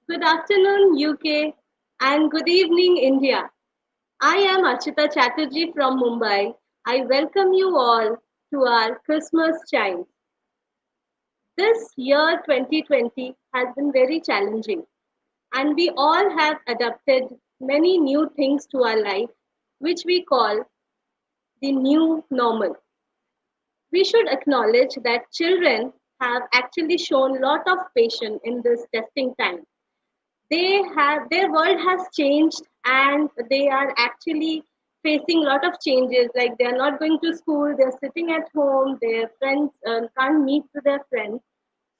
Good afternoon, UK, and good evening, India. I am Archita Chatterjee from Mumbai. I welcome you all to our Christmas Chimes. This year 2020 has been very challenging, and we all have adapted many new things to our life, which we call the new normal. We should acknowledge that children have actually shown a lot of patience in this testing time. Their world has changed and they are actually facing a lot of changes, like they are not going to school, they're sitting at home, their friends can't meet with their friends.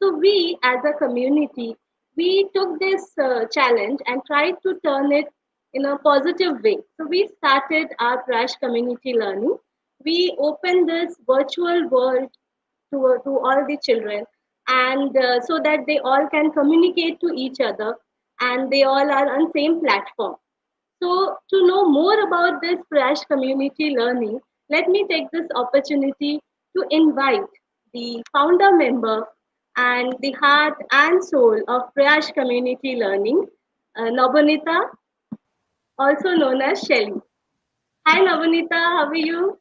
So we as a community, we took this challenge and tried to turn it in a positive way. So we started our crash community learning. We opened this virtual world to all the children, and so that they all can communicate to each other and they all are on same platform. So to know more about this fresh community learning, let me take this opportunity to invite the founder member and the heart and soul of Prayash Community Learning, Nabonita, also known as Shelly. Hi Nabonita, how are you?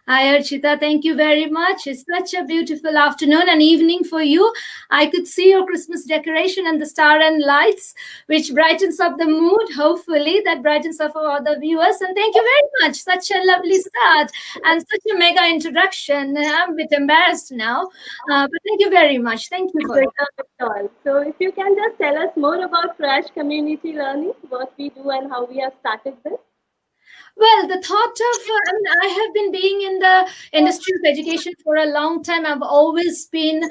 Hi, Archita. Thank you very much. It's such a beautiful afternoon and evening for you. I could see your Christmas decoration and the star and lights, which brightens up the mood. Hopefully, that brightens up for other viewers. And thank you very much. Such a lovely start and such a mega introduction. I'm a bit embarrassed now, but thank you very much. Thank you for it. At all. So if you can just tell us more about Crash Community Learning, what we do and how we have started this. Well, the thought of, I mean, I have been being in the industry of education for a long time. I've always been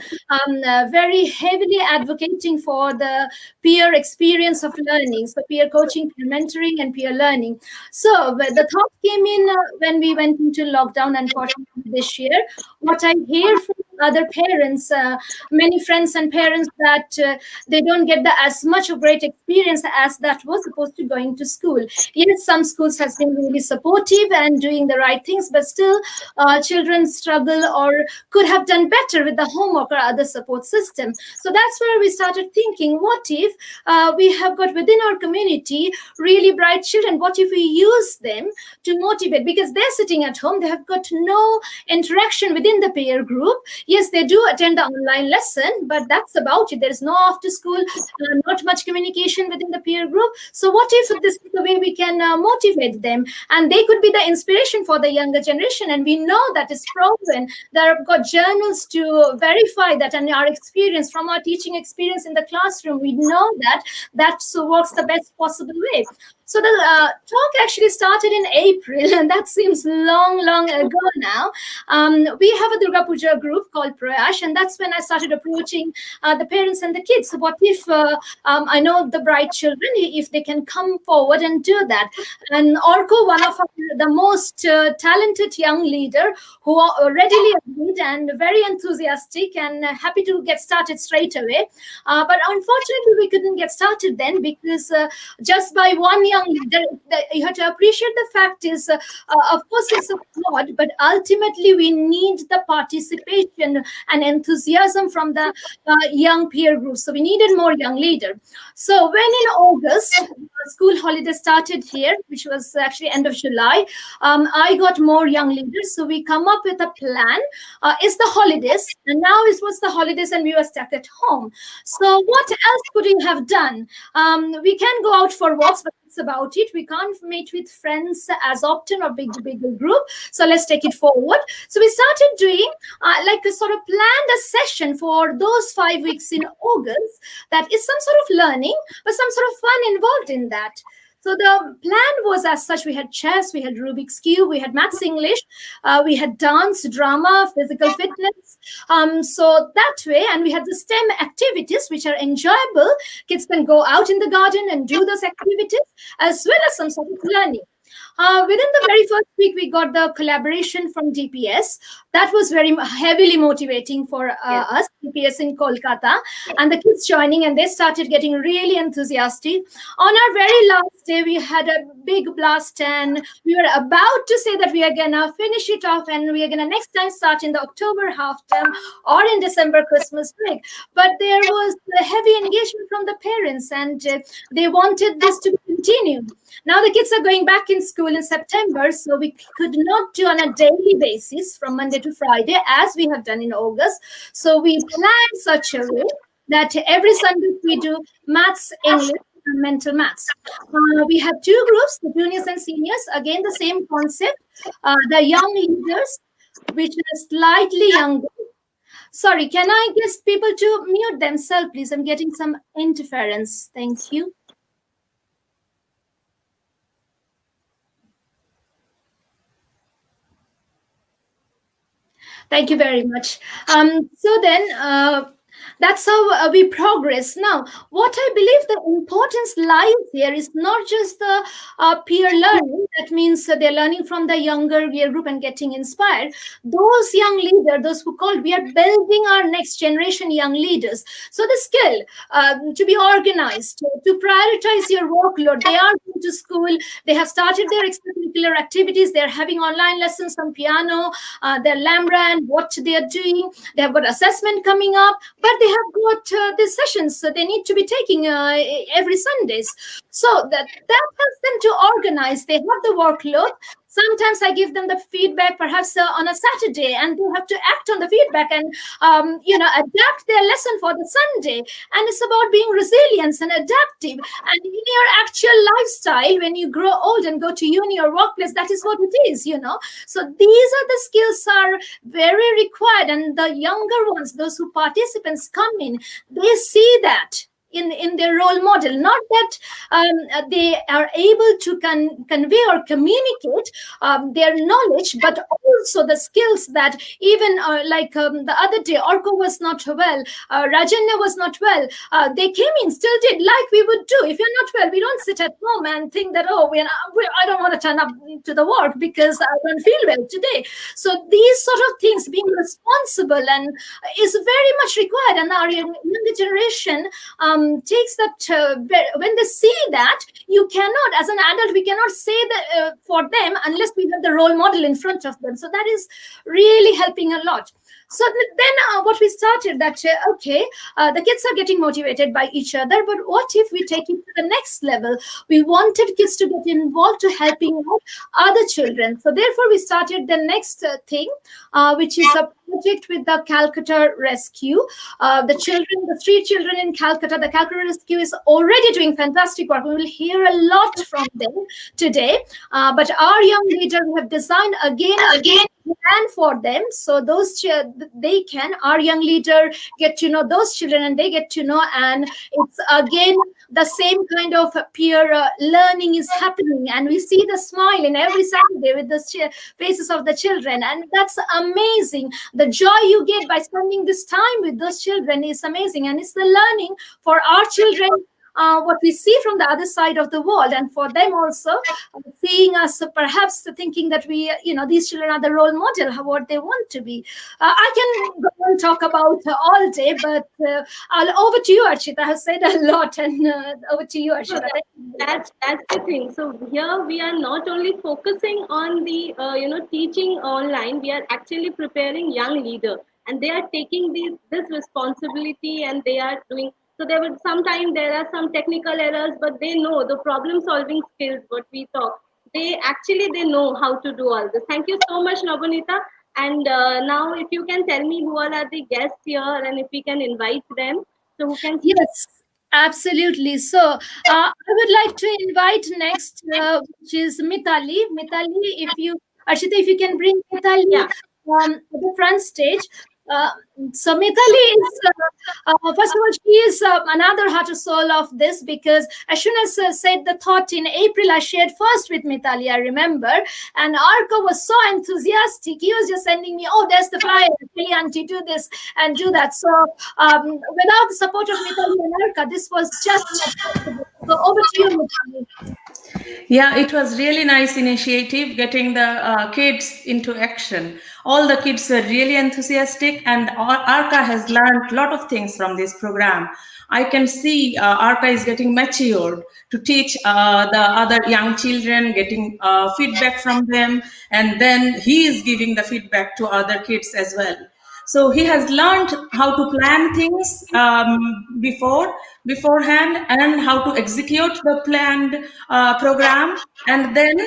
very heavily advocating for the peer experience of learning. So, peer coaching, peer mentoring, and peer learning. So, the thought came in when we went into lockdown, unfortunately, this year. What I hear from other parents, many friends and parents, that they don't get the as much of great experience as that was supposed to going to school. Yes, some schools has been really supportive and doing the right things, but still children struggle or could have done better with the homework or other support system. So that's where we started thinking, what if we have got within our community really bright children? What if we use them to motivate? Because they're sitting at home, they have got no interaction within the peer group. Yes, they do attend the online lesson, but that's about it. There is no after school, not much communication within the peer group. So what if this is the way we can motivate them, and they could be the inspiration for the younger generation? And we know that is proven. There have got journals to verify that, and our experience from our teaching experience in the classroom, we know that that so works the best possible way. So the talk actually started in April, and that seems long, long ago now. We have a Durga Puja group called Proyas, and that's when I started approaching the parents and the kids. So what if I know the bright children, if they can come forward and do that? And Orko, one of the most talented young leader, who are readily agreed and very enthusiastic and happy to get started straight away. But unfortunately, we couldn't get started then, because just by one young leader, you have to appreciate the fact is, of course, it's a lot, but ultimately we need the participation and enthusiasm from the young peer groups. So we needed more young leader. So when in August, school holiday started here, which was actually end of July, I got more young leaders. So we come up with a plan. It's the holidays, and now it was the holidays, and we were stuck at home. So what else could we have done? We can go out for walks, but that's about it. We can't meet with friends as often or bigger group. So let's take it forward. So we started doing like a sort of planned a session for those 5 weeks in August. That is some sort of learning, but some sort of fun involved in that. So the plan was as such: we had chess, we had Rubik's Cube, we had maths, English, we had dance, drama, physical fitness. So that way, and we had the STEM activities, which are enjoyable. Kids can go out in the garden and do those activities, as well as some sort of learning. Within the very first week, we got the collaboration from DPS. That was very heavily motivating for Yes. us, DPS in Kolkata, and the kids joining, and they started getting really enthusiastic. On our very last day, we had a big blast, and we were about to say that we are gonna finish it off, and we are gonna next time start in the October half term or in December Christmas break. But there was a heavy engagement from the parents, and they wanted this to continue. Now the kids are going back in school in September, so we could not do on a daily basis from Monday to Friday as we have done in August. So we planned such a way that every Sunday we do maths, English, and mental maths. We have two groups, the juniors and seniors. Again, the same concept. The young leaders, which are slightly younger. Sorry, can I get people to mute themselves, please? I'm getting some interference. Thank you. Thank you very much. So then, that's how we progress. Now, what I believe the importance lies here is not just the peer learning. That means they're learning from the younger peer group and getting inspired. Those young leaders, those who called, we are building our next generation young leaders. So the skill to be organized, to prioritize your workload. They are going to school. They have started their extracurricular activities. They're having online lessons on piano, their Lambra, and what they are doing. They have got assessment coming up, but they have got these sessions so they need to be taking every Sundays. So that helps them to organize. They have the workload. Sometimes I give them the feedback, perhaps on a Saturday, and they have to act on the feedback and adapt their lesson for the Sunday. And it's about being resilient and adaptive. And in your actual lifestyle, when you grow old and go to uni or workplace, that is what it is. So these are the skills are very required, and the younger ones, those who participants come in, they see that in their role model. Not that they are able to convey or communicate their knowledge, but also the skills that even the other day, Orko was not well, Rajanya was not well. They came in, still did like we would do. If you're not well, we don't sit at home and think that, oh, I don't want to turn up to the work because I don't feel well today. So these sort of things, being responsible and is very much required. And our younger generation takes that when they see that, you cannot, as an adult, we cannot say that for them unless we have the role model in front of them. So that is really helping a lot. So then what we started that, the kids are getting motivated by each other, but what if we take it to the next level? We wanted kids to get involved to helping out other children. So therefore, we started the next thing, which is a project with the Calcutta Rescue. The street children in Calcutta, the Calcutta Rescue is already doing fantastic work. We will hear a lot from them today. But our young leader, we have designed again plan for them, so those they can, our young leader, get to know those children, and they get to know, and it's again the same kind of peer learning is happening, and we see the smile in every Saturday with the faces of the children, and that's amazing. The joy you get by spending this time with those children is amazing, and it's the learning for our children, what we see from the other side of the world, and for them also seeing us, perhaps thinking that we, these children are the role model, what they want to be. I can go and talk about all day, but over to you, Archita. I have said a lot, and over to you, Archita. That's the thing. So here we are not only focusing on the teaching online. We are actually preparing young leader, and they are taking this responsibility, and they are doing. So sometimes there are some technical errors, but they know the problem solving skills. What we talk, they know how to do all this. Thank you so much, Navonita. And now, if you can tell me who all are the guests here, and if we can invite them, so who can speak? Yes, absolutely. So I would like to invite next, which is Mitali. Mitali, Archita, if you can bring Mitali to the front stage. So Mitali is, first of all, she is another heart and soul of this, because as soon as said the thought in April, I shared first with Mitali, I remember, and Arka was so enthusiastic. He was just sending me, oh, there's the fire, hey, auntie, do this and do that. So without the support of Mitali and Arka, this was just not possible. So over to you, Mitali. Yeah, it was really nice initiative getting the kids into action. All the kids were really enthusiastic, and Arca has learned a lot of things from this program. I can see Arca is getting matured to teach the other young children, getting feedback from them, and then he is giving the feedback to other kids as well. So he has learned how to plan things beforehand, and how to execute the planned program, and then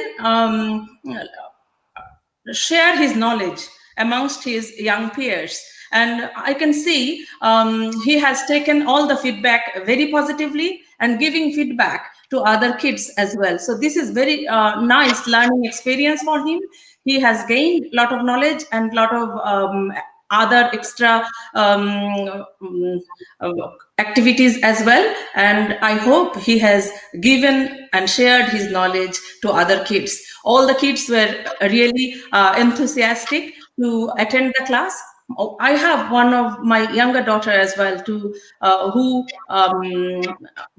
share his knowledge amongst his young peers. And I can see he has taken all the feedback very positively and giving feedback to other kids as well. So this is very nice learning experience for him. He has gained a lot of knowledge and a lot of other extra uh, activities as well, and I hope he has given and shared his knowledge to other kids. All the kids were really enthusiastic to attend the class. Oh, I have one of my younger daughter as well, to who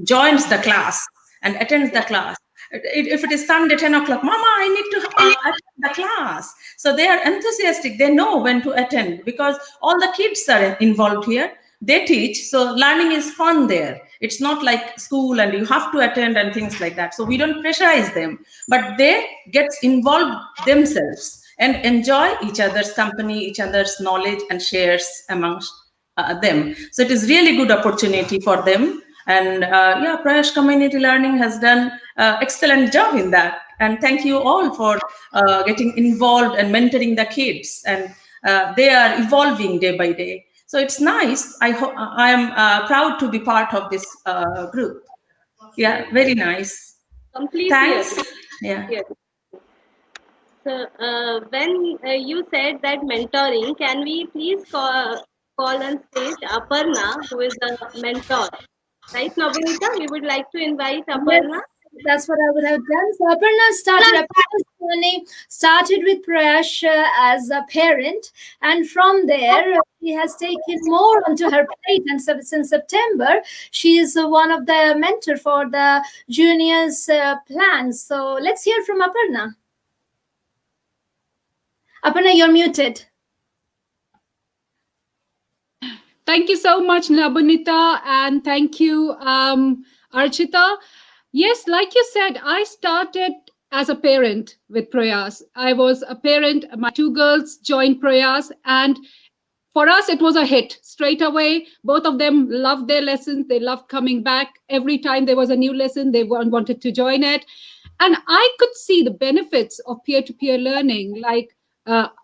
joins the class and attends the class. If it is Sunday 10 o'clock, Mama, I need to attend the class. So they are enthusiastic. They know when to attend because all the kids are involved here. They teach, so learning is fun there. It's not like school and you have to attend and things like that. So we don't pressurize them, but they get involved themselves and enjoy each other's company, each other's knowledge, and shares amongst them. So it is really good opportunity for them. And yeah, Prayash Community Learning has done excellent job in that. And thank you all for getting involved and mentoring the kids. And they are evolving day by day. So it's nice. I am proud to be part of this group. Yeah, very nice. Completely Thanks. agree. Yeah. Yes. So, when you said that mentoring, can we please call on stage Aparna, who is a mentor? Right, Nabunita? We would like to invite Yes, Aparna. that's what I would have done. So Aparna's journey started with Prayash as a parent, and from there she has taken more onto her plate. And so since September, she is one of the mentor for the juniors plans. So let's hear from Aparna. Aparna, you're muted. Thank you so much, Nabunita, and thank you, Archita. Yes, like you said, I started as a parent with Proyas. I was a parent. My two girls joined Proyas, and for us, it was a hit straight away. Both of them loved their lessons. They loved coming back. Every time there was a new lesson, they wanted to join it. And I could see the benefits of peer-to-peer learning. Like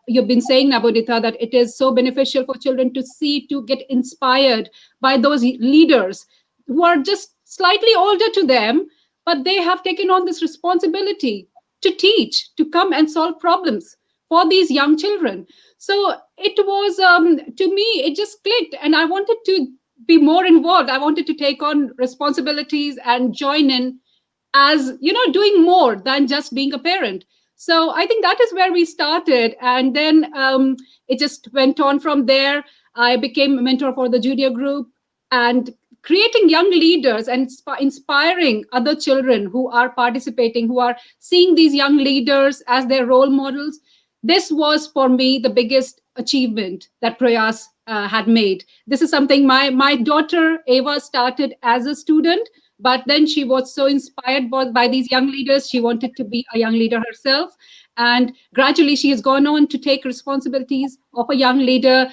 you've been saying, Nabodita, that it is so beneficial for children to see, to get inspired by those leaders who are just slightly older to them, but they have taken on this responsibility to teach, to come and solve problems for these young children. So it was, to me, it just clicked, and I wanted to be more involved. I wanted to take on responsibilities and join in, as doing more than just being a parent. So I think that is where we started, and then it just went on from there. I became a mentor for the junior group, and creating young leaders and inspiring other children who are participating, who are seeing these young leaders as their role models. This was for me the biggest achievement that Proyas had made. This is something my daughter Ava started as a student, but then she was so inspired by these young leaders. She wanted to be a young leader herself, and gradually she has gone on to take responsibilities of a young leader.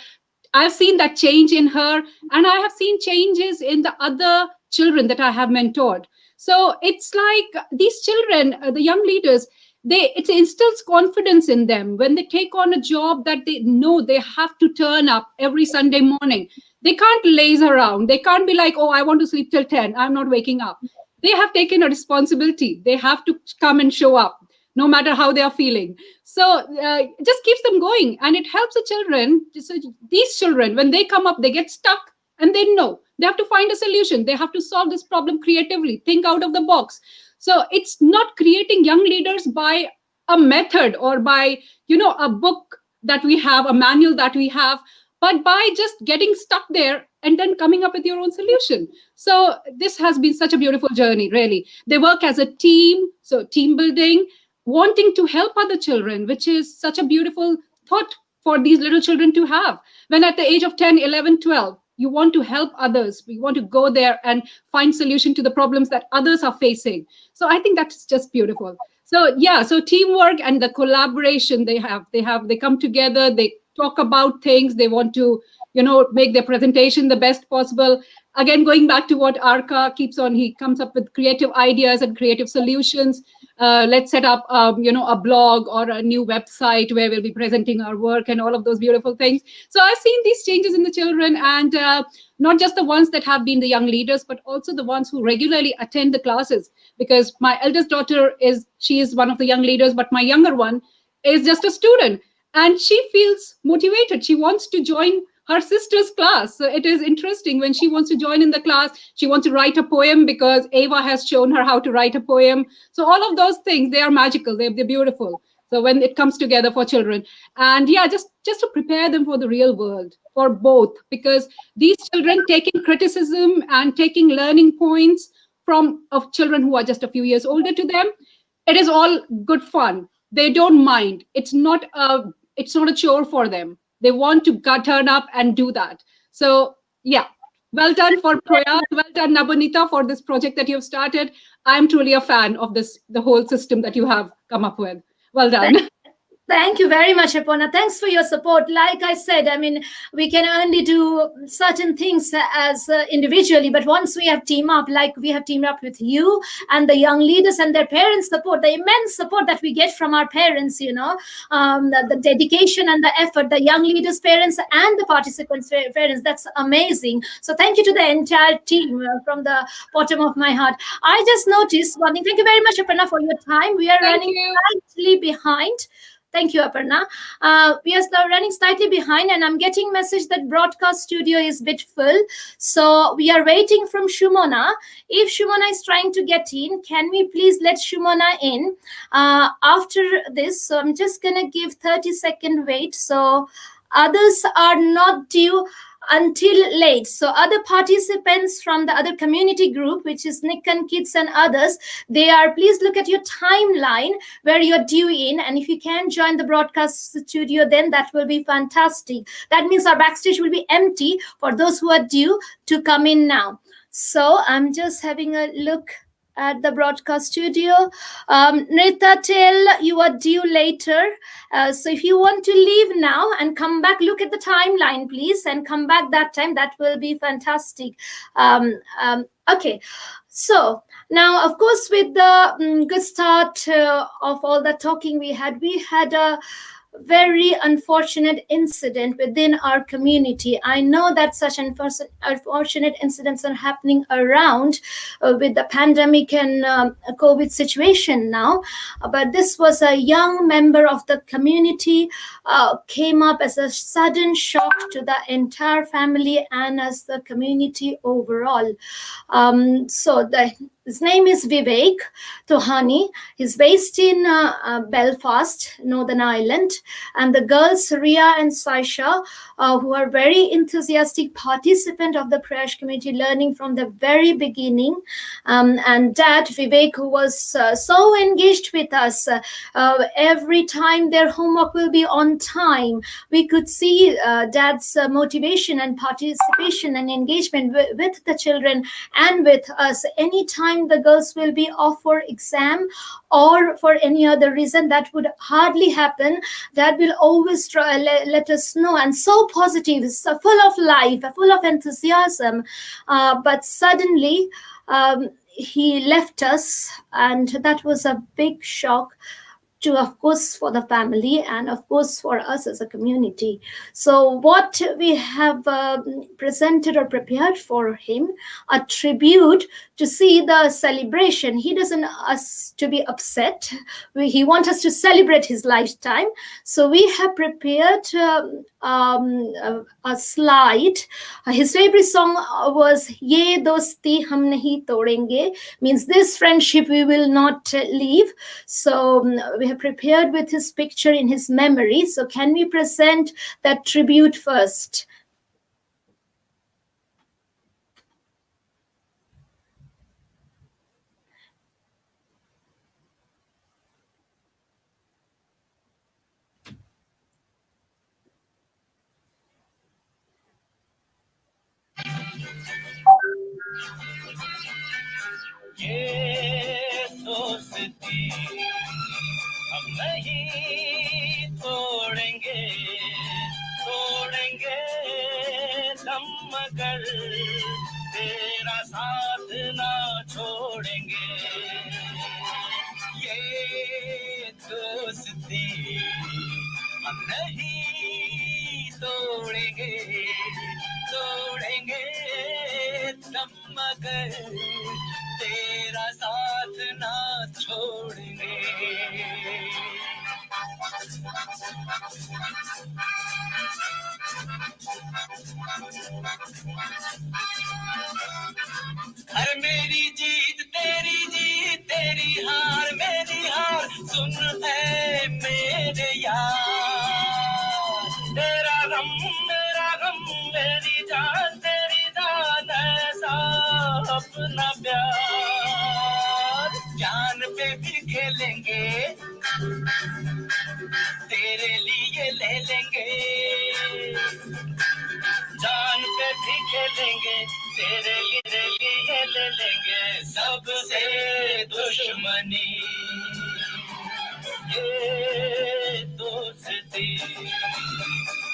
I've seen that change in her, and I have seen changes in the other children that I have mentored. So it's like these children, the young leaders, it instills confidence in them when they take on a job that they know they have to turn up every Sunday morning. They can't laze around. They can't be like, oh, I want to sleep till 10. I'm not waking up. They have taken a responsibility. They have to come and show up, no matter how they are feeling. So it just keeps them going, and it helps the children. So these children, when they come up, they get stuck, and they know they have to find a solution. They have to solve this problem creatively, think out of the box. So it's not creating young leaders by a method or by a book that we have, a manual that we have, but by just getting stuck there and then coming up with your own solution. So this has been such a beautiful journey, really. They work as a team, so team building, wanting to help other children, which is such a beautiful thought for these little children to have. When at the age of 10, 11, 12, you want to help others, you want to go there and find solution to the problems that others are facing. So I think that's just beautiful. So yeah, so teamwork and the collaboration they come together, they talk about things, they want to, make their presentation the best possible. Again, going back to what Arka keeps on, he comes up with creative ideas and creative solutions. Let's set up a blog or a new website where we'll be presenting our work and all of those beautiful things. So I've seen these changes in the children, and not just the ones that have been the young leaders, but also the ones who regularly attend the classes. Because my eldest daughter she is one of the young leaders, but my younger one is just a student, and she feels motivated. She wants to join her sister's class. So it is interesting when she wants to join in the class. She wants to write a poem because Ava has shown her how to write a poem. So all of those things, they are magical. They're beautiful. So when it comes together for children, and yeah, just to prepare them for the real world, for both, because these children taking criticism and taking learning points of children who are just a few years older to them, it is all good fun. They don't mind. It's not a chore for them. They want to turn up and do that. So yeah, well done for Proyas, well done Nabonita for this project that you've started. I'm truly a fan of the whole system that you have come up with. Well done. Thank you very much, Aparna. Thanks for your support. Like I said, I mean, we can only do certain things as individually, but once we have teamed up, like we have teamed up with you and the young leaders and their parents' support, the immense support that we get from our parents, the dedication and the effort, the young leaders' parents and the participants' parents, that's amazing. So thank you to the entire team from the bottom of my heart. I just noticed one thing. Thank you very much, Aparna, for your time. We are running slightly behind. Thank you, Aparna. We are still running slightly behind, and I'm getting message that broadcast studio is a bit full. So we are waiting from Shumona. If Shumona is trying to get in, can we please let Shumona in after this? So I'm just going to give 30-second wait. So others are not due until late. So other participants from the other community group, which is Nikon Kids and others, please look at your timeline where you're due in. And if you can join the broadcast studio, then that will be fantastic. That means our backstage will be empty for those who are due to come in now. So I'm just having a look at the broadcast studio. Nrita, tell you are due later. So if you want to leave now and come back, look at the timeline, please, and come back that time. That will be fantastic. Okay. So now, of course, with the good start of all the talking we had a very unfortunate incident within our community. I know that such unfortunate incidents are happening around with the pandemic and COVID situation now. But this was a young member of the community, came up as a sudden shock to the entire family and as the community overall. His name is Vivek Tohani. He's based in Belfast, Northern Ireland. And the girls, Ria and Saisha, who are very enthusiastic participant of the Proyas community, learning from the very beginning. And Dad, Vivek, who was so engaged with us. Every time their homework will be on time. We could see Dad's motivation and participation and engagement with the children and with us. Anytime the girls will be off for exam or for any other reason, that would hardly happen. That will always let us know. And so positive, so full of life, full of enthusiasm. But suddenly he left us, and that was a big shock to, of course, for the family and, of course, for us as a community. So what we have presented or prepared for him, a tribute to see the celebration. He doesn't want us to be upset. He wants us to celebrate his lifetime. So we have prepared a slide. His favorite song was Ye Dosti Hum Nahi Todenge, means this friendship we will not leave. So we we have prepared with his picture in his memory. So can we present that tribute first? ये दोस्ती हम नहीं तोड़ेंगे तोड़ेंगे दम मगर तेरा साथ ना छोड़ेंगे ये दोस्ती हम नहीं तोड़ेंगे तोड़ेंगे दम मगर तेरा साथ ना छोड़ेंगे हर मेरी जीत तेरी हार मेरी हार सुन है मेरे यार तेरा गम मेरी जान ऐसा अपना प्यार जान पे भी खेलेंगे तेरे लिए ले लेंगे जान पे भी खेलेंगे तेरे लिए ले लेंगे सबसे दुश्मनी ये दोस्ती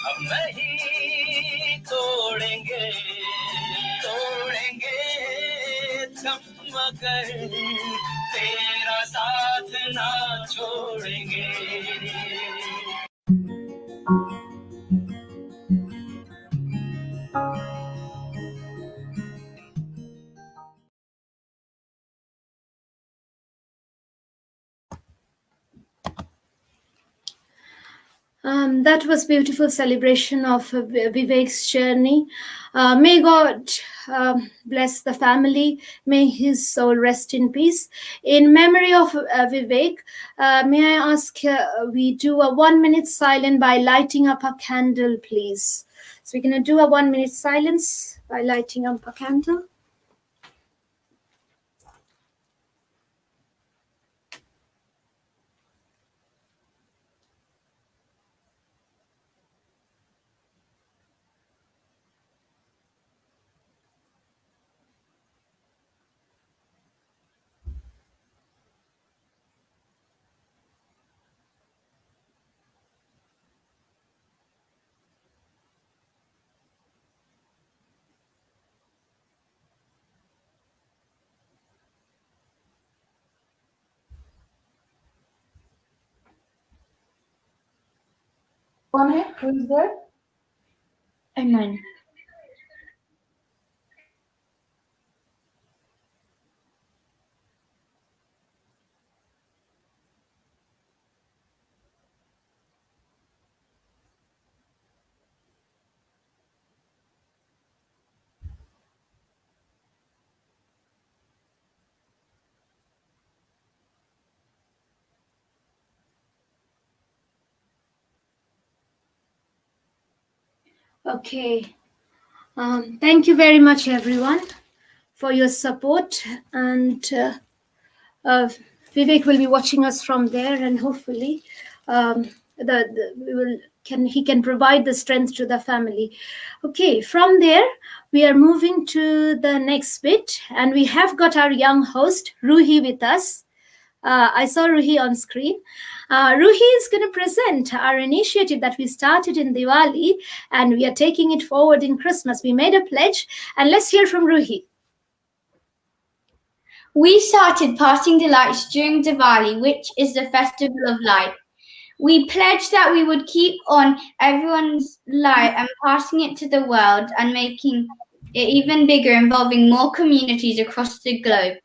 हम नहीं तोड़ेंगे तोड़ेंगे दम मगर तेरा साथ ना छोड़ेंगे That was beautiful celebration of Vivek's journey. May God bless the family. May his soul rest in peace. In memory of Vivek, may I ask we do a 1 minute silence by lighting up a candle, please. So we're going to do a 1 minute silence by lighting up a candle. Who is there? Amen. Okay. Thank you very much, everyone, for your support. And Vivek will be watching us from there, and hopefully, he can provide the strength to the family. Okay, from there we are moving to the next bit, and we have got our young host Ruhi with us. I saw Ruhi on screen. Ruhi is going to present our initiative that we started in Diwali, and we are taking it forward in Christmas. We made a pledge, and let's hear from Ruhi. We started passing the lights during Diwali, which is the festival of light. We pledged that we would keep on everyone's light and passing it to the world and making it even bigger, involving more communities across the globe.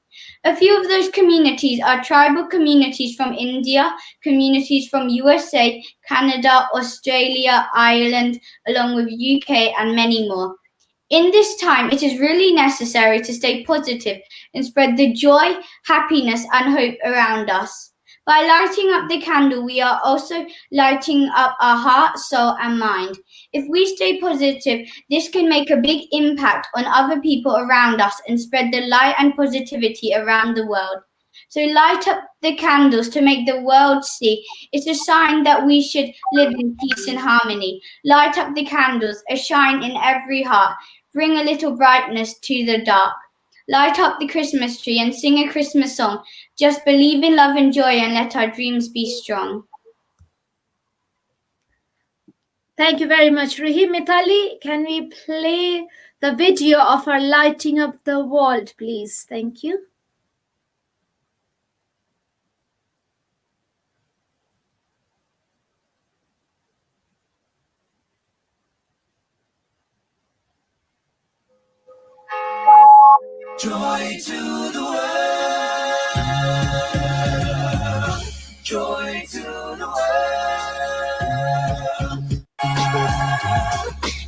A few of those communities are tribal communities from India, communities from USA, Canada, Australia, Ireland, along with UK and many more. In this time, it is really necessary to stay positive and spread the joy, happiness, and hope around us. By lighting up the candle, we are also lighting up our heart, soul, and mind. If we stay positive, this can make a big impact on other people around us and spread the light and positivity around the world. So light up the candles to make the world see. It's a sign that we should live in peace and harmony. Light up the candles, a shine in every heart. Bring a little brightness to the dark. Light up the Christmas tree and sing a Christmas song. Just believe in love and joy and let our dreams be strong. Thank you very much, Ruhi. Mithali, can we play the video of our lighting up the world, please? Thank you. Joy to the world. Joy to the world.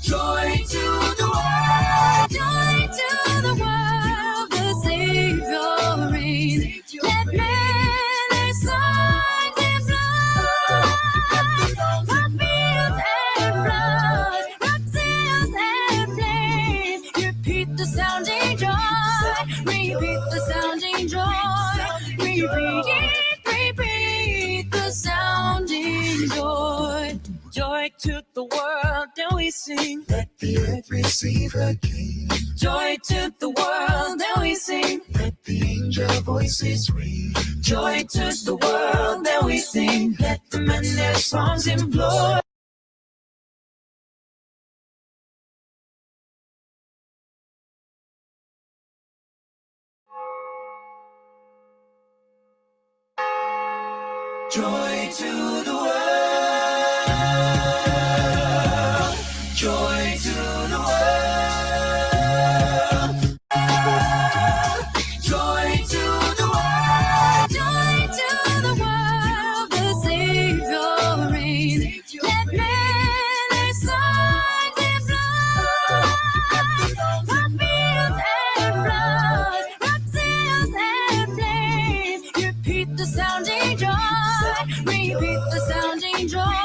Joy to the world. Joy to the world. The Savior reigns. Let men their signs and blood. The fields and floods. Rocks, hills and plains. Repeat the sounding joy. Repeat the sounding joy. Repeat the sounding joy. Joy to the world, and we sing. Let the earth receive her King. Joy to the world, and we sing. Let the angel voices ring. Joy to the world, and we sing. Let them end their songs employ. Joy to the world. Joy to the world. Joy to the world. Joy to the world. The Savior reigns. Let men their signs and blood. The fields and floods. Rocks, hills and plains. Repeat the sounding joy. Repeat the sounding joy.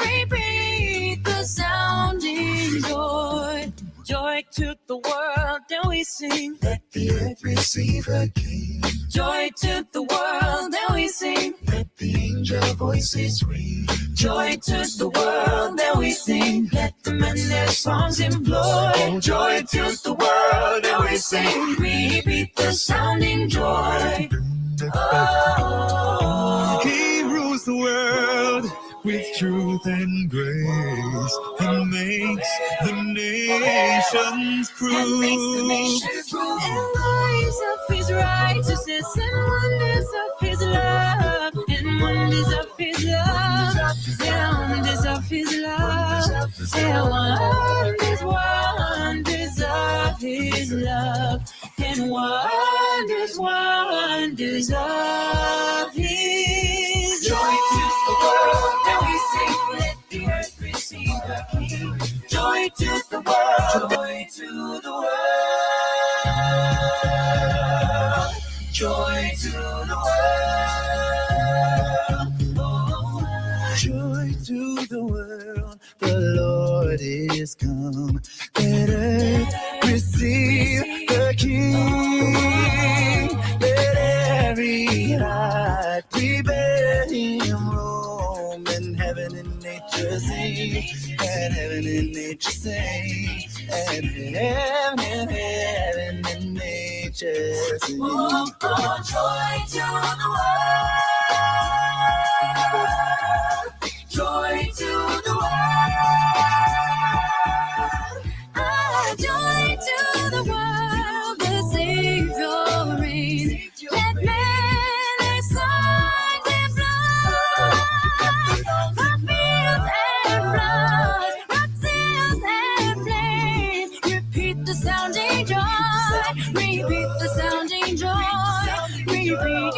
Repeat the sounding joy. Joy to the world, and we sing. Let the earth receive her King. Joy to the world, and we sing. Let the angel voices ring. Joy to the world, and we sing. Let them end their songs employ. Joy to the world, and we sing. Repeat the sounding joy. Oh. He rules the world with truth and grace. He makes the nations prove. And lives of his righteousness and wonders of his love. And wonders of his love. And wonders of his love. And wonders of his love. And wonders of his joy to the world, and we sing. Let the earth receive the King. Joy to the world, joy to the world, joy to the world. Oh. Joy to the world, the Lord is come. Let earth receive the King. Let every heart prepare him roam. And heaven and nature sing. And heaven and nature sing. And heaven and nature sing. Oh, joy to the world. Joy to the world. Joy to the world. The Savior reigns. Let men their signs and blood. The fields and floods. Rocks, hills and plains. Repeat the sounding joy. Repeat the sounding joy. Repeat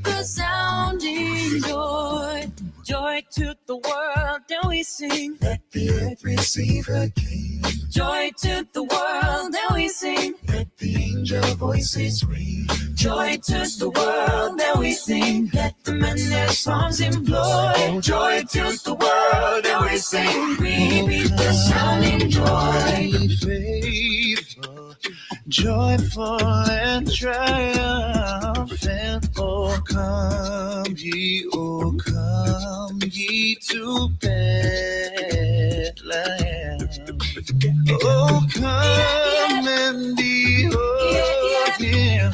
the sounding joy. Joy to the world, and we we sing. Let the earth receive her King. Joy to the world, then we sing. Let the angel voices ring. Joy to the world, then we sing. Let the men their songs employ. Joy to the world, then we sing. We beat the sounding joy. Faithful, joyful and triumphant. Oh come ye to Bethlehem. Oh, come and behold him,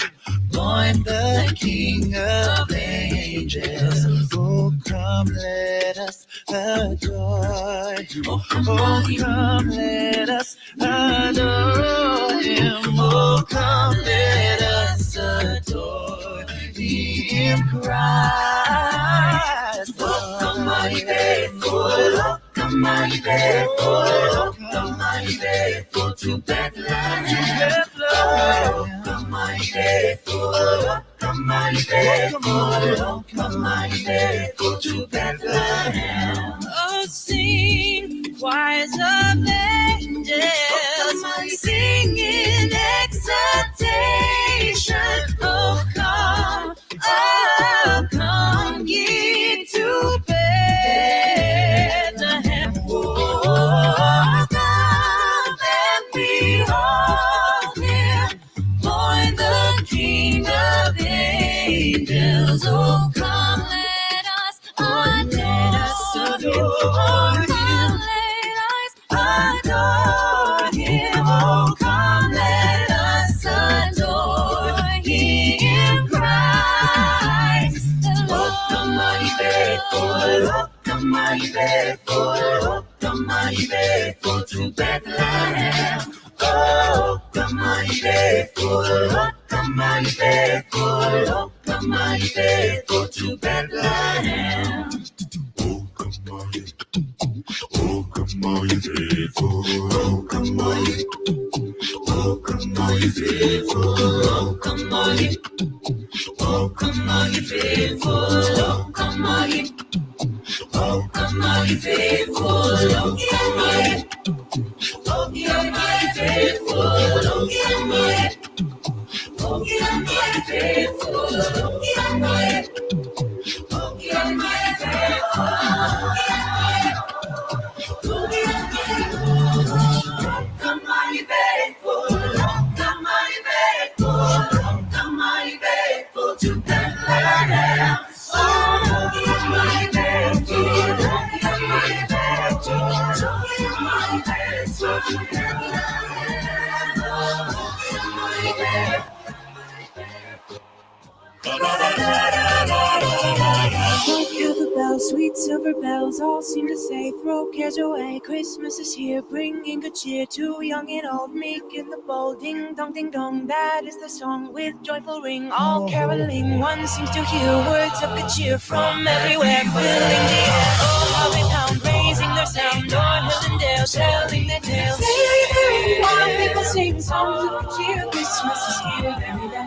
born the King of angels. Oh, come, let us adore him. Oh, come, let us adore him. Oh, come, let us adore him, Christ. Oh, come, my faithful. Oh, come, my faithful. Oh, come, my faithful to Bethlehem. Oh, come, my faithful. Oh, come, my faithful. Oh, come, my faithful to Bethlehem. Oh, sing choirs of angels, singing exultation. Oh, come ye to Bethlehem. Oh, come and behold him, born the King of angels. Oh, come, let us adore. Oh, come, let us adore him. Oh, come, let us adore him, Christ. Oh, come, my faithful. Oh, come, my faithful. Oh, come, my faithful to Bethlehem. Oh, come, my faithful. Oh, come, my faithful. Oh, come, my faithful to Bethlehem. Oh, come on, faithful. Oh, come on, oh, come on, faithful. Oh, come on, oh, come on, faithful. Oh, come on, oh, come on, faithful. Oh, come on, oh, come on, faithful. Oh, come on, oh, come on, faithful. Oh, come on, oh, come on, faithful to Bethlehem. Oh, come on, faithful. Come on, faithful. Come on, faithful to Bethlehem. Oh, come on, faithful. Silver bells, sweet silver bells, all seem to say, throw cares away. Christmas is here, bringing good cheer to young and old, meek and the bold. Ding dong, that is the song with joyful ring. All caroling, one seems to hear words of good cheer from everywhere, filling the air. Oh, how they pound, raising their sound, o'er hill and dale, telling their tales. While people sing songs of good cheer, Christmas is here.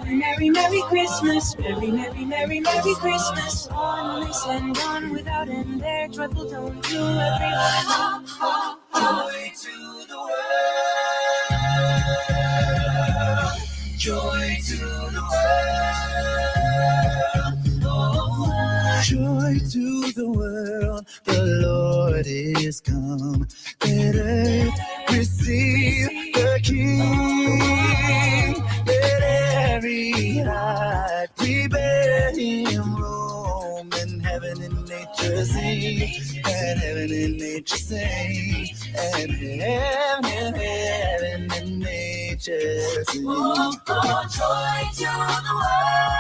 Merry, merry Christmas, merry, merry, merry, merry Christmas. On they send on without end their joyful tone to everyone. Joy to the world, joy to the world. Oh, Joy to the world, the Lord is come. Let earth receive the King. Let every heart prepare him room. And heaven and nature sing, and heaven and nature sing, and heaven and nature sing. oh, joy to the world,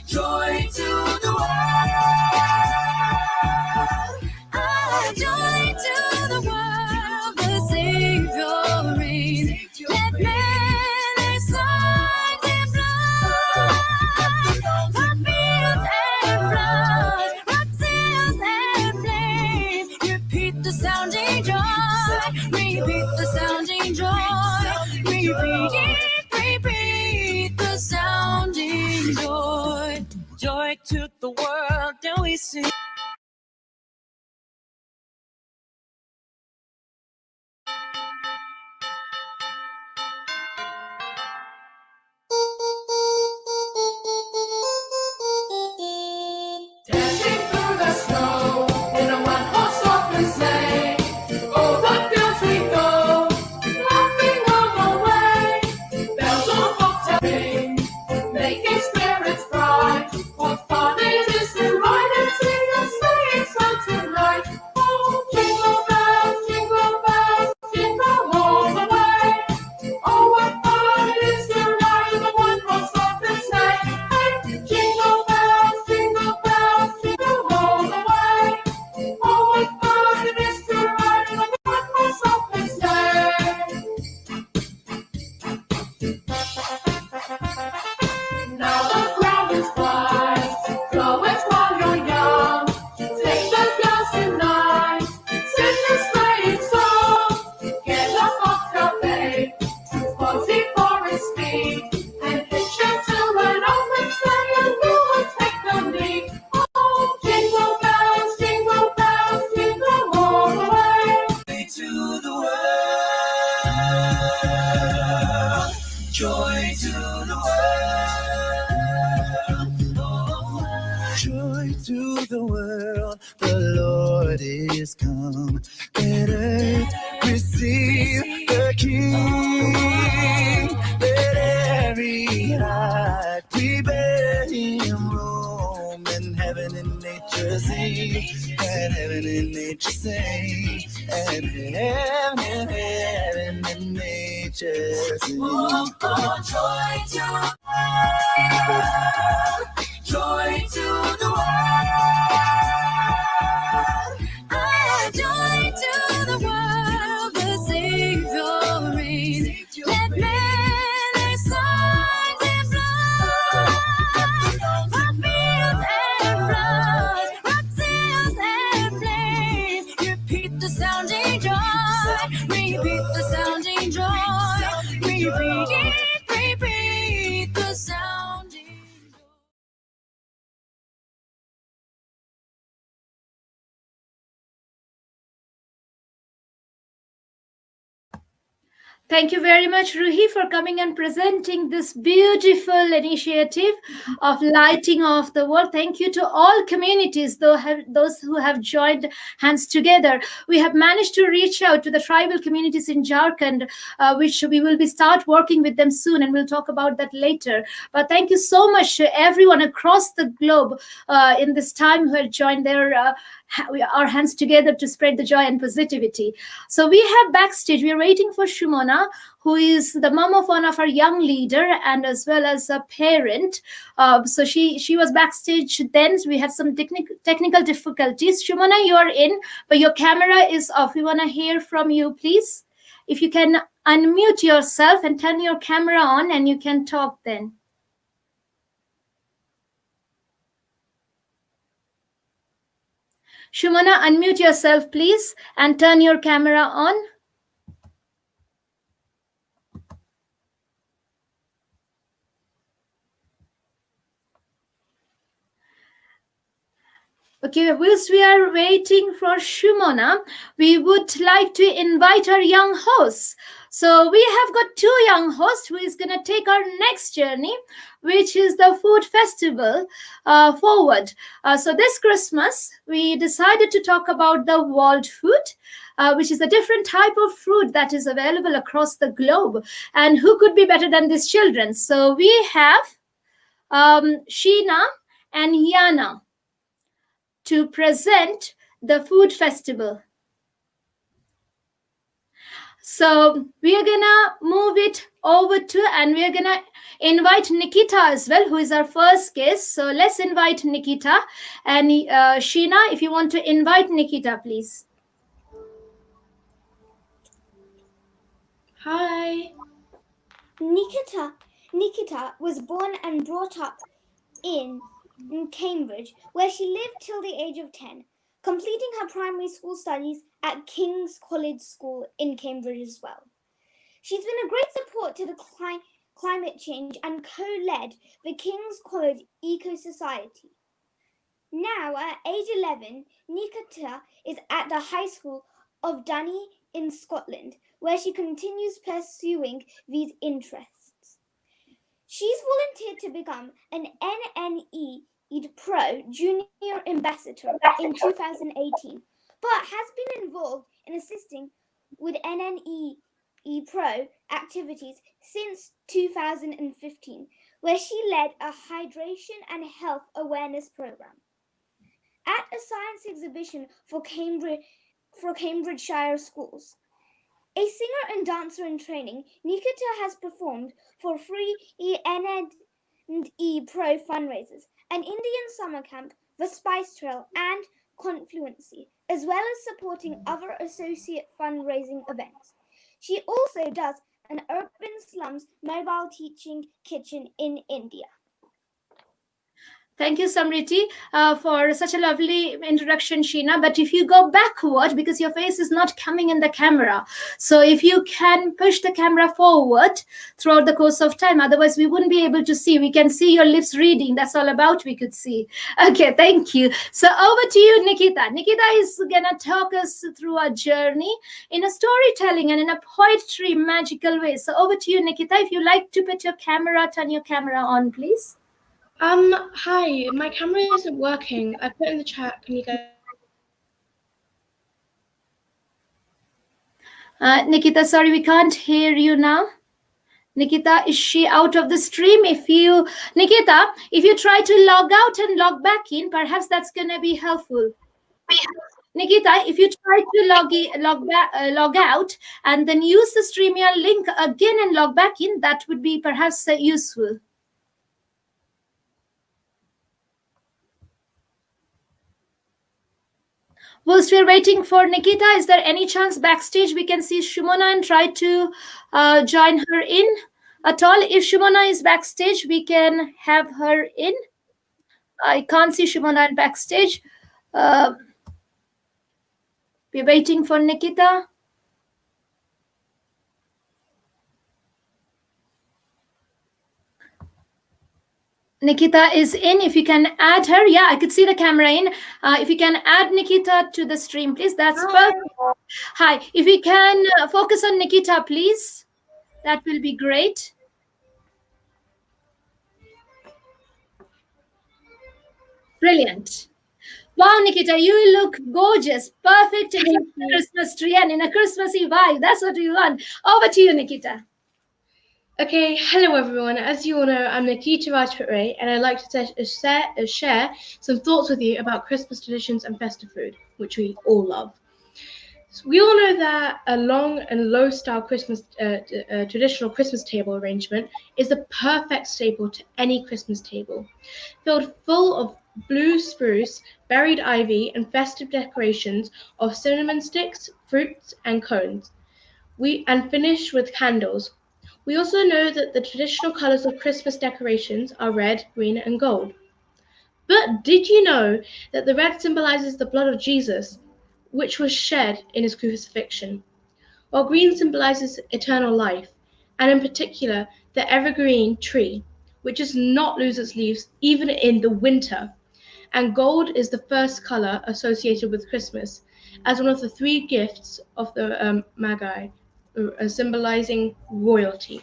joy to the world. Joy to the world, the Savior reigns. Let men their songs employ. The fields and floods, rocks, hills and plains. Repeat the sounding joy. Repeat the sounding joy. Repeat the sounding joy. Joy to the world, then we sing. the world, the Lord is come. Let earth receive the King. Let every heart prepare him room, and heaven and nature sing, and heaven and nature sing, and heaven and nature sing. Oh, joy to the world, joy to the world. Ah, joy to the world, the Savior reigns. Let men their songs and blood, rock fields and floods, rock sails and flames. Repeat the sounding joy, repeat the sounding joy, repeat the sounding. Thank you very much, Ruhi, for coming and presenting this beautiful initiative of lighting of the world. Thank you to all communities, those who have joined hands together. We have managed to reach out to the tribal communities in Jharkhand, which we will start working with them soon, and we'll talk about that later. But thank you so much to everyone across the globe in this time who have joined our hands together to spread the joy and positivity. So we have backstage, we are waiting for Shumona, who is the mom of one of our young leader and as well as a parent. So she was backstage then. So we had some technical difficulties. Shumona, you are in, but your camera is off. We want to hear from you, please. If you can unmute yourself and turn your camera on, and you can talk then. Shumona, unmute yourself, please, and turn your camera on. Okay, whilst we are waiting for Shumona, we would like to invite our young hosts. So we have got two young hosts who is going to take our next journey, which is the food festival forward. So this Christmas, we decided to talk about the world food, which is a different type of fruit that is available across the globe. And who could be better than these children? So we have Sheena and Yana to present the food festival. So we are gonna move it over to, and we are gonna invite Nikita as well, who is our first guest. So let's invite Nikita. And Sheena, if you want to invite Nikita, please. Hi. Nikita was born and brought up in Cambridge, where she lived till the age of 10, completing her primary school studies at King's College School in Cambridge as well. She's been a great support to the climate change and co-led the King's College Eco Society. Now, at age 11, Nikita is at the High School of Dunny in Scotland, where she continues pursuing these interests. She's volunteered to become an NNE Pro Junior Ambassador in 2018, but has been involved in assisting with NNE Pro activities since 2015, where she led a hydration and health awareness program. At a science exhibition for Cambridgeshire schools. A singer and dancer in training, Nikita has performed for free NNE Pro fundraisers, an Indian summer camp, the Spice Trail, and Confluency, as well as supporting other associate fundraising events. She also does an urban slums mobile teaching kitchen in India. Thank you, Samriti, for such a lovely introduction, Sheena. But if you go backward, because your face is not coming in the camera, so if you can push the camera forward throughout the course of time, otherwise we wouldn't be able to see. We can see your lips reading. That's all about we could see. Okay, thank you. So over to you, Nikita. Nikita is going to talk us through our journey in a storytelling and in a poetry magical way. So over to you, Nikita. If you like to put your camera, turn your camera on, please. Hi, my camera isn't working. I put in the chat. Can you guys see it? Nikita, sorry, we can't hear you now. Nikita, is she out of the stream? Nikita, if you try to log out and log back in, perhaps that's gonna be helpful. Nikita, if you try to log out and then use the StreamYard link again and log back in, that would be perhaps useful. Whilst we're waiting for Nikita, is there any chance backstage we can see Shumona and try to join her in at all? If Shumona is backstage, we can have her in. I can't see Shumona in backstage. Uh, we're waiting for Nikita. Nikita is in. If you can add her, yeah, I could see the camera in. If you can add Nikita to the stream, please. That's perfect. Hi. If we can focus on Nikita, please, that will be great. Brilliant. Wow, Nikita, you look gorgeous. Perfect in a Christmas tree and in a Christmassy vibe. That's what we want. Over to you, Nikita. Okay, hello everyone. As you all know, I'm Nikita Rajput, and I'd like to share some thoughts with you about Christmas traditions and festive food, which we all love. So we all know that a long and low-style traditional Christmas table arrangement is the perfect staple to any Christmas table, filled full of blue spruce, buried ivy, and festive decorations of cinnamon sticks, fruits, and cones. And finish with candles. We also know that the traditional colors of Christmas decorations are red, green, and gold. But did you know that the red symbolizes the blood of Jesus, which was shed in his crucifixion, while green symbolizes eternal life, and in particular the evergreen tree, which does not lose its leaves even in the winter, and gold is the first color associated with Christmas, as one of the three gifts of the Magi, symbolizing royalty.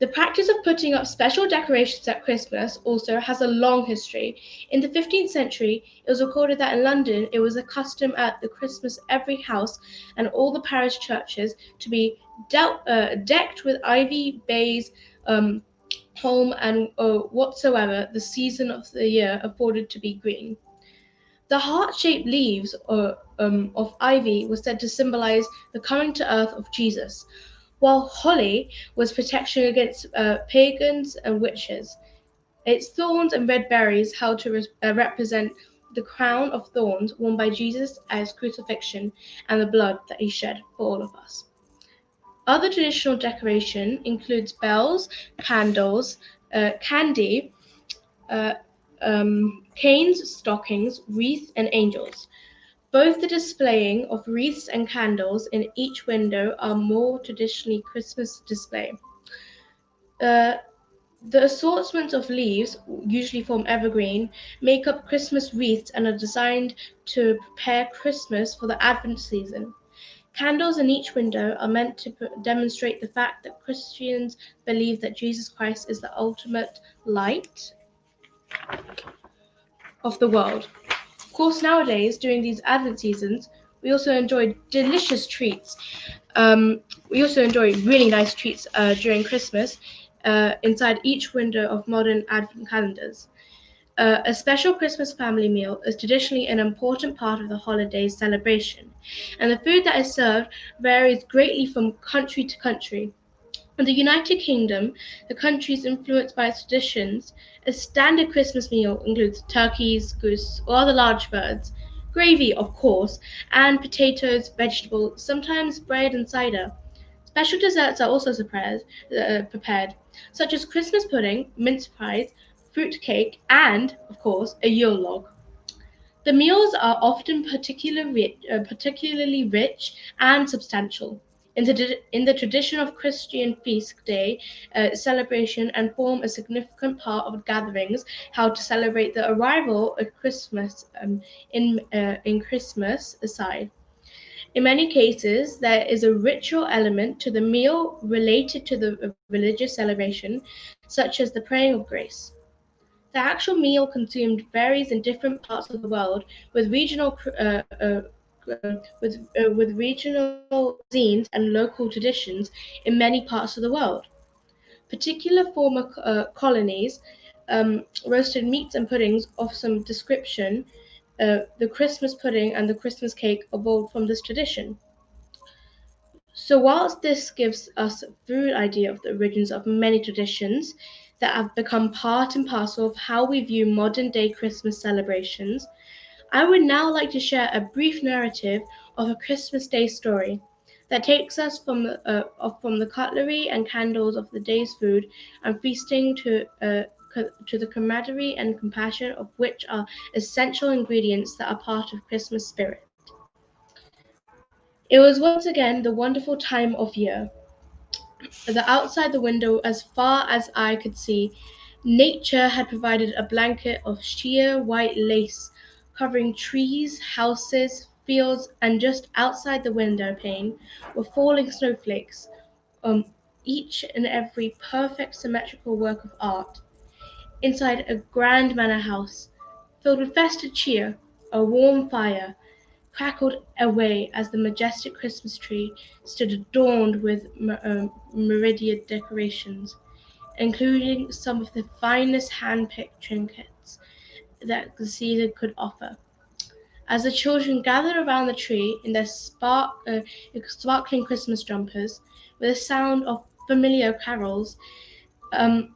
The practice of putting up special decorations at Christmas also has a long history. In the 15th century, it was recorded that in London it was a custom at the Christmas every house and all the parish churches to be decked with ivy, bays, holm, and whatsoever the season of the year afforded to be green. The heart-shaped leaves of ivy were said to symbolize the coming to earth of Jesus, while holly was protection against pagans and witches. Its thorns and red berries held to represent the crown of thorns worn by Jesus at his crucifixion and the blood that he shed for all of us. Other traditional decoration includes bells, candles, candy, uh, canes, stockings, wreaths, and angels. Both the displaying of wreaths and candles in each window are more traditionally Christmas display. Uh, the assortment of leaves, usually from evergreen, make up Christmas wreaths and are designed to prepare Christmas for the Advent season. Candles in each window are meant to demonstrate the fact that Christians believe that Jesus Christ is the ultimate light of the world. Of course, nowadays, during these Advent seasons, we also enjoy delicious treats. We also enjoy really nice treats during Christmas inside each window of modern Advent calendars. A special Christmas family meal is traditionally an important part of the holiday's celebration, and the food that is served varies greatly from country to country. In the United Kingdom, the country is influenced by its traditions. A standard Christmas meal includes turkeys, goose, or other large birds, gravy, of course, and potatoes, vegetables, sometimes bread and cider. Special desserts are also prepared, such as Christmas pudding, mince pies, fruit cake, and, of course, a Yule log. The meals are often particularly rich and substantial in the tradition of Christian feast day celebration and form a significant part of gatherings held to celebrate the arrival of Christmas in Christmas aside. In many cases, there is a ritual element to the meal related to the religious celebration, such as the praying of grace. The actual meal consumed varies in different parts of the world, with regional cuisines and local traditions in many parts of the world. Particular former colonies roasted meats and puddings of some description. The Christmas pudding and the Christmas cake evolved from this tradition. So, whilst this gives us a full idea of the origins of many traditions that have become part and parcel of how we view modern day Christmas celebrations, I would now like to share a brief narrative of a Christmas Day story that takes us from the cutlery and candles of the day's food and feasting to the camaraderie and compassion of which are essential ingredients that are part of Christmas spirit. It was once again the wonderful time of year. The outside the window, as far as I could see, nature had provided a blanket of sheer white lace covering trees, houses, fields, and just outside the window pane were falling snowflakes, um, each and every perfect symmetrical work of art. Inside a grand manor house, filled with festive cheer, a warm fire crackled away as the majestic Christmas tree stood adorned with meridian decorations, including some of the finest hand-picked trinkets that the season could offer. As the children gathered around the tree in their sparkling Christmas jumpers, with the sound of um,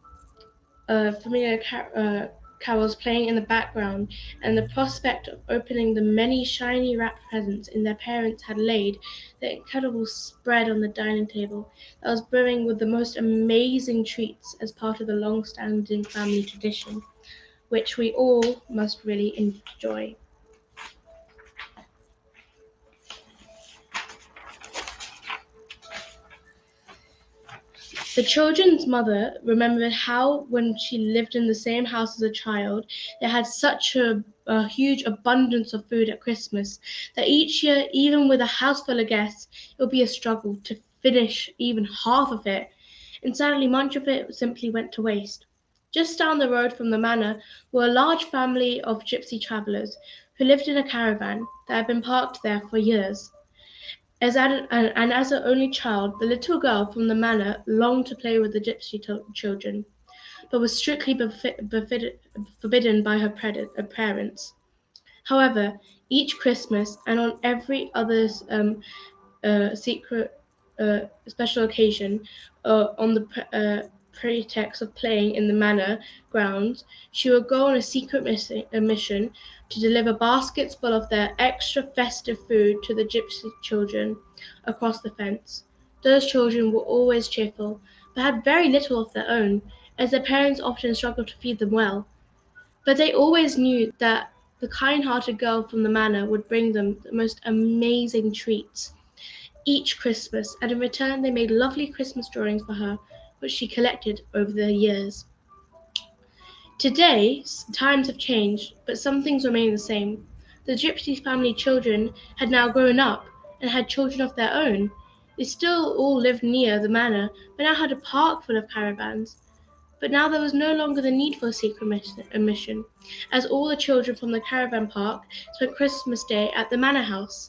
carols playing in the background, and the prospect of opening the many shiny wrapped presents in their parents had laid the incredible spread on the dining table that was brimming with the most amazing treats as part of the long-standing family tradition, which we all must really enjoy. The children's mother remembered how, when she lived in the same house as a child, they had such a huge abundance of food at Christmas that each year, even with a house full of guests, it would be a struggle to finish even half of it, and sadly, much of it simply went to waste. Just down the road from the manor were a large family of gypsy travellers who lived in a caravan that had been parked there for years. And as an only child, the little girl from the manor longed to play with the gypsy children, but was strictly forbidden by her parents. However, each Christmas and on every other secret special occasion, on the pretext of playing in the manor grounds, she would go on a secret mission to deliver baskets full of their extra festive food to the gypsy children across the fence. Those children were always cheerful, but had very little of their own, as their parents often struggled to feed them well. But they always knew that the kind-hearted girl from the manor would bring them the most amazing treats each Christmas, and in return they made lovely Christmas drawings for her, which she collected over the years. Today, times have changed, but some things remain the same. The Gypsy family children had now grown up and had children of their own. They still all lived near the manor, but now had a park full of caravans. But now there was no longer the need for a secret mission, as all the children from the caravan park spent Christmas Day at the manor house.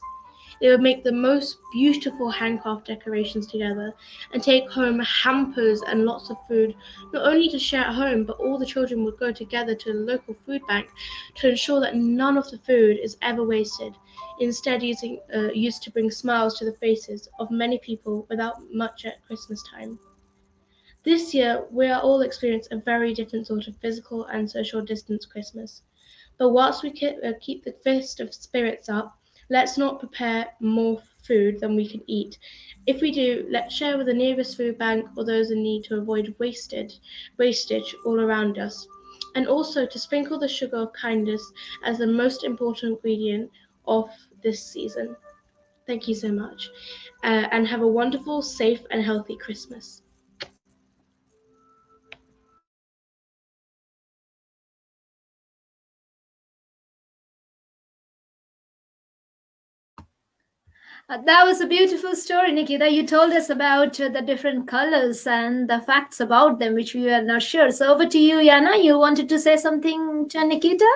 They would make the most beautiful handcraft decorations together and take home hampers and lots of food, not only to share at home, but all the children would go together to the local food bank to ensure that none of the food is ever wasted, instead used to bring smiles to the faces of many people without much at Christmas time. This year, we are all experiencing a very different sort of physical and social distance Christmas. But whilst we keep the festive spirits up, let's not prepare more food than we can eat. If we do, let's share with the nearest food bank or those in need to avoid wastage all around us. And also to sprinkle the sugar of kindness as the most important ingredient of this season. Thank you so much. And have a wonderful, safe, and healthy Christmas. That was a beautiful story, Nikita. You told us about the different colors and the facts about them, which we were not sure. So over to you, Yana. You wanted to say something to Nikita?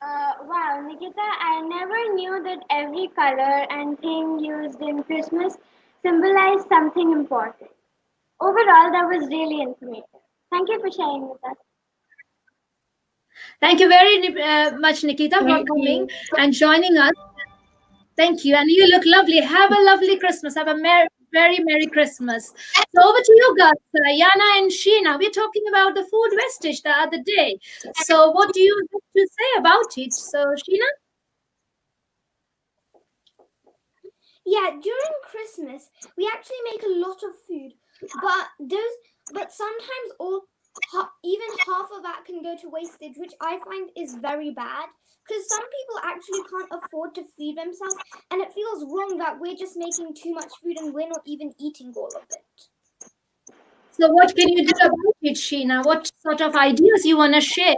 Wow, Nikita, I never knew that every color and thing used in Christmas symbolized something important. Overall, that was really informative. Thank you for sharing with us. Thank you very much, Nikita, for Thank coming you. and joining us. Thank you. And you look lovely. Have a lovely Christmas. Have a very Merry Christmas. So over to you guys, Yana and Sheena. We're talking about the food wastage the other day. So what do you have to say about it? So Sheena? Yeah, during Christmas, we actually make a lot of food, but sometimes even half of that can go to wastage, which I find is very bad because some people actually can't afford to feed themselves, and it feels wrong that we're just making too much food and we're not even eating all of it. So what can you do about it, Sheena? What sort of ideas you want to share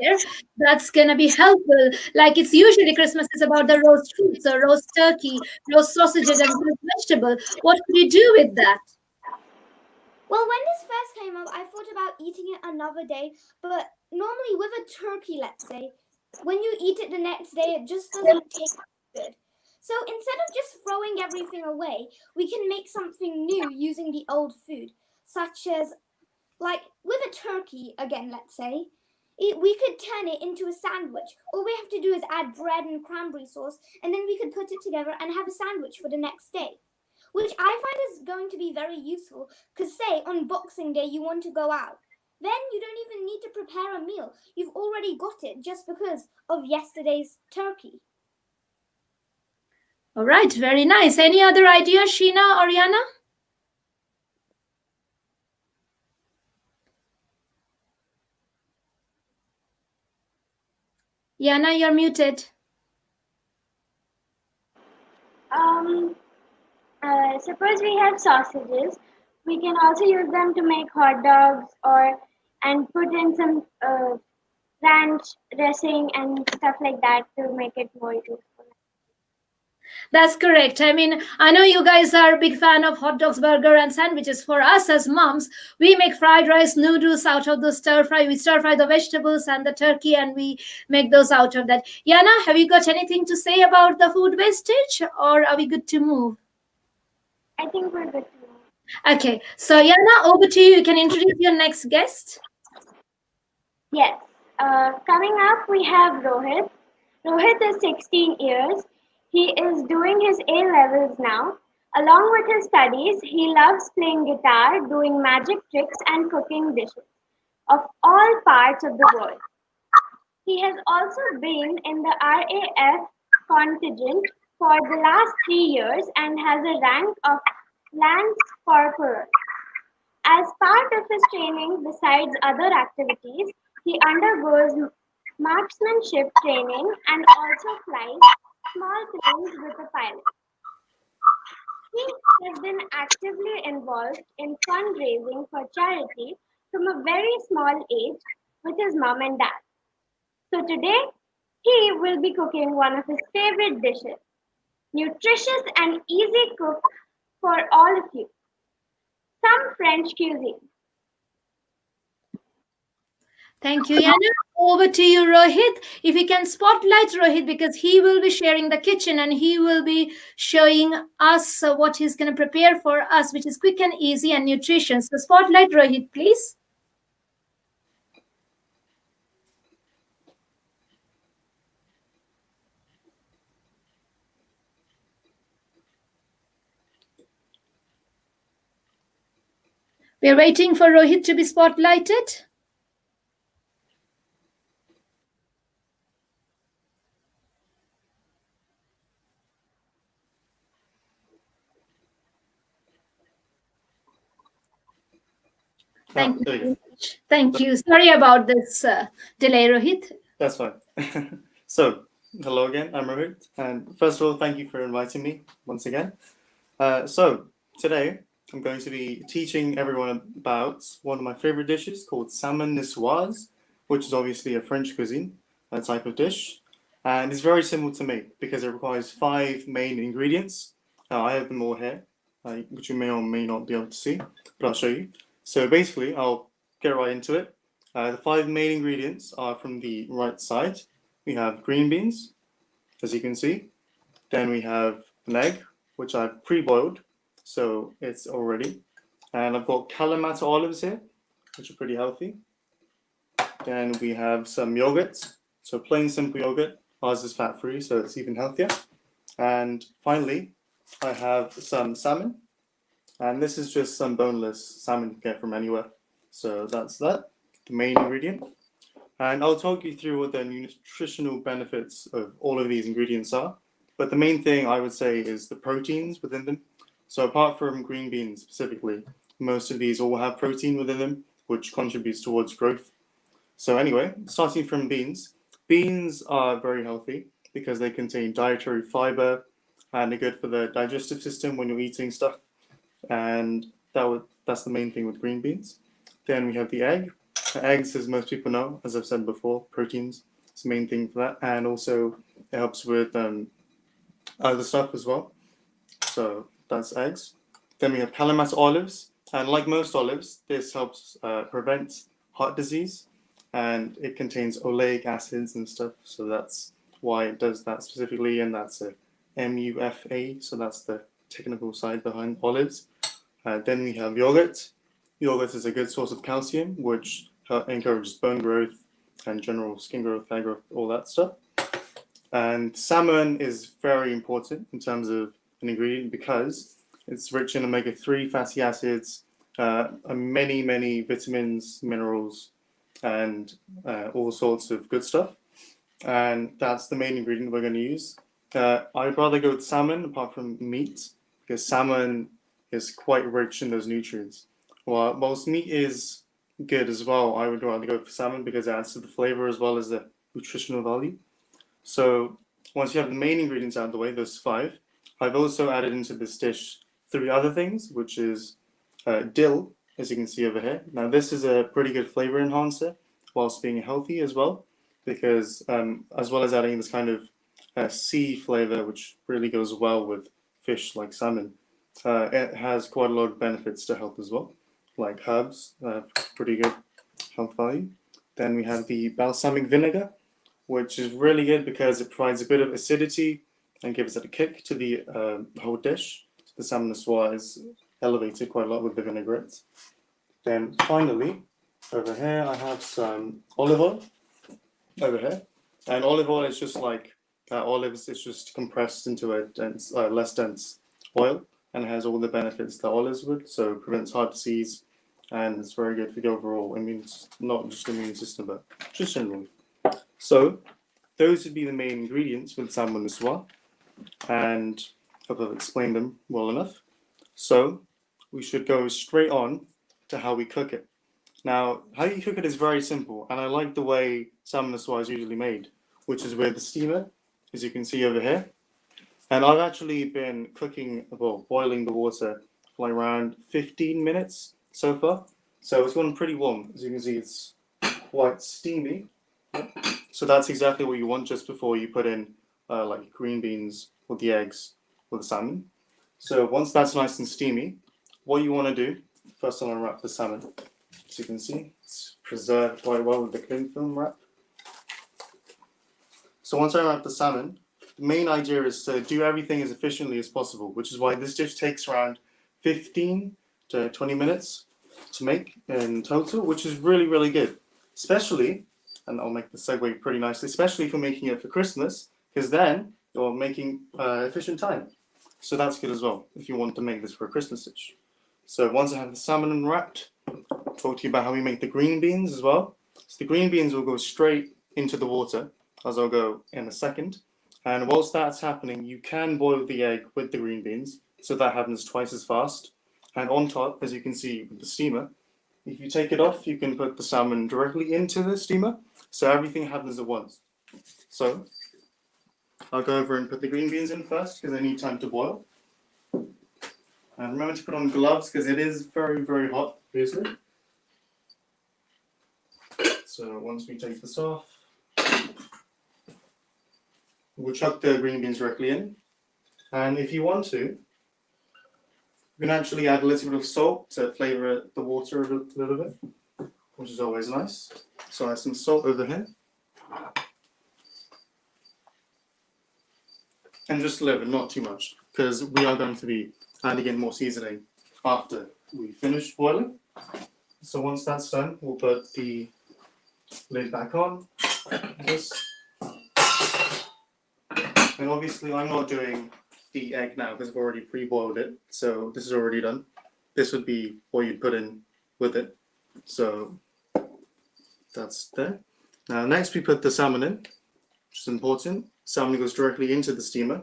that's going to be helpful? Like it's usually Christmas is about the roast food, so roast turkey, roast sausages, and roast vegetable. What could you do with that? Well, when this first came up, I thought about eating it another day, but normally with a turkey, let's say, when you eat it the next day, it just doesn't taste good. So instead of just throwing everything away, we can make something new using the old food, such as, like with a turkey, again, let's say, we could turn it into a sandwich. All we have to do is add bread and cranberry sauce, and then we could put it together and have a sandwich for the next day, which I find is going to be very useful because, say, on Boxing Day you want to go out. Then you don't even need to prepare a meal. You've already got it just because of yesterday's turkey. All right, very nice. Any other ideas, Sheena or Yana? Yana, you're muted. Suppose we have sausages. We can also use them to make hot dogs and put in some ranch dressing and stuff like that to make it more useful. That's correct. I mean, I know you guys are a big fan of hot dogs, burger, and sandwiches. For us as moms, we make fried rice noodles out of the stir fry. We stir fry the vegetables and the turkey, and we make those out of that. Yana, have you got anything to say about the food wastage, or are we good to move? I think we're good to go. Okay, so Yana, over to you. You can introduce your next guest. Yes. Coming up, we have Rohit. Rohit is 16 years. He is doing his A levels now. Along with his studies, he loves playing guitar, doing magic tricks, and cooking dishes of all parts of the world. He has also been in the RAF contingent for the last 3 years and has a rank of Lance Corporal. As part of his training, besides other activities, he undergoes marksmanship training and also flies small planes with a pilot. He has been actively involved in fundraising for charity from a very small age with his mom and dad. So today, he will be cooking one of his favorite dishes, nutritious and easy cook for all of you, some French cuisine. Thank you, Yana. Over to you, Rohit. If you can spotlight Rohit, because he will be sharing the kitchen and he will be showing us what he's going to prepare for us, which is quick and easy and nutritious. So, spotlight Rohit, please. We're waiting for Rohit to be spotlighted. Thank you very much. Thank you. Sorry about this delay, Rohit. That's fine. So, hello again, I'm Rohit, and first of all, thank you for inviting me once again. So, today I'm going to be teaching everyone about one of my favorite dishes called salmon niçoise, which is obviously a French cuisine type of dish, and it's very simple to make because it requires 5 main ingredients. Now I have them all here, which you may or may not be able to see, but I'll show you. So basically, I'll get right into it. The 5 main ingredients are from the right side. We have green beans, as you can see. Then we have an egg, which I've pre-boiled, so it's all ready. And I've got Kalamata olives here, which are pretty healthy. Then we have some yogurt, so plain simple yogurt. Ours is fat-free, so it's even healthier. And finally, I have some salmon. And this is just some boneless salmon you can get from anywhere. So that's that, the main ingredient. And I'll talk you through what the nutritional benefits of all of these ingredients are. But the main thing I would say is the proteins within them. So apart from green beans specifically, most of these all have protein within them, which contributes towards growth. So anyway, starting from beans. Beans are very healthy because they contain dietary fiber and they're good for the digestive system when you're eating stuff. And that's the main thing with green beans. Then we have the egg. Eggs, as most people know, as I've said before, proteins is the main thing for that. And also it helps with other stuff as well. So that's eggs. Then we have Kalamata olives. And like most olives, this helps prevent heart disease. And it contains oleic acids and stuff. So that's why it does that specifically. And that's a MUFA. So that's the technical side behind olives. Then we have yogurt. Yogurt is a good source of calcium, which encourages bone growth and general skin growth, hair growth, all that stuff. And salmon is very important in terms of an ingredient because it's rich in omega-3 fatty acids, many vitamins, minerals, and all sorts of good stuff. And that's the main ingredient we're going to use. I'd rather go with salmon apart from meat because salmon is quite rich in those nutrients. Well, whilst meat is good as well, I would rather go for salmon because it adds to the flavor as well as the nutritional value. So once you have the main ingredients out of the way, those 5, I've also added into this dish 3 other things, which is dill, as you can see over here. Now this is a pretty good flavor enhancer whilst being healthy as well, because as well as adding this kind of sea flavor, which really goes well with fish like salmon, it has quite a lot of benefits to health as well, like herbs, pretty good health value. Then we have the balsamic vinegar, which is really good because it provides a bit of acidity and gives it a kick to the whole dish. So the salmon noir is elevated quite a lot with the vinaigrette. Then finally, over here, I have some olive oil over here. And olive oil is just like olives, it's just compressed into a dense, less dense oil and has all the benefits that olives would. So it prevents heart disease and it's very good for the overall immune, not just immune system, but just generally. So those would be the main ingredients with salmon noir, and I hope I've explained them well enough. So we should go straight on to how we cook it. Now, how you cook it is very simple, and I like the way salmon noir is usually made, which is with the steamer, as you can see over here. And I've actually been boiling the water for like around 15 minutes so far. So it's gone pretty warm. As you can see, it's quite steamy. So that's exactly what you want just before you put in like green beans with the eggs or the salmon. So once that's nice and steamy, what you want to do, first I'll unwrap the salmon. As you can see, it's preserved quite well with the cling film wrap. So once I unwrap the salmon, the main idea is to do everything as efficiently as possible, which is why this dish takes around 15 to 20 minutes to make in total, which is really, really good. Especially, and I'll make the segue pretty nicely, especially if you're making it for Christmas, because then you're making efficient time. So that's good as well, if you want to make this for a Christmas dish. So once I have the salmon unwrapped, I'll talk to you about how we make the green beans as well. So the green beans will go straight into the water, as I'll go in a second. And whilst that's happening, you can boil the egg with the green beans, so that happens twice as fast. And on top, as you can see with the steamer, if you take it off, you can put the salmon directly into the steamer, so everything happens at once. So I'll go over and put the green beans in first, because they need time to boil. And remember to put on gloves, because it is very, very hot, obviously. So once we take this off, we'll chuck the green beans directly in. And if you want to, You can actually add a little bit of salt to flavor the water a little bit, which is always nice. So I add some salt over here. And just a little bit, not too much, because we are going to be adding in more seasoning after we finish boiling. So once that's done, we'll put the lid back on. This. And obviously I'm not doing the egg now because I've already pre-boiled it. So this is already done. This would be what you'd put in with it. So that's there. Now next we put the salmon in, which is important. Salmon goes directly into the steamer.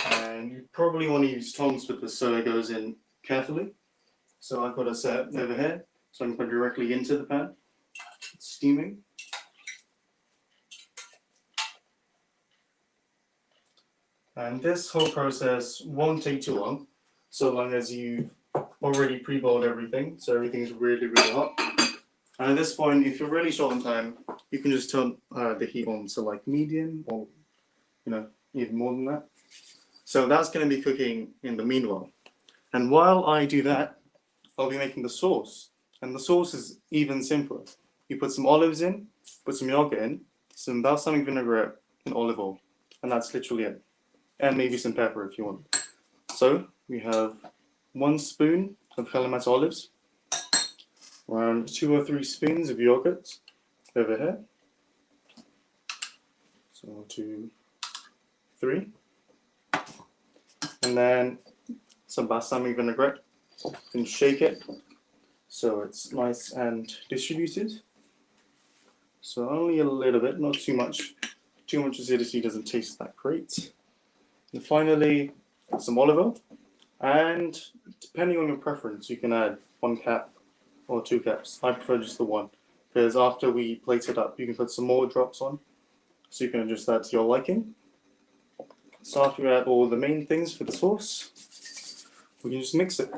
And you probably want to use tongs with this so it goes in carefully. So I've got a set over here, so I can put it directly into the pan. It's steaming. And this whole process won't take too long, so long as you've already pre-boiled everything, so everything's really, really hot. And at this point, if you're really short on time, you can just turn the heat on to like medium or, even more than that. So that's going to be cooking in the meanwhile. And while I do that, I'll be making the sauce. And the sauce is even simpler. You put some olives in, put some yogurt in, some balsamic vinaigrette, and olive oil. And that's literally it. And maybe some pepper if you want. So we have 1 spoon of Kalamata olives, around 2 or 3 spoons of yogurt over here. So 2, 3. And then some balsamic vinaigrette. And shake it so it's nice and distributed. So only a little bit, not too much. Too much acidity doesn't taste that great. And finally, some olive oil. And depending on your preference, you can add 1 cap or 2 caps. I prefer just the 1, because after we plate it up, you can put some more drops on. So you can adjust that to your liking. So after you add all the main things for the sauce, we can just mix it.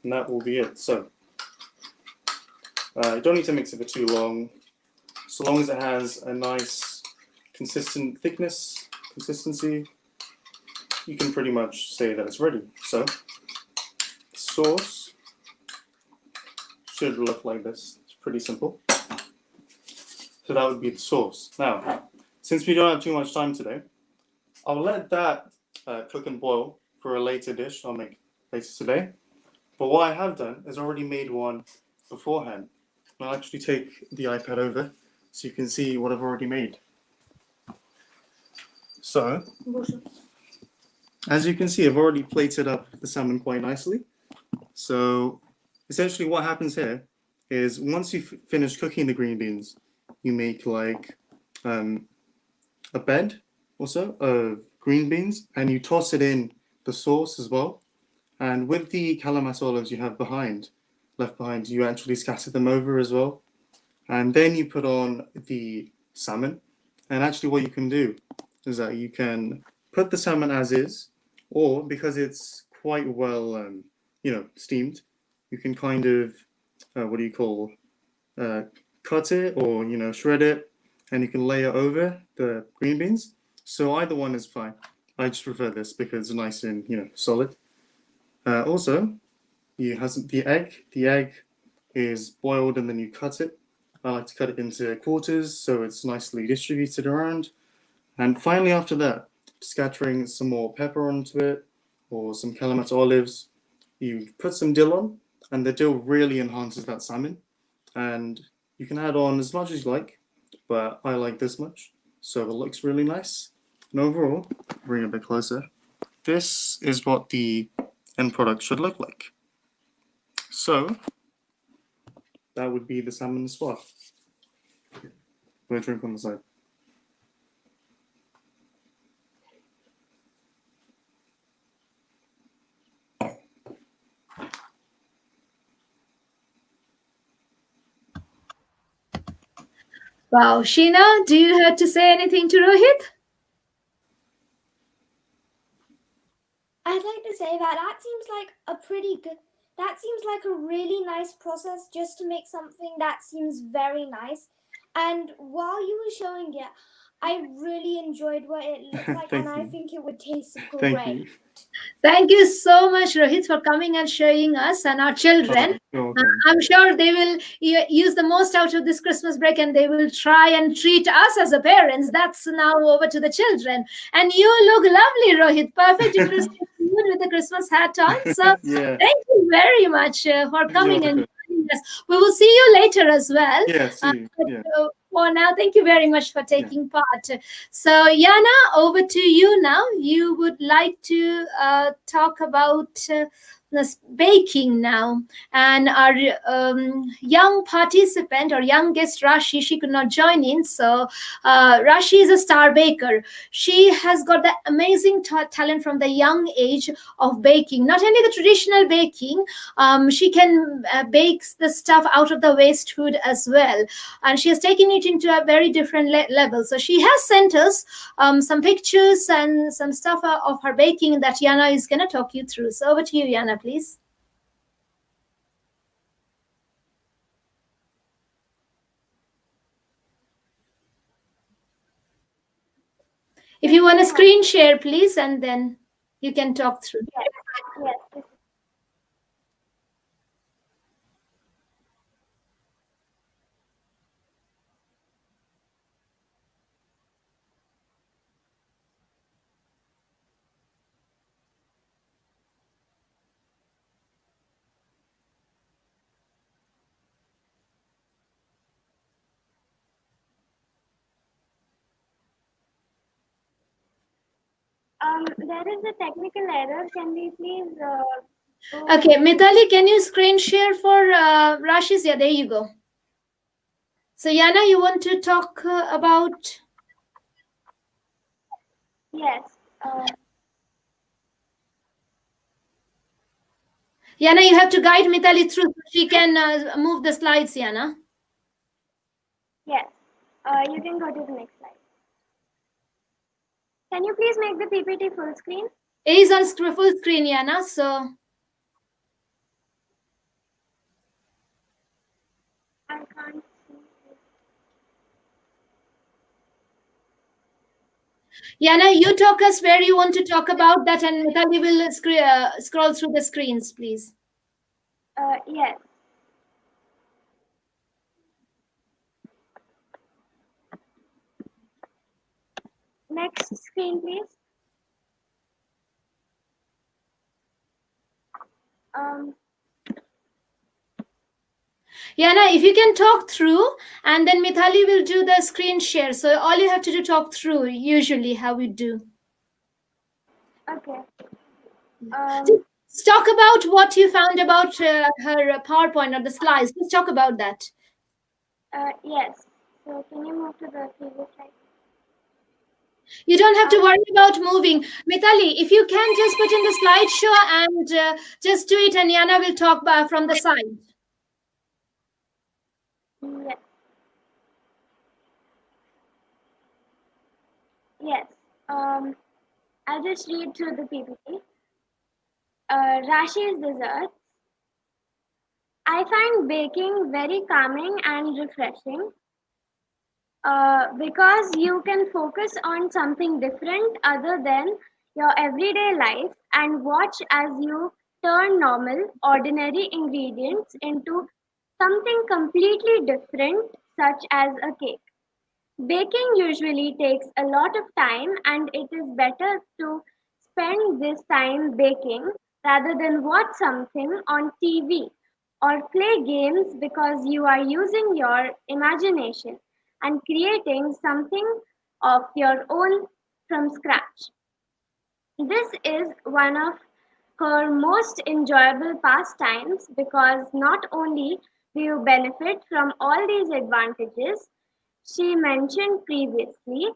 And that will be it. So you don't need to mix it for too long. So long as it has a nice consistent consistency, you can pretty much say that it's ready. So the sauce should look like this. It's pretty simple. So that would be the sauce. Now, since we don't have too much time today, I'll let that cook and boil for a later dish I'll make later today. But what I have done is already made one beforehand. I'll actually take the iPad over so you can see what I've already made. So, as you can see, I've already plated up the salmon quite nicely. So, essentially what happens here is once you've finished cooking the green beans, you make like a bed or so of green beans and you toss it in the sauce as well. And with the calamas olives you have left behind, you actually scatter them over as well. And then you put on the salmon. And actually what you can do is that you can put the salmon as is, or because it's quite well, steamed, you can kind of, cut it or, shred it, and you can layer over the green beans. So either one is fine. I just prefer this because it's nice and, solid. Also, you have the egg. The egg is boiled and then you cut it. I like to cut it into quarters so it's nicely distributed around. And finally, after that, scattering some more pepper onto it or some Kalamata olives. You put some dill on, and the dill really enhances that salmon. And you can add on as much as you like, but I like this much, so it looks really nice. And overall, bring it a bit closer. This is what the end product should look like. So that would be the salmon spot. We'll drink on the side. Wow, Sheena, do you have to say anything to Rohit? I'd like to say that seems like that seems like a really nice process just to make something that seems very nice. And while you were showing it, I really enjoyed what it looked like, Thank and I you. think it would taste Thank great. you. Thank you so much, Rohit, for coming and showing us and our children. Oh, you're welcome. I'm sure they will use the most out of this Christmas break, and they will try and treat us as a parents. That's now over to the children. And you look lovely, Rohit. Perfect in Christmas mood with the Christmas hat on. So Yeah, thank you very much for you're coming and welcome. joining us. We will see you later as well. Yeah, see you. But, Yeah. for now, thank you very much for taking part. So, Yana, over to you now. You would like to talk about this baking now, and our young participant or young guest Rashi, she could not join in. So, Rashi is a star baker. She has got the amazing talent from the young age of baking. Not only the traditional baking, she can bake the stuff out of the waste food as well, and she has taken it into a very different level. So she has sent us some pictures and some stuff of her baking that Yana is going to talk you through. So over to you, Yana, please. If you want to screen share, please, and then you can talk through. Yes. There is a technical error. Can we please go? Okay, Mithali, can you screen share for Rashi's? Yeah, there you go. So, Yana, you want to talk about? Yes. Yana, you have to guide Mithali through so she can move the slides, Yana. Yes. You can go to the next slide. Can you please make the PPT full screen? It is on full screen, Yana, so. I can't see it. Yana, you talk us where you want to talk about that, and Mithali will scroll through the screens, please. Yes. Next screen, please. Yana, if you can talk through, and then Mithali will do the screen share. So all you have to do talk through, usually how we do. Okay. Just talk about what you found about her PowerPoint or the slides. Let's talk about that. Yes. So can you move to the previous slide? You don't have to worry about moving. Mithali, if you can just put in the slideshow and just do it, and Yana will talk from the side. Yes. Yes. I'll just read through the PPT. Rashi's desserts. I find baking very calming and refreshing because you can focus on something different other than your everyday life and watch as you turn normal, ordinary ingredients into something completely different, such as a cake. Baking usually takes a lot of time, and it is better to spend this time baking rather than watch something on TV or play games because you are using your imagination and creating something of your own from scratch. This is one of her most enjoyable pastimes because not only do you benefit from all these advantages she mentioned previously,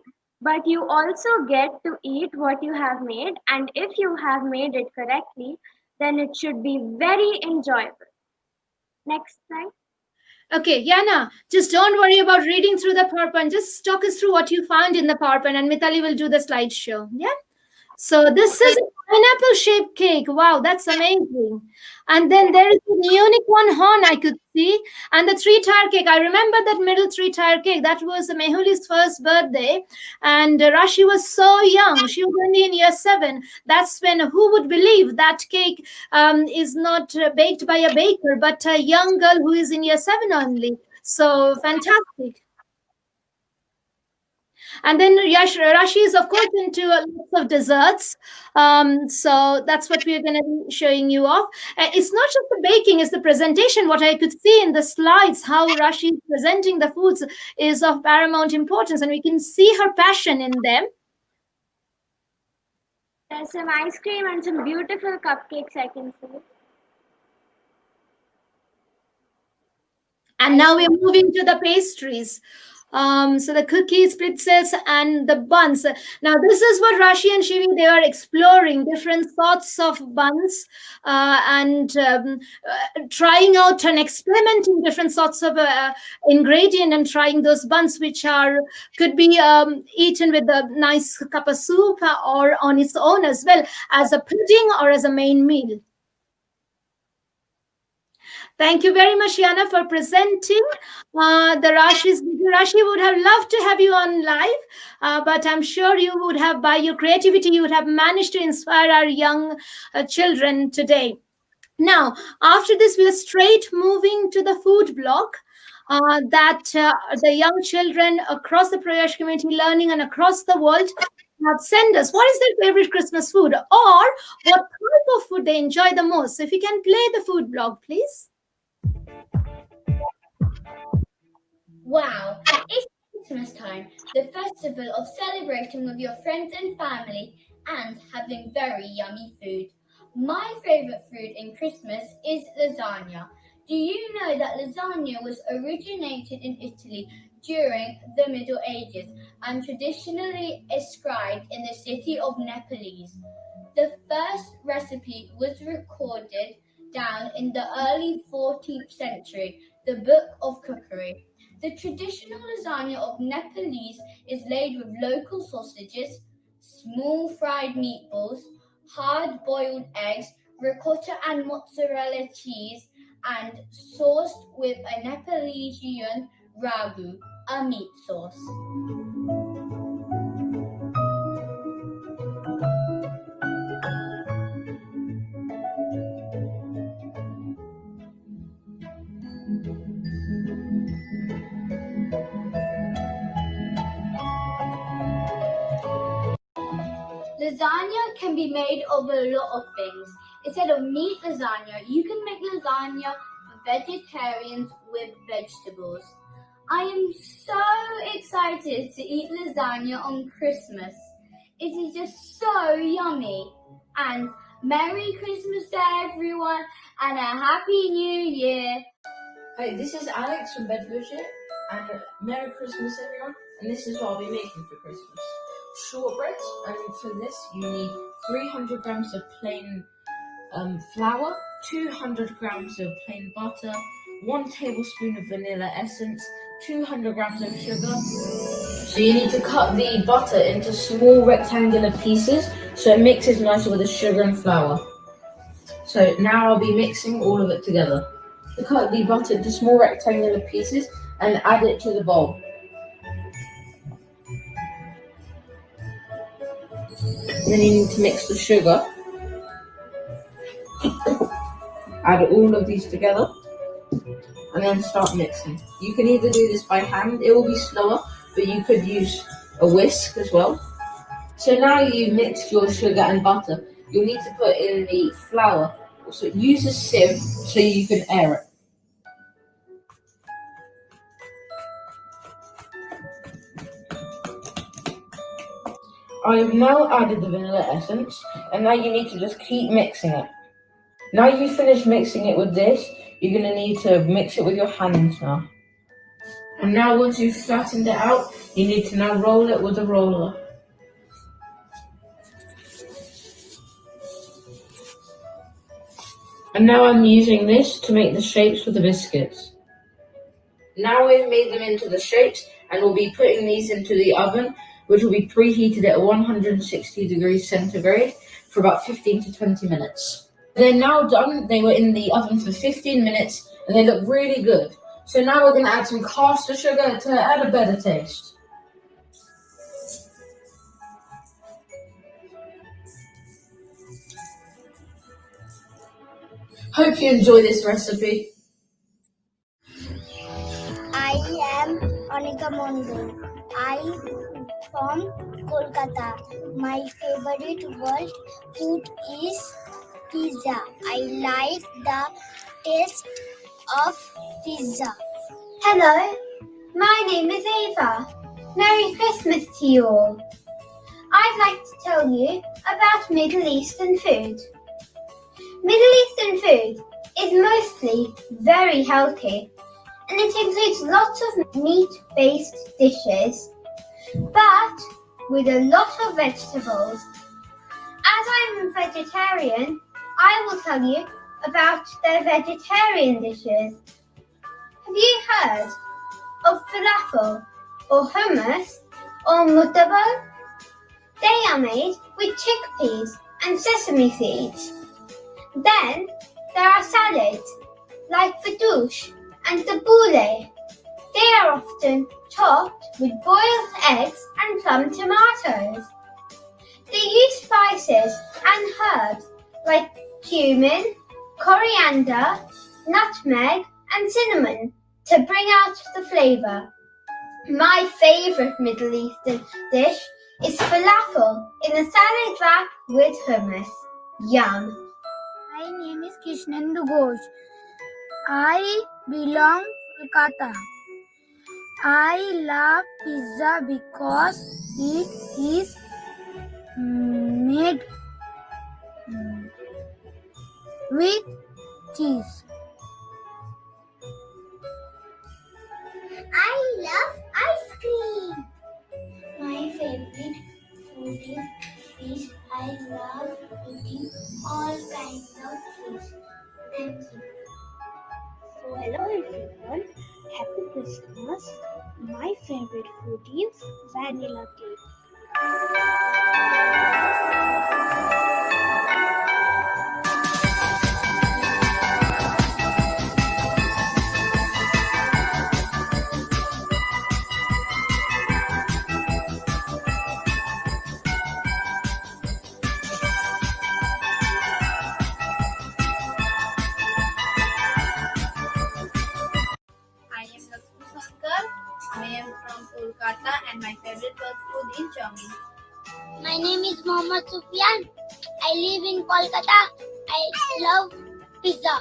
but you also get to eat what you have made, and if you have made it correctly, then it should be very enjoyable. Next slide. Okay, Yana, just don't worry about reading through the PowerPoint. Just talk us through what you found in the PowerPoint, and Mithali will do the slideshow. Yeah? So this is a pineapple shaped cake. Wow, that's amazing. And then there is a unicorn horn I could see, and the three-tier cake. I remember that middle three-tier cake. That was Mehuli's first birthday, and Rashi was so young. She was only in year 7. That's when, who would believe that cake is not baked by a baker, but a young girl who is in year 7 only. So fantastic. And then Rashi is, of course, into lots of desserts. So that's what we're going to be showing you off. It's not just the baking, it's the presentation. What I could see in the slides, how Rashi is presenting the foods is of paramount importance. And we can see her passion in them. There's some ice cream and some beautiful cupcakes I can see. And now we're moving to the pastries. So the cookies, pretzels, and the buns. Now this is what Rashi and Shivi, they are exploring different sorts of buns and trying out and experimenting different sorts of ingredient and trying those buns which could be eaten with a nice cup of soup or on its own as well as a pudding or as a main meal. Thank you very much, Yana, for presenting the Rashis. Rashi would have loved to have you on live, but I'm sure you would have, by your creativity, you would have managed to inspire our young children today. Now, after this, we're straight moving to the food block that the young children across the Proyas community learning and across the world have sent us. What is their favorite Christmas food, or what type of food they enjoy the most? So if you can play the food blog, please. Wow, it's Christmas time, the festival of celebrating with your friends and family and having very yummy food. My favourite food in Christmas is lasagna. Do you know that lasagna was originated in Italy during the Middle Ages and traditionally ascribed in the city of Naples? The first recipe was recorded down in the early 14th century, the Book of Cookery. The traditional lasagna of Nepalese is laid with local sausages, small fried meatballs, hard-boiled eggs, ricotta and mozzarella cheese, and sauced with a Nepalesian ragu, a meat sauce. Lasagna can be made of a lot of things. Instead of meat lasagna, you can make lasagna for vegetarians with vegetables. I am so excited to eat lasagna on Christmas. It is just so yummy. And Merry Christmas to everyone and a Happy New Year. Hi, this is Alex from Bedfordshire, and Merry Christmas everyone, and this is what I'll be making for Christmas. Shortbread, and for this you need 300 grams of plain flour, 200 grams of plain butter, 1 tablespoon of vanilla essence, 200 grams of sugar. So you need to cut the butter into small rectangular pieces so it mixes nicely with the sugar and flour. So now I'll be mixing all of it together. To cut the butter into small rectangular pieces and add it to the bowl. Then you need to mix the sugar. Add all of these together and then start mixing. You can either do this by hand, it will be slower, but you could use a whisk as well. So now you've mixed your sugar and butter, you'll need to put in the flour. So use a sieve so you can air it. I've now added the vanilla essence, and now you need to just keep mixing it. Now you've finished mixing it with this, you're going to need to mix it with your hands now. And now once you've flattened it out, you need to now roll it with a roller. And now I'm using this to make the shapes for the biscuits. Now we've made them into the shapes, and we'll be putting these into the oven which will be preheated at 160 degrees centigrade for about 15 to 20 minutes. They're now done. They were in the oven for 15 minutes and they look really good. So now we're going to add some caster sugar to add a better taste. Hope you enjoy this recipe. I am Anika Mondol. I from Kolkata. My favorite world food is pizza. I like the taste of pizza. Hello, my name is Ava. Merry Christmas to you all. I'd like to tell you about Middle Eastern food. Middle Eastern food is mostly very healthy, and it includes lots of meat-based dishes, but with a lot of vegetables. As I'm a vegetarian, I will tell you about their vegetarian dishes. Have you heard of falafel, or hummus, or mutabal? They are made with chickpeas and sesame seeds. Then there are salads like fattoush and tabbouleh. They are often topped with boiled eggs and some tomatoes. They use spices and herbs like cumin, coriander, nutmeg, and cinnamon to bring out the flavour. My favourite Middle Eastern dish is falafel in a salad wrap with hummus. Yum! My name is Krishnendu Ghosh. I belong to Kolkata. I love pizza because it is made with cheese. I love ice cream. My favorite food is fish. I love eating all kinds of fish. Thank you. So hello everyone, happy Christmas. My favorite food is vanilla cake. I am Lakshmi Shankar. I am from Kolkata and my favorite food is chowmein. My name is Mohammad Sufyan. I live in Kolkata. I love pizza.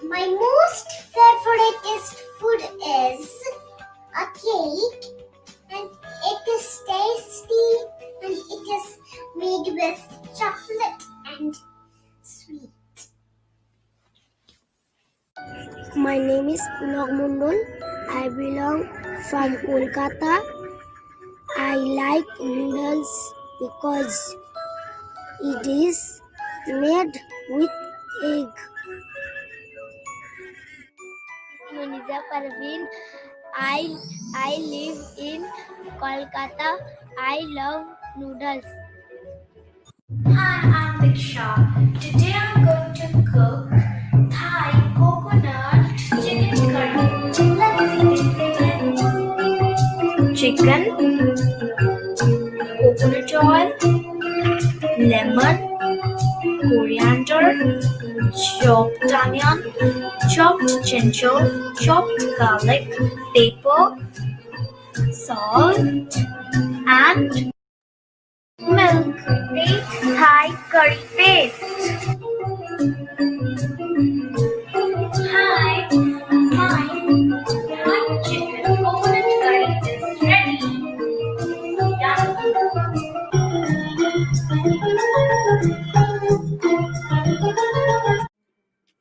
My most favorite food is a cake, and it is tasty, and it is made with chocolate and sweet. My name is Ulog Mundul. I belong from Kolkata. I like noodles because it is made with egg. Muniza Parveen. I live in Kolkata. I love noodles. Hi, I'm Diksha. Today I'm going to cook Thai coconut chicken curry. Let's see the ingredients. Chicken, coconut oil, lemon, coriander, chopped onion, chopped ginger, chopped garlic, pepper, salt, and milk. Make Thai curry paste. Hi, my chicken coconut curry is ready.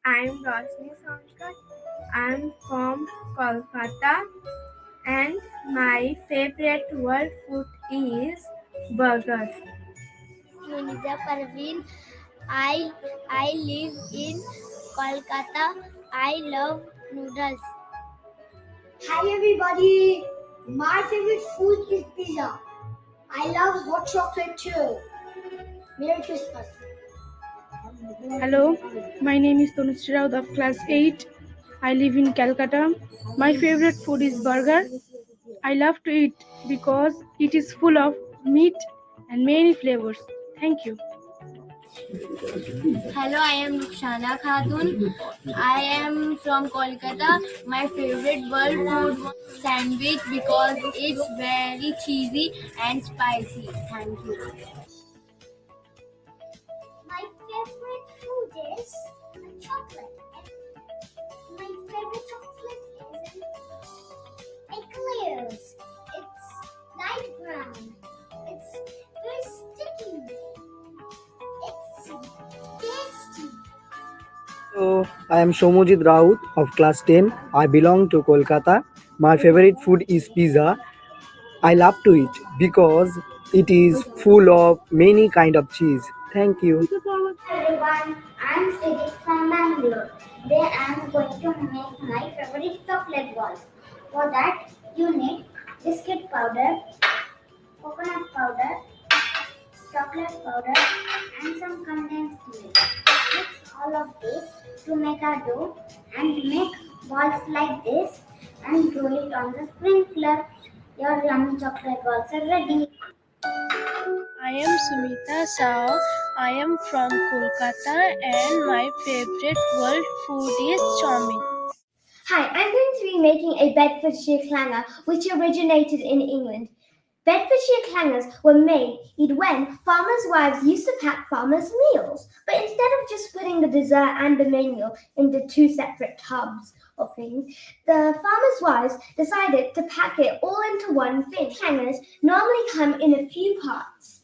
I'm Rosni Sankar. I'm from Kolkata and my favorite world food is burger. Muniza Parveen. I live in Kolkata. I love noodles. Hi everybody, My favorite food is pizza. I love hot chocolate too. Merry Christmas. Hello, my name is Tanushree Raut of class 8. I live in Calcutta. My favorite food is burger. I love to eat because it is full of meat and many flavors. Thank you. Hello, I am Rukhsana Khatun. I am from Kolkata. My favorite world food was sandwich because it's very cheesy and spicy. Thank you. My favorite food is chocolate. My favorite chocolate is eclairs. It's light brown. It's very sticky. It's tasty. So, I am Shomojit Raut of class 10. I belong to Kolkata. My favorite food is pizza. I love to eat because it is full of many kind of cheese. Thank you. Hi everyone, I'm Siddiq from Bangalore. Today I'm going to make my favorite chocolate balls. For that, you need biscuit powder, coconut powder, chocolate powder, and some condensed milk. Mix all of this to make a dough and make balls like this and roll it on the sprinkler. Your yummy chocolate balls are ready. I am Sumita Sao. I am from Kolkata and my favorite world food is chowmin. Hi, I'm going to be making a Bedfordshire clanger which originated in England. Bedfordshire clangers were made when farmers' wives used to pack farmers' meals, but instead of just putting the dessert and the main meal into two separate tubs of things, the farmers' wives decided to pack it all into one thing. Clangers normally come in a few parts.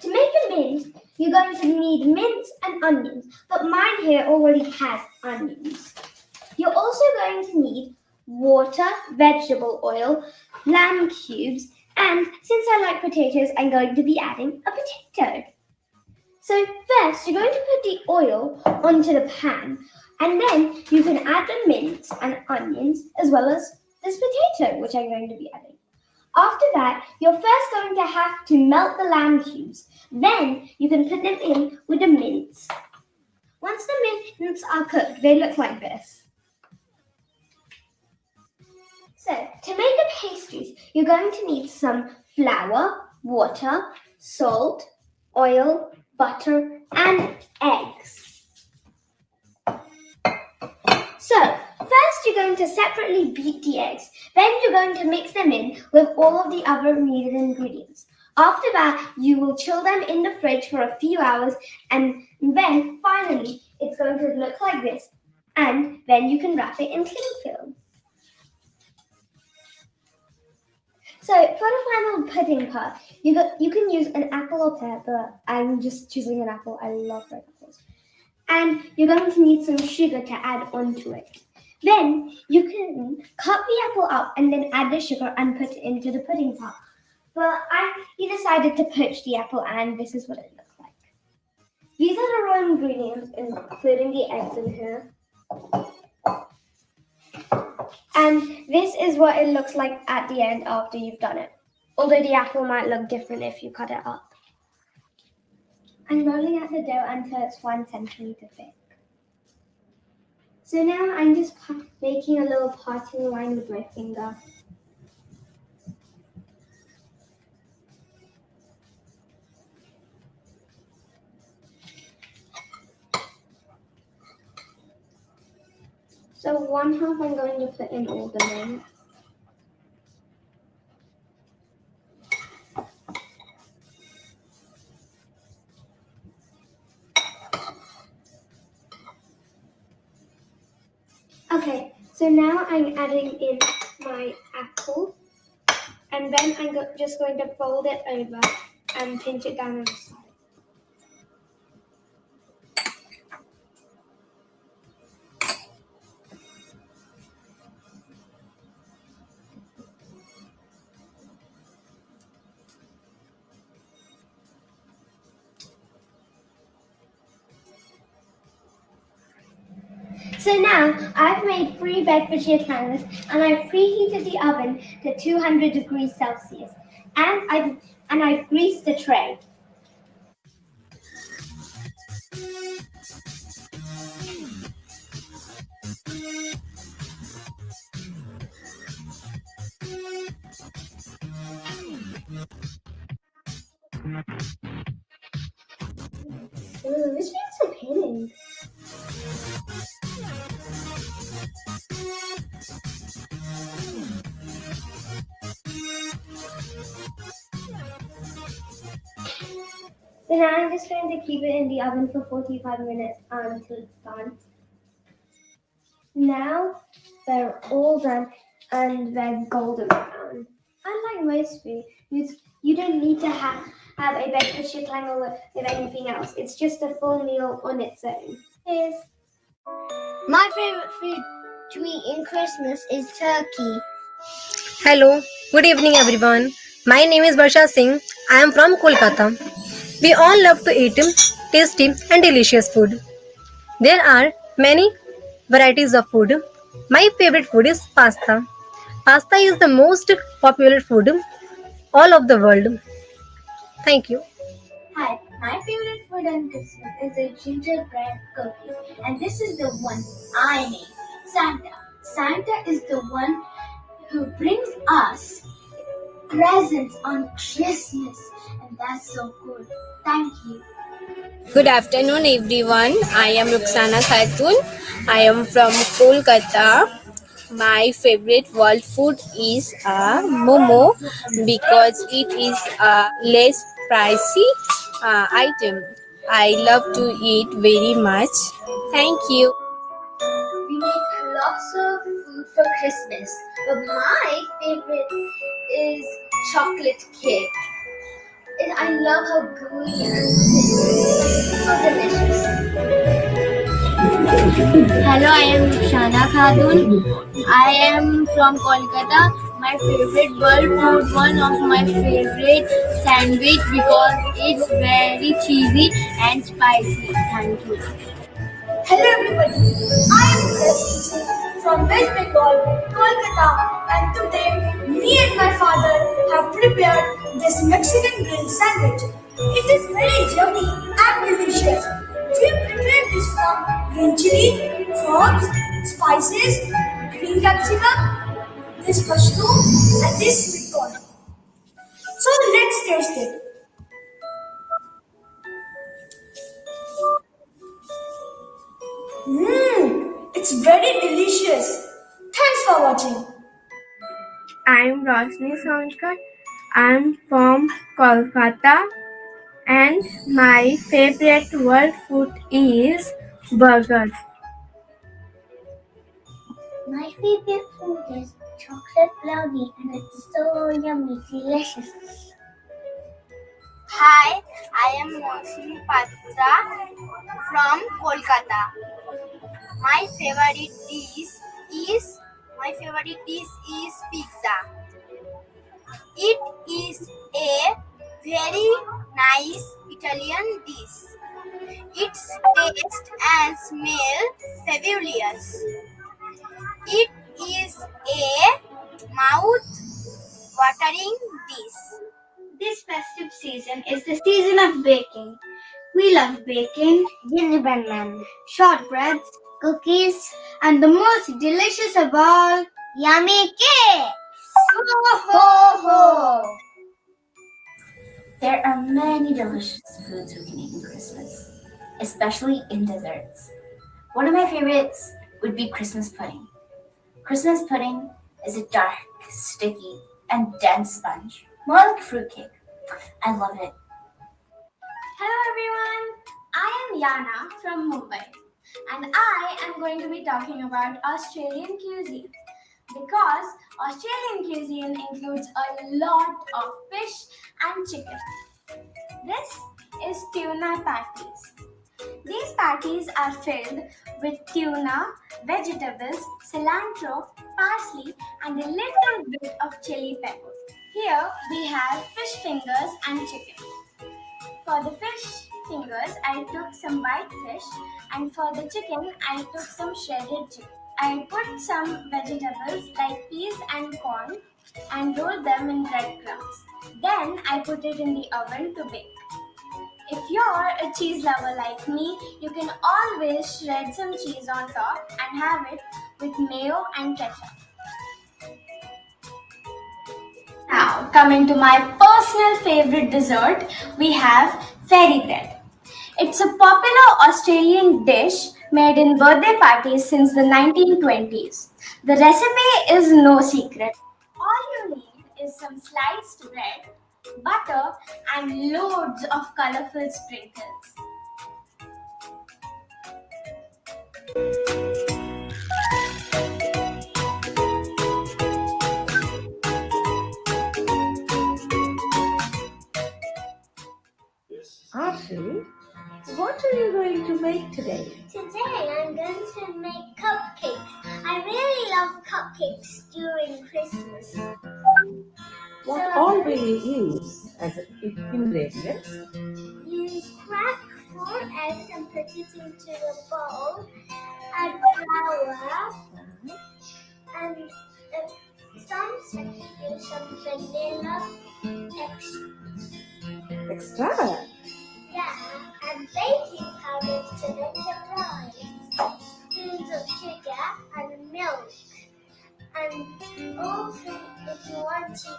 To make a mint, you're going to need mince and onions, but mine here already has onions. You're also going to need water, vegetable oil, lamb cubes, and since I like potatoes, I'm going to be adding a potato. So first, you're going to put the oil onto the pan, and then you can add the mince and onions as well as this potato, which I'm going to be adding. After that, you're first going to have to melt the lamb cubes. Then you can put them in with the mince. Once the mince are cooked, they look like this. So, to make the pastries, you're going to need some flour, water, salt, oil, butter, and eggs. So, first you're going to separately beat the eggs. Then you're going to mix them in with all of the other needed ingredients. After that, you will chill them in the fridge for a few hours, and then finally it's going to look like this. And then you can wrap it in cling film. So for the final pudding part, you can use an apple or pear, but I'm just choosing an apple. I love red apples. And you're going to need some sugar to add onto it. Then you can cut the apple up and then add the sugar and put it into the pudding pot. But he decided to poach the apple, and this is what it looks like. These are the raw ingredients, including the eggs in here. And this is what it looks like at the end after you've done it. Although the apple might look different if you cut it up. I'm rolling out the dough until it's 1 centimeter thick. So now I'm just making a little parting line with my finger. So one half I'm going to put in all the mint. Okay, so now I'm adding in my apple, and then I'm just going to fold it over and pinch it down on the side. So now I've made 3 Bedfordshire triangles and I've preheated the oven to 200 degrees Celsius and I've greased the tray. Ooh, this makes some pinning. So now I'm just going to keep it in the oven for 45 minutes until it's done. Now they're all done and they're golden brown. Unlike most foods, you don't need to have a Bedfordshire triangle with anything else. It's just a full meal on its own. Cheers. My favorite food to eat in Christmas is turkey. Hello, good evening everyone. My name is Barsha Singh. I am from Kolkata. We all love to eat tasty and delicious food. There are many varieties of food. My favorite food is pasta. Pasta is the most popular food all of the world. Thank you. Hi, my favorite food on Christmas is a gingerbread cookie, and this is the one I made. Santa. Santa is the one who brings us presents on Christmas, and that's so good. Thank you. Good afternoon, everyone. I am Ruxana Khatun. I am from Kolkata. My favorite world food is momo because it is a less pricey item. I love to eat very much. Thank you. We make lots of food for Christmas, but my favorite is chocolate cake. I love how gooey it is. So delicious. Hello, I am Shana Khadun. I am from Kolkata. My favorite world food, one of my favorite sandwich because it's very cheesy and spicy. Thank you. Hello everybody, I am Chris from West Bengal, Kolkata, and today me and my father have prepared this Mexican grilled sandwich. It is very yummy and delicious. We prepared this from green chili, herbs, spices, green capsicum, this mushroom and this sweet corn. So let's taste it. It's very delicious. Thanks for watching. I'm Rosni Sounchkar. I'm from Kolkata and my favorite world food is burger. My favorite food is chocolate brownie and it's so yummy, delicious. Hi, I am Mosmi Patra from Kolkata. My favorite dish is pizza. It is a very nice Italian dish. Its taste and smell fabulous. It is a mouth-watering dish. This festive season is the season of baking. We love baking gingerbread men, shortbreads, cookies, and the most delicious of all, yummy cakes. Ho ho ho! There are many delicious foods we can eat in Christmas, especially in desserts. One of my favorites would be Christmas pudding. Christmas pudding is a dark, sticky, and dense sponge, more like fruitcake. I love it. Hello everyone, I am Yana from Mumbai and I am going to be talking about Australian cuisine because Australian cuisine includes a lot of fish and chicken. This is tuna patties. These patties are filled with tuna, vegetables, cilantro, parsley and a little bit of chili pepper. Here we have fish fingers and chicken. For the fish, fingers, I took some white fish, and for the chicken, I took some shredded chicken. I put some vegetables like peas and corn and rolled them in breadcrumbs. Then I put it in the oven to bake. If you're a cheese lover like me, you can always shred some cheese on top and have it with mayo and ketchup. Now, coming to my personal favorite dessert, we have fairy bread. It's a popular Australian dish made in birthday parties since the 1920s. The recipe is no secret. All you need is some sliced bread, butter, and loads of colorful sprinkles. Arshil, what are you going to make today? Today I'm going to make cupcakes. I really love cupcakes during Christmas. What all will you use as ingredients? You crack 4 eggs and put it into a bowl, add flour and some vanilla Extra? yeah, and baking powder to make it rise, spoons of sugar and milk, and also if you want to.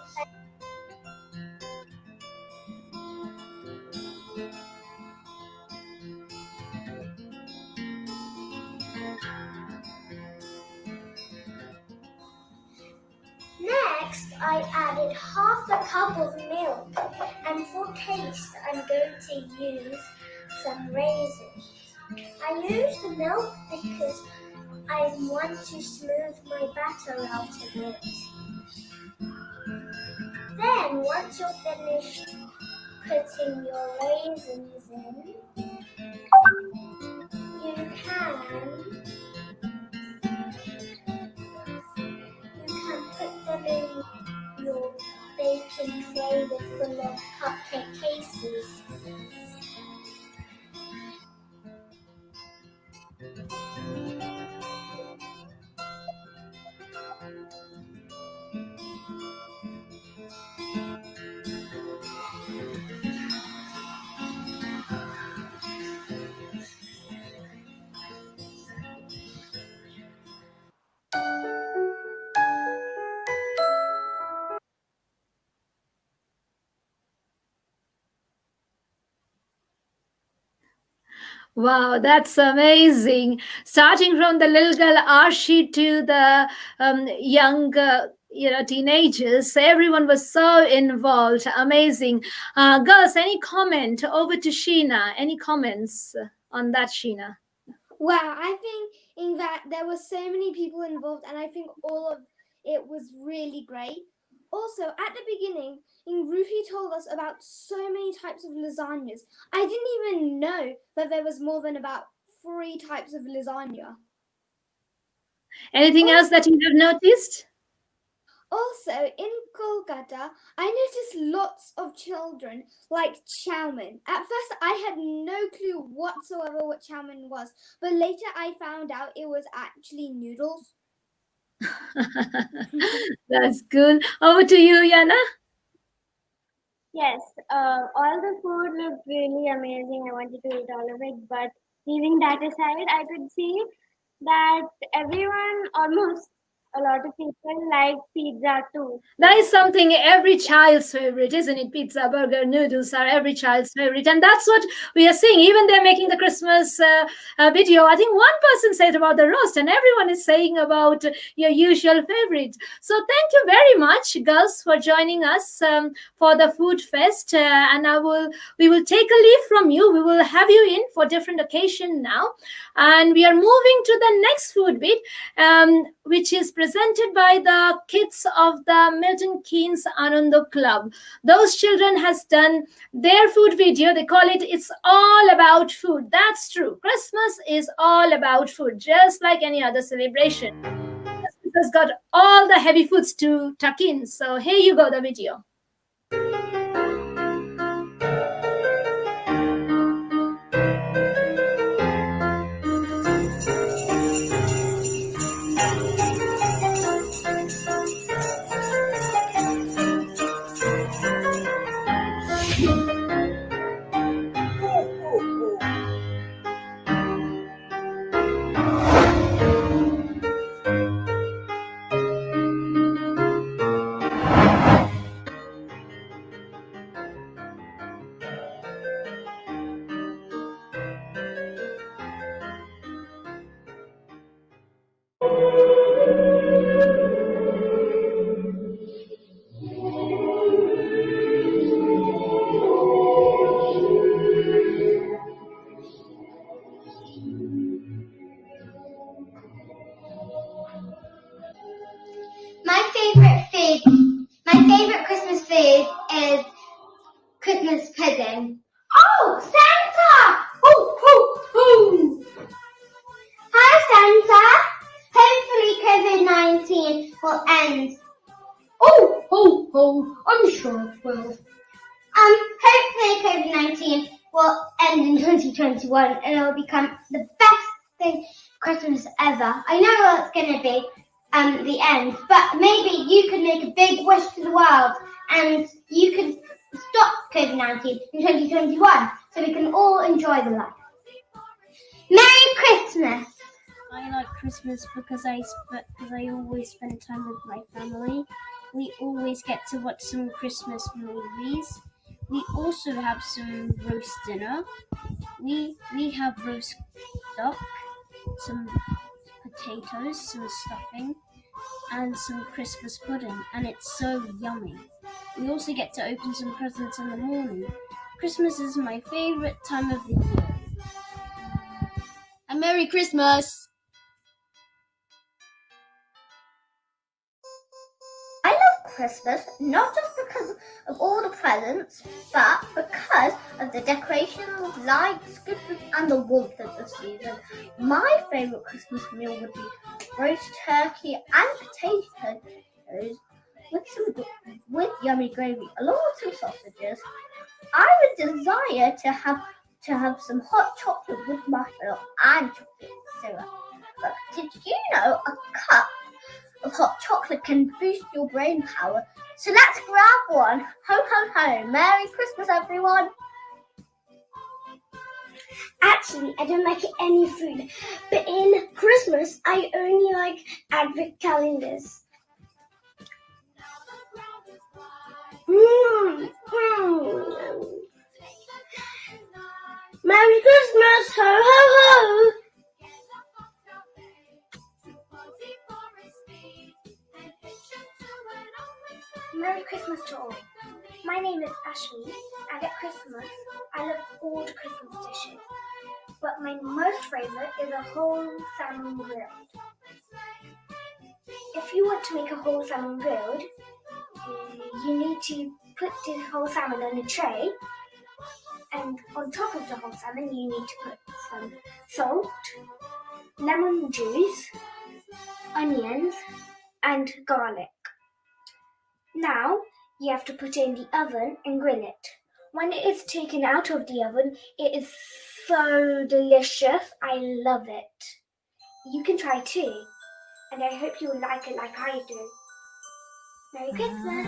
Next, I added half a cup of milk, and for taste, I'm going to use some raisins. I use the milk because I want to smooth my batter out a bit. Then, once you're finished putting your raisins in, you can put them in your baking tray full of cupcake cases. Wow, that's amazing. Starting from the little girl Arshi to the young, teenagers, everyone was so involved. Amazing. Girls, any comment? Over to Sheena. Any comments on that, Sheena? Wow, I think in that there were so many people involved, and I think all of it was really great. Also, at the beginning, Rufi told us about so many types of lasagnas. I didn't even know that there was more than about 3 types of lasagna. Anything else that you have noticed? Also, in Kolkata, I noticed lots of children like chowmin. At first, I had no clue whatsoever what chowmin was, but later I found out it was actually noodles. That's good. Over to you, Yana. Yes, all the food looked really amazing. I wanted to eat all of it, but leaving that aside, I could see that everyone, almost a lot of people, like pizza too. That is something every child's favorite, isn't it? Pizza, burger, noodles are every child's favorite. And that's what we are seeing. Even they're making the Christmas video. I think one person said about the roast, and everyone is saying about your usual favorite. So thank you very much, girls, for joining us for the Food Fest. And we will take a leave from you. We will have you in for different occasion now. And we are moving to the next food bit, which is presented by the kids of the Milton Keynes Anando Club. Those children has done their food video. They call it "It's All About Food." That's true. Christmas is all about food, just like any other celebration. Christmas has got all the heavy foods to tuck in. So here you go, the video. will end. Oh, ho, ho, I'm sure it will. Hopefully COVID-19 will end in 2021 and it will become the best thing Christmas ever. I know it's going to be the end, but maybe you could make a big wish to the world and you could stop COVID-19 in 2021 so we can all enjoy the life. Merry Christmas! I like Christmas because I always spend time with my family. We always get to watch some Christmas movies. We also have some roast dinner. We have roast duck, some potatoes, some stuffing, and some Christmas pudding, and it's so yummy. We also get to open some presents in the morning. Christmas is my favorite time of the year. And Merry Christmas! I love Christmas not just because of all the presents, but because of the decorations, lights, gifts, and the warmth of the season. My favourite Christmas meal would be roast turkey and potatoes with yummy gravy, along with some sausages. I would desire to have some hot chocolate with marshmallow and chocolate syrup. But did you know a cup of hot chocolate can boost your brain power? So let's grab one. Ho ho ho! Merry Christmas, everyone! Actually, I don't like any food, but in Christmas, I only like Advent calendars. Merry Christmas, ho ho ho! Merry Christmas to all. My name is Ashmi, and at Christmas, I love all the Christmas dishes. But my most favourite is a whole salmon grilled. If you want to make a whole salmon grilled, you need to put the whole salmon on a tray, and on top of the whole salmon, you need to put some salt, lemon juice, onions, and garlic. Now, you have to put it in the oven and grill it. When it is taken out of the oven, it is so delicious. I love it. You can try too, and I hope you will like it like I do. Merry Christmas!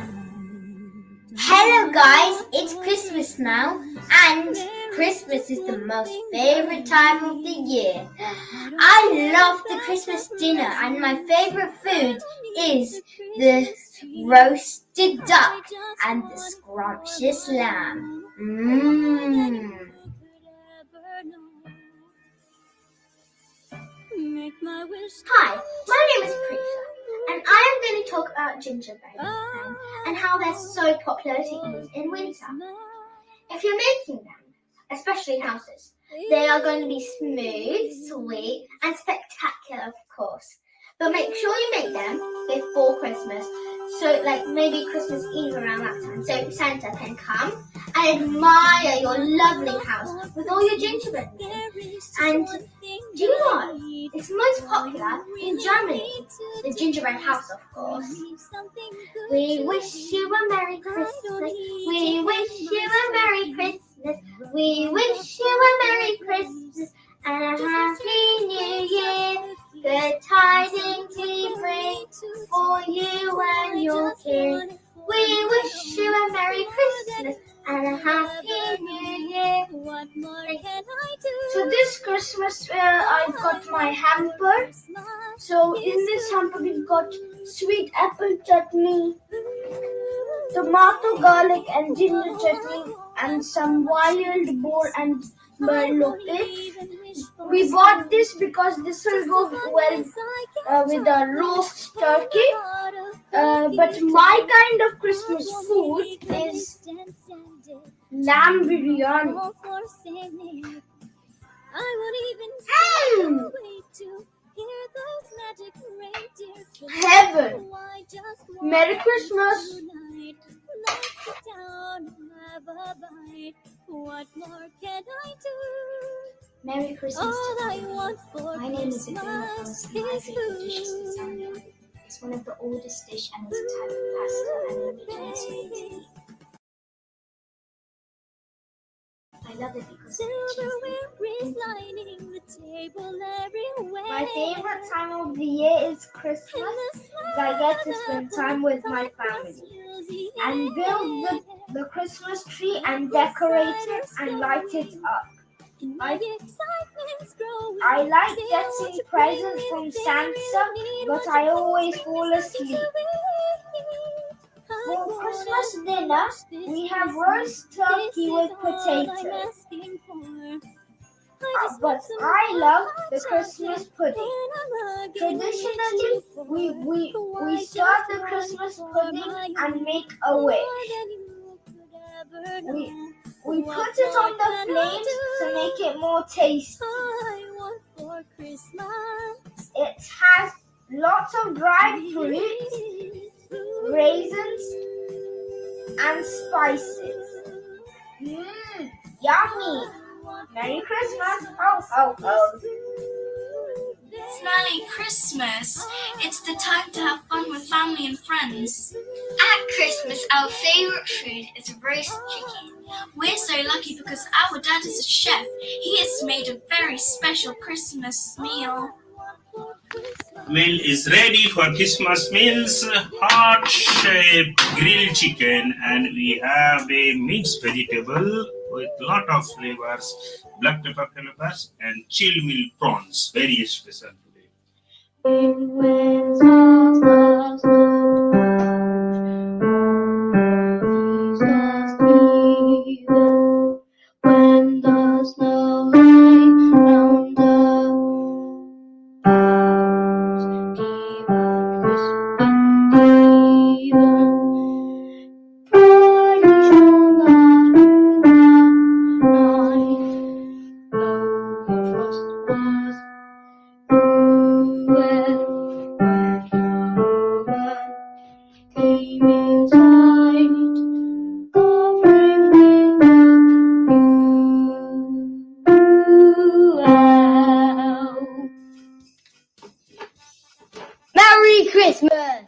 Hello guys, it's Christmas now, and Christmas is the most favorite time of the year. I love the Christmas dinner, and my favorite food is the roasted duck and the scrumptious lamb. Hi, my name is Prisa, and I am going to talk about gingerbread and how they're so popular to eat in winter. If you're making them, especially houses, they are going to be smooth, sweet, and spectacular, of course. But make sure you make them before Christmas, so like maybe Christmas Eve around that time, so Santa can come and admire your lovely house with all your gingerbread in it. And do you know, it's most popular in Germany, the gingerbread house, of course. We wish you a Merry Christmas, we wish you a Merry Christmas, we wish you a Merry Christmas and a Happy New Year. Good tidings we bring for you and your kids. We wish you a Merry Christmas and a Happy New Year. So this Christmas I've got my hamper. So in this hamper we've got sweet apple chutney, tomato, garlic and ginger chutney, and some wild boar and berloque. We bought this because this will go well with a roast turkey. But my kind of Christmas food is lamb biryani. Heaven! Merry Christmas! What more can I do? Merry Christmas to everyone. My name is Adina Rose, and my favorite dish is lasagna. It's one of the oldest dish and it's a type of pasta and it originates from Italy. I love it because My favorite time of the year is Christmas, as I get to spend time with my family and build the Christmas tree and decorate it and light it up. I like getting presents from Santa, but I always fall asleep. For Christmas dinner, we have roast turkey with potatoes. But I love the Christmas pudding. Traditionally, we start the Christmas pudding and make a wish. We put it on the flames to make it more tasty. It has lots of dried fruits, raisins, and spices. Yummy! Merry Christmas! Ho, ho, ho! Smelly Christmas! It's the time to have fun with family and friends. At Christmas, our favorite food is roast chicken. We're so lucky because our dad is a chef. He has made a very special Christmas meal. Meal is ready for Christmas meals. Heart-shaped grilled chicken, and we have a mixed vegetable with lot of flavors, black pepper peppers and chili meal prawns. Very special today. When the snow lay round the house, keep on crisp and even. Bright shone the moonlight, though the frost was cruel. When the woman came inside, covering with the Merry Christmas!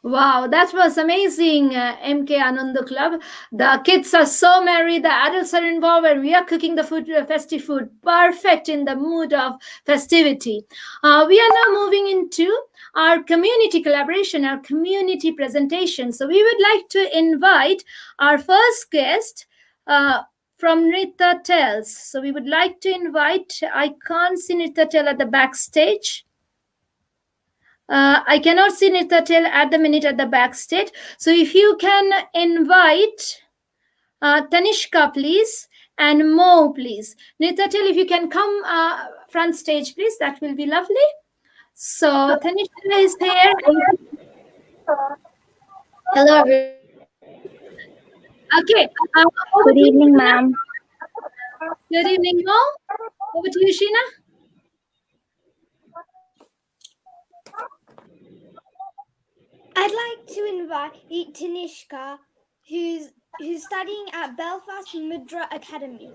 Wow, that was amazing, MK Ananda Club. The kids are so merry, the adults are involved, and we are cooking the food, festive food, perfect in the mood of festivity. We are now moving into our community collaboration, our community presentation. So we would like to invite our first guest from Nritya Tells. So we would like to invite, I can't see Nritya Tell at the backstage. I cannot see Nitatel at the minute at the backstage. So if you can invite Tanishka, please, and Mo, please. Nitatel, if you can come front stage, please, that will be lovely. So Tanishka is here. Hello, everyone. Okay. Good evening, ma'am. Good evening, Mo. Over to you, Sheena. I'd like to invite Tanishka, who's studying at Belfast Mudra Academy.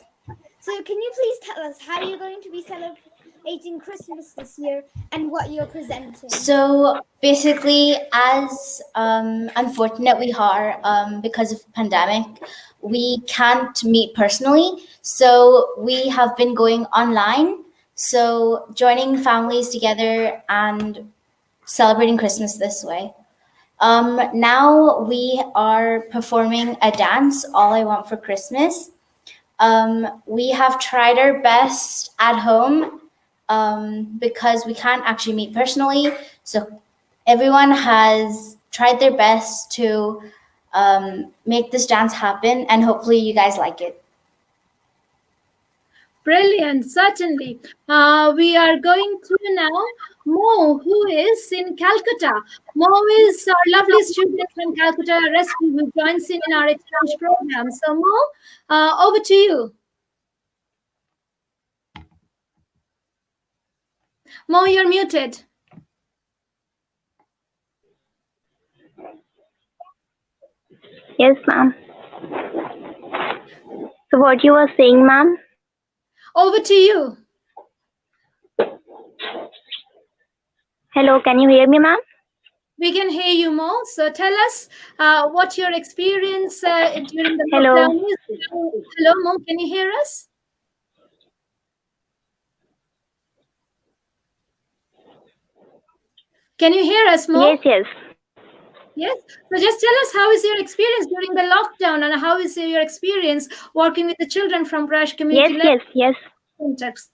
So can you please tell us how you're going to be celebrating Christmas this year and what you're presenting? So basically, as unfortunate we are because of the pandemic, we can't meet personally. So we have been going online. So joining families together and celebrating Christmas this way. Now we are performing a dance, All I Want for Christmas. We have tried our best at home because we can't actually meet personally. So everyone has tried their best to make this dance happen, and hopefully you guys like it. Brilliant, certainly. We are going to now Mo, who is in Calcutta. Mo is our lovely student from Calcutta Rescue who joins in our exchange program. So Mo, over to you. Mo, you're muted. Yes, ma'am. So what you were saying, ma'am? Over to you. Hello, can you hear me, ma'am? We can hear you, Mo. So tell us what your experience during the Hello. lockdown is. Hello, Mo. Can you hear us? Can you hear us, Mo? Yes, yes. Yes. So just tell us, how is your experience during the lockdown, and how is your experience working with the children from Proyas community? Yes. Context.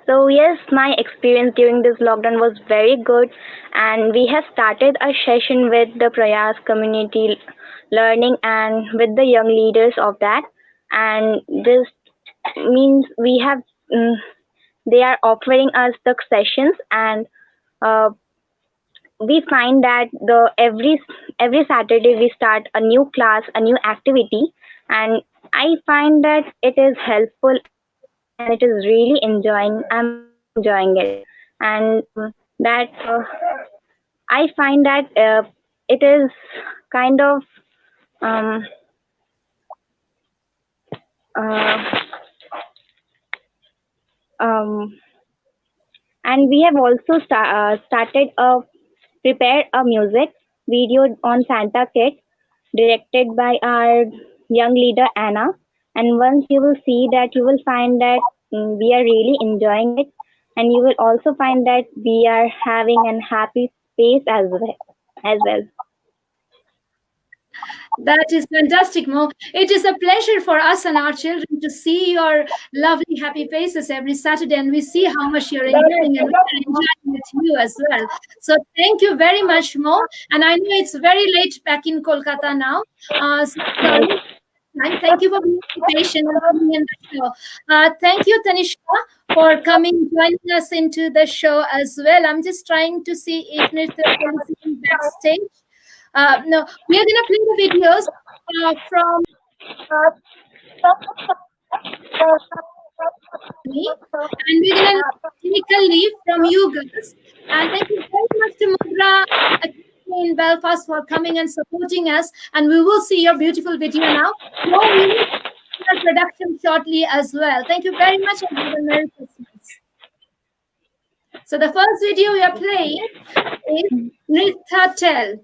So yes, my experience during this lockdown was very good, and we have started a session with the Proyas community learning and with the young leaders of that, and this means we have they are offering us the sessions, and uh, we find that the every Saturday we start a new class, a new activity, and I find that it is helpful and it is really enjoying. I'm really enjoying it, and that I find that it is kind of um, uh, um, and we have also started a prepare a music video on Santa Kit directed by our young leader Anna. And once you will see that, you will find that we are really enjoying it, and you will also find that we are having a happy space as well. That is fantastic, Mo. It is a pleasure for us and our children to see your lovely, happy faces every Saturday, and we see how much you're enjoying, and we're enjoying with you as well. So, thank you very much, Mo. And I know it's very late back in Kolkata now. Thank you for being patient and coming in the show. Thank you, Tanishka, for coming, joining us into the show as well. I'm just trying to see if Nritya is backstage. No, we are gonna play the videos from me, and we're gonna take a leave from you girls. And thank you very much to Mudra in Belfast for coming and supporting us. And we will see your beautiful video now. No, we will see your production shortly as well. Thank you very much, and have a Merry Christmas. So the first video we are playing is Nritya Tell.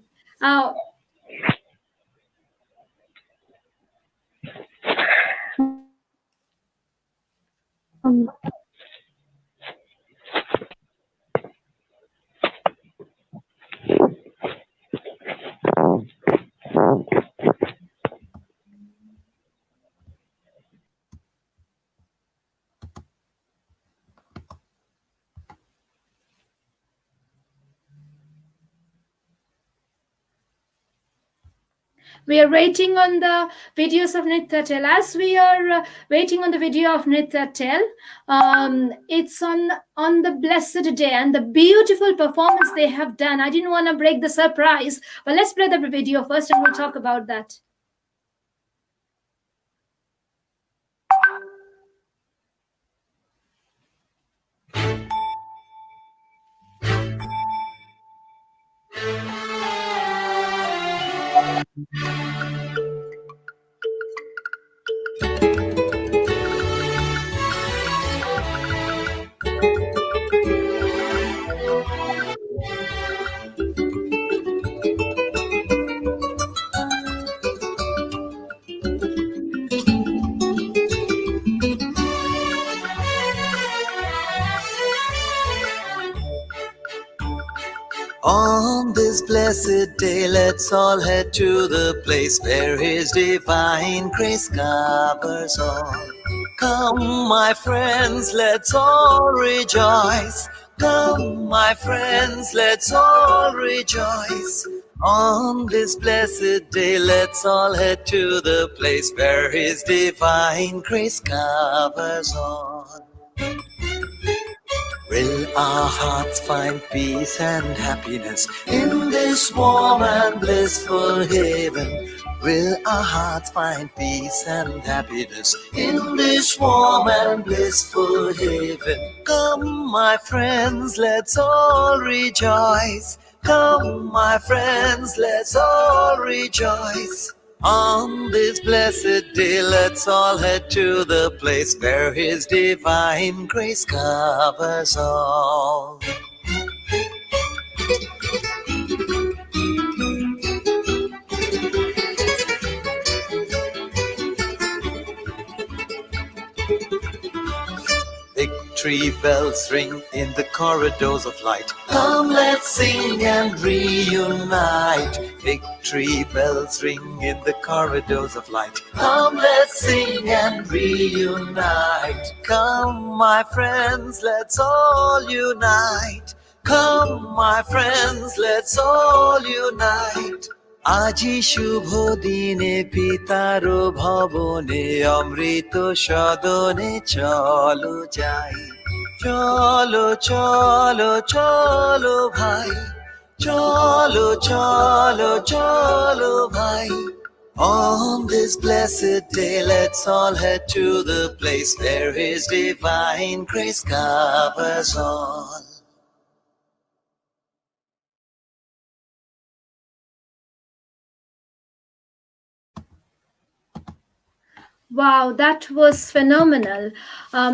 We are waiting on the videos of Nritya Tell. As we are waiting on the video of Nritya Tell, it's on the blessed day and the beautiful performance they have done. I didn't want to break the surprise, but let's play the video first and we'll talk about that. On this blessed day, let's all head to the place where His divine grace covers all. Come, my friends, let's all rejoice. Come, my friends, let's all rejoice. On this blessed day, let's all head to the place where His divine grace covers all. Will our hearts find peace and happiness in this warm and blissful haven? will our hearts find peace and happiness in this warm and blissful haven. Come, my friends, let's all rejoice. Come, my friends, let's all rejoice. On this blessed day, let's all head to the place where His divine grace covers all. Victory bells ring in the corridors of light. Come, let's sing and reunite. Victory bells ring in the corridors of light. Come, let's sing and reunite. Come, my friends, let's all unite. Come, my friends, let's all unite. আজি শুভ দিনে পিতার ভবনে অমৃত সদনে চলো যাই। চলো চলো চলো ভাই, চলো চলো চলো ভাই। On this blessed day, let's all head to the place where His divine grace covers all. Wow, that was phenomenal.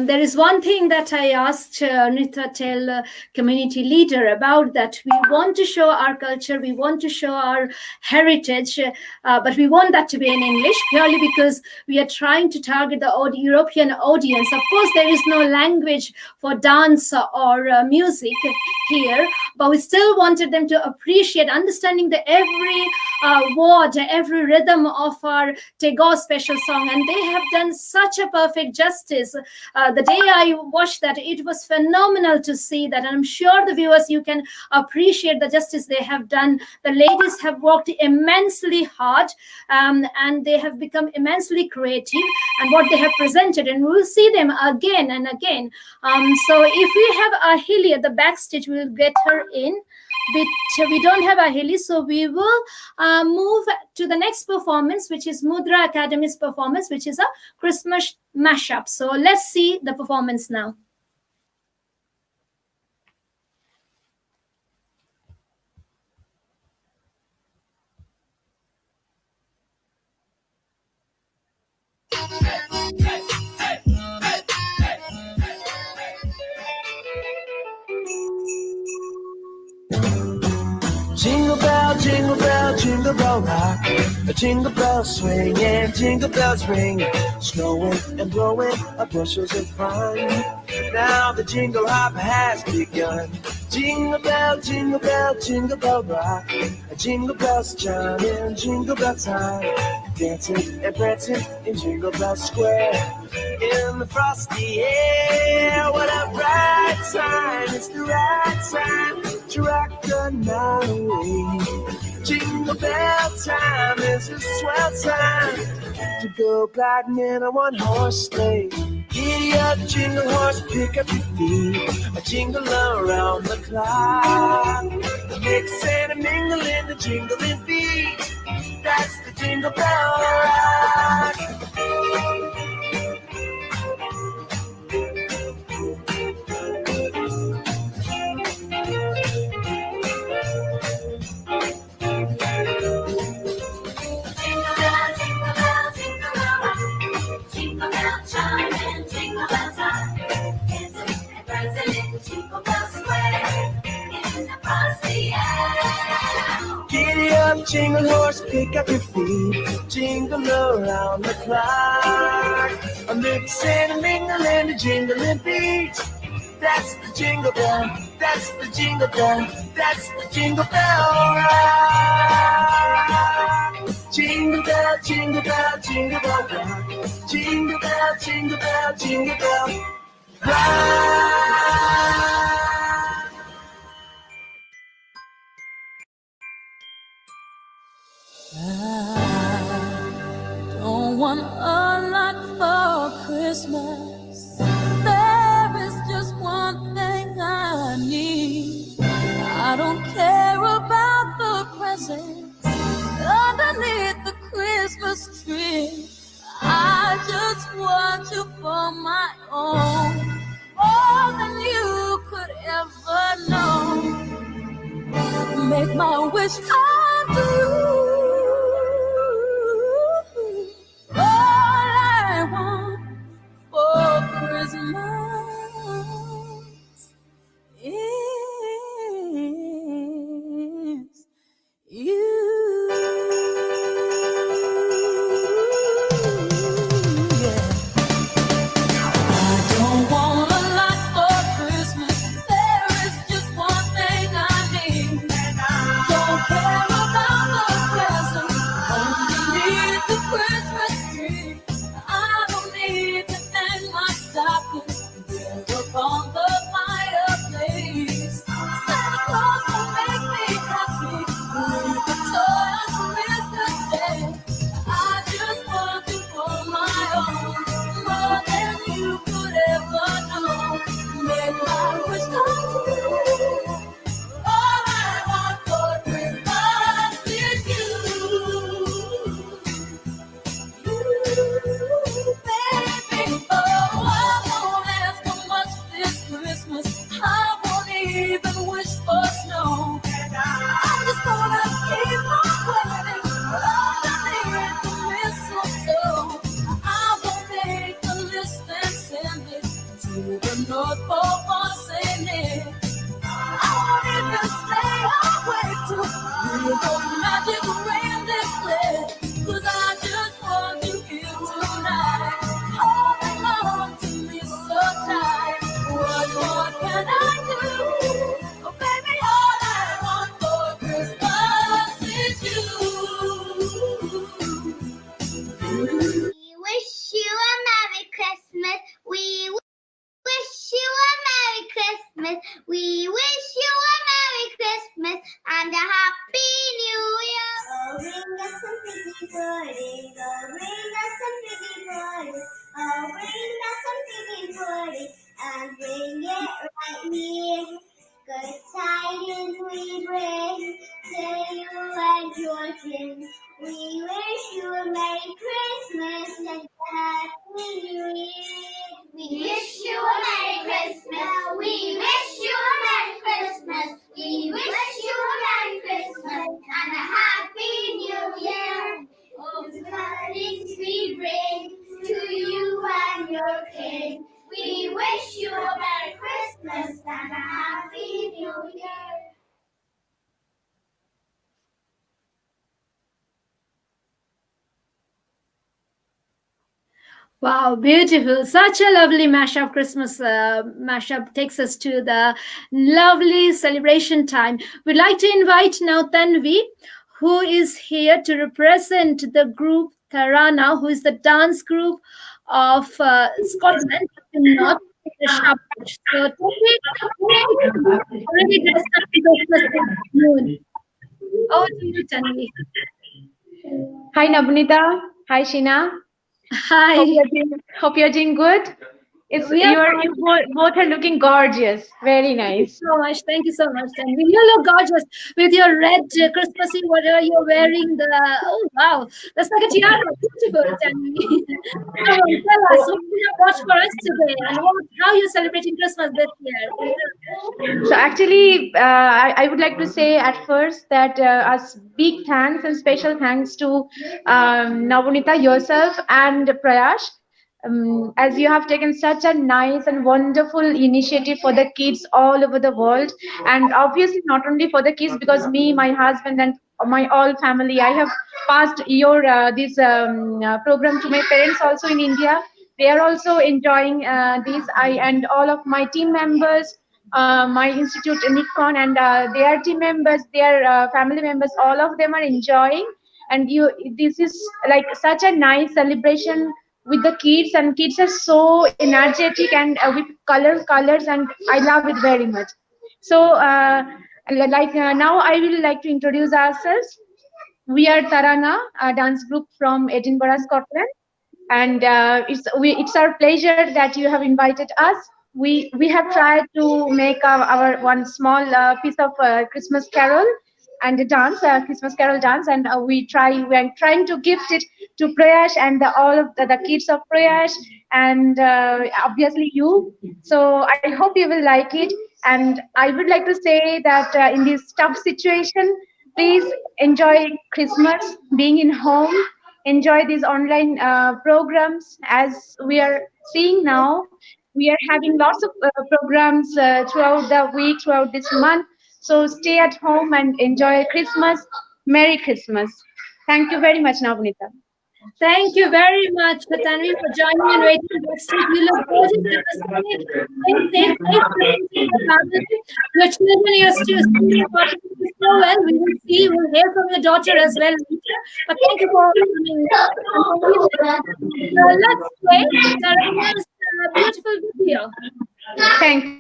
There is one thing that I asked Nritatel community leader about, that we want to show our culture, we want to show our heritage, but we want that to be in English purely because we are trying to target the European audience. Of course, there is no language for dance or music here, but we still wanted them to appreciate, understanding the every word, every rhythm of our Tagore special song, and they have done such a perfect justice. The day I watched that, it was phenomenal to see that, and I'm sure the viewers, you can appreciate the justice they have done. The ladies have worked immensely hard, and they have become immensely creative and what they have presented, and we'll see them again and again. So if we have Ahili at the backstage, we'll get her in. But we don't have Ahili, so we will move to the next performance, which is Mudra Academy's performance, which is a Christmas mashup. So let's see the performance now. Jingle bell, jingle bell rock. A jingle bell swing and jingle bells ring. Snowing and blowing bushels of fun. Now the jingle hop has begun. Jingle bell, jingle bell, jingle bell rock. A jingle bells chime in jingle bell time. Dancing and prancing in Jingle Bell Square. In the frosty air, what a bright time. It's the right time to rock the night away. Jingle bell time is a swell time to go gliding in a one-horse sleigh. Giddy up, jingle horse, pick up your feet. A jingle around the clock. Mix and a mingle in the jingling beat. That's the Jingle Bell Rock. Giddy up, jingle horse, pick up your feet. Jingle around the clock. A mix and a mingle and a jingling beat. That's the Jingle Bell. That's the Jingle Bell. That's the Jingle Bell Rock. Jingle bell, jingle bell, jingle bell rock. Jingle bell, jingle bell, jingle bell rock. I don't want a lot for Christmas. There is just one thing I need. I don't care about the presents underneath the Christmas my wish come true. All I want for Christmas is you. Yeah. I don't want a lot for Christmas. There is just one thing I need. Don't care about the presents underneath the Christmas tree. I don't need to hang my stocking there upon the fireplace. Santa Claus will make me happy with a toy on Christmas Day. I just want you for my own, more than you could ever know. Make my wish come true. All I want for Christmas is you. You, baby. Oh, I won't ask for much this Christmas. I won't even wish for snow. I'm just gonna keep on waiting underneath the mistletoe. I will make a list and send it to the North Pole for Saint Nick. I won't even stay awake to hear those magic reindeer play, 'cause I just want you here tonight, holding on to me so tight. What more can I do? Oh, baby, all I want for Christmas is you. We wish you a Merry Christmas. We wish you a Merry Christmas. We wish you a Merry Christmas and a Happy New Year. Oh, bring us some pretty pudding. Oh, bring us some pretty pudding. Oh, bring us some pretty pudding and bring it right here. Good tidings we bring to you and your kin. We wish you a Merry Christmas and a Happy New Year. We wish you a Merry Christmas. We wish you a Merry Christmas. We wish you a Merry Christmas and a Happy New Year. Oh, the tidings we bring to you and your kin. We wish you a Merry Christmas and a Happy New Year. Wow, beautiful. Such a lovely mashup. Christmas mashup takes us to the lovely celebration time. We'd like to invite now Tanvi, who is here to represent the group Tarana, who is the dance group of Scotland, not the Shabash. So, Tanvi, already dressed up in Christmas afternoon. Over to you, Tanvi. Hi, Navnita. Hi, Sheena. Hi. Hope you're doing good. You both are looking gorgeous. Very nice. So much. Thank you so much, Tanvi. You look gorgeous with your red Christmassy, whatever you're wearing. Oh wow, that's like a tiara. Beautiful, Tanvi. Come on, tell us what you have watched for us today, and how you're celebrating Christmas this year. So actually, I would like to say at first that a big thanks and special thanks to Navnita, yourself, and Prayash. As you have taken such a nice and wonderful initiative for the kids all over the world, and obviously not only for the kids, because me, my husband, and my all family, I have passed your this program to my parents also in India. They are also enjoying this. I and all of my team members, my institute Nikon, and their team members, their family members, all of them are enjoying. And this is like such a nice celebration with the kids, and kids are so energetic and with colors, and I love it very much. So now I will like to introduce ourselves. We are Tarana, a dance group from Edinburgh, Scotland, and it's our pleasure that you have invited us. We have tried to make our one small piece of Christmas carol and a dance, Christmas carol dance, and we are trying to gift it to Proyas and all of the kids of Proyas, and obviously you. So I hope you will like it. And I would like to say that in this tough situation, please enjoy Christmas, being in home, enjoy these online programs. As we are seeing now, we are having lots of programs throughout the week, throughout this month. So stay at home and enjoy Christmas. Merry Christmas. Thank you very much, Navnita. Thank you very much, Tanvi, for joining and waiting backstage. You look gorgeous. Have a safe Christmas with your family. Your children, your students are participating so well. We will see, we'll hear from your daughter as well later. But thank you for coming. Let's play Tarana's beautiful video. Thank you.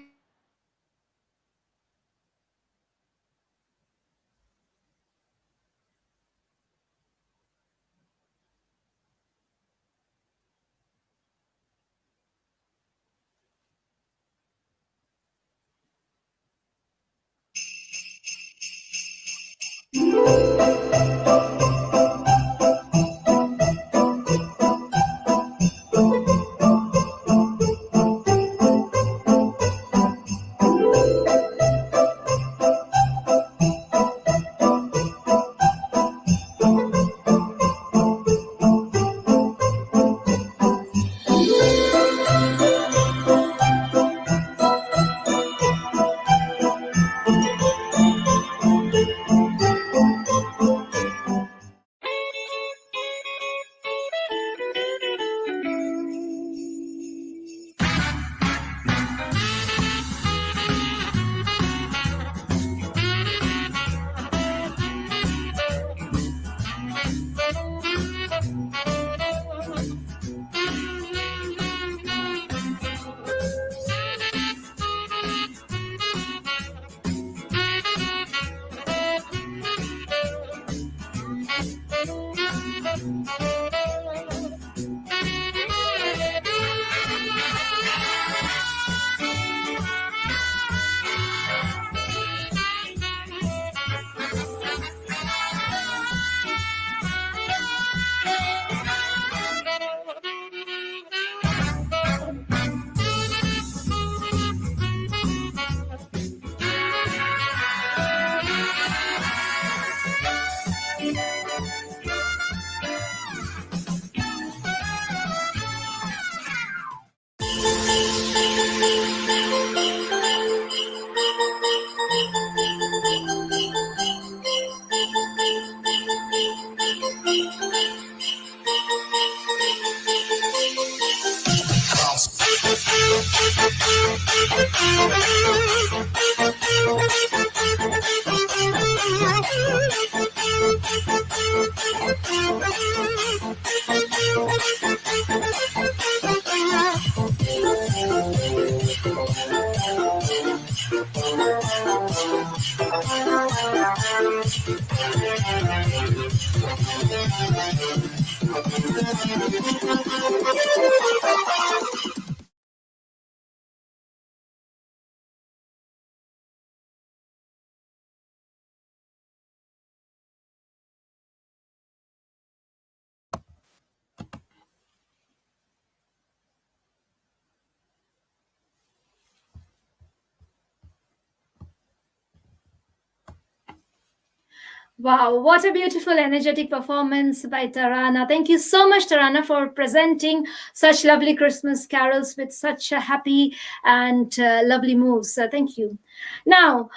Wow, what a beautiful, energetic performance by Tarana. Thank you so much, Tarana, for presenting such lovely Christmas carols with such a happy and lovely moves. Thank you. Now,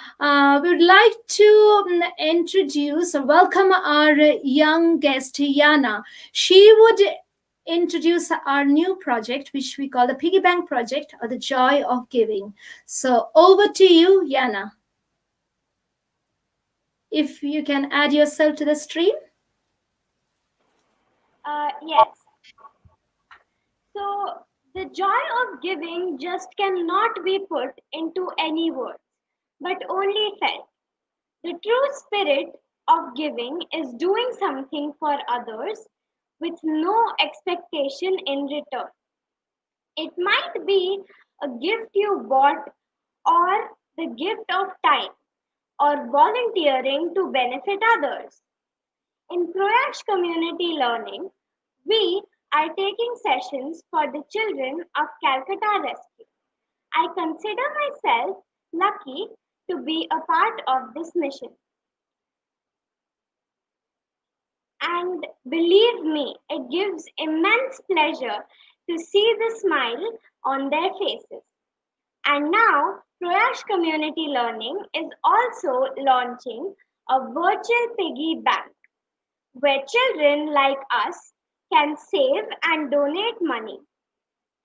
we would like to introduce or welcome our young guest, Yana. She would introduce our new project, which we call the Piggy Bank Project or the Joy of Giving. So, over to you, Yana. If you can add yourself to the stream. Yes. So the joy of giving just cannot be put into any words, but only felt. The true spirit of giving is doing something for others with no expectation in return. It might be a gift you bought, or the gift of time, or volunteering to benefit others. In Proyas Community Learning, we are taking sessions for the children of Calcutta Rescue. I consider myself lucky to be a part of this mission. And believe me, it gives immense pleasure to see the smile on their faces. And now, Proyas Community Learning is also launching a virtual piggy bank where children like us can save and donate money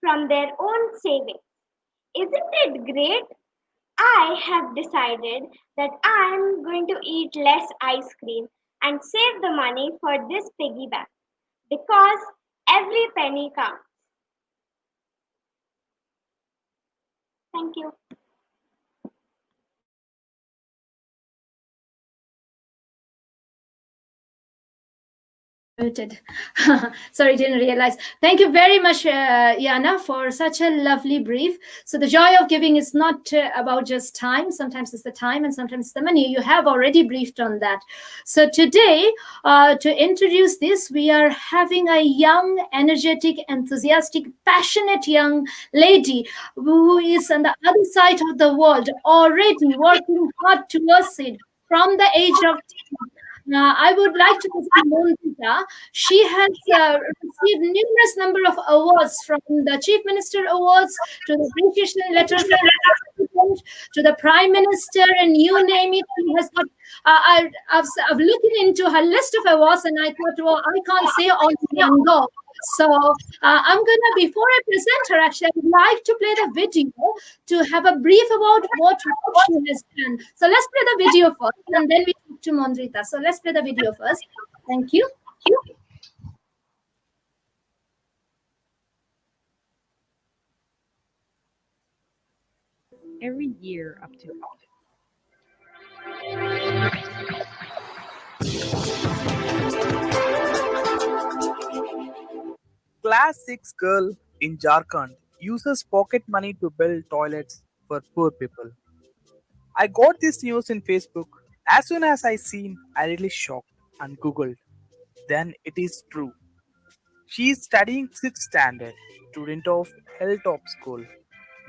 from their own savings. Isn't it great? I have decided that I'm going to eat less ice cream and save the money for this piggy bank because every penny counts. Thank you. Muted. Sorry, didn't realize. Thank you very much, Yana, for such a lovely brief. So the joy of giving is not about just time. Sometimes it's the time and sometimes it's the money. You have already briefed on that. So today, to introduce this, we are having a young, energetic, enthusiastic, passionate young lady who is on the other side of the world, already working hard towards it from the age of 10. I would like to present Monita. She has received numerous number of awards, from the Chief Minister Awards to the appreciation letter from the President to the Prime Minister, and you name it. She has got. I've looked into her list of awards, and I thought, well, I can't say all in one go. So I'm gonna, before I present her, actually, I would like to play the video to have a brief about what she has done. So let's play the video first, and then we talk to Mondrita. So let's play the video first. Thank you. Every year up to Class 6 girl in Jharkhand uses pocket money to build toilets for poor people. I got this news in Facebook. As soon as I seen, I really shocked and googled. Then it is true. She is studying 6th standard, student of Hilltop School.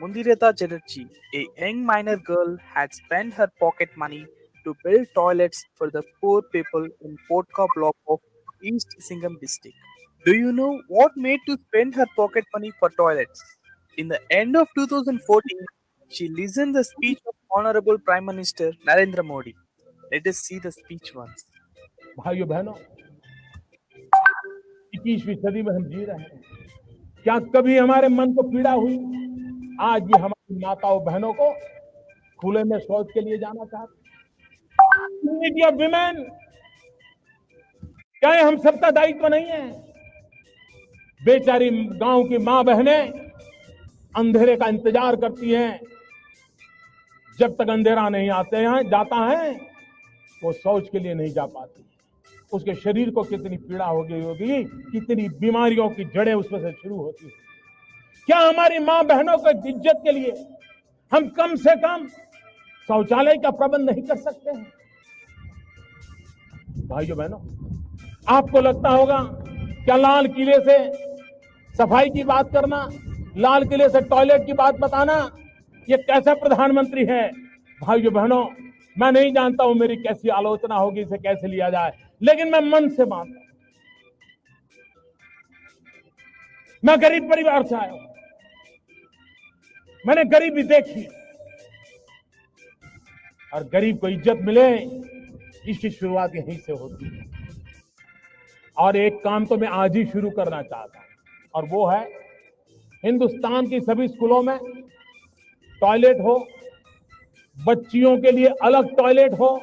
Mundireta Chatterjee, a young minor girl, had spent her pocket money to build toilets for the poor people in Potka block of East Singham district. Do you know what made to spend her pocket money for toilets? In the end of 2014, she listened the speech of Honorable Prime Minister Narendra Modi. Let us see the speech once. भाइयों बहनों, 21वीं सदी में हम जी रहे हैं। क्या कभी हमारे मन को पीड़ा हुई? आज भी हमारी माताओं बहनों को खुले में शौच के लिए जाना चाहते हैं। विमेन, क्या ये हम सबका दायित्व नहीं है? बेचारी गांव की मां बहनें अंधेरे का इंतजार करती हैं। जब तक अंधेरा नहीं जाता है, वो शौच के लिए नहीं जा पाती। उसके शरीर को कितनी पीड़ा होगी, कितनी बीमारियों की जड़ें उसमें से शुरू होती है। क्या हमारी मां बहनों को इज्जत के लिए हम कम से कम शौचालय का प्रबंध नहीं कर सकते हैं? भाइयों बहनों, आपको लगता होगा क्या लाल किले से सफाई की बात करना, लाल किले से टॉयलेट की बात बताना, ये कैसा प्रधानमंत्री है? भाइयों बहनों, मैं नहीं जानता हूं मेरी कैसी आलोचना होगी, इसे कैसे लिया जाए, लेकिन मैं मन से मानता हूं। मैं गरीब परिवार से आया हूं, मैंने गरीबी देखी, और गरीब को इज्जत मिले, इसकी शुरुआत यहीं से होती है। और एक काम तो मैं आज ही शुरू करना चाहता हूं, और वो है हिंदुस्तान की सभी स्कूलों में टॉयलेट हो, बच्चियों के लिए अलग टॉयलेट हो,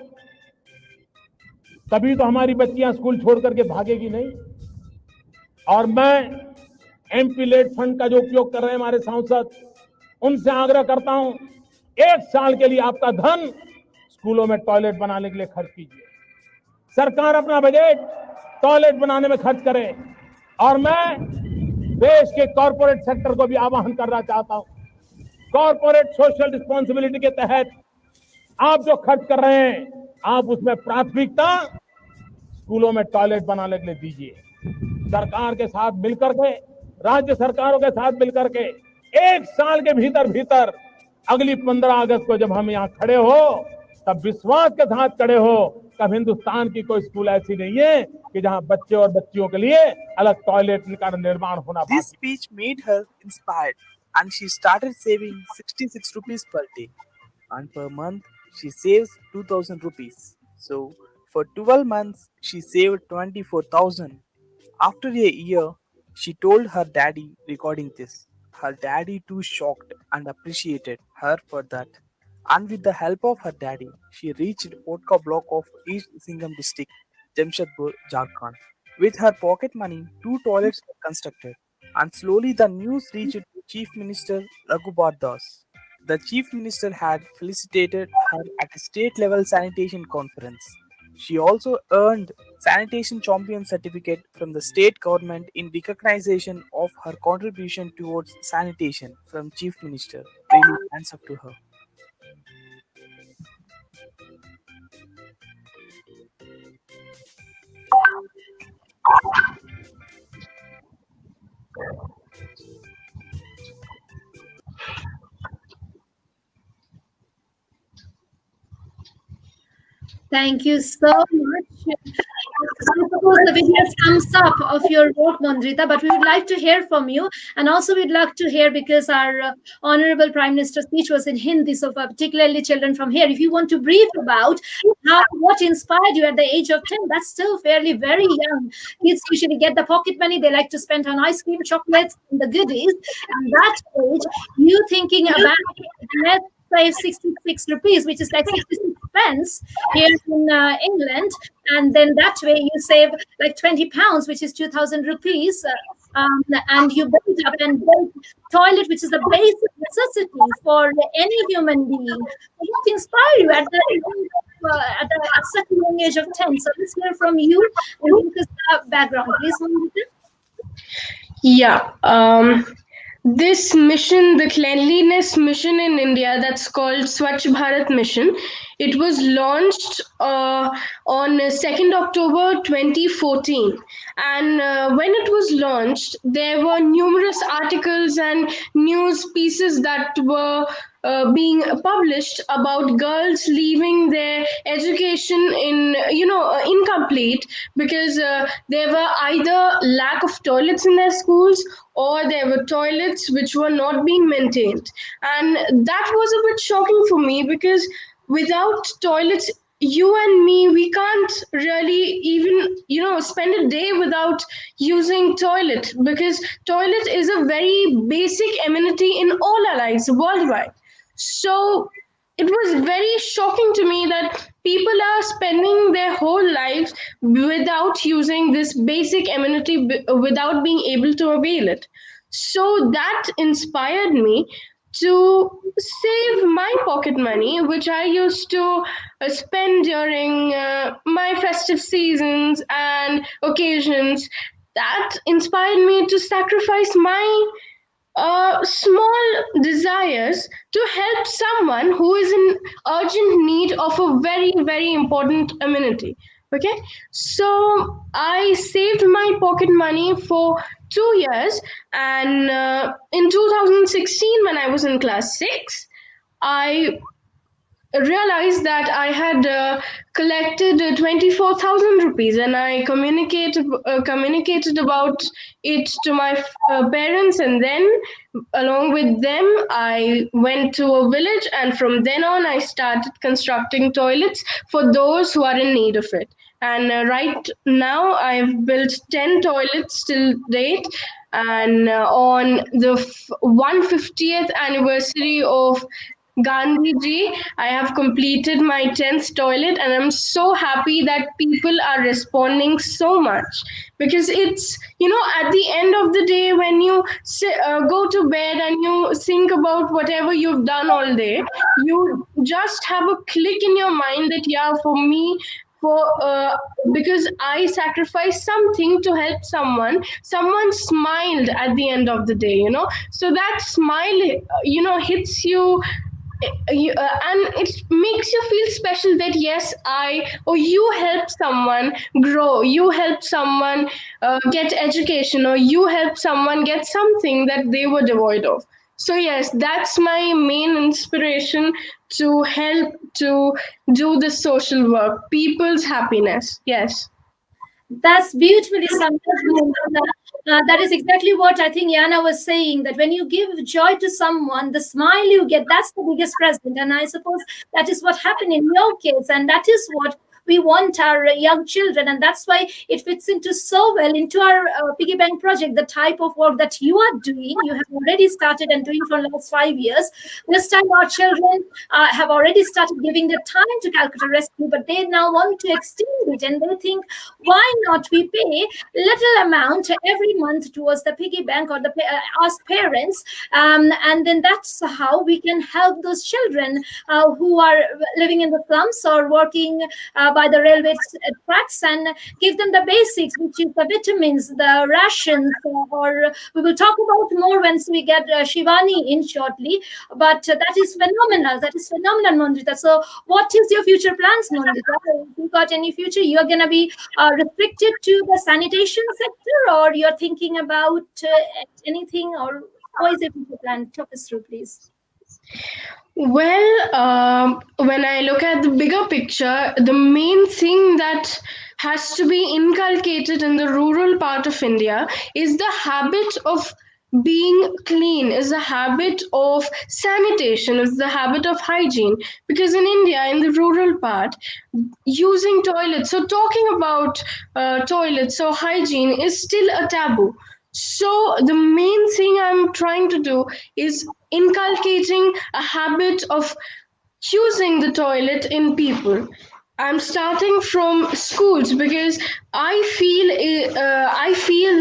तभी तो हमारी बच्चियां स्कूल छोड़ करके भागेगी नहीं। और मैं एमपी लेट फंड का जो उपयोग कर रहे हैं हमारे सांसद, उनसे आग्रह करता हूं, 1 साल के लिए आपका धन स्कूलों में टॉयलेट बनाने के लिए खर्च कीजिए। सरकार अपना बजट टॉयलेट बनाने में खर्च करे। और मैं देश के कॉर्पोरेट सेक्टर को भी आह्वान करना चाहता हूं, कॉर्पोरेट सोशल रिस्पॉन्सिबिलिटी के तहत आप जो खर्च कर रहे हैं, आप उसमें प्राथमिकता स्कूलों में टॉयलेट बनाने के लिए दीजिए। सरकार के साथ मिलकर के, राज्य सरकारों के साथ मिलकर के 1 साल के भीतर भीतर अगली 15 अगस्त को जब हम यहाँ खड़े हो तब विश्वास के साथ खड़े हो तब हिंदुस्तान की कोई स्कूल ऐसी नहीं है कि जहाँ बच्चे और बच्चियों के लिए अलग टॉयलेट का निर्माण होना This बाकी। speech made her inspired and she started saving 66 rupees per day. And per month, she saves 2000 rupees. So, for 12 months, she saved 24,000. After a year, she told her daddy regarding this. Her daddy too shocked and appreciated her for that. And with the help of her daddy, she reached Potka block of East Singham district, Jamshedpur, Jharkhand. With her pocket money, 2 toilets were constructed, and slowly the news reached Chief Minister Raghubar Das. The Chief Minister had felicitated her at a state level sanitation conference. She also earned Sanitation Champion certificate from the state government in recognition of her contribution towards sanitation from Chief Minister. Really hands up to her. Thank you so much. I suppose the video sums up of your work, Mandrita, but we would like to hear from you. And also, we'd like to hear because our Honorable Prime Minister's speech was in Hindi, so particularly children from here. If you want to brief about what inspired you at the age of 10, that's still fairly very young. Kids usually get the pocket money, they like to spend on ice cream, chocolates, and the goodies. And that age, you thinking about let's save 66 rupees, which is like 66 pence here in England, and then that way you save like 20 pounds, which is 2,000 rupees, and you build up and build toilet, which is a basic necessity for any human being. What inspired you at such a young age of 10? So let's hear from you and because background, please, Mandita. Yeah. This mission, the cleanliness mission in India, that's called Swachh Bharat Mission, it was launched on 2nd October 2014. And when it was launched, there were numerous articles and news pieces that were being published about girls leaving their education in incomplete because there were either lack of toilets in their schools or there were toilets which were not being maintained. And that was a bit shocking for me because without toilets, you and me, we can't really even spend a day without using toilet, because toilet is a very basic amenity in all our lives worldwide. So it was very shocking to me that people are spending their whole lives without using this basic amenity, without being able to avail it. So that inspired me to save my pocket money, which I used to spend during my festive seasons and occasions. That inspired me to sacrifice my small desires to help someone who is in urgent need of a very, very important amenity. Okay, so I saved my pocket money for 2 years, and in 2016, when I was in class 6, I realized that I had collected 24,000 rupees, and I communicated about it to my parents, and then along with them I went to a village, and from then on I started constructing toilets for those who are in need of it. And right now I've built 10 toilets till date, and on the 150th anniversary of Gandhi ji, I have completed my 10th toilet, and I'm so happy that people are responding so much, because it's, at the end of the day, when you go to bed and you think about whatever you've done all day, you just have a click in your mind that, yeah, for me, because I sacrificed something to help someone smiled at the end of the day, so that smile, hits you, and it makes you feel special that yes, I or you helped someone grow, you helped someone get education, or you helped someone get something that they were devoid of. So yes, that's my main inspiration to help to do the social work, people's happiness. Yes. That's beautifully summed up, Monica. That is exactly what I think Yana was saying, that when you give joy to someone, the smile you get, that's the biggest present. And I suppose that is what happened in your case. And that is what we want our young children. And that's why it fits into so well into our piggy bank project, the type of work that you are doing. You have already started and doing for the last 5 years. This time our children have already started giving their time to Calcutta Rescue, but they now want to extend it. And they think, why not we pay little amount every month towards the piggy bank or the us parents, and then that's how we can help those children who are living in the slums or working by the railway tracks, and give them the basics, which is the vitamins, the rations, or we will talk about more once we get Shivani in shortly. But that is phenomenal. That is phenomenal, Mondrita. So what is your future plans, Mondrita? If you got any future, you're going to be restricted to the sanitation sector, or you're thinking about anything, or what is the future plan? Talk us through, please. Well, when I look at the bigger picture, the main thing that has to be inculcated in the rural part of India is the habit of being clean, is the habit of sanitation, is the habit of hygiene. Because in India, in the rural part, using toilets, so talking about toilets or hygiene is still a taboo. So the main thing I'm trying to do is inculcating a habit of using the toilet in people. I'm starting from schools because I feel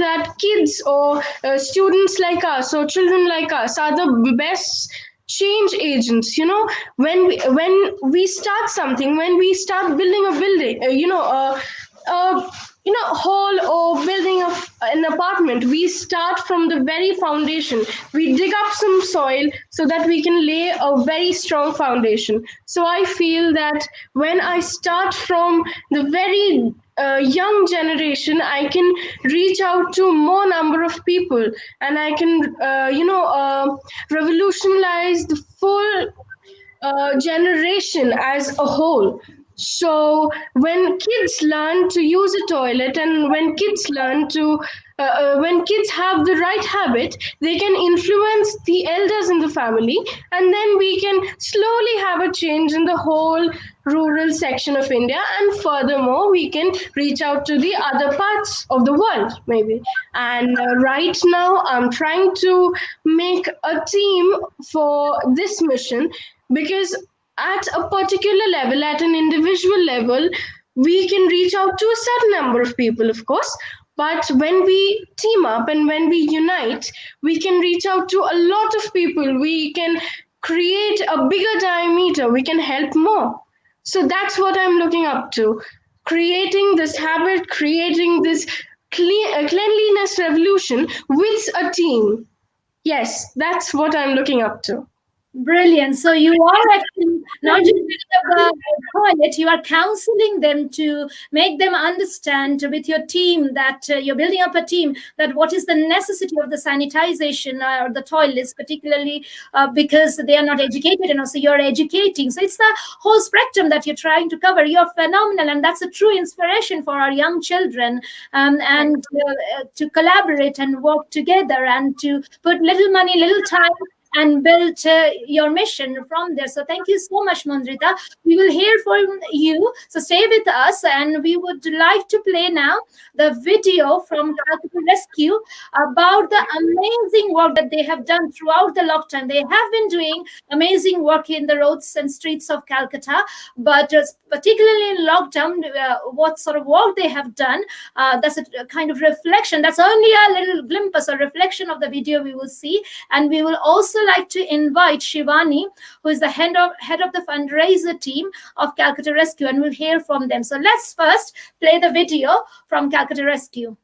that kids or students like us or children like us are the best change agents. You know, when we start something, when we start building a building, uh, hall or building of an apartment, we start from the very foundation. We dig up some soil so that we can lay a very strong foundation. So I feel that when I start from the very young generation, I can reach out to more number of people, and I can revolutionize the full generation as a whole. So when kids learn to use a toilet, and when kids have the right habit, they can influence the elders in the family, and then we can slowly have a change in the whole rural section of India, and furthermore we can reach out to the other parts of the world maybe. And right now I'm trying to make a team for this mission, because at a particular level, at an individual level, we can reach out to a certain number of people, of course. But when we team up and when we unite, we can reach out to a lot of people. We can create a bigger diameter. We can help more. So that's what I'm looking up to. Creating this habit, creating this cleanliness revolution with a team. Yes, that's what I'm looking up to. Brilliant. So you are actually not just building up the toilet, you are counseling them to make them understand with your team that you're building up a team, that what is the necessity of the sanitization or the toilets, particularly because they are not educated, and also you're educating. So it's the whole spectrum that you're trying to cover. You're phenomenal, and that's a true inspiration for our young children, and to collaborate and work together and to put little money, little time, and build your mission from there. So thank you so much, Mondrita. We will hear from you. So stay with us, and we would like to play now the video from Calcutta Rescue about the amazing work that they have done throughout the lockdown. They have been doing amazing work in the roads and streets of Calcutta, but particularly in lockdown, what sort of work they have done, that's a kind of reflection. That's only a little glimpse or reflection of the video we will see. And we will also like to invite Shivani, who is the head of the fundraiser team of Calcutta Rescue, and we'll hear from them. So let's first play the video from Calcutta Rescue.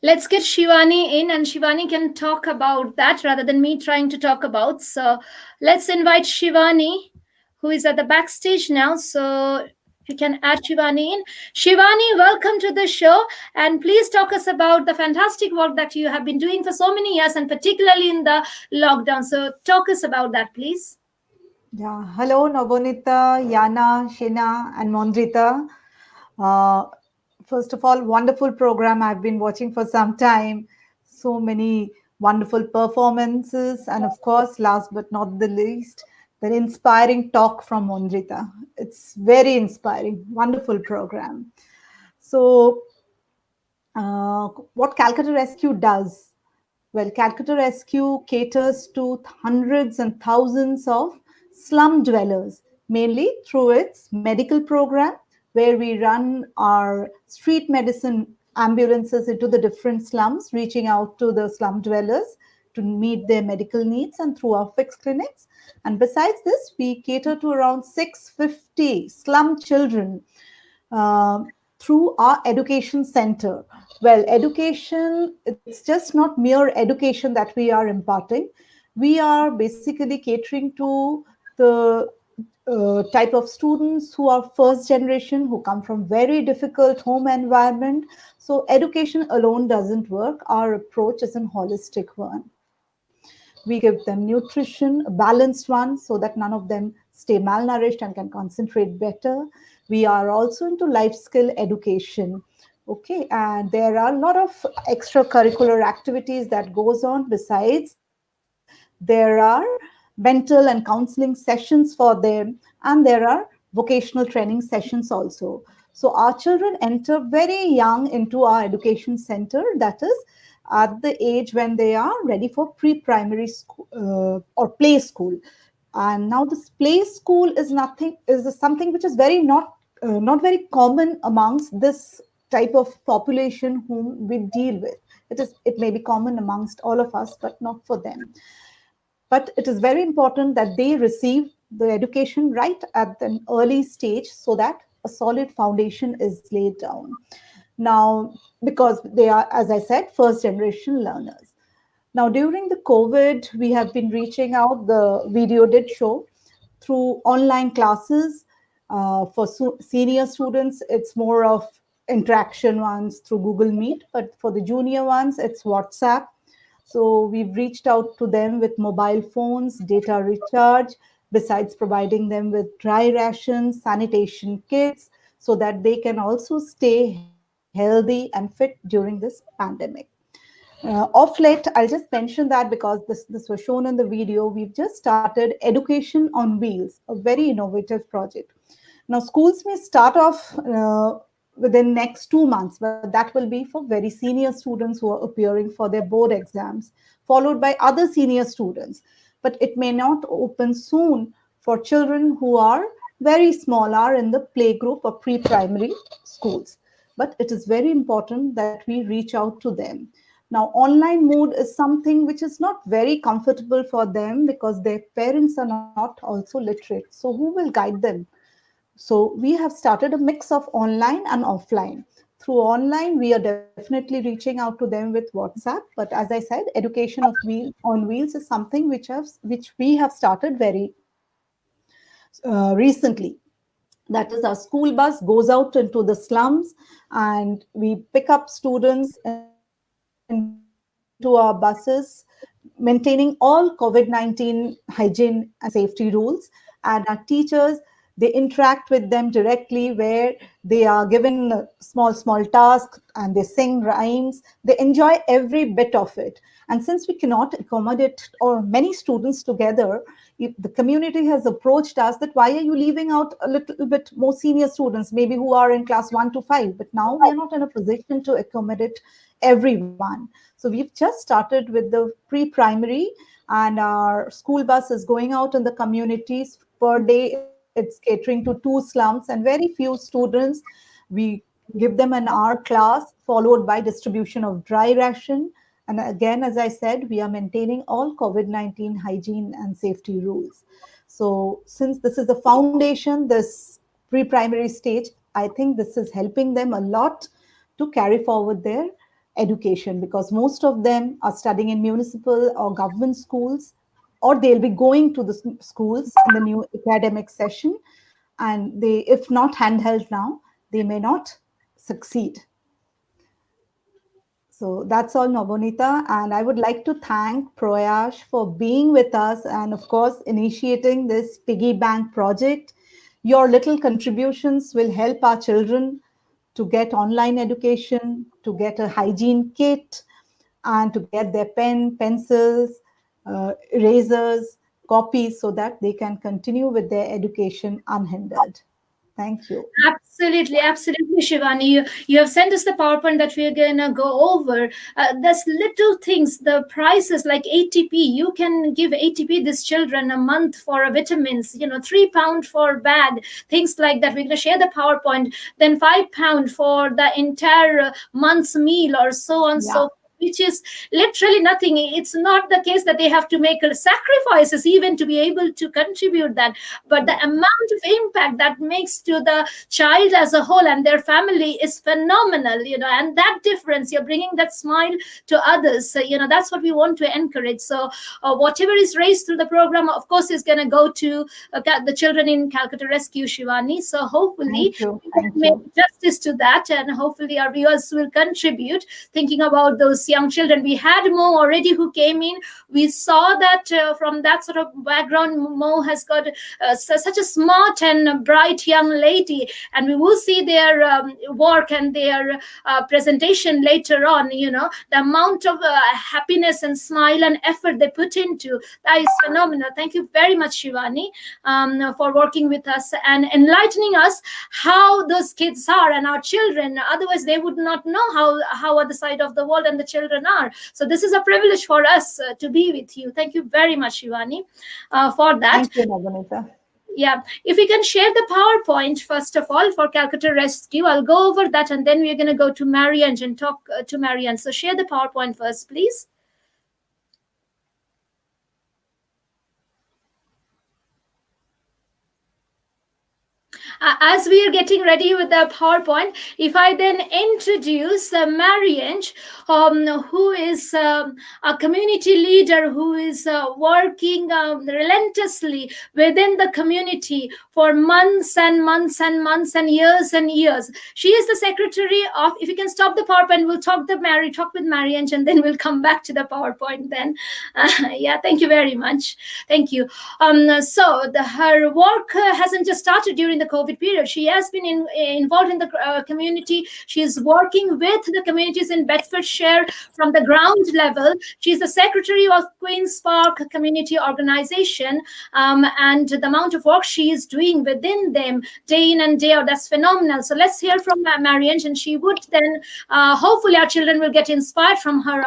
Let's get Shivani in, and Shivani can talk about that rather than me trying to talk about. So let's invite Shivani, who is at the backstage now. So you can add Shivani in. Shivani, welcome to the show, and please talk us about the fantastic work that you have been doing for so many years, and particularly in the lockdown. So talk us about that, please. Yeah, hello Navonita, Yana, Shina, and Mondrita. Uh, First of all, wonderful program I've been watching for some time. So many wonderful performances, and of course, last but not the least, the inspiring talk from Mondrita. It's very inspiring, wonderful program. So, what Calcutta Rescue does? Well, Calcutta Rescue caters to hundreds and thousands of slum dwellers, mainly through its medical program, where we run our street medicine ambulances into the different slums, reaching out to the slum dwellers to meet their medical needs, and through our fixed clinics. And besides this, we cater to around 650 slum children through our education center. Well, education, it's just not mere education that we are imparting. We are basically catering to the type of students who are first generation, who come from very difficult home environment. So education alone doesn't work. Our approach is a holistic one. We give them nutrition, a balanced one, so that none of them stay malnourished and can concentrate better. We are also into life skill education. Okay, and there are a lot of extracurricular activities that goes on. Besides, there are mental and counseling sessions for them, and there are vocational training sessions also. So our children enter very young into our education center, that is at the age when they are ready for pre-primary school or play school. And now this play school is nothing, is something which is very not very common amongst this type of population whom we deal with. It may be common amongst all of us, but not for them. But it is very important that they receive the education right at an early stage, so that a solid foundation is laid down. Now, because they are, as I said, first generation learners. Now, during the COVID, we have been reaching out, the video did show, through online classes. For senior students, it's more of interaction ones through Google Meet, but for the junior ones, it's WhatsApp. So we've reached out to them with mobile phones, data recharge, besides providing them with dry rations, sanitation kits, so that they can also stay healthy and fit during this pandemic. Of late, I'll just mention that because this was shown in the video, we've just started Education on Wheels, a very innovative project. Now, schools may start off within next 2 months, but that will be for very senior students who are appearing for their board exams, followed by other senior students. But it may not open soon for children who are very small, are in the playgroup or pre-primary schools. But it is very important that we reach out to them. Now, online mode is something which is not very comfortable for them because their parents are not also literate. So who will guide them? So we have started a mix of online and offline. Through online, we are definitely reaching out to them with WhatsApp. But as I said, education on wheels is something which we have started very recently. That is, our school bus goes out into the slums, and we pick up students into our buses, maintaining all COVID-19 hygiene and safety rules. And our teachers, they interact with them directly, where they are given small tasks and they sing rhymes. They enjoy every bit of it. And since we cannot accommodate or many students together, the community has approached us that why are you leaving out a little bit more senior students, maybe who are in class 1 to 5. But now we are not in a position to accommodate everyone. So we've just started with the pre-primary, and our school bus is going out in the communities per day. It's catering to 2 slums and very few students. We give them an hour class followed by distribution of dry ration. And again, as I said, we are maintaining all COVID-19 hygiene and safety rules. So since this is the foundation, this pre-primary stage, I think this is helping them a lot to carry forward their education, because most of them are studying in municipal or government schools, or they'll be going to the schools in the new academic session, and they, if not handheld now, they may not succeed. So that's all, Navonita. And I would like to thank Proyash for being with us and, of course, initiating this piggy bank project. Your little contributions will help our children to get online education, to get a hygiene kit, and to get their pencils, erasers, copies, so that they can continue with their education unhindered. Thank you. Absolutely, Shivani. You have sent us the PowerPoint that we're gonna go over. There's little things, the prices like ATP. You can give ATP these children a month for vitamins. £3 for bag, things like that. We're gonna share the PowerPoint. Then £5 for the entire month's meal, or so on, Yeah. so which is literally nothing. It's not the case that they have to make sacrifices even to be able to contribute that, but the amount of impact that makes to the child as a whole and their family is phenomenal, and that difference, you're bringing that smile to others. So, that's what we want to encourage. So whatever is raised through the program, of course, is going to go to the children in Calcutta Rescue, Shivani. So hopefully we can make justice to that, and hopefully our viewers will contribute, thinking about those young children. We had Mo already who came in. We saw that from that sort of background, Mo has got such a smart and bright young lady, and we will see their work and their presentation later on. The amount of happiness and smile and effort they put into that is phenomenal. Thank you very much, Shivani, for working with us and enlightening us how those kids are and our children. Otherwise they would not know how other side of the world and the children are. So this is a privilege for us to be with you. Thank you very much, Shivani, for that. Thank you, Navonita. Yeah, if we can share the PowerPoint first of all for Calcutta Rescue, I'll go over that, and then we're going to go to Marianne and talk to Marianne. So share the PowerPoint first, please. As we are getting ready with the PowerPoint, if I then introduce Marianne, who is a community leader who is working relentlessly within the community for months and months and months and years. She is the secretary of, if you can stop the PowerPoint, we'll talk with Marianne, and then we'll come back to the PowerPoint then. Yeah, thank you very much. Thank you. So her work hasn't just started during the COVID period. She has been involved in the community. She is working with the communities in Bedfordshire from the ground level. She is the secretary of Queen's Park Community Organization, and the amount of work she is doing within them day in and day out, that's phenomenal. So let's hear from Marianne, and she would then hopefully our children will get inspired from her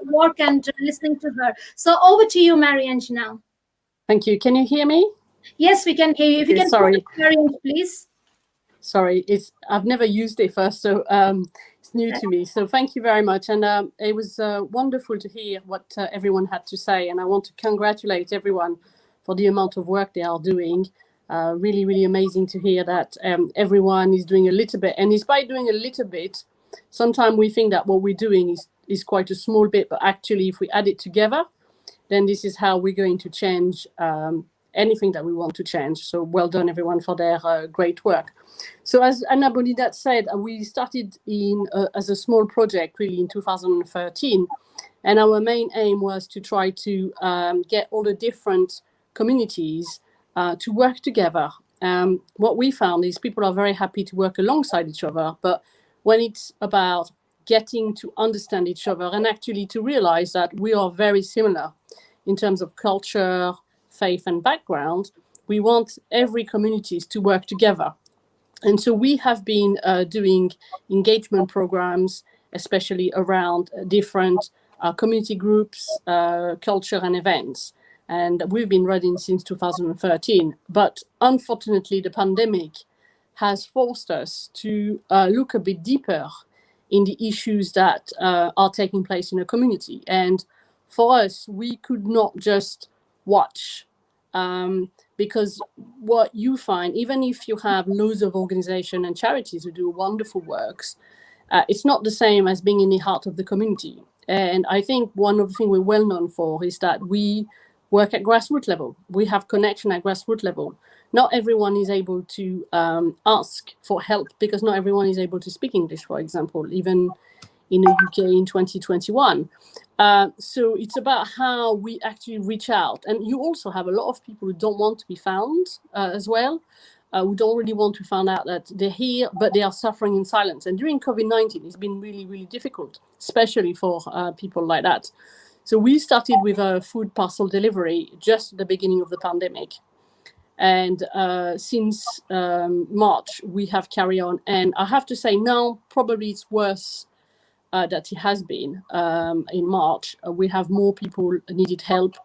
work and listening to her. So over to you, Marianne, now. Thank you. Can you hear me? Yes, we can hear you. If you can sorry, Marianne, please. Sorry, I've never used it first, so it's new to me. So thank you very much, and it was wonderful to hear what everyone had to say, and I want to congratulate everyone for the amount of work they are doing. Really, really amazing to hear that everyone is doing a little bit, and it's by doing a little bit. Sometimes we think that what we're doing is quite a small bit, but actually, if we add it together, then this is how we're going to change anything that we want to change. So well done, everyone, for their great work. So as Anna Bonidat said, we started as a small project really in 2013. And our main aim was to try to get all the different communities to work together. What we found is people are very happy to work alongside each other, but when it's about getting to understand each other and actually to realize that we are very similar in terms of culture, faith and background, we want every communities to work together. And so we have been doing engagement programs, especially around different community groups, culture and events. And we've been running since 2013. But unfortunately, the pandemic has forced us to look a bit deeper in the issues that are taking place in a community. And for us, we could not just watch, because what you find, even if you have loads of organizations and charities who do wonderful works, It's not the same as being in the heart of the community. And I think one of the things we're well known for is that we work at grassroots level. We have connection at grassroots level. Not everyone is able to ask for help because not everyone is able to speak English, for example, even in the UK in 2021. So it's about how we actually reach out. And you also have a lot of people who don't want to be found as well, who don't really want to find out that they're here, but they are suffering in silence. And during COVID-19, it's been really, really difficult, especially for people like that. So we started with a food parcel delivery just at the beginning of the pandemic. And since March, we have carried on. And I have to say now, probably it's worse that it has been in March. We have more people needed help.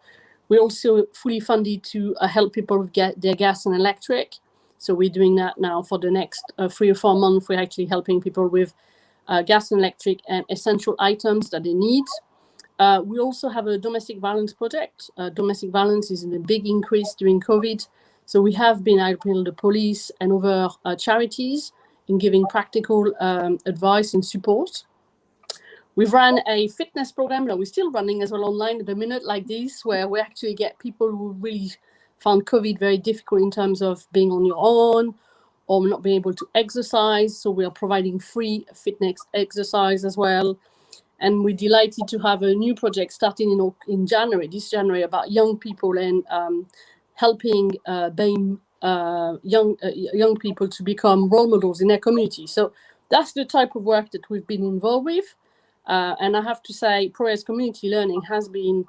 We're also fully funded to help people with their gas and electric. So we're doing that now for the next 3 or 4 months. We're actually helping people with gas and electric and essential items that they need. We also have a domestic violence project. Domestic violence is in a big increase during COVID. So we have been helping the police and other charities in giving practical advice and support. We've run a fitness program that we're still running as well online at the minute like this, where we actually get people who really found COVID very difficult in terms of being on your own or not being able to exercise. So we are providing free fitness exercise as well. And we're delighted to have a new project starting in January, this January, about young people and helping young people to become role models in their community. So that's the type of work that we've been involved with. And I have to say, Proyas Community Learning has been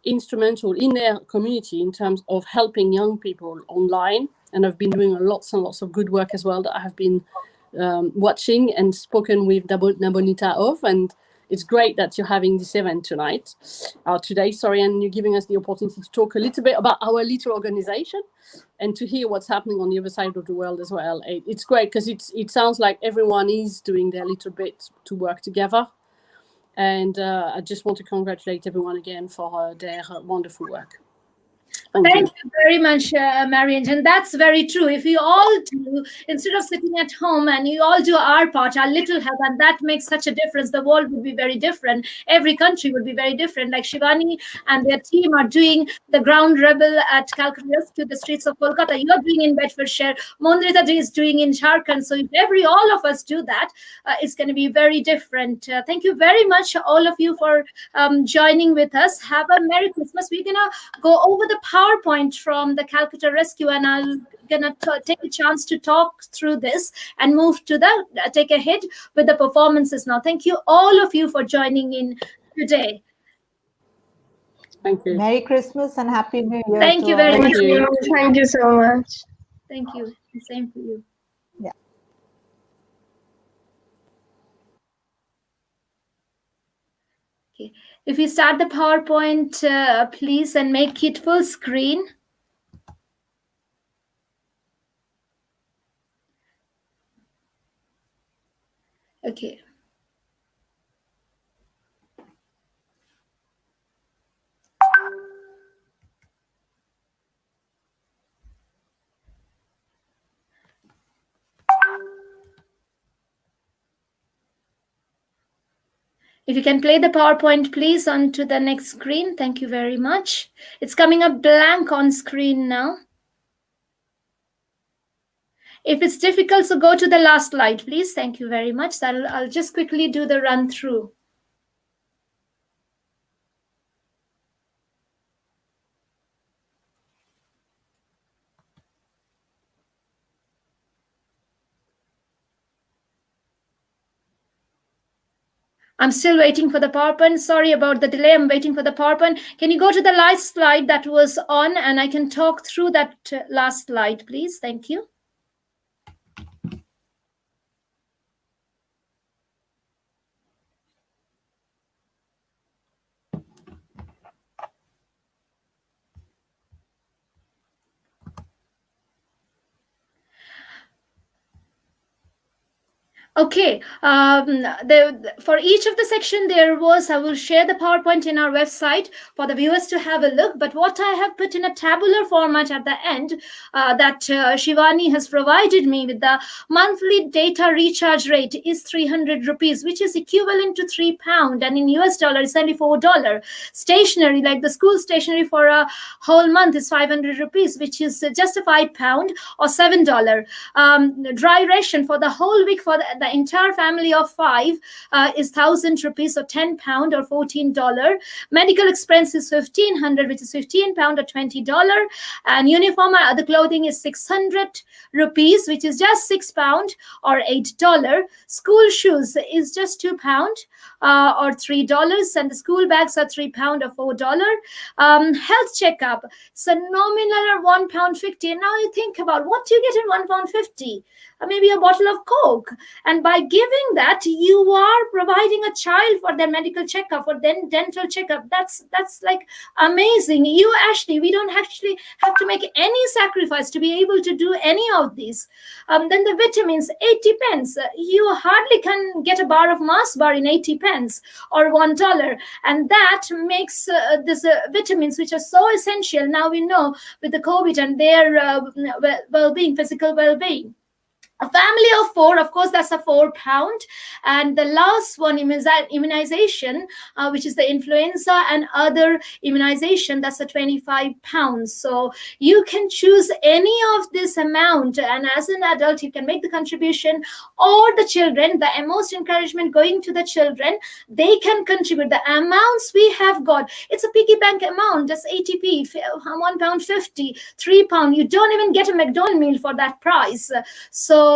instrumental in their community in terms of helping young people online. And I've been doing lots and lots of good work as well that I have been watching and spoken with Nabonita of. And it's great that you're having this event today, and you're giving us the opportunity to talk a little bit about our little organization and to hear what's happening on the other side of the world as well. It's great because it sounds like everyone is doing their little bit to work together. And I just want to congratulate everyone again for their wonderful work. Thank you very much, Marianne. And that's very true. If we all do, instead of sitting at home and you all do our part, our little help, and that makes such a difference, the world would be very different. Every country would be very different. Like Shivani and their team are doing the ground rebel at Calcutta Rescue, the streets of Kolkata. You're doing in Bedfordshire. Mondrita is doing in Jharkhand. So if all of us do that, it's going to be very different. Thank you very much, all of you, for joining with us. Have a Merry Christmas. We're going to go over the PowerPoint from the Calcutta Rescue, and I'm gonna take a chance to talk through this and move to take ahead with the performances now. Thank you, all of you, for joining in today. Thank you. Merry Christmas and Happy New Year. Thank you very much. Thank you so much. Thank you. Same for you. Yeah. Okay. If you start the PowerPoint, please, and make it full screen. Okay. If you can play the PowerPoint, please, onto the next screen. Thank you very much. It's coming up blank on screen now. If it's difficult, so go to the last slide, please. Thank you very much. I'll just quickly do the run through. I'm still waiting for the PowerPoint. Sorry about the delay. I'm waiting for the PowerPoint. Can you go to the last slide that was on, and I can talk through that last slide, please? Thank you. Okay. For each of the section, I will share the PowerPoint in our website for the viewers to have a look. But what I have put in a tabular format at the end, that Shivani has provided me with, the monthly data recharge rate is 300 rupees, which is equivalent to £3, and in US dollar is $74. Stationery, like the school stationery for a whole month, is 500 rupees, which is just a £5 or $7. Dry ration for the whole week for the entire family of five is 1,000 rupees, or £10 or $14. Medical expense is 1,500, which is £15 or $20. And uniform and other clothing is 600 rupees, which is just £6 or $8. School shoes is just £2 or $3, and the school bags are £3 or $4. Health checkup, so nominal or £1.50. Now you think about what you get in £1.50. Maybe a bottle of Coke. And by giving that, you are providing a child for their medical checkup, for their dental checkup. That's like amazing. We don't actually have to make any sacrifice to be able to do any of these. Then the vitamins, 80 pence. You hardly can get a bar of Mars bar in 80 pence or $1. And that makes this vitamins, which are so essential now we know with the COVID and their well-being, physical well-being. A family of four, of course, that's a £4. And the last one, immunization, which is the influenza and other immunization, that's a £25. So you can choose any of this amount, and as an adult, you can make the contribution, or the children, the most encouragement going to the children, they can contribute. The amounts we have got, it's a piggy bank amount, just 80p, £1.50, £3. You don't even get a McDonald's meal for that price. So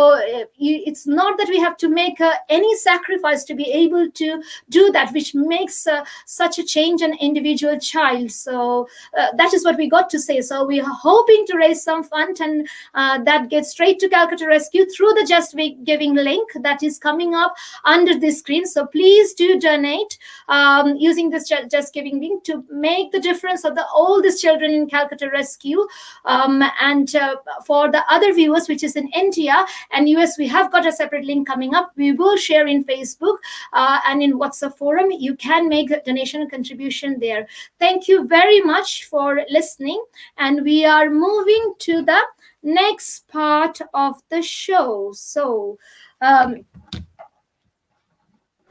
it's not that we have to make any sacrifice to be able to do that, which makes such a change in individual child. So that is what we got to say. So we are hoping to raise some fund, and that gets straight to Calcutta Rescue through the Just Giving link that is coming up under the screen. So please do donate using this Just Giving link to make the difference of all these children in Calcutta Rescue. And for the other viewers, which is in India and US, we have got a separate link coming up. We will share in Facebook and in WhatsApp forum. You can make a donation and contribution there. Thank you very much for listening. And we are moving to the next part of the show. So I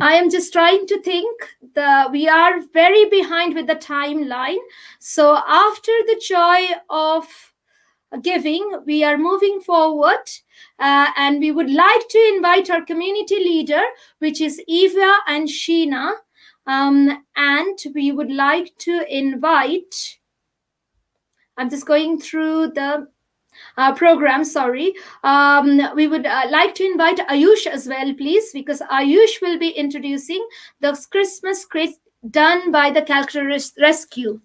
am just trying to think. We are very behind with the timeline. So after the joy of giving, we are moving forward, and we would like to invite our community leader, which is Eva and Sheena, and we would like to invite, I'm just going through the program, sorry. We would like to invite Ayush as well, please, because Ayush will be introducing the Christmas crate done by the Calcutta Rescue.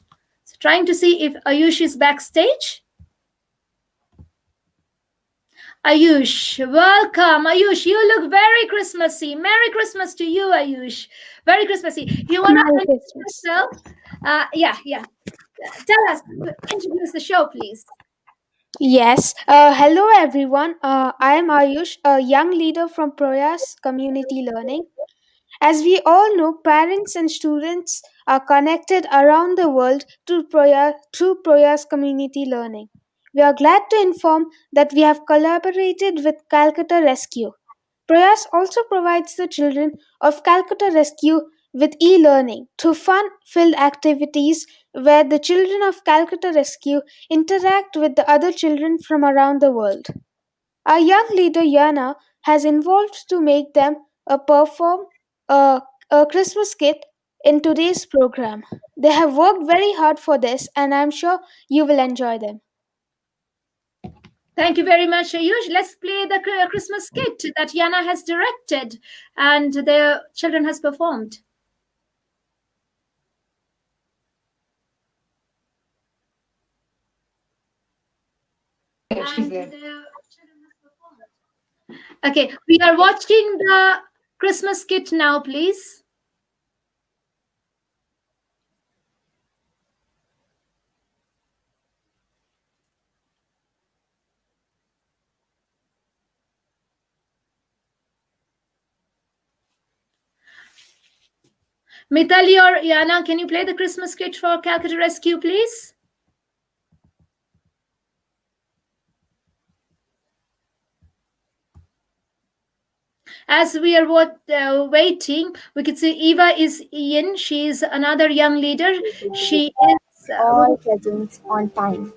So trying to see if Ayush is backstage. Ayush, welcome. Ayush, you look very Christmassy. Merry Christmas to you, Ayush. Very Christmassy. You want to introduce yourself? Yeah. Tell us, introduce the show, please. Yes. Hello, everyone. I am Ayush, a young leader from Proyas Community Learning. As we all know, parents and students are connected around the world through Proyas Community Learning. We are glad to inform that we have collaborated with Calcutta Rescue. Proyas also provides the children of Calcutta Rescue with e-learning through fun-filled activities where the children of Calcutta Rescue interact with the other children from around the world. Our young leader Yana has involved to make them perform a, a Christmas skit in today's program. They have worked very hard for this, and I'm sure you will enjoy them. Thank you very much, Ayush. Let's play the Christmas skit that Yana has directed and the children has performed. Okay, we are watching the Christmas skit now, please. Mitali or Yana, can you play the Christmas skit for Calcutta Rescue, please? As we are waiting, we can see Eva is in. She is another young leader. She is all presents on time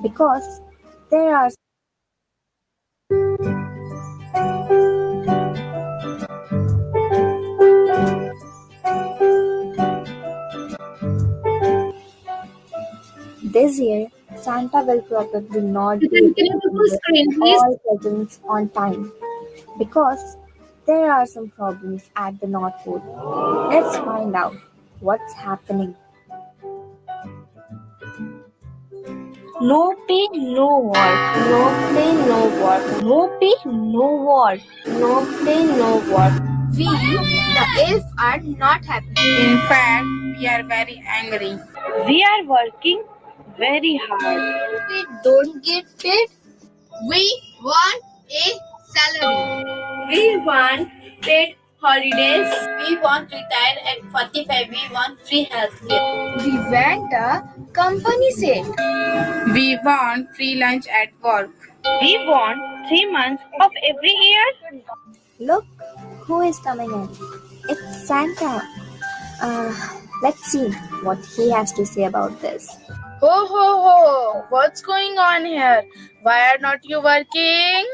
because there are this year Santa will probably not be able Can you to go full screen, deliver please? all presents on time because there are some problems at the North Pole. Let's find out what's happening. No pay, no work. No play, no work. No pay, no work. No play, no work. We, the elves, are not happy. In fact, we are very angry. We are working very hard. We don't get paid. We want a salary. We want paid holidays. We want retire at 45. We want free healthcare. We want a company set. We want free lunch at work. We want 3 months of every year. Look who is coming in. It's Santa. Let's see what he has to say about this. Ho ho ho! What's going on here? Why are not you working?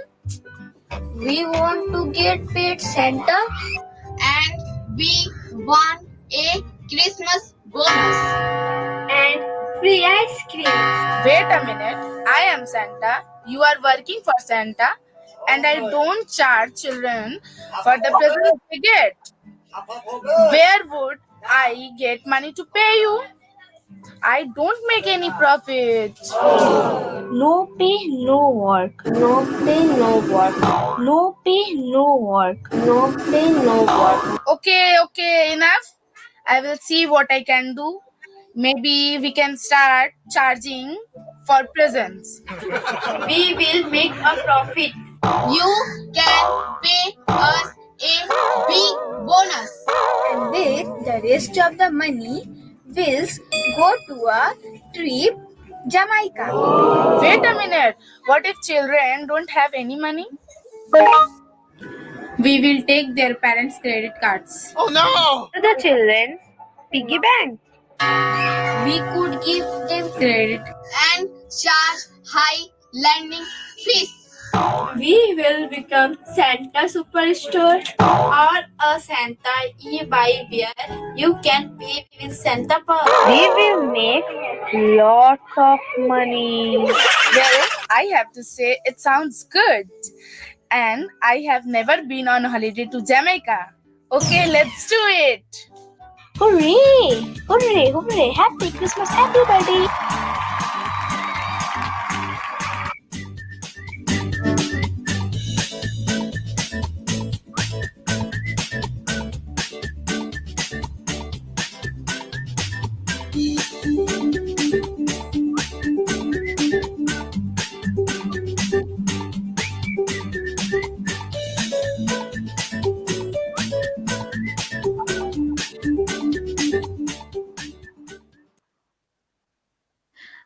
We want to get paid, Santa. And we want a Christmas bonus. And free ice cream. Wait a minute. I am Santa. You are working for Santa. And I don't charge children for the presents they get. Where would I get money to pay you? I don't make any profit. No pay, no work. No pay, no work. No pay, no work. No pay, no work. Okay, enough. I will see what I can do. Maybe we can start charging for presents. We will make a profit. You can pay us a big bonus. And with the rest of the money, we'll go to a trip Jamaica. Wait a minute. What if children don't have any money? We will take their parents' credit cards. Oh no! To the children's piggy bank. We could give them credit and charge high lending fees. We will become Santa Superstore or a Santa e-buy where you can pay with Santa Pass. We will make lots of money. Well, I have to say it sounds good. And I have never been on a holiday to Jamaica. Okay, let's do it. Hooray! Hooray! Hooray! Happy Christmas, everybody!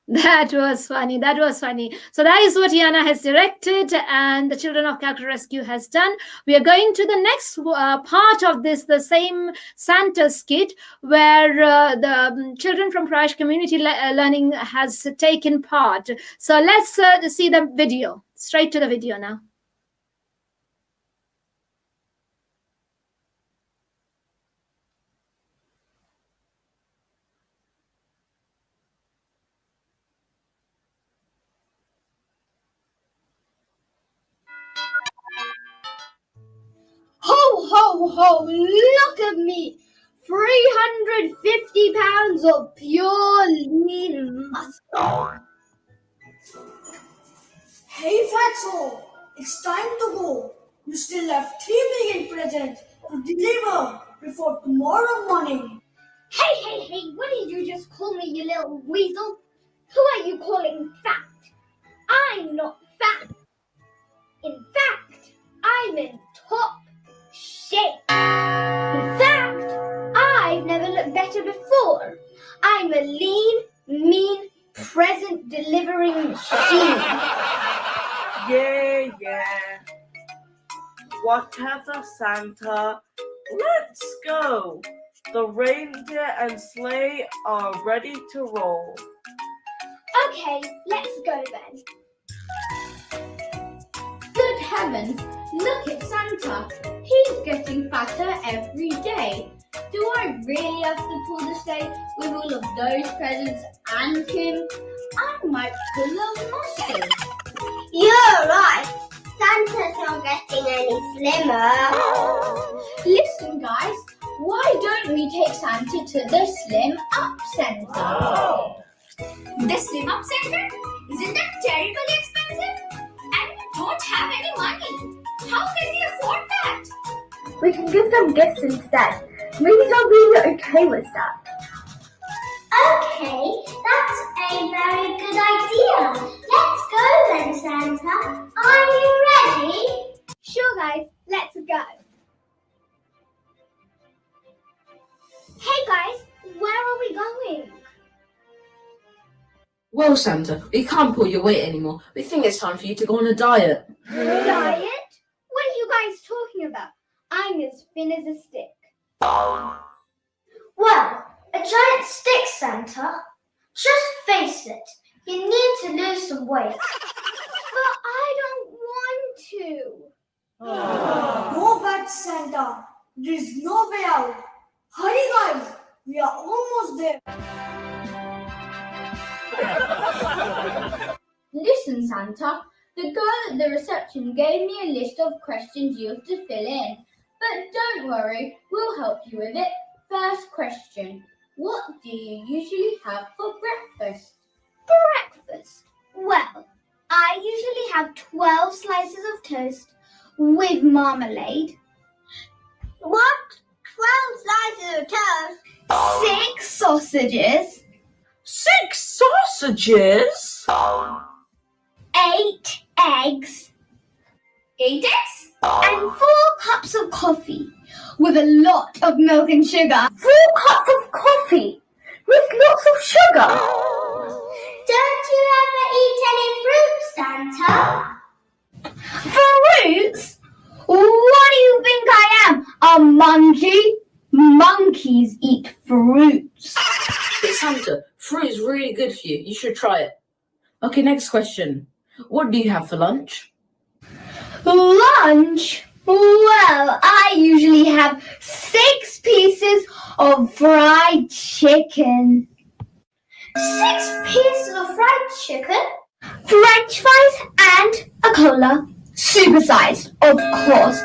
That was funny. That was funny. So that is what Yana has directed and the Children of Calcutta Rescue has done. We are going to the next part of this, the same Santa skit, where the children from Proyas Community Learning has taken part. So let's see the video. Straight to the video now. Ho, ho, ho, look at me! 350 pounds of pure lean muscle. Hey Fatso, it's time to go. You still have 3 million presents to deliver before tomorrow morning. Hey, what did you just call me, you little weasel? Who are you calling fat? I'm not fat. In fact, I'm in top shape. In fact, I've never whatever, Santa. Let's go. The reindeer and sleigh are ready to roll. Okay, let's go then. Good heavens, look at Santa. He's getting fatter every day. Do I really have to pull the sleigh with all of those presents and him? I might pull a muscle. You're right. Santa's not getting any slimmer. Listen, guys, why don't we take Santa to the Slim Up Center? The Slim Up Center? Isn't that terribly expensive? And we don't have any money. How can we afford that? We can give them gifts instead. Maybe they'll be okay with that. Okay, that's a very good idea. Let's go then, Santa. Are you ready? Sure, guys, let's go. Hey, guys, where are we going? Well, Santa, we can't pull your weight anymore. We think it's time for you to go on a diet. Diet? What are you guys talking about? I'm as thin as a stick. Well, a giant stick, Santa. Just face it. You need to lose some weight. But I don't want to. Go back, Santa. There's no way out. Hurry, guys. We are almost there. Listen, Santa, the girl at the reception gave me a list of questions you have to fill in. But don't worry, we'll help you with it. First question, what do you usually have for breakfast? Breakfast? Well, I usually have 12 slices of toast with marmalade. What? 12 slices of toast? 6 sausages. 6 sausages? 8 eggs. 8 eggs? And 4 cups of coffee with a lot of milk and sugar. 4 cups of coffee with lots of sugar? Don't you ever eat any fruit, Santa? Fruits? What do you think I am? A monkey? Monkeys eat fruits. But Santa, fruit is really good for you. You should try it. Okay, next question. What do you have for lunch? Lunch? Well, I usually have 6 pieces of fried chicken. 6 pieces of fried chicken? French fries and a cola. Supersized, of course.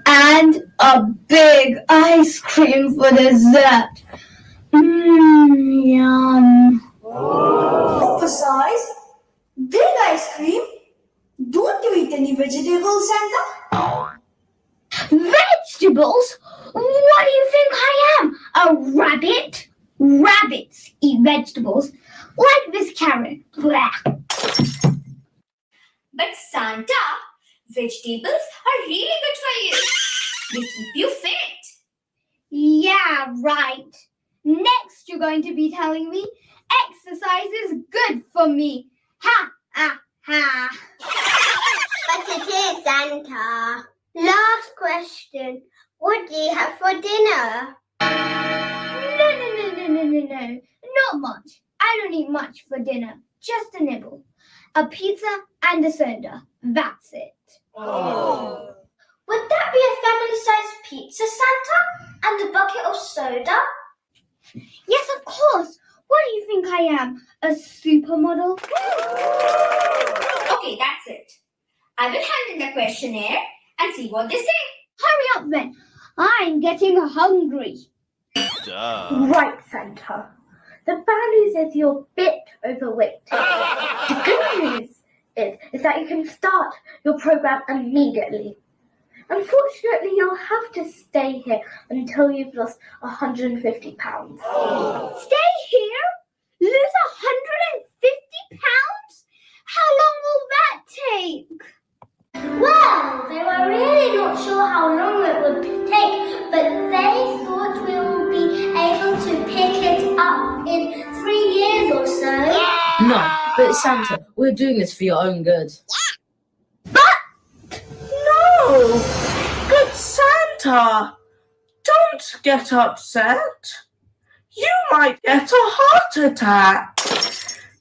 And a big ice cream for dessert. Yum. Besides, big ice cream? Don't you eat any vegetables, Santa? Vegetables? What do you think I am? A rabbit? Rabbits eat vegetables. Like this carrot. Blah. But Santa, vegetables are really good for you. They keep you fit. Yeah, right. Next, you're going to be telling me exercise is good for me. Ha, ha, ha. But it is, Santa. Last question. What do you have for dinner? No. Not much. I don't eat much for dinner. Just a nibble. A pizza and a soda. That's it. Oh. Would that be a family-sized pizza, Santa? And a bucket of soda? Yes, of course. What do you think I am? A supermodel? Okay, that's it. I will hand in the questionnaire and see what they say. Hurry up then. I'm getting hungry. Duh. Right, Santa. The bad news is you're a bit overweight. The good news is that you can start your program immediately. Unfortunately, you'll have to stay here until you've lost 150 pounds. Stay here? Lose 150 pounds? How long will that take? Well, they were really not sure how long it would take, but they thought we would be able to pick it up in 3 years or so. No, but Santa, we're doing this for your own good. No! Santa, don't get upset. You might get a heart attack.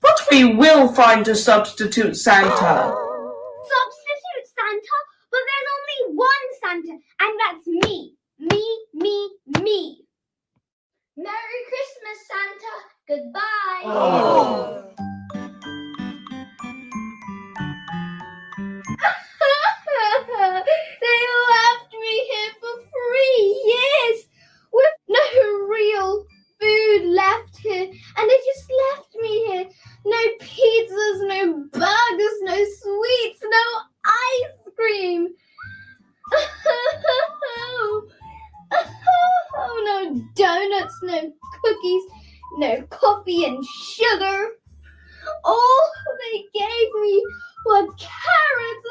But we will find a substitute Santa. Substitute Santa? But there's only one Santa, and that's me. Me. Merry Christmas, Santa. Goodbye. Oh. They left me here for 3 years with no real food left here, and they just left me here. No pizzas, no burgers, no sweets, no ice cream. Oh, no donuts, no cookies, no coffee and sugar. All they gave me were carrots.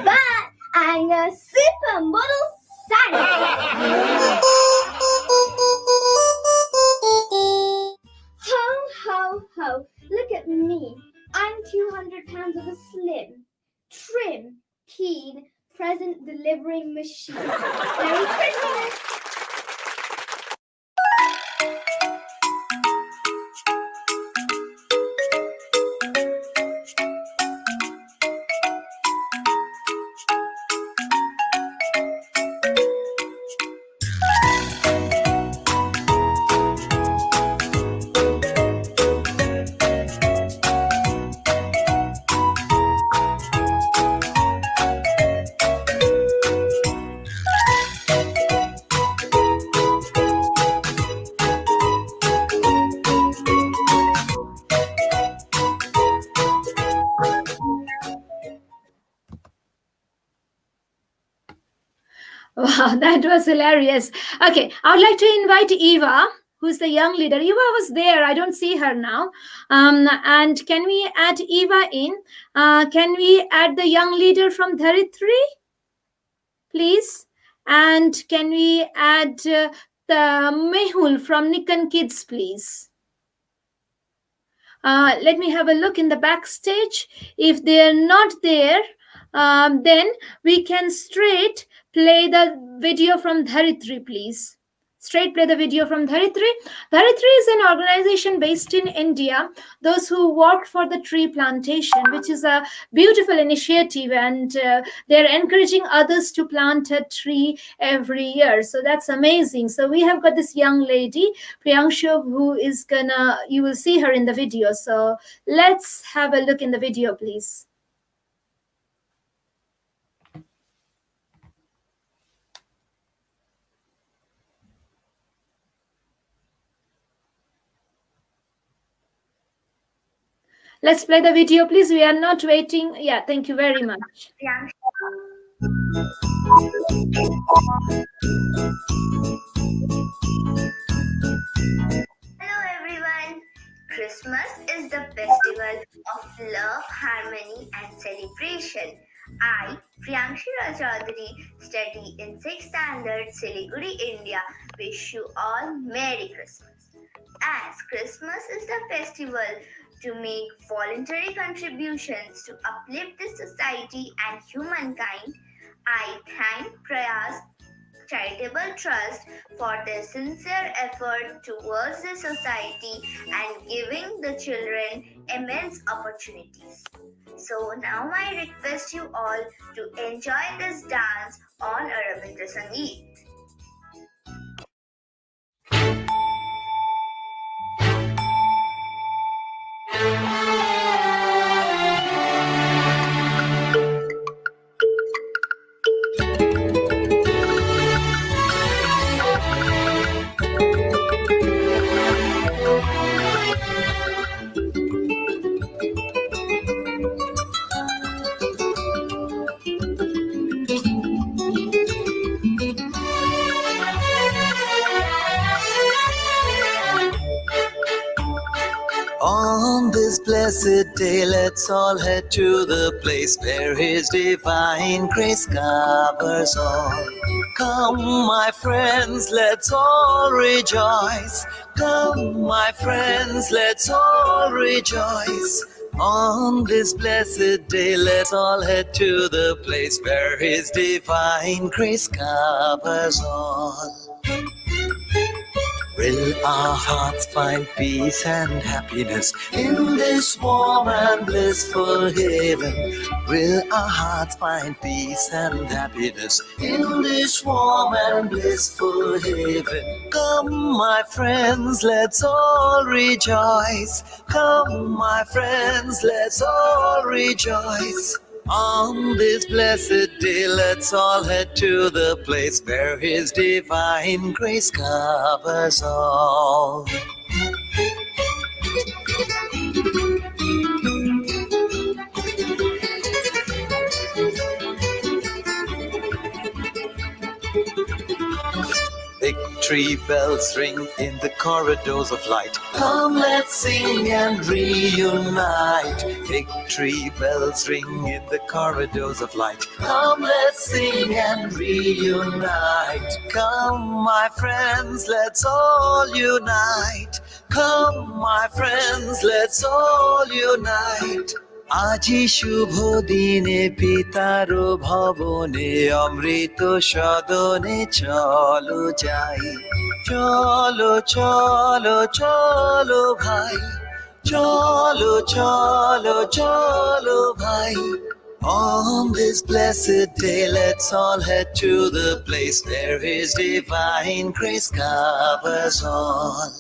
But I'm a supermodel Santa. Ho, ho, ho. Look at me. I'm 200 pounds of a slim, trim, keen, present delivering machine. Merry Christmas! Wow, that was hilarious. Okay, I would like to invite Eva, who's the young leader. Eva was there. I don't see her now. And can we add Eva in? Can we add the young leader from Dharitri, please? And can we add the Mehul from Nikon Kids, please? Let me have a look in the backstage. If they're not there, then we can straight play the video from Dharitri, please. Straight play the video from Dharitri. Dharitri is an organization based in India, those who work for the tree plantation, which is a beautiful initiative, and they're encouraging others to plant a tree every year. So that's amazing. So we have got this young lady, Priyangshu, who is you will see her in the video. So let's have a look in the video, please. Let's play the video, please. We are not waiting. Yeah, thank you very much. Hello everyone. Christmas is the festival of love, harmony and celebration. I, Priyangshu Chaudhary, study in 6th standard, Siliguri, India. Wish you all Merry Christmas. As Christmas is the festival to make voluntary contributions to uplift the society and humankind, I thank Proyas Charitable Trust for their sincere effort towards the society and giving the children immense opportunities. So now I request you all to enjoy this dance on Rabindra Sangeet. On this blessed day, let's all head to the place where His divine grace covers all. Come, my friends, let's all rejoice. Come, my friends, let's all rejoice. On this blessed day, let's all head to the place where His divine grace covers all. Will our hearts find peace and happiness in this warm and blissful haven? Will our hearts find peace and happiness in this warm and blissful haven? Come, my friends, let's all rejoice. Come, my friends, let's all rejoice. On this blessed day, let's all head to the place where His divine grace covers all. Victory bells ring in the corridors of light. Come, let's sing and reunite. Victory bells ring in the corridors of light. Come, let's sing and reunite. Come, my friends, let's all unite. Come, my friends, let's all unite. আজি শুভ দিনে পিতার ভবনে অমৃত সদনে চলো যাই। চলো চলো চলো ভাই, চলো চলো চলো ভাই। On this blessed day, let's all head to the place where His divine grace covers all.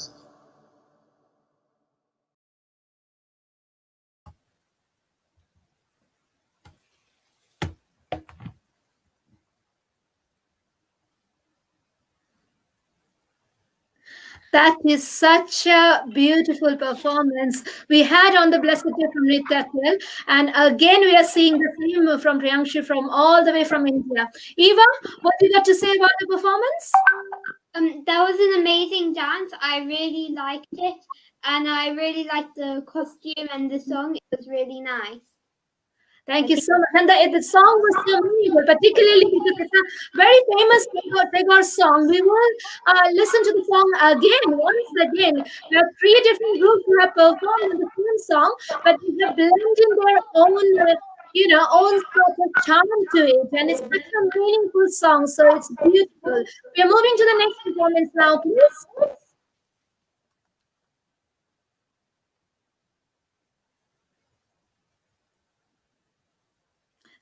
That is such a beautiful performance we had on the Blessed Day from Nityatel. And again, we are seeing the theme from Priyangshu from all the way from India. Eva, what do you got to say about the performance? That was an amazing dance. I really liked it. And I really liked the costume and the song. It was really nice. Thank you so much. And the song was so memorable, particularly because it's a very famous Tagore song. We will listen to the song once again. There are 3 different groups who have performed the same song, but they have blended their own, own sort of charm to it. And it's such a meaningful song, so it's beautiful. We are moving to the next performance now, please.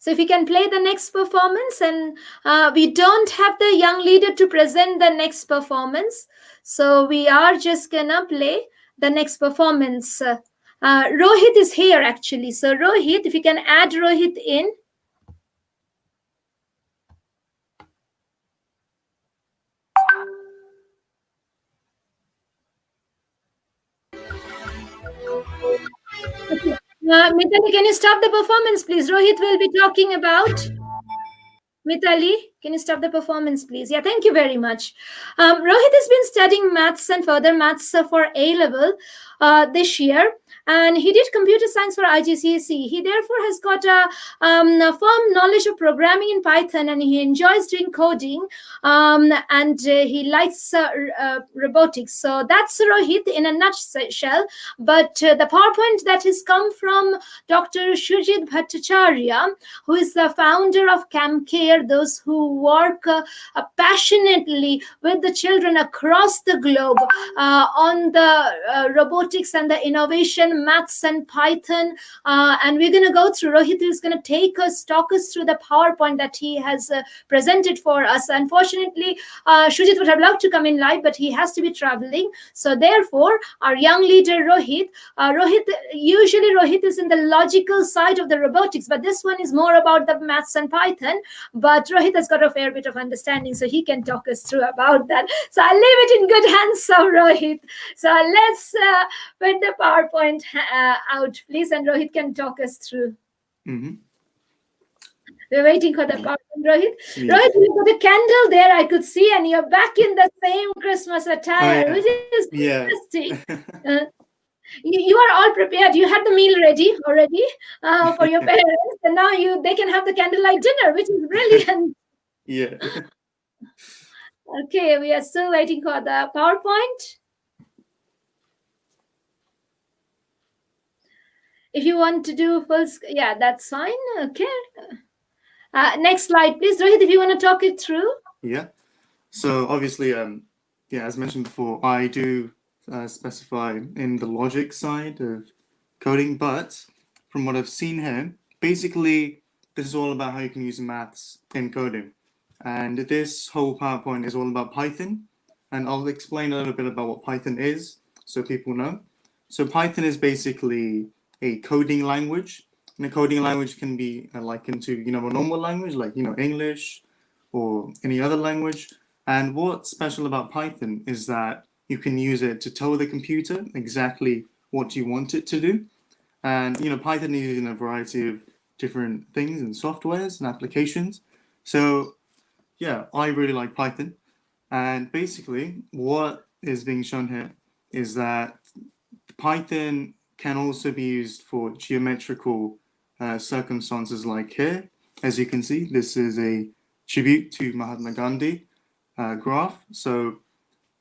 So if you can play the next performance, and we don't have the young leader to present the next performance. So we are just gonna play the next performance. Rohit is here actually. So Rohit, if you can add Rohit in. Okay. Mitali, can you stop the performance, please? Rohit will be talking about. Mitali, can you stop the performance, please? Yeah, thank you very much. Rohit has been studying maths and further maths for A-level this year. And he did computer science for IGCSE. He therefore has got a firm knowledge of programming in Python, and he enjoys doing coding, and he likes robotics. So that's Rohit in a nutshell. But the PowerPoint that has come from Dr. Shujit Bhattacharya, who is the founder of CamCare, those who work passionately with the children across the globe on the robotics and the innovation, maths and Python, and we're going to go through. Rohit is going to talk us through the PowerPoint that he has presented for us. Unfortunately, Shujit would have loved to come in live, but he has to be traveling. So therefore, our young leader Rohit, usually Rohit is in the logical side of the robotics, but this one is more about the maths and Python. But Rohit has got a fair bit of understanding, so he can talk us through about that. So I'll leave it in good hands of Rohit. So let's put the PowerPoint out, please, and Rohit can talk us through. Mm-hmm. We're waiting for the PowerPoint, Rohit. Yeah. Rohit, you got a candle there, I could see, and you're back in the same Christmas attire, Oh, yeah. which is Yeah. interesting. You are all prepared. You had the meal ready already for your parents, and now they can have the candlelight dinner, which is brilliant. Yeah. Okay, we are still waiting for the PowerPoint. If you want to do yeah, that's fine. Okay. Next slide, please. Rohit, if you want to talk it through. Yeah. So obviously, yeah, as mentioned before, I do specify in the logic side of coding, but from what I've seen here, basically, this is all about how you can use maths in coding. And this whole PowerPoint is all about Python. And I'll explain a little bit about what Python is so people know. So Python is basically a coding language. And a coding language can be likened to, a normal language like, English or any other language. And what's special about Python is that you can use it to tell the computer exactly what you want it to do. And Python is used in a variety of different things and softwares and applications. So yeah, I really like Python. And basically what is being shown here is that Python can also be used for geometrical circumstances like here. As you can see, this is a tribute to Mahatma Gandhi graph. So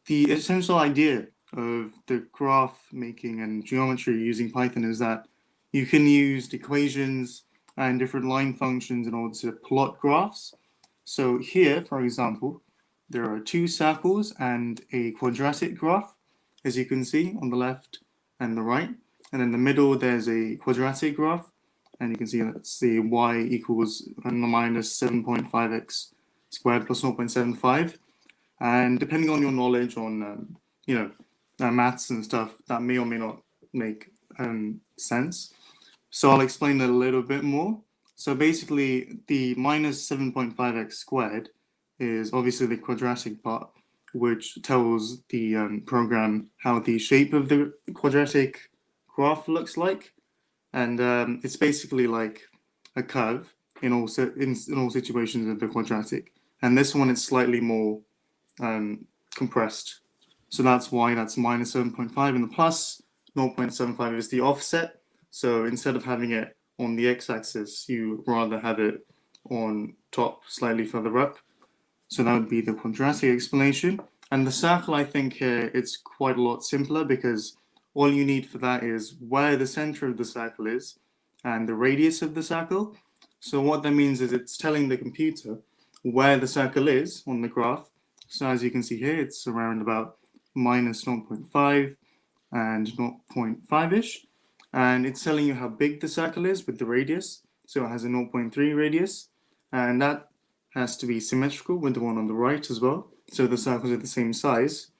the essential idea of the graph making and geometry using Python is that you can use equations and different line functions in order to plot graphs. So here, for example, there are two circles and a quadratic graph, as you can see on the left and the right. And in the middle, there's a quadratic graph. And you can see that's the y equals minus 7.5x squared plus 0.75. And depending on your knowledge on, maths and stuff, that may or may not make sense. So I'll explain a little bit more. So basically, the minus 7.5x squared is obviously the quadratic part, which tells the program how the shape of the quadratic graph looks like. And it's basically like a curve in all situations of the quadratic. And this one is slightly more compressed. So that's why that's minus 7.5, and the plus 0.75 is the offset. So instead of having it on the x-axis, you rather have it on top, slightly further up. So that would be the quadratic explanation. And the circle, I think here, it's quite a lot simpler because all you need for that is where the center of the circle is and the radius of the circle. So what that means is it's telling the computer where the circle is on the graph. So as you can see here, it's around about minus 0.5 and 0.5-ish. And it's telling you how big the circle is with the radius. So it has a 0.3 radius. And that has to be symmetrical with the one on the right as well. So the circles are the same size.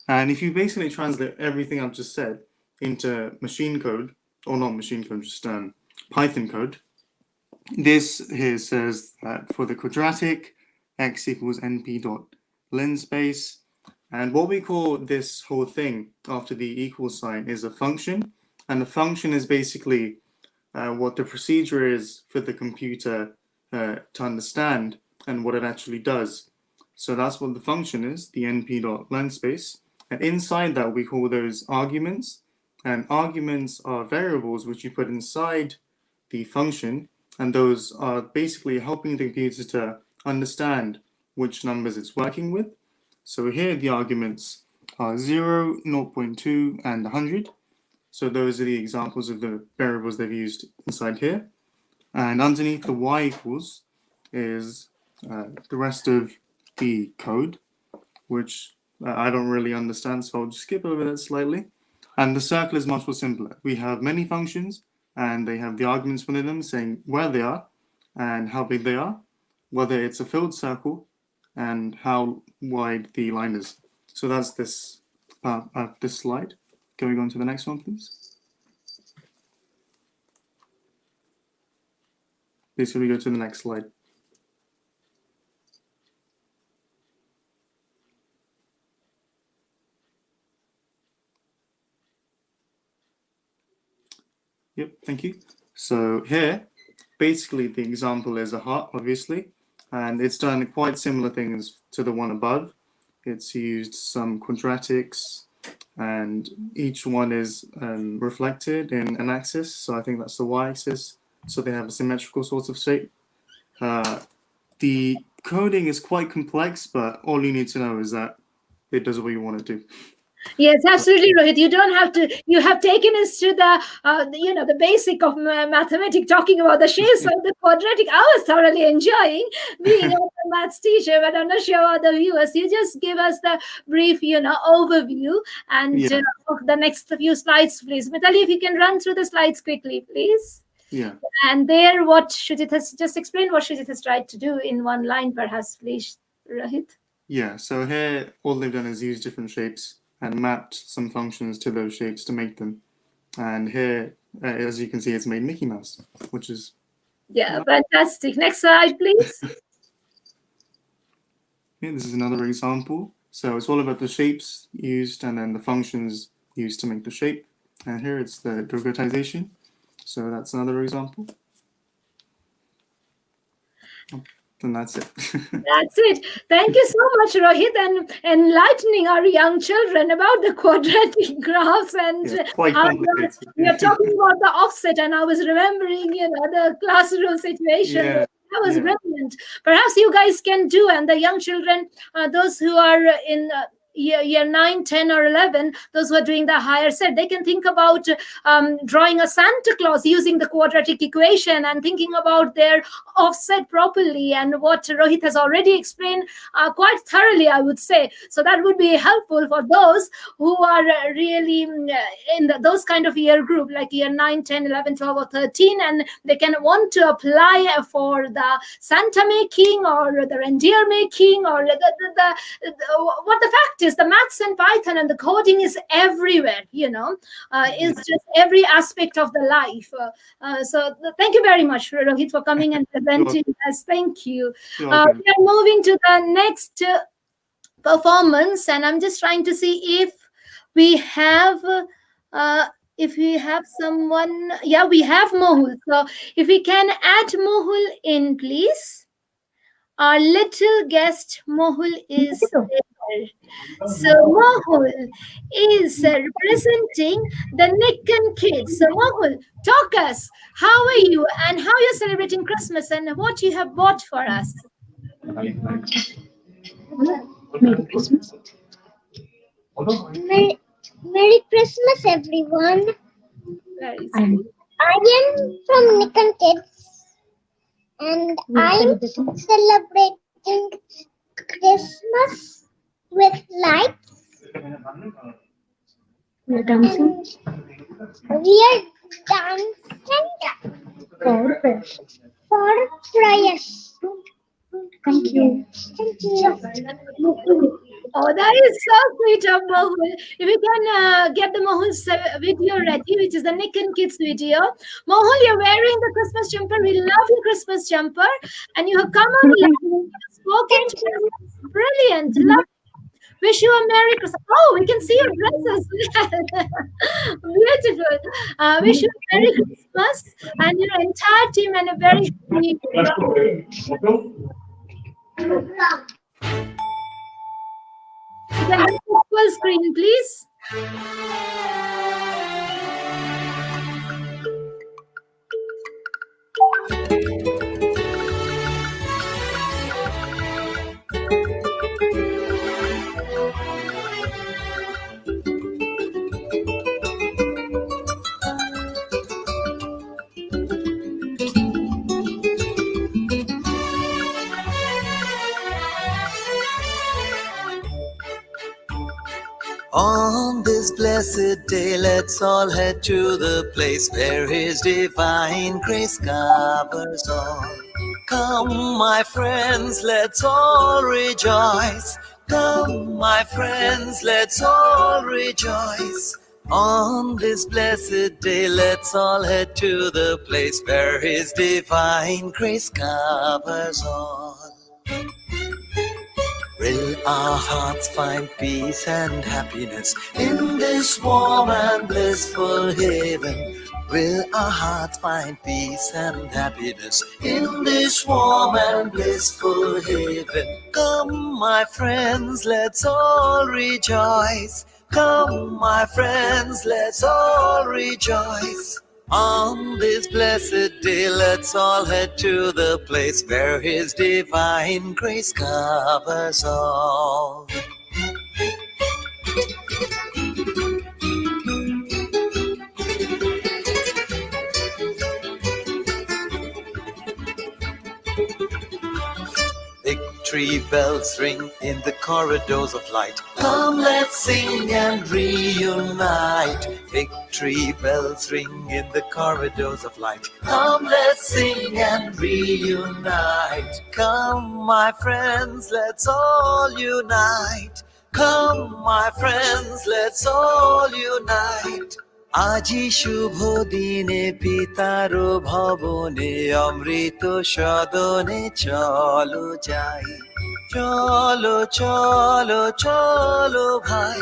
And if you basically translate everything I've just said into machine code, or not machine code, just Python code, this here says that for the quadratic, x equals np dot linspace. And what we call this whole thing after the equal sign is a function. And the function is basically what the procedure is for the computer to understand and what it actually does. So that's what the function is, the np.lenSpace. And inside that, we call those arguments. And arguments are variables which you put inside the function. And those are basically helping the computer to understand which numbers it's working with. So here the arguments are 0, 0.2, and 100. So those are the examples of the variables they've used inside here. And underneath the y equals is the rest of the code, which I don't really understand, so I'll just skip over that slightly. And the circle is much more simpler. We have many functions, and they have the arguments within them saying where they are and how big they are, whether it's a filled circle, and how wide the line is. So that's this this slide. Going on to the next one, please. Please, can we go to the next slide? Yep, thank you. So here, basically the example is a heart, obviously, and it's done quite similar things to the one above. It's used some quadratics, and each one is reflected in an axis. So I think that's the y-axis. So they have a symmetrical sort of shape. The coding is quite complex, but all you need to know is that it does what you want to do. Yes, absolutely, Rohit. You don't have to. You have taken us to the basic of mathematics, talking about the shapes of the quadratic. I was thoroughly enjoying being a maths teacher, but I'm not sure about the viewers. You just give us the brief, overview and of the next few slides, please. Mitali, if you can run through the slides quickly, please. Yeah. And there, what Shujit has just explained, what Shujit has tried to do in one line, perhaps, please, Rohit. Yeah, so here all they've done is use different shapes and mapped some functions to those shapes to make them. And here, as you can see, it's made Mickey Mouse, which is... Yeah, fantastic. Next slide, please. Yeah, this is another example. So it's all about the shapes used and then the functions used to make the shape. And here it's the derivation. So that's another example. And that's it. That's it. Thank you so much, Rohit, and enlightening our young children about the quadratic graphs and quite complicated. we are talking about the offset, and I was remembering, the classroom situation. Yeah. That was brilliant. Perhaps you guys can do, and the young children, those who are in year 9, 10, or 11, those who are doing the higher set, they can think about drawing a Santa Claus using the quadratic equation and thinking about their offset properly, and what Rohit has already explained quite thoroughly, I would say. So that would be helpful for those who are really in those kind of year group, like year 9, 10, 11, 12, or 13, and they can want to apply for the Santa making or the reindeer making, or what the fact is, the maths and Python and the coding is everywhere, it's just every aspect of the life. So thank you very much, Rohit, for coming and presenting us. Thank you. We are moving to the next performance, and I'm just trying to see if we have someone. Yeah, we have Mohul. So if we can add Mohul in, please. Our little guest Mohul is there. So Mohul is representing the Nikkan kids. So Mohul, talk us. How are you, and how you're celebrating Christmas, and what you have bought for us? Merry Christmas. Merry Christmas, everyone. Very I am from Nikkan Kids, and I'm celebrating Christmas with lights. We're dancing. We are dancing for Proyas. Thank you. Thank you. Oh, that is so sweet of Mohul. If you can get the Mohul's video ready, which is the Nikkan Kids video. Mohul, you're wearing the Christmas jumper. We love your Christmas jumper. And you have come on live, spoken to us. Brilliant. Love. Wish you a Merry Christmas. Oh, we can see your dresses. Beautiful. Wish you a Merry Christmas and your entire team, and a very happy full screen, please. On this blessed day, let's all head to the place where His divine grace covers all. Come, my friends, let's all rejoice. Come, my friends, let's all rejoice. On this blessed day, let's all head to the place where His divine grace covers all. Will our hearts find peace and happiness in this warm and blissful haven? Will our hearts find peace and happiness in this warm and blissful haven? Come, my friends, let's all rejoice. Come, my friends, let's all rejoice. On this blessed day, let's all head to the place where His divine grace covers all. victory bells ring in the corridors of light. Come, let's sing and reunite. Victory bells ring in the corridors of light. Come, let's sing and reunite. Come, my friends, let's all unite. Come, my friends, let's all unite. আজি শুভ দিনে পিতার ভবনে অমৃত সদনে চলো যাই। চলো চলো চলো ভাই,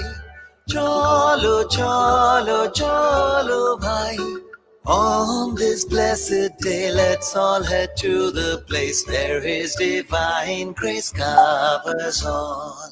চলো চলো চলো ভাই। On this blessed day, let's all head to the place where His divine grace covers all.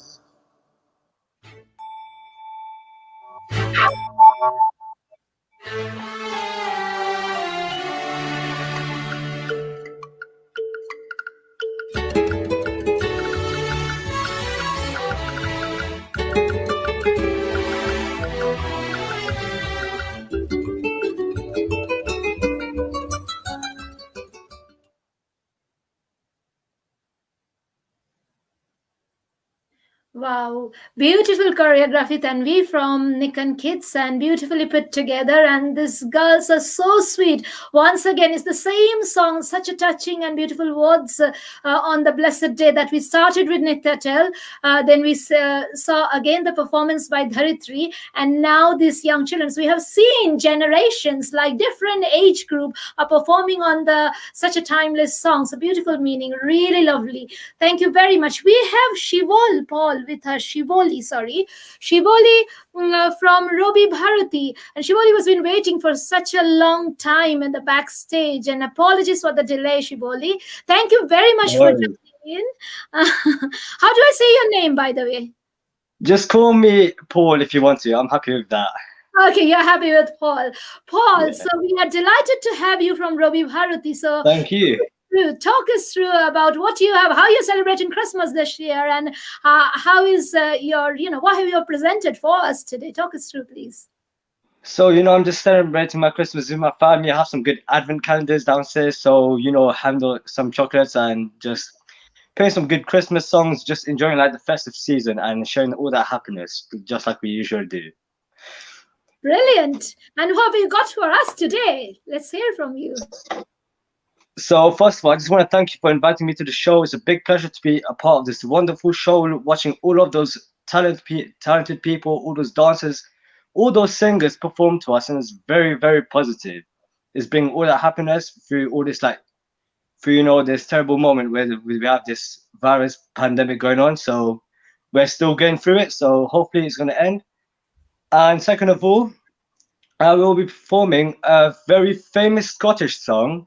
Wow, beautiful choreography, Tanvi, from Nikon Kids, and beautifully put together. And these girls are so sweet. Once again, it's the same song, such a touching and beautiful words on the blessed day that we started with Nityatel. Then we saw again the performance by Dharitri, and now these young children. So we have seen generations, like different age group, are performing on the such a timeless song. So beautiful meaning, really lovely. Thank you very much. We have Shivol Paul with her Shivoli from Robi Bharati, and Shivoli was been waiting for such a long time in the backstage, and apologies for the delay, Shivoli. Thank you very much for jumping in. How do I say your name, by the way? Just call me Paul if you want to. I'm happy with that. Okay, you're happy with Paul. Paul, so we are delighted to have you from Robi Bharati. So thank you. Talk us through about what you have, how you're celebrating Christmas this year, and how is your, what have you presented for us today? Talk us through, please. So, I'm just celebrating my Christmas with my family. I have some good advent calendars downstairs. So, handle some chocolates and just playing some good Christmas songs, just enjoying like the festive season and sharing all that happiness, just like we usually do. Brilliant. And what have you got for us today? Let's hear from you. So first of all, I just want to thank you for inviting me to the show. It's a big pleasure to be a part of this wonderful show, watching all of those talented people, all those dancers, all those singers perform to us, and it's very, very positive. It's bringing all that happiness through all this, through this terrible moment where we have this virus pandemic going on. So we're still going through it. So hopefully it's going to end. And second of all, I will be performing a very famous Scottish song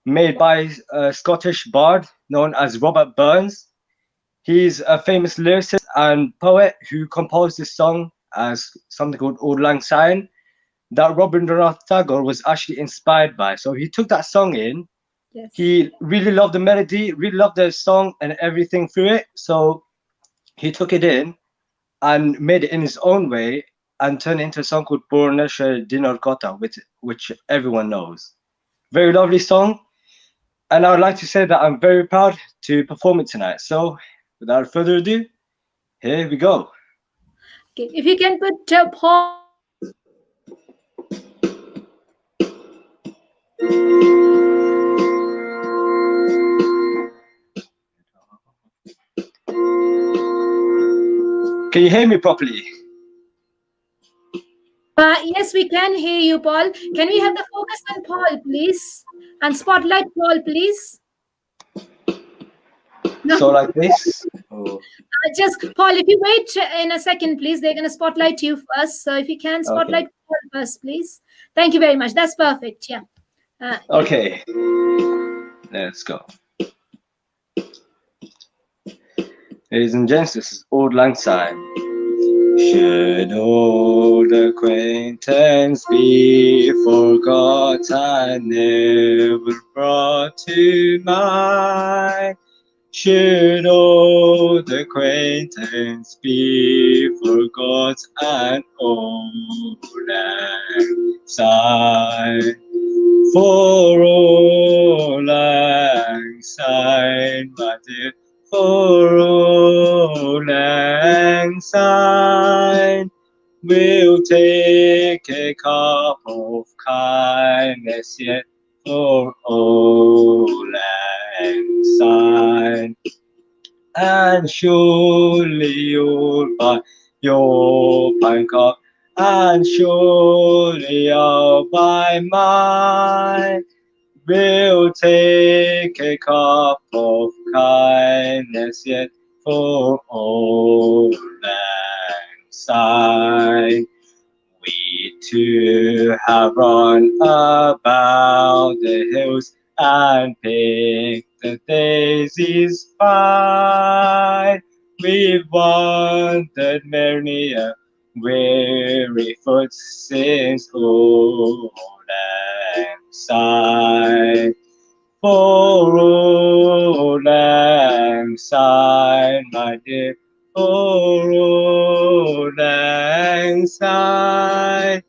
made by a Scottish bard known as Robert Burns. He's a famous lyricist and poet who composed this song as something called Auld Lang Syne that Rabindranath Tagore was actually inspired by. So he took that song in. Yes. He really loved the melody, really loved the song and everything through it. So he took it in and made it in his own way and turned it into a song called Bornesha Dinar Kota, which everyone knows. Very lovely song. And I would like to say that I'm very proud to perform it tonight. So without further ado, here we go. Okay, if you can put Paul. Can you hear me properly? Yes, we can hear you, Paul. Can we have the focus on Paul, please? And spotlight Paul, please. No. So like this? Oh. Just, Paul, if you wait in a second, please. They're going to spotlight you first. So if you can spotlight Paul first, please. Thank you very much. That's perfect. Yeah. Okay. Let's go. Ladies and gents, this is Auld Lang Syne. Should old acquaintance be forgot and never brought to mind? Should old acquaintance be forgot and Auld Lang Syne? For Auld Lang Syne, my dear, for all lang syne. We'll take a cup of kindness yet for all lang syne. And surely you'll buy your pine cup, and surely I'll buy mine. We'll take a cup of kindness yet for old lang syne. We too have run about the hills and picked the daisies fine. We've wandered many a weary foot since old lang syne. For old lang syne, my dear, for old lang syne.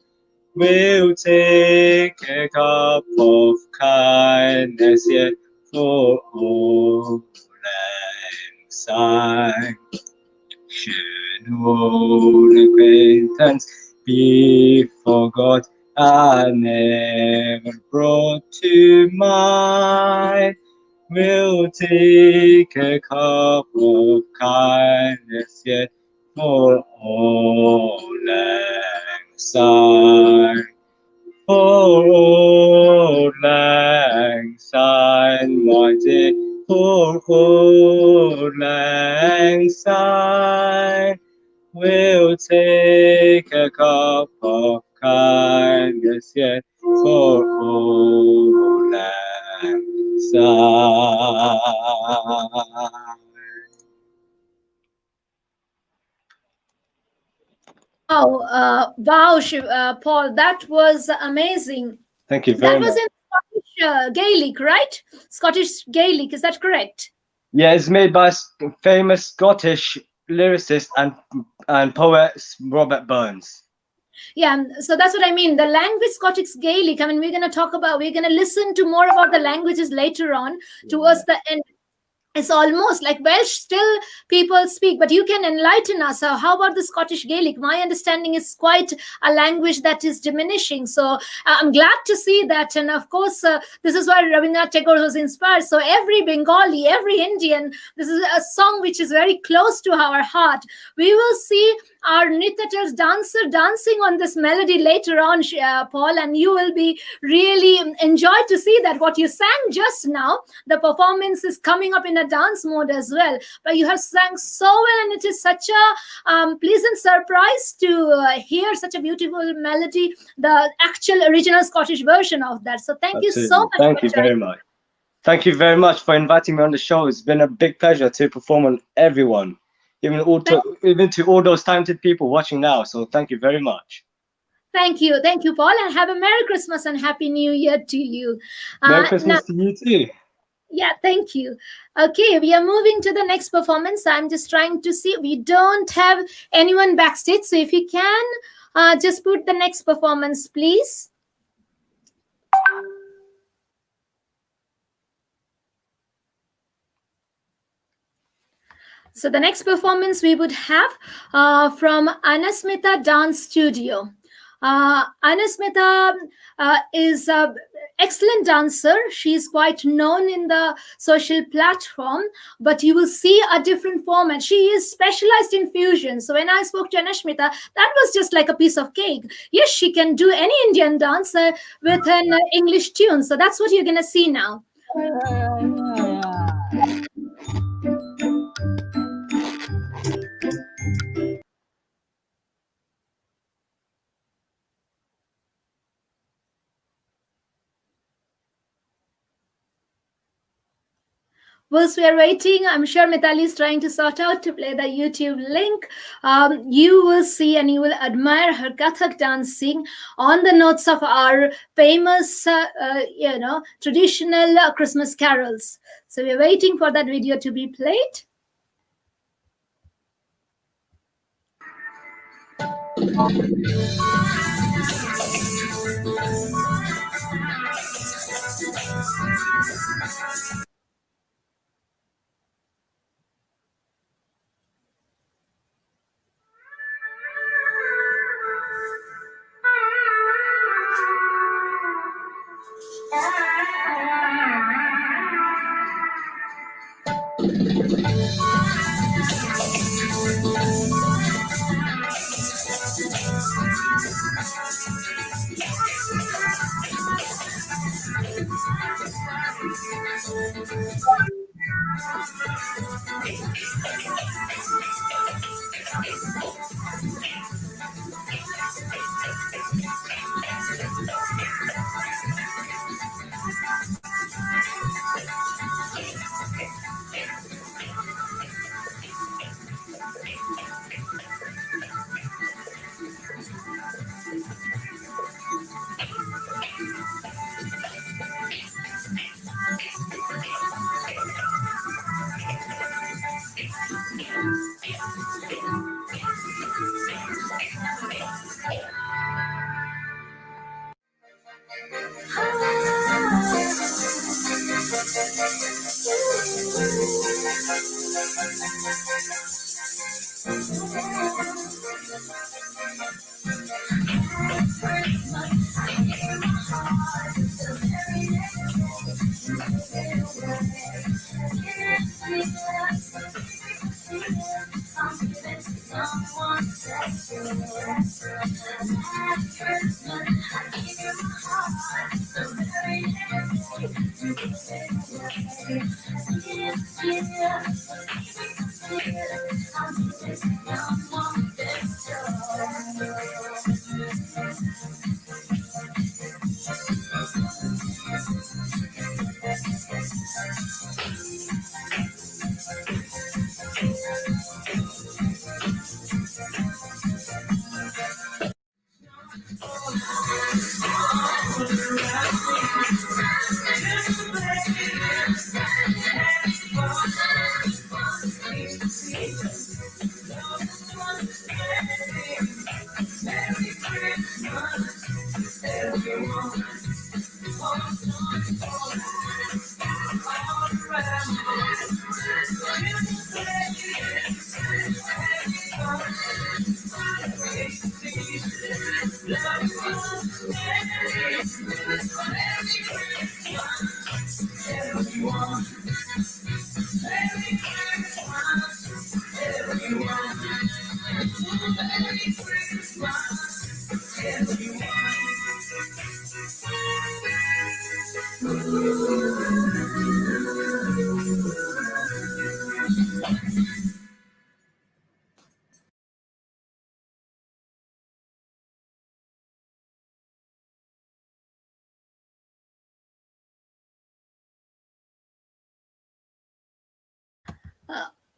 We'll take a cup of kindness yet for old lang syne. Should old acquaintance be forgot and never brought to mind, we'll take a cup of kindness yet for old lang syne. For old lang syne, my dear, for old lang syne. We'll take a cup of kindness yet for old lang syne. Wow, Paul, that was amazing. Thank you That very was much. in Scottish Gaelic, right? Scottish Gaelic, is that correct? Yeah, it's made by famous Scottish lyricist and poet Robert Burns. Yeah, so that's what I mean. The language Scottish Gaelic, I mean, we're going to listen to more about the languages later on towards the end. It's almost like Welsh still people speak, but you can enlighten us. How about the Scottish Gaelic? My understanding is quite a language that is diminishing. So I'm glad to see that. And of course, this is why Rabindranath Tagore was inspired. So every Bengali, every Indian, this is a song which is very close to our heart. We will see our Nitya's dancer dancing on this melody later on, Paul, and you will be really enjoyed to see that what you sang just now, the performance is coming up in a dance mode as well. But you have sang so well, and it is such a pleasant surprise to hear such a beautiful melody, the actual original Scottish version of that. So thank you so much. Thank you very much. Thank you very much for inviting me on the show. It's been a big pleasure to perform on everyone, even to all those talented people watching now. So thank you very much. Thank you, Paul, and have a Merry Christmas and Happy New Year to you. Merry Christmas to you too. Yeah, thank you. Okay, we are moving to the next performance. I'm just trying to see. We don't have anyone backstage, so if you can just put the next performance, please. So the next performance we would have from Anasmita Dance Studio. Anasmita is an excellent dancer. She is quite known in the social platform, but you will see a different format. She is specialized in fusion. So when I spoke to Anasmita, that was just like a piece of cake. Yes, she can do any Indian dance with an English tune. So that's what you're going to see now. Whilst we are waiting, I'm sure Mitali is trying to sort out to play the YouTube link. You will see and you will admire her Kathak dancing on the notes of our famous, traditional Christmas carols. So we're waiting for that video to be played.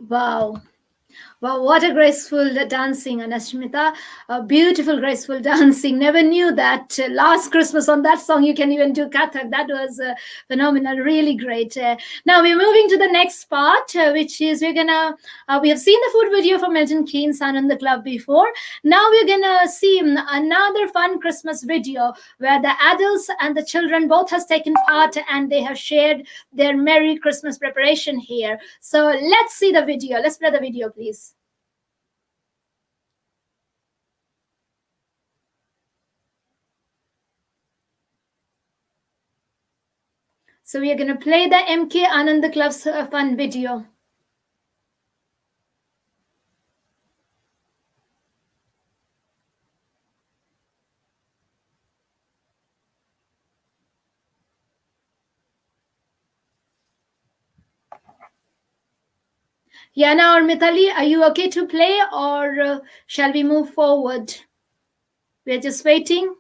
Wow. Wow, what a graceful dancing, Anashmita. Beautiful, graceful dancing. Never knew that last Christmas on that song you can even do Kathak. That was phenomenal, really great. Now we're moving to the next part, which is we have seen the food video for Milton Keynes and the Club before. Now we're gonna see another fun Christmas video where the adults and the children both has taken part and they have shared their Merry Christmas preparation here. So let's see the video. Let's play the video, please. So we are going to play the MK Anand Club's fun video. Yana or Mithali, are you okay to play or shall we move forward? We're just waiting.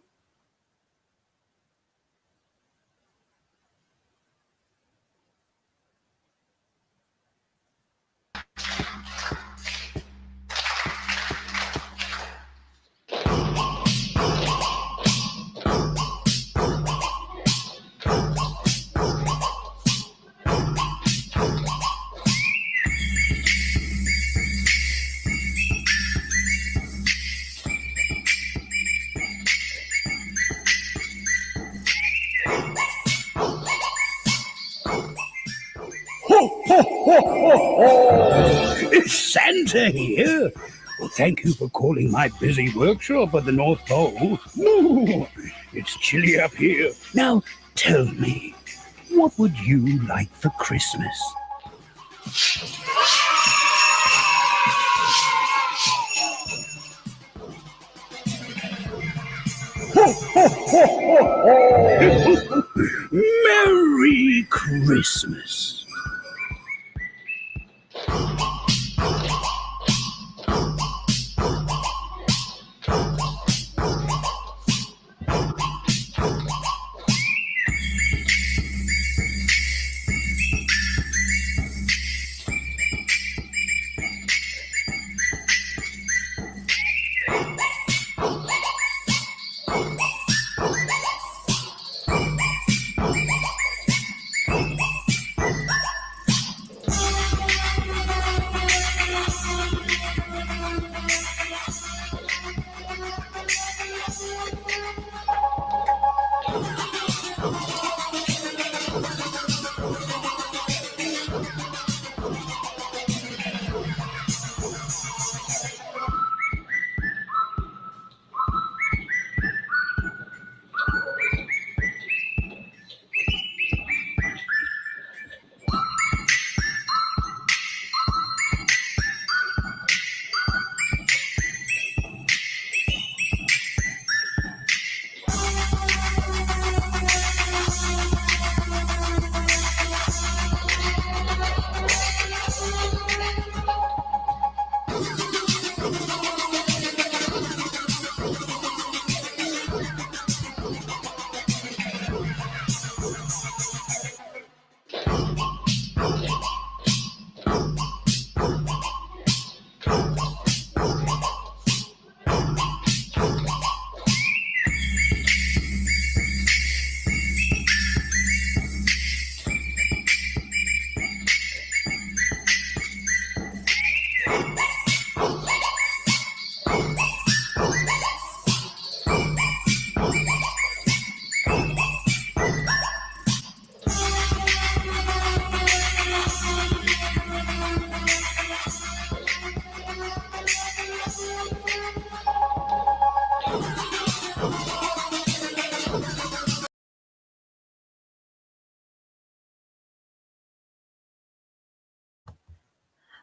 It's Santa here. Well, thank you for calling my busy workshop at the North Pole. Ooh, it's chilly up here. Now, tell me, what would you like for Christmas? Merry Christmas.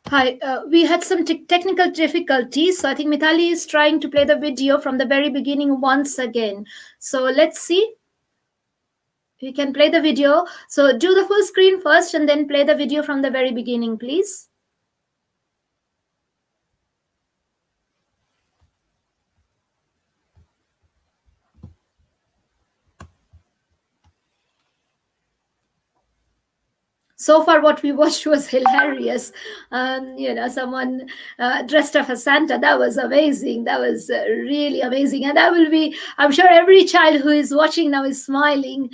Hi, we had some technical difficulties, so I think Mithali is trying to play the video from the very beginning once again. So let's see. We can play the video. So do the full screen first and then play the video from the very beginning, please. So far what we watched was hilarious. Someone dressed up as Santa. That was amazing. That was really amazing. And I'm sure every child who is watching now is smiling.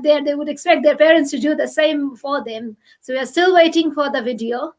They would expect their parents to do the same for them. So we are still waiting for the video.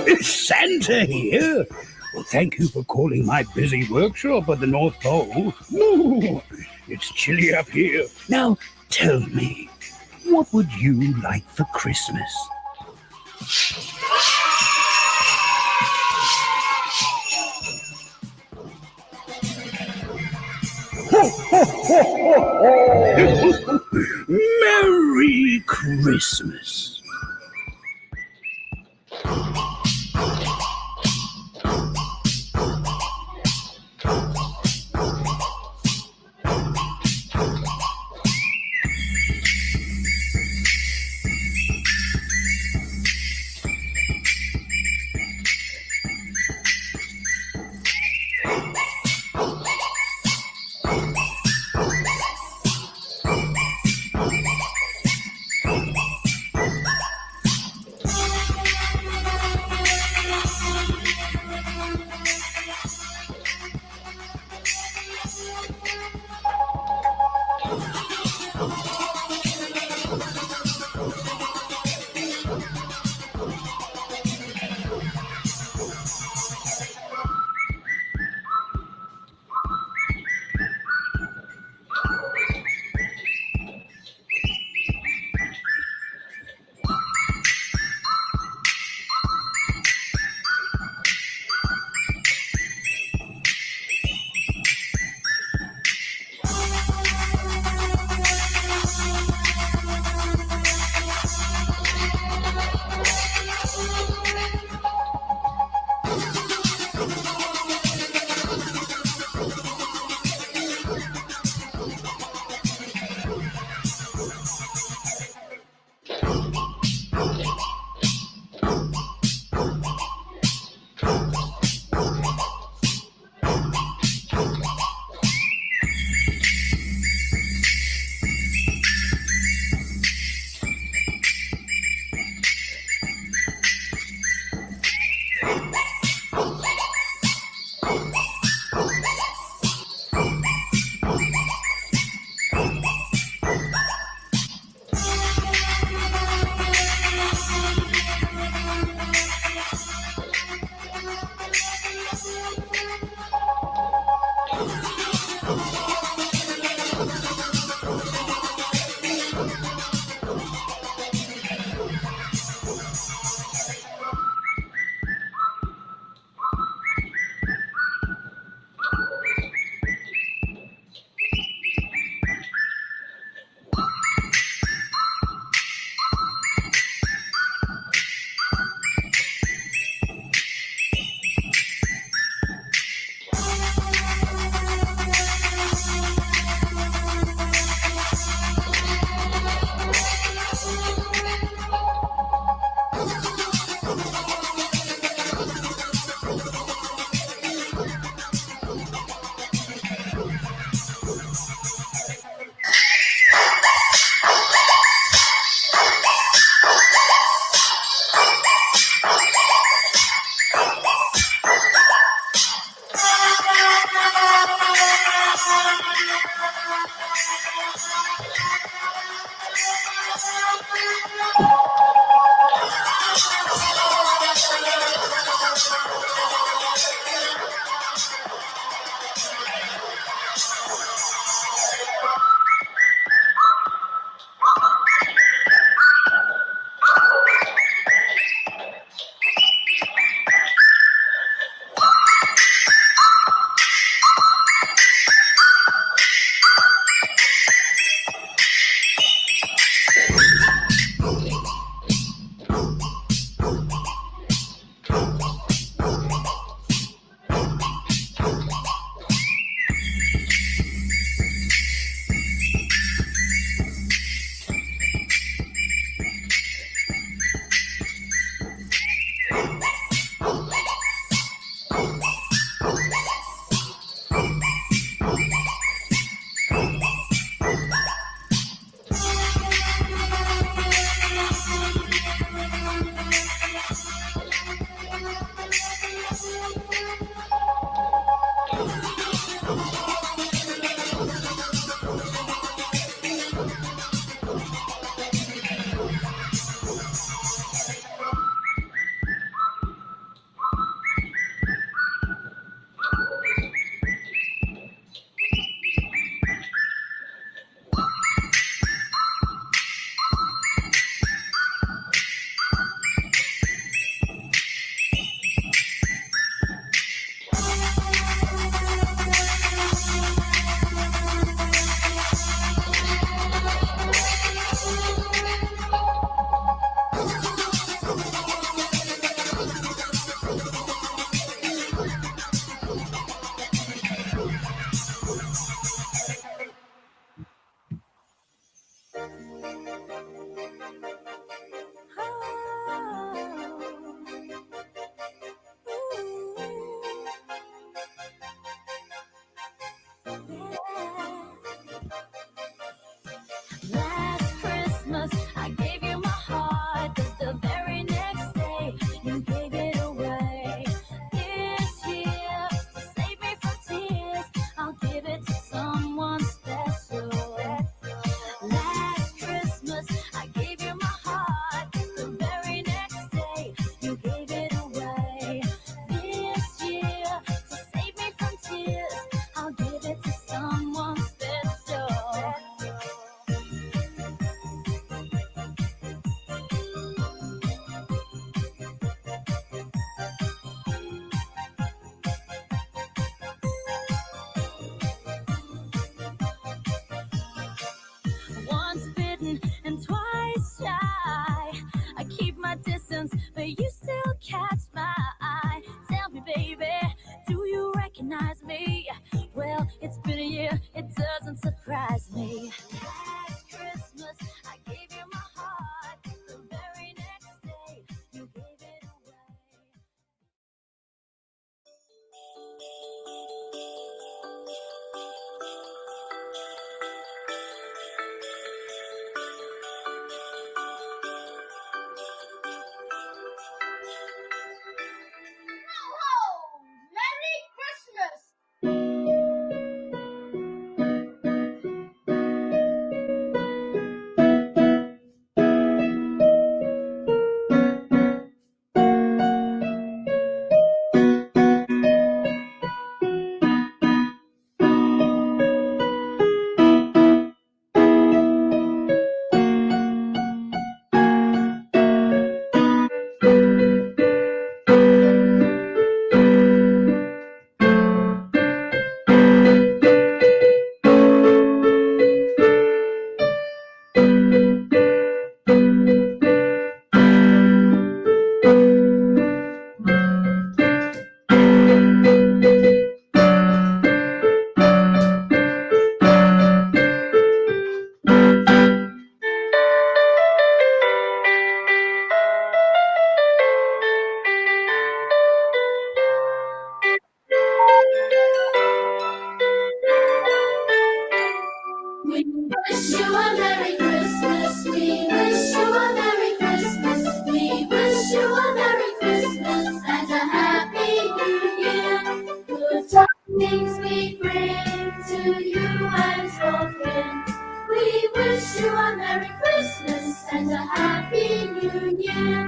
It's Santa here. Well, thank you for calling my busy workshop at the North Pole. Ooh, it's chilly up here. Now, tell me, what would you like for Christmas? Merry Christmas. Last Christmas, I gave you my heart, but the very next day, you gave it away. This year, to save me from tears, I'll give it to someone special. Last Christmas, I gave you my heart, the very next day, you gave it away. This year, to save me from tears, I'll give it to someone special. Once bitten and twice shy. I keep my distance, but you still catch my eye. Tell me, baby, do you recognize me? Well, it's been a year, it doesn't surprise me. Last Christmas, I gave you my heart. The very next day, you gave it away. Merry Christmas! We wish you a Merry Christmas. We wish you a Merry Christmas. We wish you a Merry Christmas and a Happy New Year. Good tidings we bring to you and your kin. We wish you a Merry Christmas and a Happy New Year.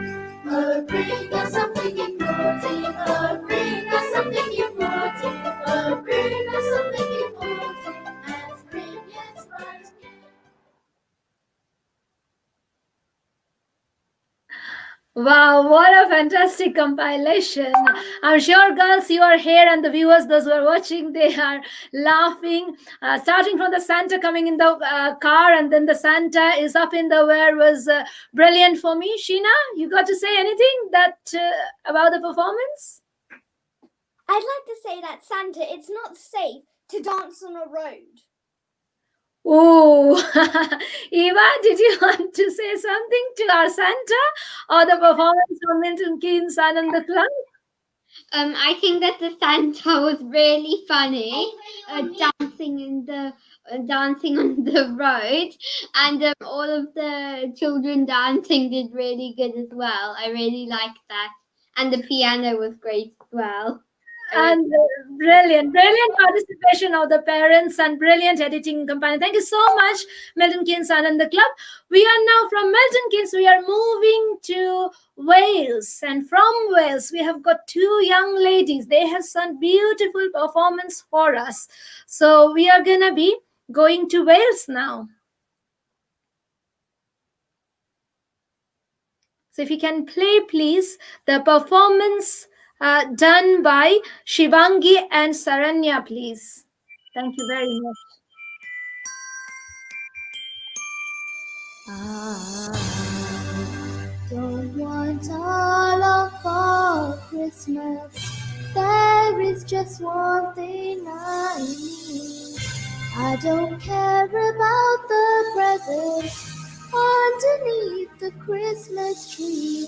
Oh, bring us something important. Oh, bring us something important. Oh, bring us something important. And bring it right here. Wow, what a fantastic compilation. I'm sure, girls, you are here, and the viewers, those who are watching, they are laughing. Starting from the Santa coming in the car, and then the Santa is up in the air was brilliant for me. Sheena, you got to say anything that about the performance? I'd like to say that Santa, it's not safe to dance on a road. Oh, Eva, did you want to say something to our Santa or the performance from Milton Keynes' Sun and the Cloud? I think that the Santa was really funny, dancing on the road, and all of the children dancing did really good as well. I really liked that, and the piano was great as well. And brilliant participation of the parents and brilliant editing company. Thank you so much, Milton Keynes and the club. We are now from Milton Keynes. We are moving to Wales, and from Wales we have got two young ladies. They have sung beautiful performance for us. So we are gonna be going to Wales now. So if you can play, please, the performance done by Shivangi and Saranya, please. Thank you very much. Don't want all of for Christmas. There is just one thing I need. I don't care about the presents underneath the Christmas tree.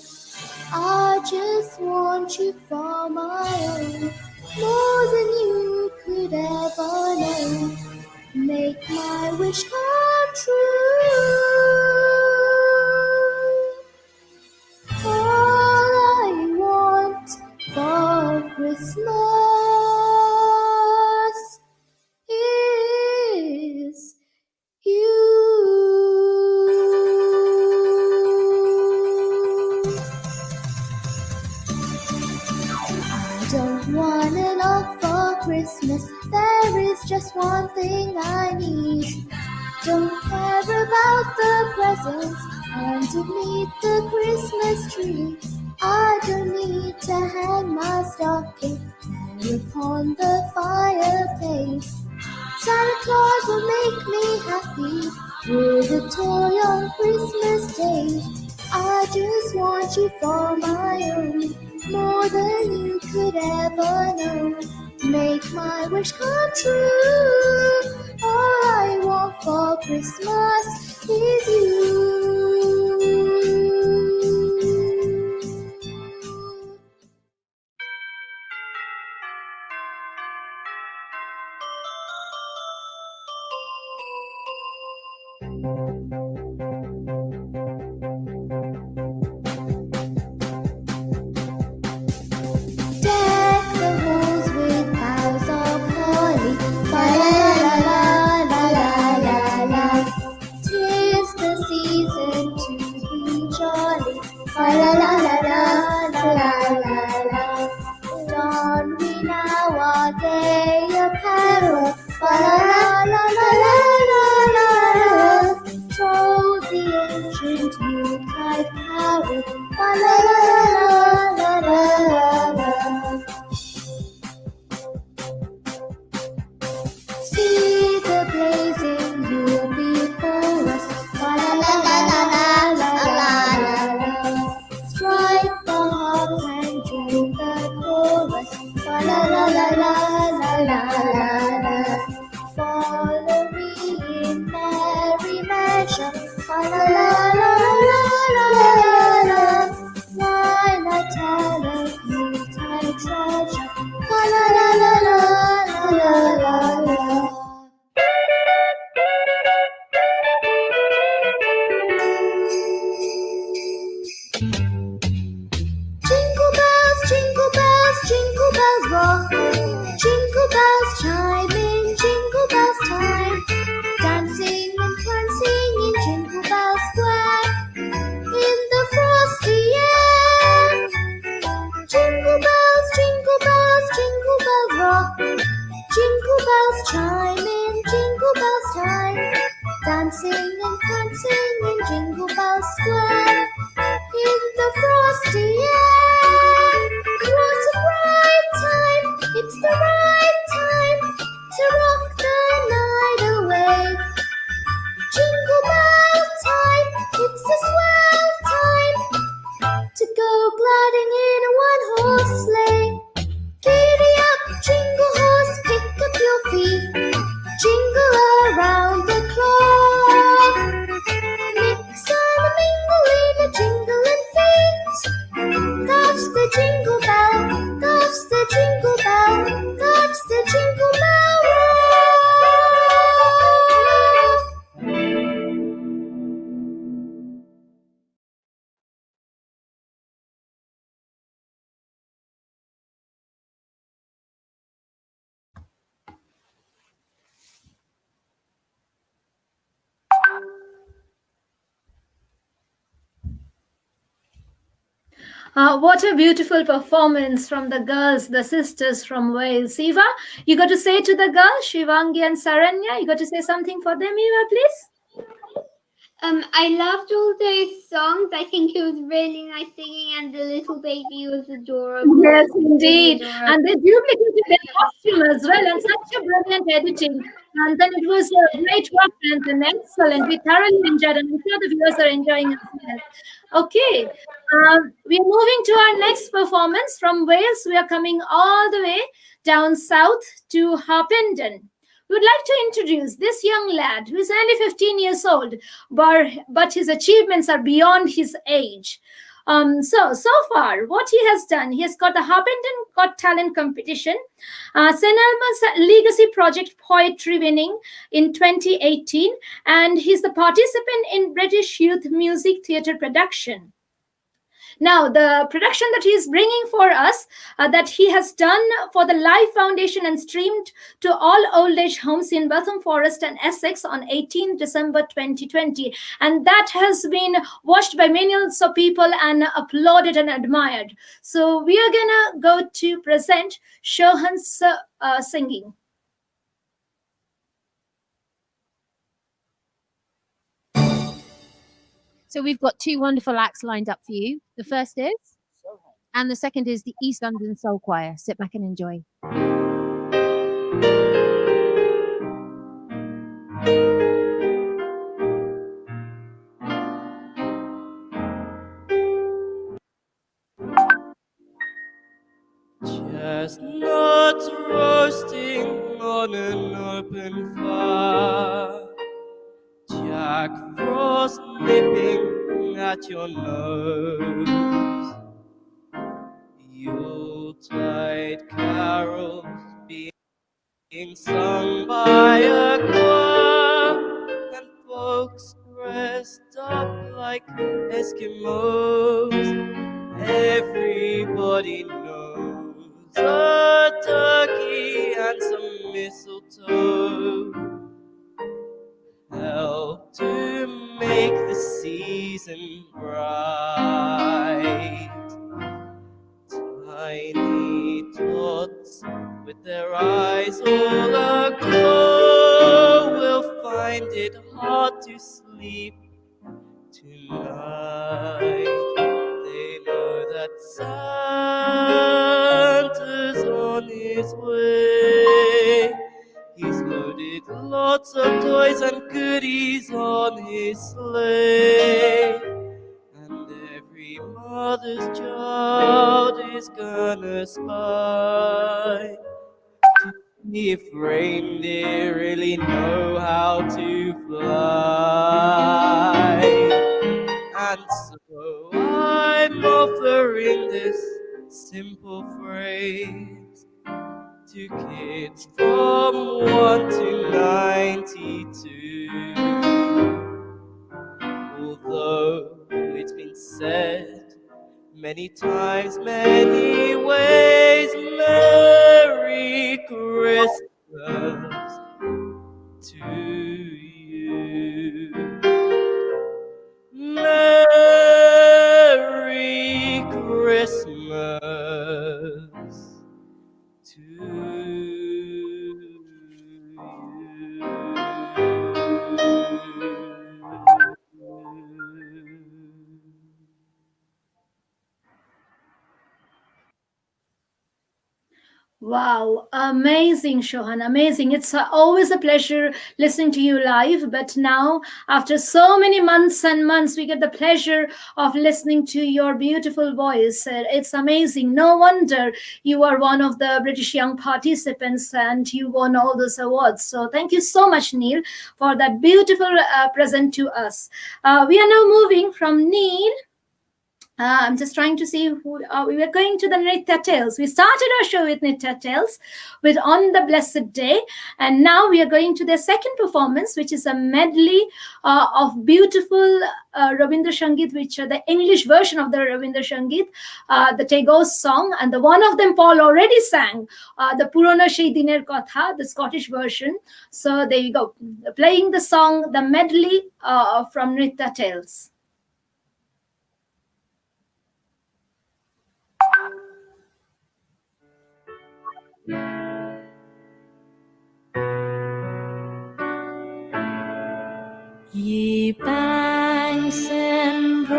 I just want you for my own, more than you could ever know. Make my wish come true. All I want for Christmas is you. I don't want a lot for Christmas. There is just one thing I need. Don't care about the presents underneath the Christmas tree. I don't need to hang my stocking there upon the fireplace. Santa Claus will make me happy with a toy on Christmas Day. I just want you for my own, more than you could ever know. Make my wish come true. All I want for Christmas is you. Deck the halls with boughs of holly. Fa la la la la la la la. 'Tis the season to be jolly. Fa la la la la la la la la. Don we now our gay apparel. Fa la la la la la la la. Troll the ancient Yuletide carol. Fa la la la la la la. See the blazing Yule before us. La la la la la la la la la. Strike the harp and join the chorus. La la la la la la la la la. Follow me in merry measure. La la la la la la la. While I tell of Yuletide treasure. La la la la la la la la. Jingle bells, jingle bells, jingle bells rock. Jingle bells chime in jingle bells time. Dancing and prancing in Jingle Bell Square. In the frosty air. Jingle bells, jingle bells, jingle bells rock. Jingle bells chime in jingle bells time. Dancing and prancing in Jingle Bell Square. In the frosty air. What a bright time! It's the right time to rock the night away. Jingle bell time! It's a swell time to go gliding in a one-horse sleigh. Giddy up, jingle horse, pick up your feet. Jingle around the clock. What a beautiful performance from the girls, the sisters from Wales. Eva, you got to say to the girls, Shivangi and Saranya, you got to say something for them, Eva, please. I loved all those songs. I think it was really nice singing, and the little baby was adorable. Yes, Really indeed. adorable. And they duplicated their costume as well, and such a brilliant editing. And then it was a great work, and excellent. We thoroughly enjoyed, and I'm sure the viewers are enjoying as well. Okay, we are moving to our next performance from Wales. We are coming all the way down south to Harpenden. We would like to introduce this young lad who is only 15 years old, but his achievements are beyond his age. So far, what he has done, he has got the Harpenden Got Talent competition, St. Elmo's Legacy Project poetry winning in 2018, and he's the participant in British Youth Music Theatre production. Now, the production that he is bringing for us, that he has done for the Life Foundation and streamed to all old age homes in Wetham Forest and Essex on 18 December 2020. And that has been watched by millions of people and applauded and admired. So we are going to go to present Shohan's singing. So we've got two wonderful acts lined up for you. The first is, and the second is the East London Soul Choir. Sit back and enjoy. Chestnuts roasting on an open fire, Jack Frost nipping at your nose, Yuletide carols being sung by a choir, and folks dressed up like Eskimos. Everybody knows a turkey and some mistletoe help to make the season bright. Tiny tots with their eyes all aglow will find it hard to sleep tonight. They know that Santa's on his way. He's loaded lots of toys and goodies on his sleigh. And every mother's child is gonna spy to see if reindeer really know how to fly. And so I'm offering this simple phrase to kids from 1 to 92. Although it's been said many times, many ways, Merry Christmas to you. Merry Christmas to Wow, amazing, Shohan, amazing. It's always a pleasure listening to you live. But now, after so many months and months, we get the pleasure of listening to your beautiful voice. It's amazing. No wonder you are one of the British Young participants and you won all those awards. So thank you so much, Neil, for that beautiful present to us. We are now moving from Neil. I'm just trying to see who we were going to the Nitya Tales. We started our show with Nitya Tales with On the Blessed Day, and now we are going to their second performance, which is a medley of beautiful Rabindra Sangeet, which are the English version of the Rabindra Sangeet, the Tagore song, and the one of them Paul already sang, the Purana Shei Diner Katha, the Scottish version. So there you go, playing the song, the medley from Nitya Tales. Ye banks embrace,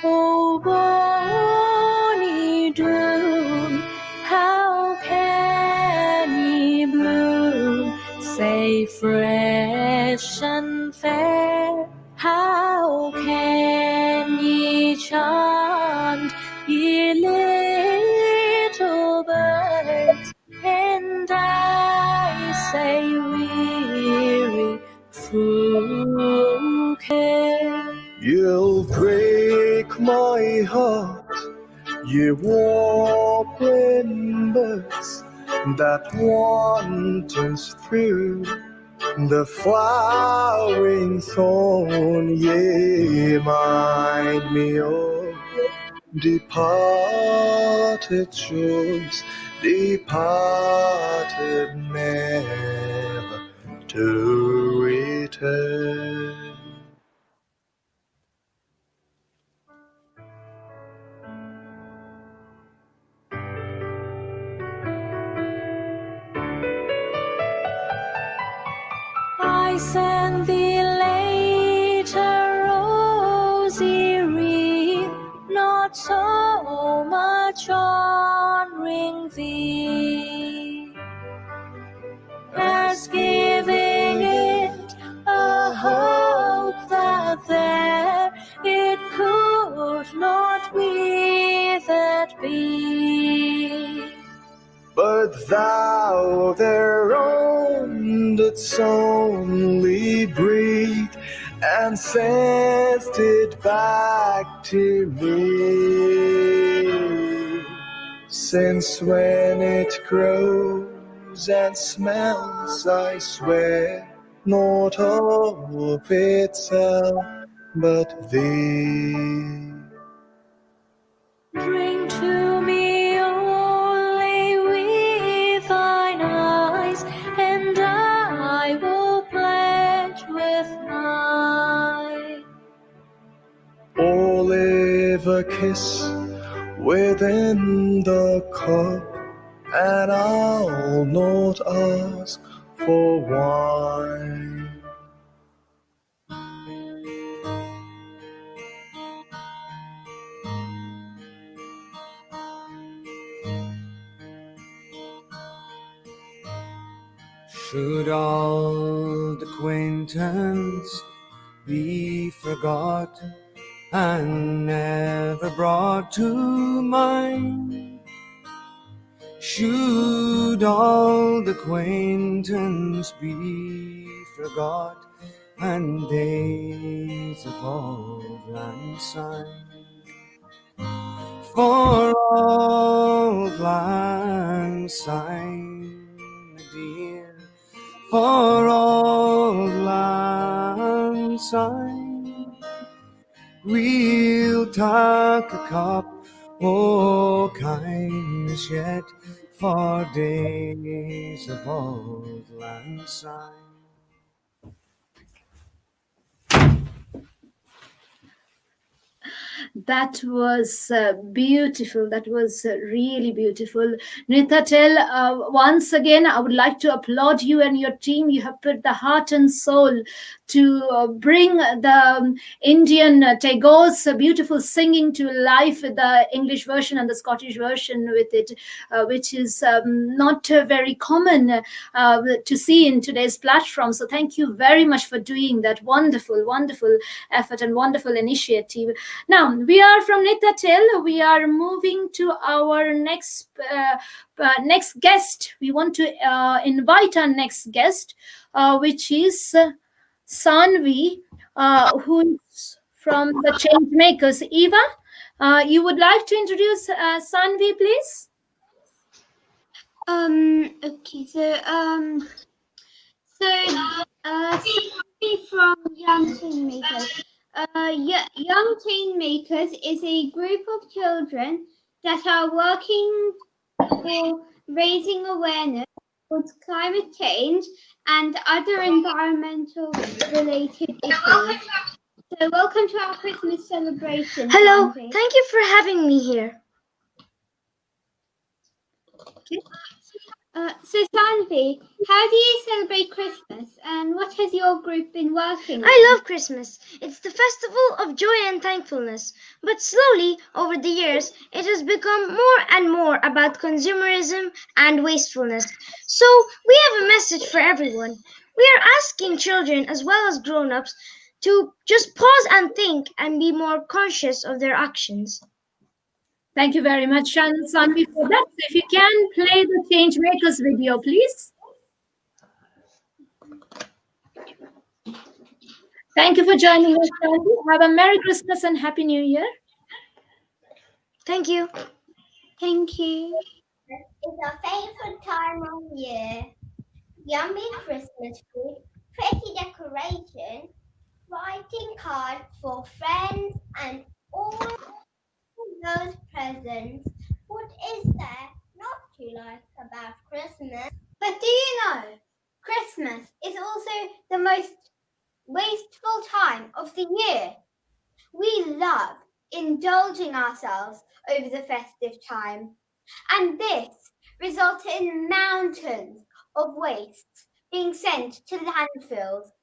O bonny Doon, how can ye bloom, say fresh and fair? How can ye chant, ye little birds, and I say weary through care? You'll break my heart, ye warbling birds that wanders through the flowering thorn. Ye mind me of departed joys, departed never to return. I send thee later rosy wreath, not so much honoring thee as giving it a hope that there it could not withered be. But thou their own didst only breathe, and send'st it back to me. Since when it grows and smells, I swear, not of itself, but thee. Drink to me only with thine eyes, and I will pledge with mine. Olive a kiss within the cup, and I'll not ask for wine. Should old acquaintance be forgot and never brought to mind? Should old acquaintance be forgot and days of old lang syne? For old lang syne, dear, for old lang syne, we'll take a cup o' kindness yet for days of old lang syne. That was beautiful. That was really beautiful. Nitatel, once again, I would like to applaud you and your team. You have put the heart and soul to bring the Indian Tagore's beautiful singing to life with the English version and the Scottish version with it, which is not very common to see in today's platform. So thank you very much for doing that wonderful, wonderful effort and wonderful initiative. Now, we are from Nitatel. We are moving to our next guest. We want to invite our next guest, which is Sanvi, who is from the Change Makers. Eva, you would like to introduce Sanvi, please? Okay, Sanvi from Young Change Makers. Young Change Makers is a group of children that are working for raising awareness towards climate change and other environmental related issues. So welcome to our Christmas celebration. Hello, Sanvi. thank you for having me here. Okay. So Sanvi, how do you celebrate Christmas and what has your group been working on? I love Christmas. It's the festival of joy and thankfulness. But slowly, over the years, it has become more and more about consumerism and wastefulness. So, we have a message for everyone. We are asking children as well as grown ups to just pause and think and be more conscious of their actions. Thank you very much, Sanvi, for that. So if you can play the Change Makers video, please. Thank you for joining us, Sanvi. Have a Merry Christmas and Happy New Year. Thank you. Thank you. It's our favorite time of year. Yummy Christmas food, pretty decoration, writing cards for friends, and all those presents. What is there not to like about Christmas? But do you know, Christmas is also the most wasteful time of the year. We love indulging ourselves over the festive time, and this results in mountains of waste being sent to landfills.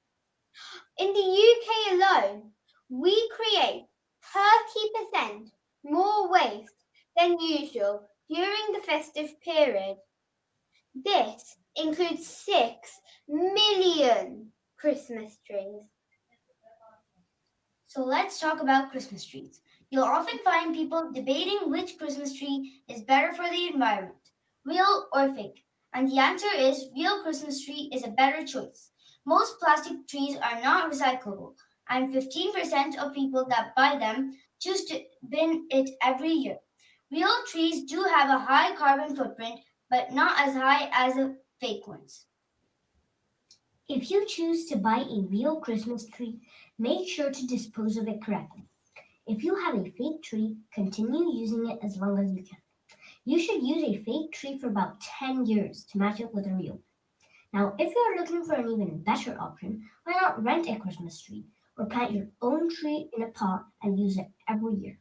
In the UK alone, we create 30% more waste than usual during the festive period. This includes 6 million Christmas trees. So let's talk about Christmas trees. You'll often find people debating which Christmas tree is better for the environment, real or fake. And the answer is real Christmas tree is a better choice. Most plastic trees are not recyclable, and 15% of people that buy them choose to bin it every year. Real trees do have a high carbon footprint, but not as high as the fake ones. If you choose to buy a real Christmas tree, make sure to dispose of it correctly. If you have a fake tree, continue using it as long as you can. You should use a fake tree for about 10 years to match it with a real. Now, if you are looking for an even better option, why not rent a Christmas tree or plant your own tree in a pot and use it every year?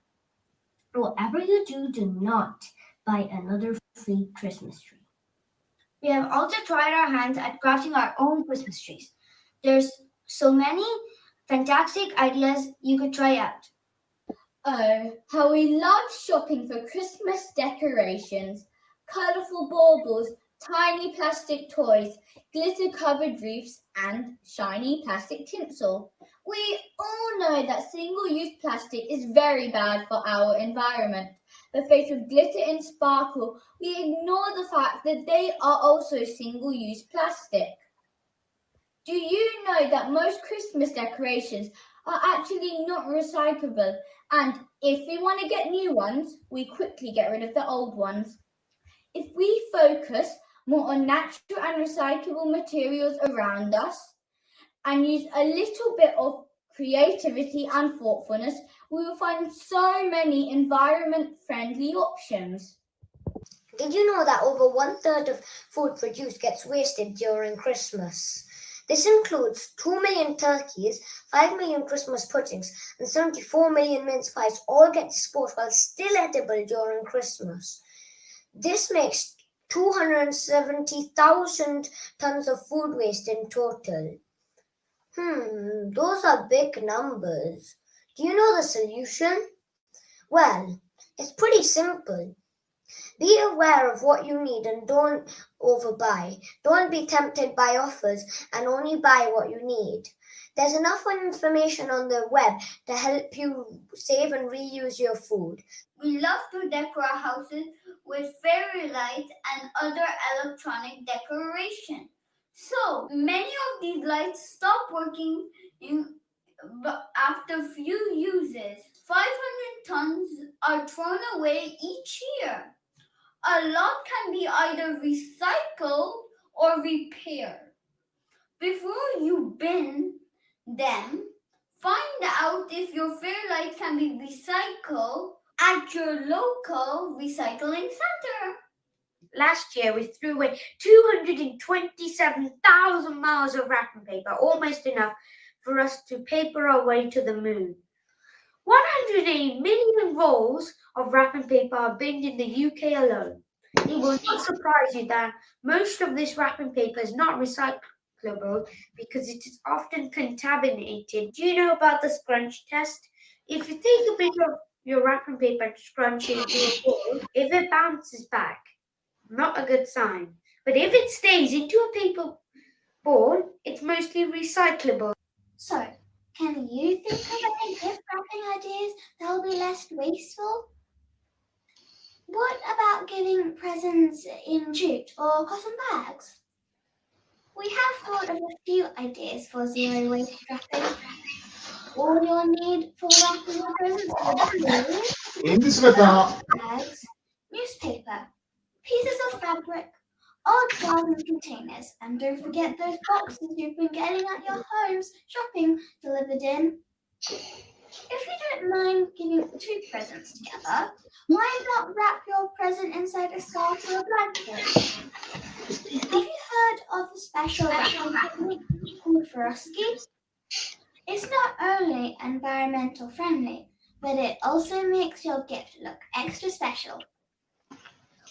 Whatever you do, do not buy another fake Christmas tree. We have also tried our hands at crafting our own Christmas trees. There's so many fantastic ideas you could try out. Oh, how we love shopping for Christmas decorations, colourful baubles, tiny plastic toys, glitter-covered roofs, and shiny plastic tinsel. We all know that single-use plastic is very bad for our environment. But faced with glitter and sparkle, we ignore the fact that they are also single-use plastic. Do you know that most Christmas decorations are actually not recyclable, and if we want to get new ones, we quickly get rid of the old ones? If we focus more on natural and recyclable materials around us and use a little bit of creativity and thoughtfulness, we will find so many environment-friendly options. Did you know that over 1/3 of food produced gets wasted during Christmas? This includes 2 million turkeys, 5 million Christmas puddings, and 74 million mince pies all get disposed while still edible during Christmas. This makes 270,000 tons of food waste in total. Those are big numbers. Do you know the solution? Well, it's pretty simple. Be aware of what you need and don't overbuy. Don't be tempted by offers and only buy what you need. There's enough information on the web to help you save and reuse your food. We love to decorate our houses with fairy lights and other electronic decoration. So many of these lights stop working after few uses. 500 tons are thrown away each year. A lot can be either recycled or repaired. Before you bin them, find out if your fairy light can be recycled at your local recycling center. Last year, we threw away 227,000 miles of wrapping paper, almost enough for us to paper our way to the moon. 180 million rolls of wrapping paper are binned in the UK alone. It will not surprise you that most of this wrapping paper is not recyclable because it is often contaminated. Do you know about the scrunch test? If you take a bit of your wrapping paper and scrunch it into a ball, if it bounces back, not a good sign. But if it stays into a paper ball, it's mostly recyclable. So, can you think of any gift wrapping ideas that will be less wasteful? What about giving presents in jute or cotton bags? We have thought of a few ideas for zero waste wrapping. All you'll need for wrapping your presents is bags, newspaper, pieces of fabric, odd jars and containers, and don't forget those boxes you've been getting at your homes shopping delivered in. If you don't mind giving two presents together, why not wrap your present inside a scarf or a blanket? Have you heard of a special wrapping technique called Frosky? It's not only environmental friendly, but it also makes your gift look extra special.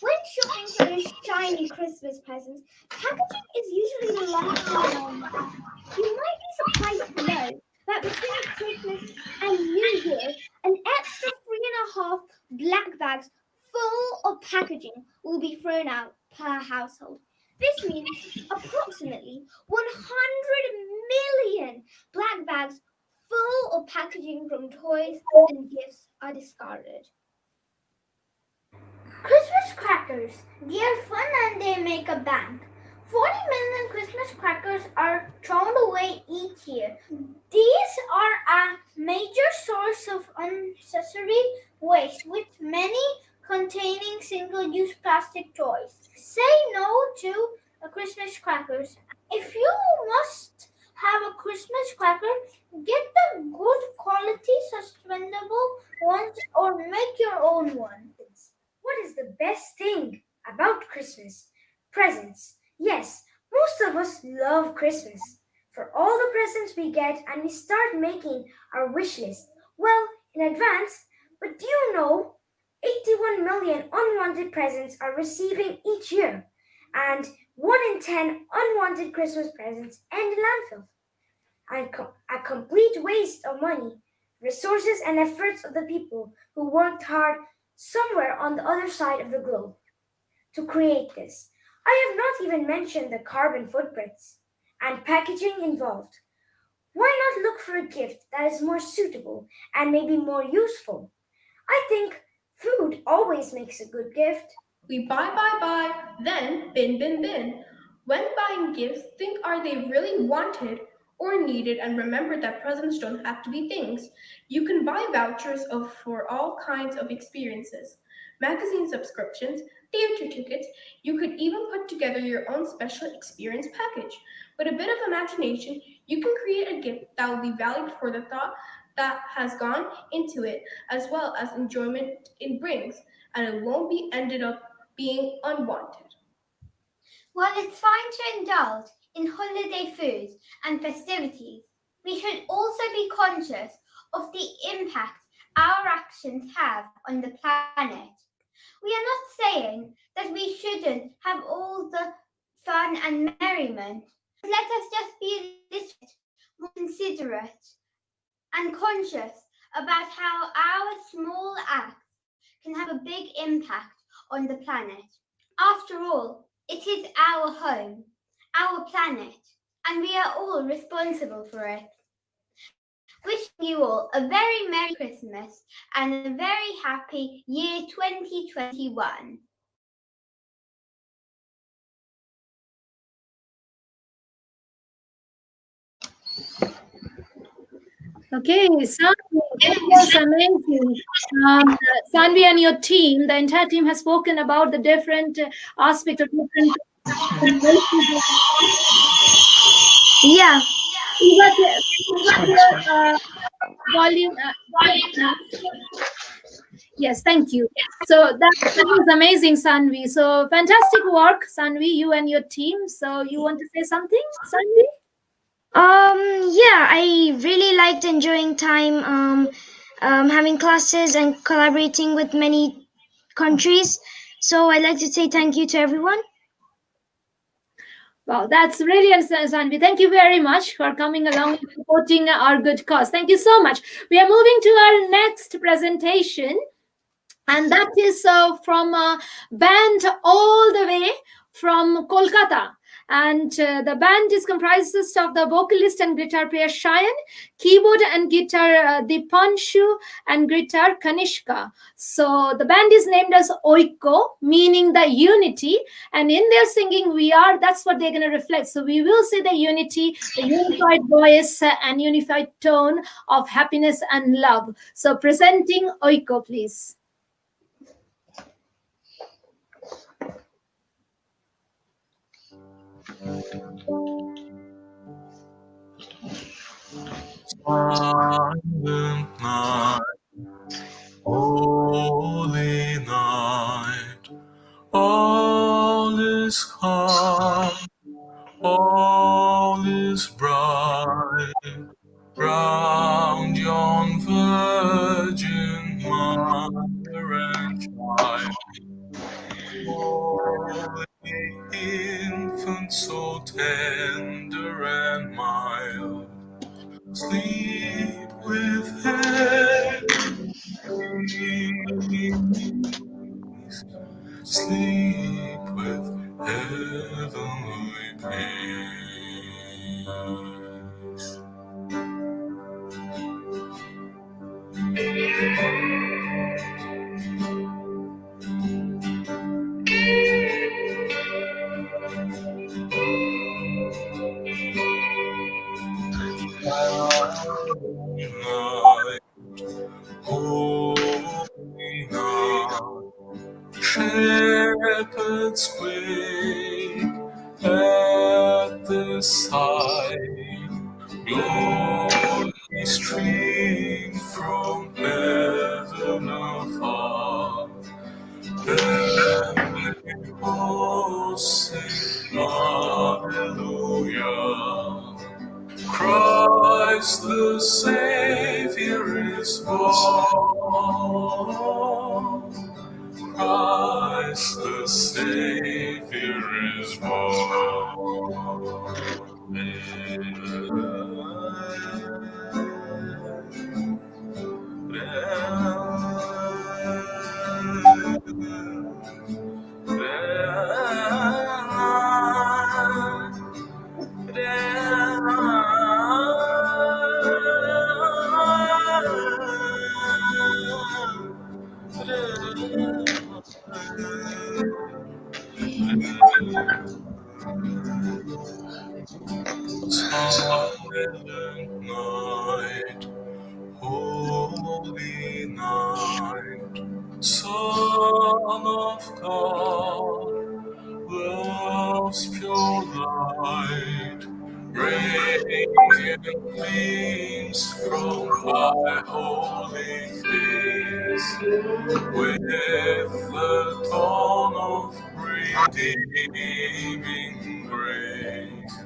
When shopping for those shiny Christmas presents, packaging is usually the last thing on the list. You might be surprised to know that between Christmas and New Year, an extra 3.5 black bags full of packaging will be thrown out per household. This means approximately 100 million black bags full of packaging from toys and gifts are discarded. Christmas crackers. They are fun and they make a bang. 40 million Christmas crackers are thrown away each year. These are a major source of unnecessary waste, with many containing single-use plastic toys. Say no to Christmas crackers. If you must have a Christmas cracker, get the good quality sustainable ones or make your own one. What is the best thing about Christmas? Presents. Yes, most of us love Christmas. For all the presents we get and we start making our wish list, well, in advance, but do you know 81 million unwanted presents are receiving each year, and 1 in 10 unwanted Christmas presents end in landfill. A complete waste of money, resources, and efforts of the people who worked hard somewhere on the other side of the globe to create this. I have not even mentioned the carbon footprints and packaging involved. Why not look for a gift that is more suitable and maybe more useful? I think food always makes a good gift. We buy, then bin. When buying gifts, think, are they really wanted or needed, and remember that presents don't have to be things. You can buy vouchers for all kinds of experiences. Magazine subscriptions, theater tickets, you could even put together your own special experience package. With a bit of imagination, you can create a gift that will be valued for the thought that has gone into it, as well as enjoyment it brings, and it won't be ended up being unwanted. While it's fine to indulge in holiday foods and festivities, we should also be conscious of the impact our actions have on the planet. We are not saying that we shouldn't have all the fun and merriment. Let us just be a little more considerate and conscious about how our small acts can have a big impact on the planet. After all, it is our home, our planet, and we are all responsible for it. Wishing you all a very Merry Christmas and a very happy year 2021. Okay, Sanvi, that was amazing. Sanvi and your team, the entire team has spoken about the different aspects of different. Yeah. Volume. Yes, thank you. So that was amazing, Sanvi. So fantastic work, Sanvi, you and your team. So you want to say something, Sanvi? Yeah, I really liked enjoying time having classes and collaborating with many countries. So I'd like to say thank you to everyone. Wow, that's brilliant, Sanvi. Thank you very much for coming along and supporting our good cause. Thank you so much. We are moving to our next presentation, and that is from a band all the way from Kolkata. And the band is comprises of the vocalist and guitar player Shayan, keyboard and guitar Dipanshu, and guitar Kanishka. So the band is named as Oiko, meaning the unity. And in their singing, we are, that's what they're going to reflect. So we will see the unity, the unified voice and unified tone of happiness and love. So presenting Oiko, please. Silent night, holy night, all is calm, all is bright, round yon virgin mother and child. Holy infant, so tender and mild, sleep with heavenly peace, sleep with heavenly peace. Night, holy night, shepherds wake at the sight, glory stream from heaven afar, heavenly hosts sing hallelujah. Christ the Savior is born. Christ the Savior is Silent night, holy night, Son of God, love's pure light, radiant gleams from thy holy face, with the dawn of redeeming grace.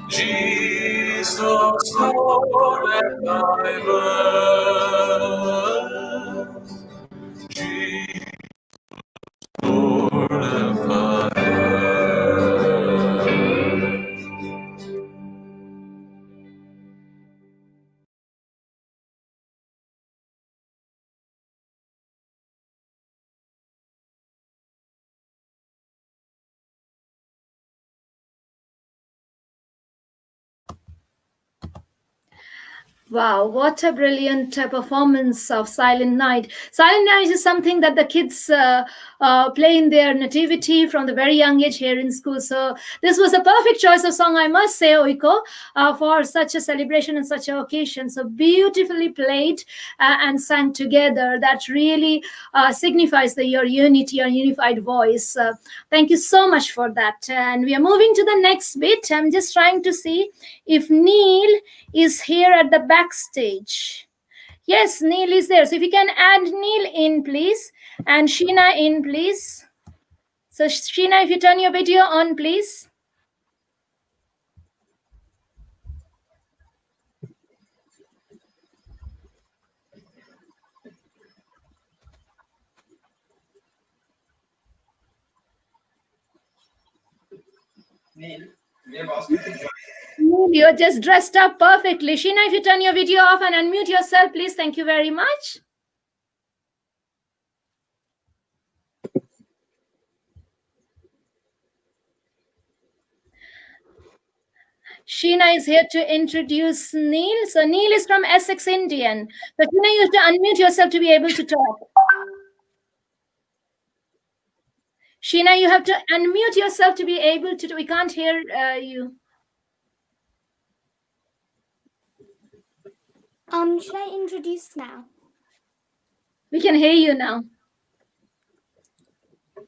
Jesus, Lord, and thy birth. Jesus, Lord, and thy birth. Wow, what a brilliant performance of Silent Night. Silent Night is something that the kids play in their nativity from the very young age here in school. So this was a perfect choice of song, I must say, Oiko, for such a celebration and such an occasion. So beautifully played and sang together. That really signifies your unity, your unified voice. Thank you so much for that. And we are moving to the next bit. I'm just trying to see if Neil is here at the backstage. Yes, Neil is there. So if you can add Neil in, please, and Sheena in, please. So Sheena, if you turn your video on, please. Neil, you're just dressed up perfectly. Sheena, if you turn your video off and unmute yourself, please. Thank you very much. Sheena is here to introduce Neil. So Neil is from Essex, Indian. So Sheena, you have to unmute yourself to be able to talk. Sheena, you have to unmute yourself to be able to. We can't hear you. Should I introduce now? We can hear you now.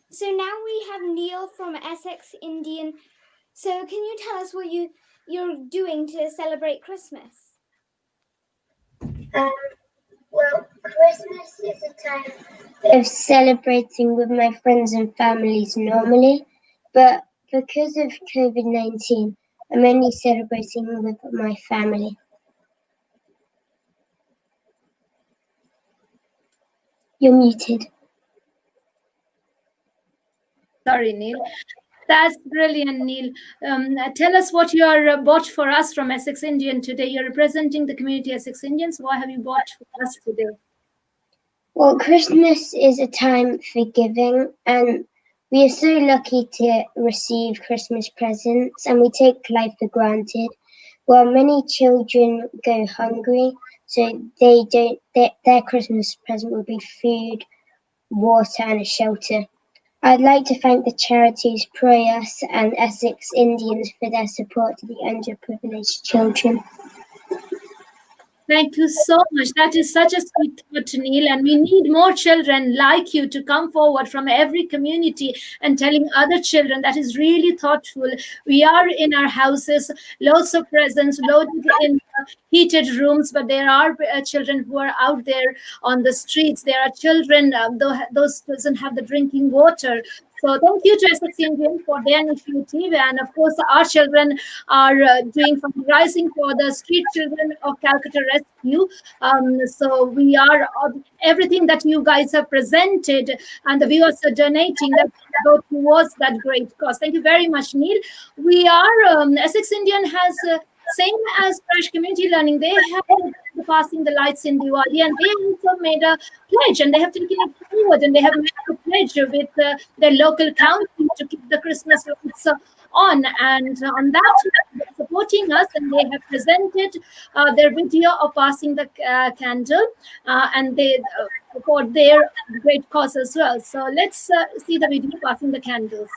So now we have Neil from Essex, Indian. So can you tell us what you're doing to celebrate Christmas? Well, Christmas is a time of celebrating with my friends and families normally, but because of COVID-19, I'm only celebrating with my family. You're muted. Sorry, Neil. That's brilliant, Neil. Tell us what you are bought for us from Essex Indian today. You're representing the community Essex Indians. What have you bought for us today? Well, Christmas is a time for giving, and we are so lucky to receive Christmas presents, and we take life for granted. While many children go hungry, so their Christmas present will be food, water, and a shelter. I'd like to thank the charities Proyas and Essex Indians for their support to the underprivileged children. Thank you so much. That is such a sweet thought, Neil. And we need more children like you to come forward from every community and telling other children. That is really thoughtful. We are in our houses, lots of presents, loaded in heated rooms, but there are children who are out there on the streets. There are children, those doesn't have the drinking water. So thank you to Essex Indian for their initiative. And of course, our children are doing fundraising for the street children of Calcutta Rescue. So we are, everything that you guys have presented and the viewers are donating, that go towards that great cause. Thank you very much, Neil. We are, Essex Indian has, same as Crash Community Learning, they have the passing the lights in Diwali, and they also made a pledge, and they have taken it forward, and they have made a pledge with their local council to keep the Christmas lights on, and on that they're supporting us, and they have presented their video of passing the candle, and they for their great cause as well. So let's see the video passing the candles.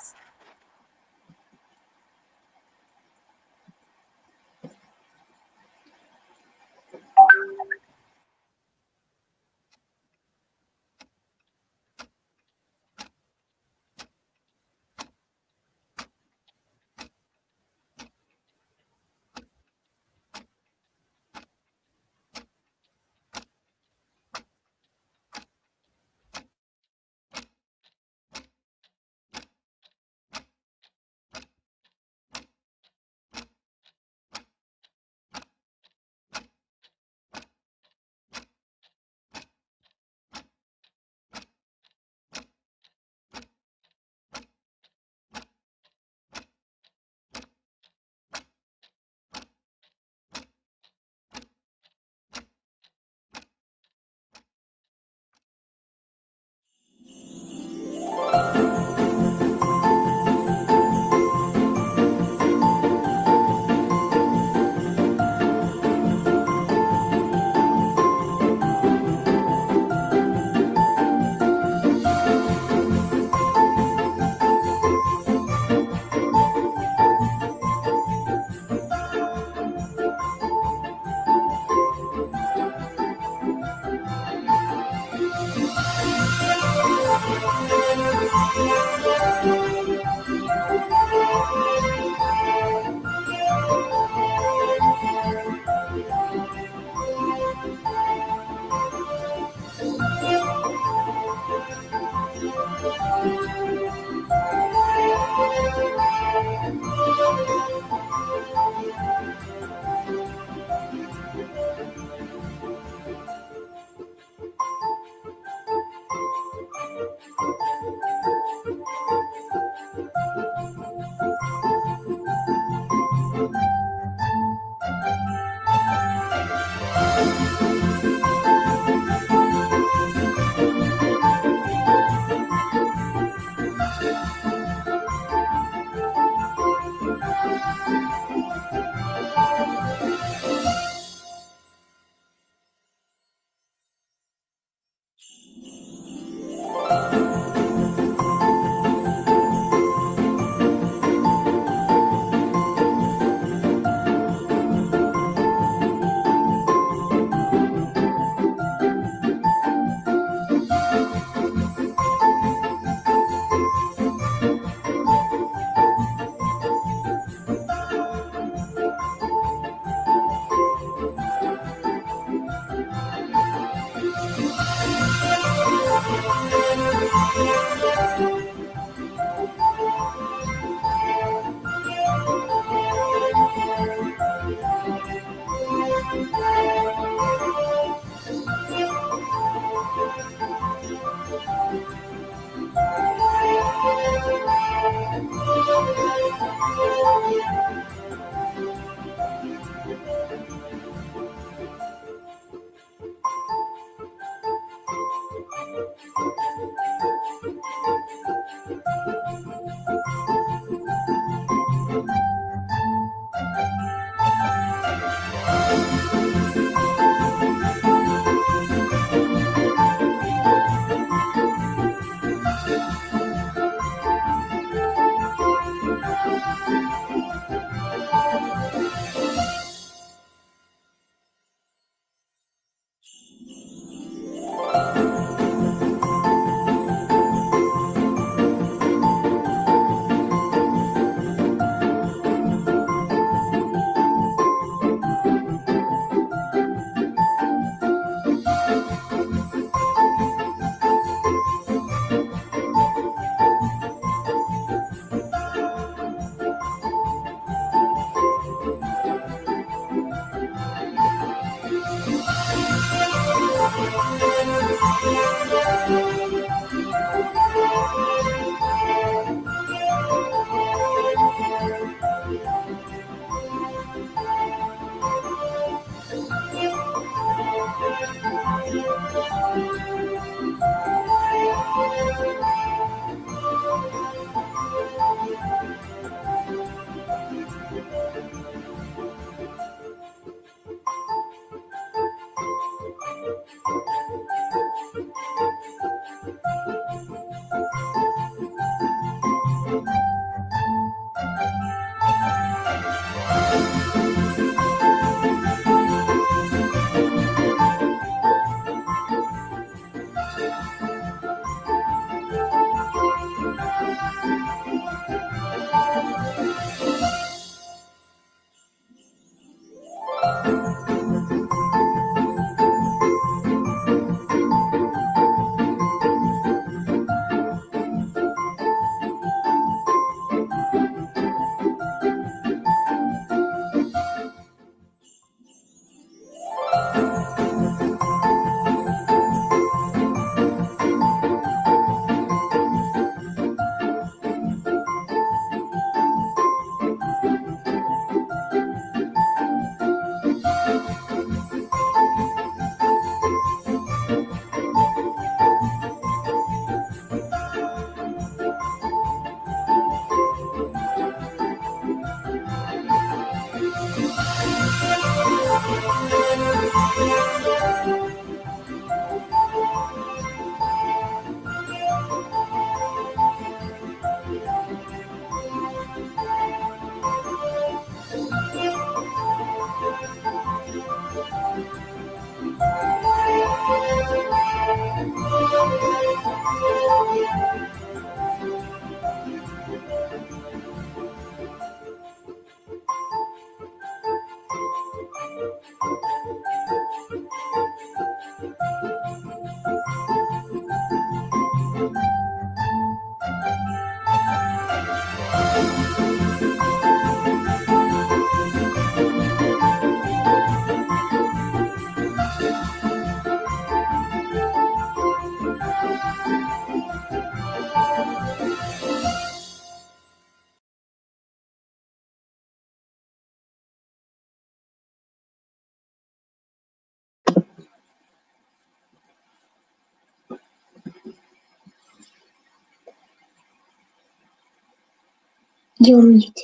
You're muted.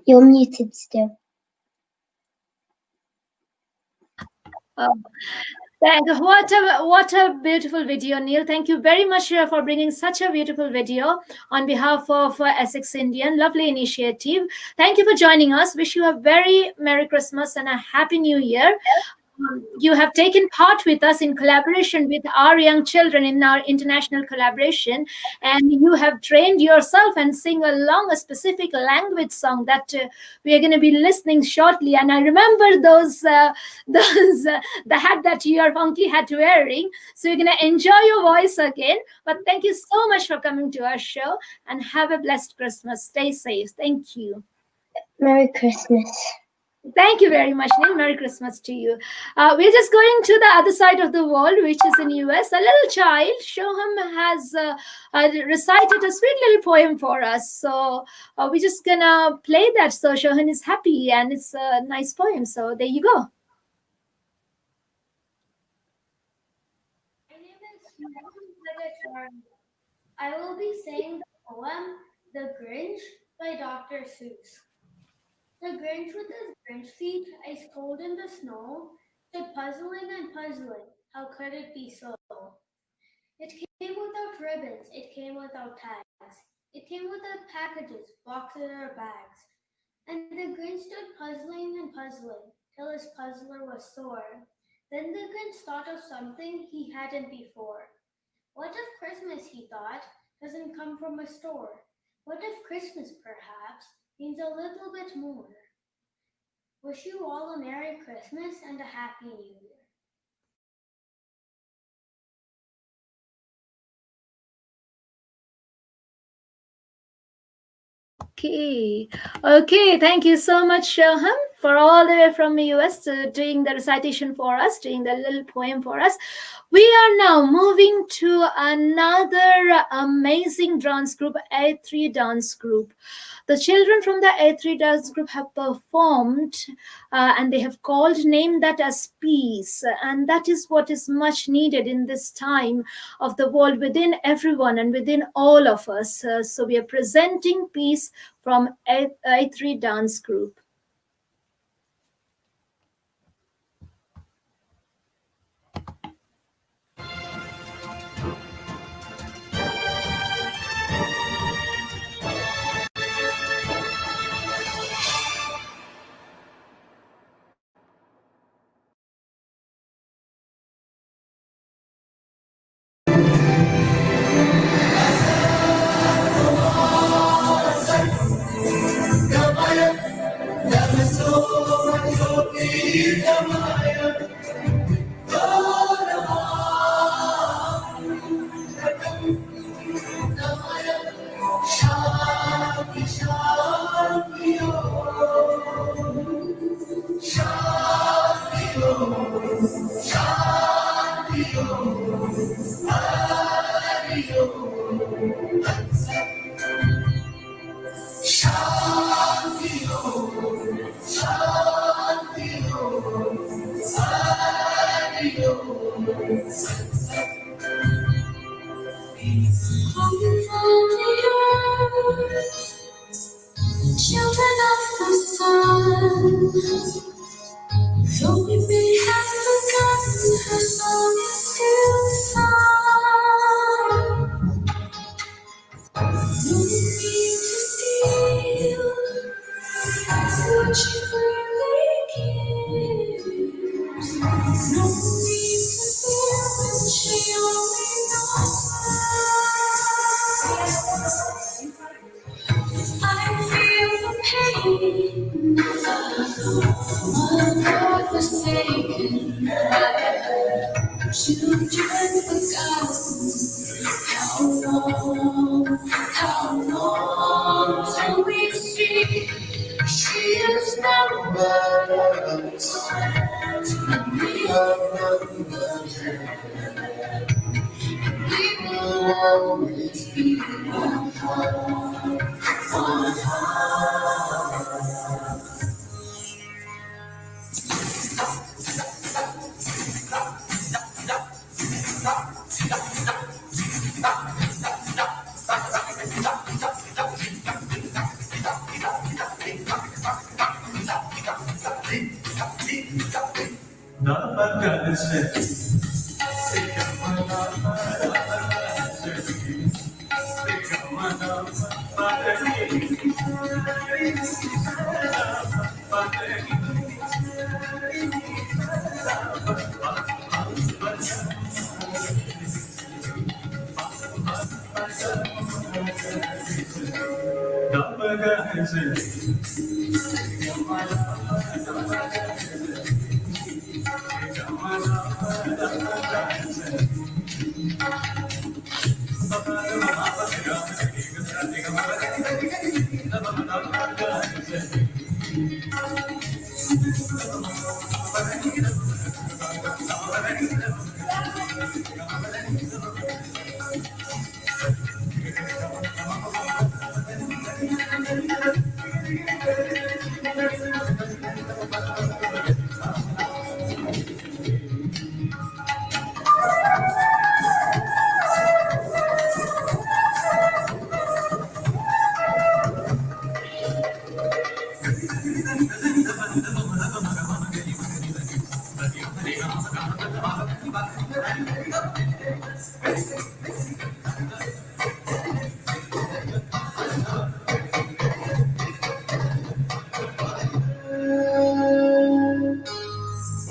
You're muted still. What a beautiful video, Neil. Thank you very much for bringing such a beautiful video on behalf of Essex Indian. Lovely initiative. Thank you for joining us. Wish you a very Merry Christmas and a Happy New Year. You have taken part with us in collaboration with our young children in our international collaboration, and you have trained yourself and sing along a specific language song that we are going to be listening shortly. And I remember those the hat that your funky hat wearing. So you're going to enjoy your voice again. But thank you so much for coming to our show, and have a blessed Christmas. Stay safe. Thank you. Merry Christmas. Thank you very much, Neil. Merry Christmas to you. We're just going to the other side of the world, which is in US. A little child, Shoham, has recited a sweet little poem for us. So we're just gonna play that. So Shohan is happy, and it's a nice poem. So there you go. My name is Shohan. I will be saying the poem "The Grinch" by Dr. Seuss. The Grinch with his Grinch feet, I scold in the snow, stood puzzling and puzzling, how could it be so? It came without ribbons, it came without tags, it came without packages, boxes or bags. And the Grinch stood puzzling and puzzling, till his puzzler was sore. Then the Grinch thought of something he hadn't before. What if Christmas, he thought, doesn't come from a store? What if Christmas, perhaps, means a little bit more? Wish you all a Merry Christmas and a Happy New Year. Okay. Thank you so much, Shoham, for all the way from the US doing the recitation for us, doing the little poem for us. We are now moving to another amazing dance group, A3 dance group. The children from the A3 dance group have performed and they have named that as peace. And that is what is much needed in this time of the world, within everyone and within all of us. So we are presenting peace from A3 dance group. Children of the sun, though we may have forgotten, her song is still sung. No need to steal what she freely gives. No need to fear when she only knows. I feel the pain of love forsaken, children forgotten. How long till we see she is numbered, and we are numbered, we will always be one heart, one heart.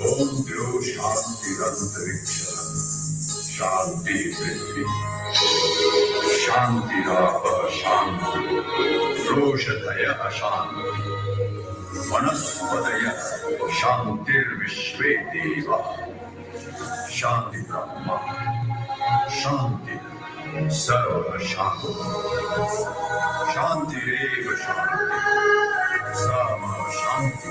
ओम द्यो शांतिरंतरिक्ष शांति पृथ्वी शांतिराप शांति रोषधय शांति वनस्पतय शांतिर्विश्वे देवा शांति ब्रह्मा शांति सर्व शांति शांतिरेव शांति सर्व शांति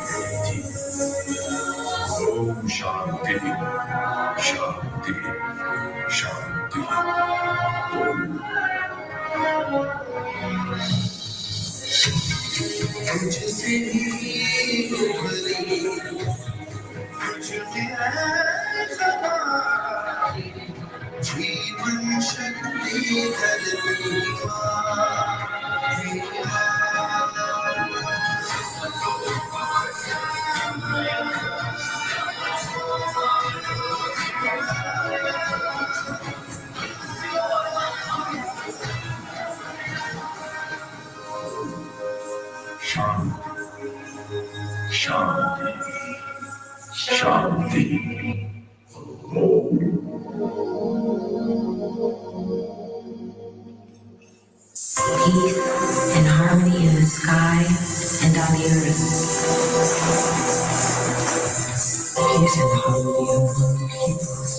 ओम शांति शांति शांति ओम तुझसे ही उभरी तुझ में है सवारी जीवन शक्ति धरती शांति शांति शांति Peace and harmony in the sky and on the earth. Peace and harmony among the peoples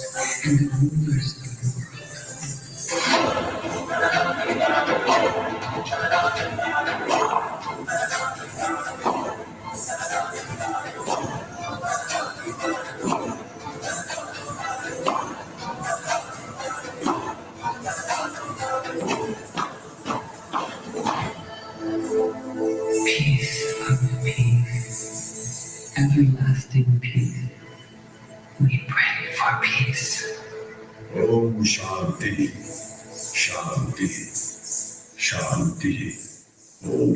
and the rulers of the world. Peace of peace, everlasting peace. We pray for peace. Om Shanti Shanti Shanti Om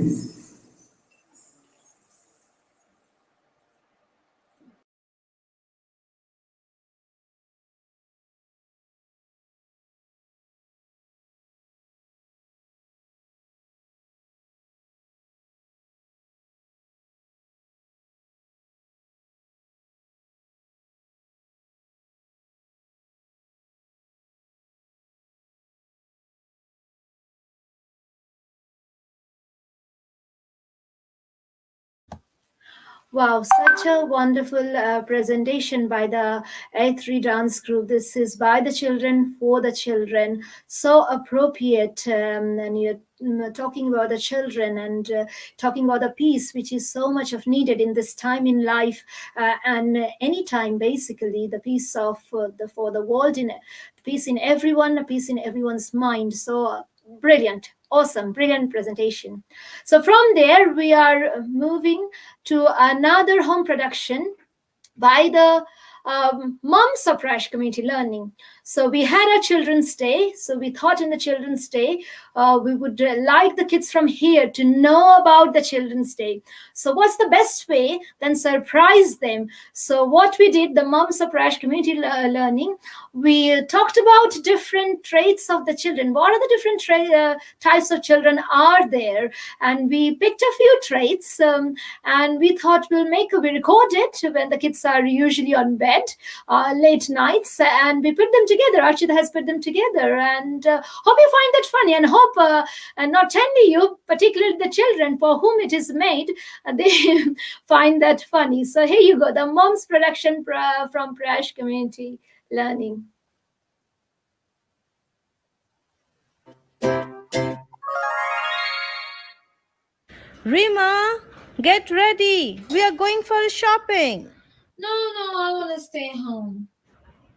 Wow, such a wonderful presentation by the A3 dance group. This is by the children, for the children. So appropriate. And you're talking about the children and talking about the peace, which is so much of needed in this time in life and any time, basically, the peace of for the world, in peace in everyone, peace in everyone's mind. So brilliant. Awesome, brilliant presentation. So from there, we are moving to another home production by the Mom Saprash Community Learning. So we had our Children's Day. So we thought in the Children's Day, we would like the kids from here to know about the Children's Day. So what's the best way than surprise them? So what we did, the Moms of Proyas Community Learning, we talked about different traits of the children. What are the different types of children are there? And we picked a few traits, and we thought we record it when the kids are usually on bed, late nights, and we put them together. Archita has put them together, and hope you find that funny, and hope and not only you, particularly the children for whom it is made, they find that funny. So here you go, the Mom's production from Proyas Community Learning. Rima, get ready. We are going for shopping. No, I want to stay home.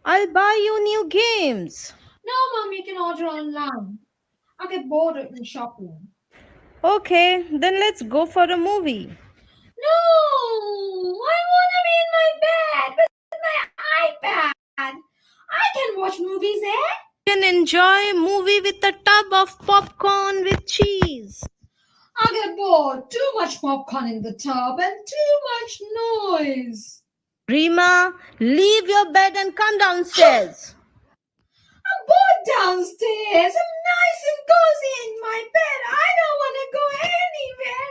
I'll buy you new games. No, Mom, you can order online. I get bored of shopping. Okay, then let's go for a movie. No, I want to be in my bed with my iPad. I can watch movies there. You can enjoy a movie with a tub of popcorn with cheese. I get bored. Too much popcorn in the tub and too much noise. Rima, leave your bed and come downstairs. I'm bored downstairs. I'm nice and cozy in my bed. I don't want to go anywhere.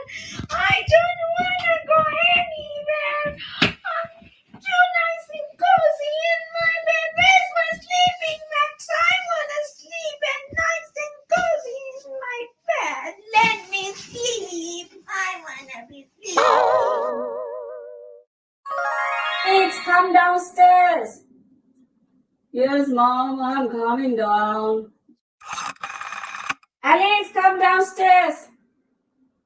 I don't want to go anywhere. I'm too nice and cozy in my bed. Where's my sleeping max? I want to sleep and nice and cozy in my bed. Let me sleep. I want to be sleeping. Alex, come downstairs. Yes, Mom, I'm coming down. Alex, come downstairs.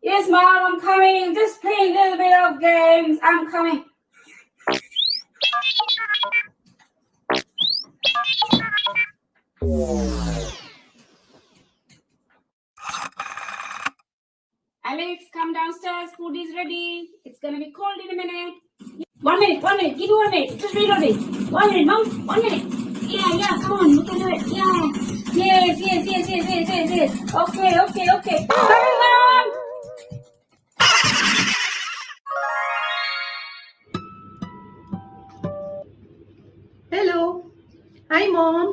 Yes, Mom, I'm coming. Just playing a little bit of games. I'm coming. Alex, come downstairs. Food is ready. It's gonna be cold in a minute. 1 minute. Give me 1 minute. Just reload it. 1 minute, Mom. 1 minute. Yeah, come on. You can do it. Yeah. Yes. Okay. Hurry, Mom. Hello. Hi, Mom.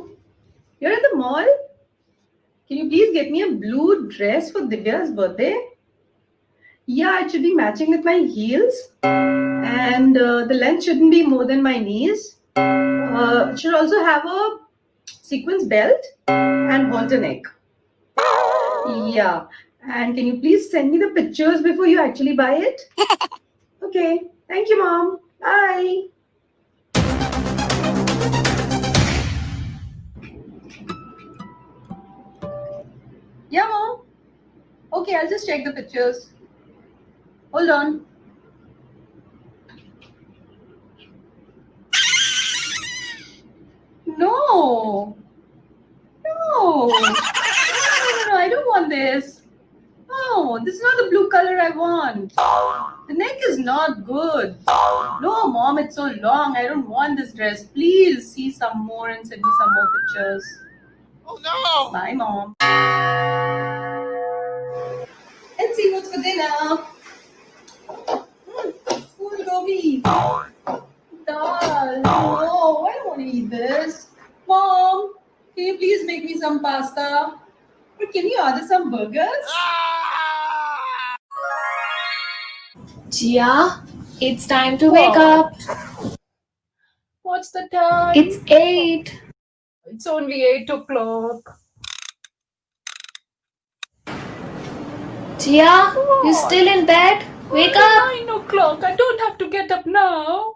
You're at the mall? Can you please get me a blue dress for Divya's birthday? Yeah, it should be matching with my heels. And the length shouldn't be more than my knees. It should also have a sequins belt and halter neck. Yeah. And can you please send me the pictures before you actually buy it? Okay. Thank you, Mom. Bye. Yeah, Mom. Okay, I'll just check the pictures. Hold on. No, I don't want this. No, this is not the blue color I want. The neck is not good. No, Mom, it's so long. I don't want this dress. Please see some more and send me some more pictures. Oh no! Bye, Mom. Let's see what's for dinner. Fulgobi. Dal. No, I don't want to eat this. Mom, can you please make me some pasta? But can you order some burgers? Gia, it's time to wake up. What's the time? It's 8. It's only 8 o'clock. Gia, you still in bed? Wake up. 9 o'clock. I don't have to get up now.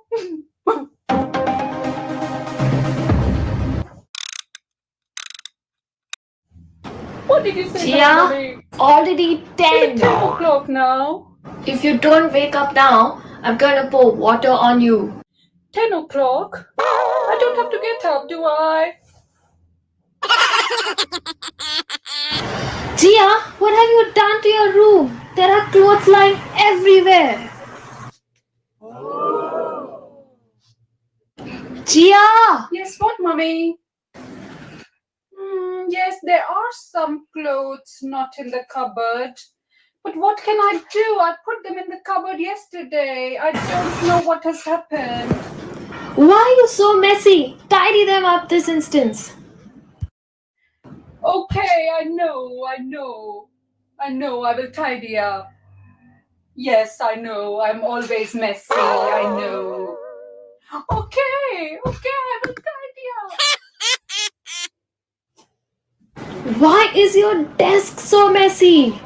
What did you say? Gia, already 10. It's 10 o'clock now. If you don't wake up now, I'm gonna pour water on you. 10 o'clock? I don't have to get up, do I? Gia, what have you done to your room? There are clothes lying everywhere. Gia! Yes, what, Mommy? yes, there are some clothes not in the cupboard. But what can I do? I put them in the cupboard yesterday. I don't know what has happened. Why are you so messy? Tidy them up this instance. Okay, I know. I will tidy up. Yes, I know. I'm always messy. I know. Okay, I will tidy up. Why is your desk so messy?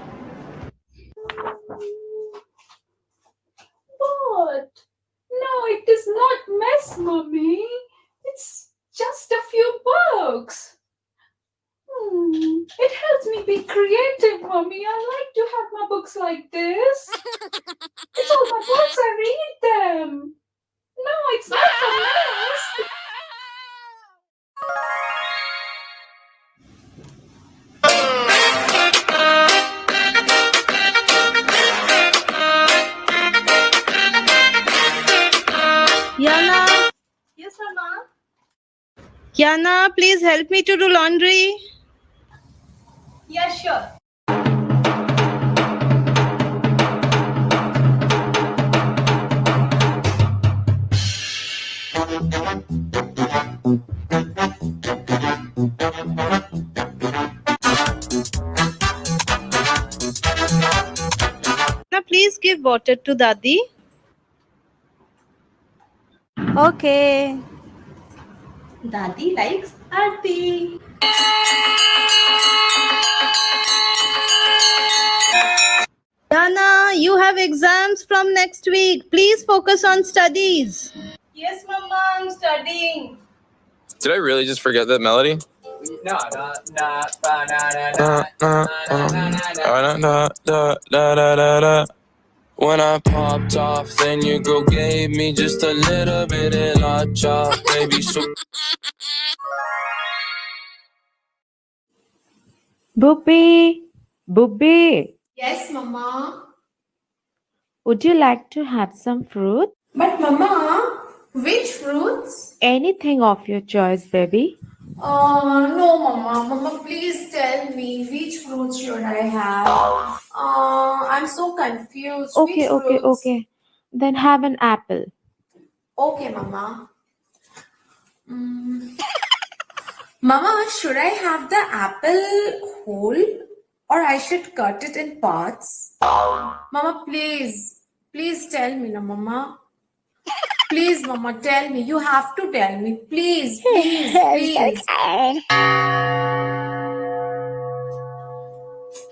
What? No, it is not mess, Mommy. It's just a few books. It helps me be creative, Mommy. I like to have my books like this. It's all my books. I read them. No, it's not a mess. Yana, Yes, Mama. Yana, please help me to do laundry. Yeah, sure. Now, please give water to Dadi. Okay. Dadi likes aarti. Yana, you have exams from next week. Please focus on studies. Yes, Mama, I'm studying. Did I really just forget that melody? When I popped off, then you go gave me just a little bit of la chop, baby. Booby, Yes, Mama. would you like to have some fruit? But Mama, which fruits? Anything of your choice, baby. No, Mama. Mama, please tell me which fruits should I have? I'm so confused. Which fruits? Okay. Then have an apple. Okay, Mama. Mama, should I have the apple whole or I should cut it in parts? Mama, please tell me, na, Mama. Please, Mama, tell me. You have to tell me. Please.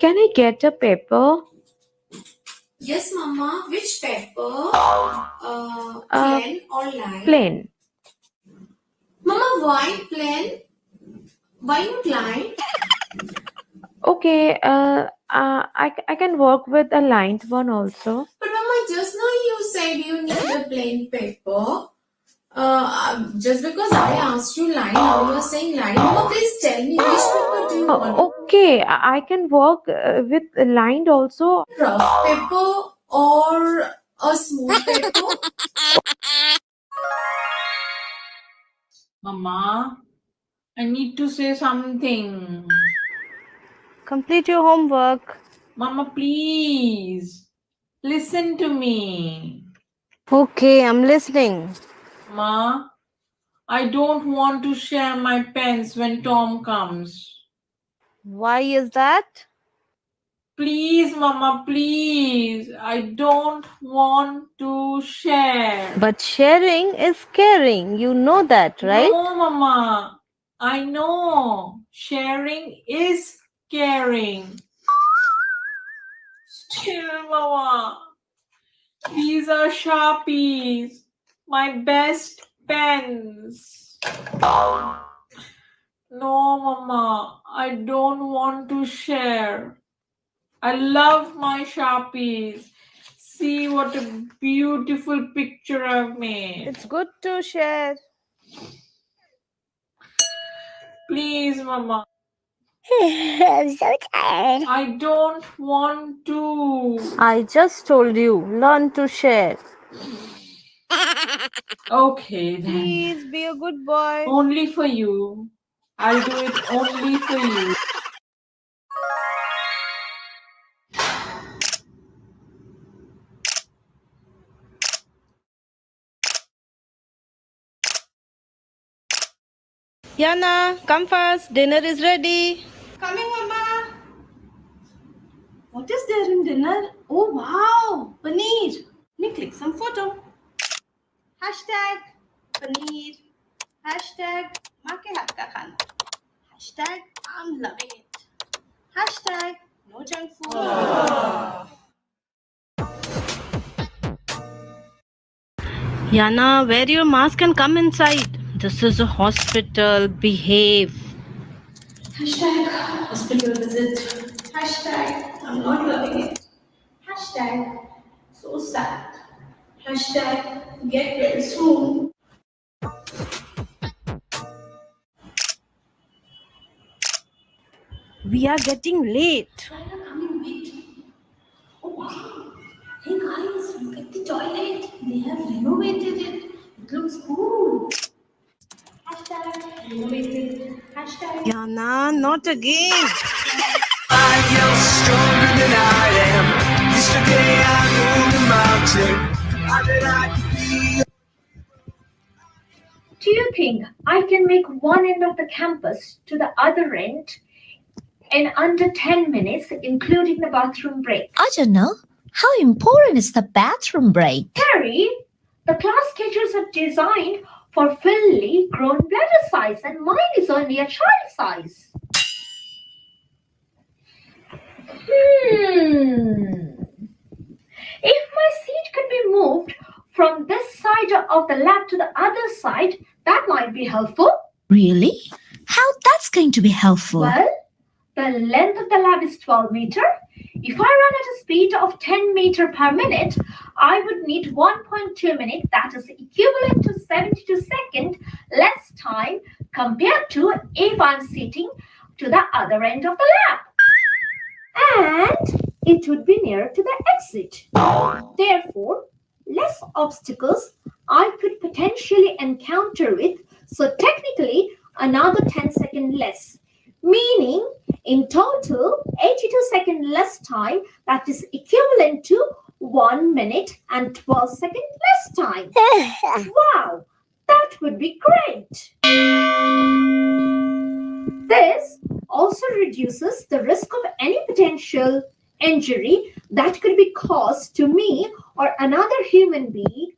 Can I get a paper? Yes, Mama. Which paper? Plain or line? Plain. Mama, why plain? Why not line? Okay, I can work with a lined one also. But Mama, just now you said you need a plain paper. Just because I asked you line, now you are saying line. Mama, please tell me which paper do you want? Okay, I can work with lined also. Rough paper or a smooth paper? Mama, I need to say something. Complete your homework. Mama, please listen to me. Okay, I'm listening. Ma, I don't want to share my pens when Tom comes. Why is that? Please, Mama, please. I don't want to share. But sharing is caring. You know that, right? No, Mama. I know. Sharing is caring. Still, Mama. These are Sharpies. My best pens. No, Mama. I don't want to share. I love my Sharpies. See what a beautiful picture I've made. It's good to share. Please, Mama. I'm so tired. I don't want to. I just told you, learn to share. Okay, then. Please be a good boy. Only for you. I'll do it only for you. Yana, come fast. Dinner is ready. Coming, Mama. What is there in dinner? Oh, wow. Paneer. Let me click some photo. Hashtag paneer. Hashtag माँ के हाथ का खाना. Hashtag I'm loving it. Hashtag no junk food. Yana, wear your mask and come inside. This is a hospital. Behave. Hashtag hospital visit. Hashtag I'm not loving it. Hashtag so sad. Hashtag get well soon. We are getting late. Coming late. Oh wow. Hey guys, look at the toilet. They have renovated it. It looks cool. Hashtag renovated. Hashtag Yana, not again. I am stronger than I am. Yesterday I moved a mountain. I bet I could be. Do you think I can make one end of the campus to the other end in under 10 minutes, including the bathroom break? I don't know. How important is the bathroom break? Harry, the class schedules are designed for fully grown bladder size, and mine is only a child size. If my seat could be moved from this side of the lab to the other side, that might be helpful. Really? How that's going to be helpful? Well, the length of the lab is 12 meter. If I run at a speed of 10 meter per minute, I would need 1.2 minutes, that is equivalent to 72 seconds less time compared to if I'm sitting to the other end of the lab. And it would be nearer to the exit. Therefore, less obstacles I could potentially encounter with, so technically another 10 seconds less, meaning in total 82 seconds less time, that is equivalent to 1 minute and 12 seconds less time. Wow, that would be great. This also reduces the risk of any potential injury that could be caused to me or another human being,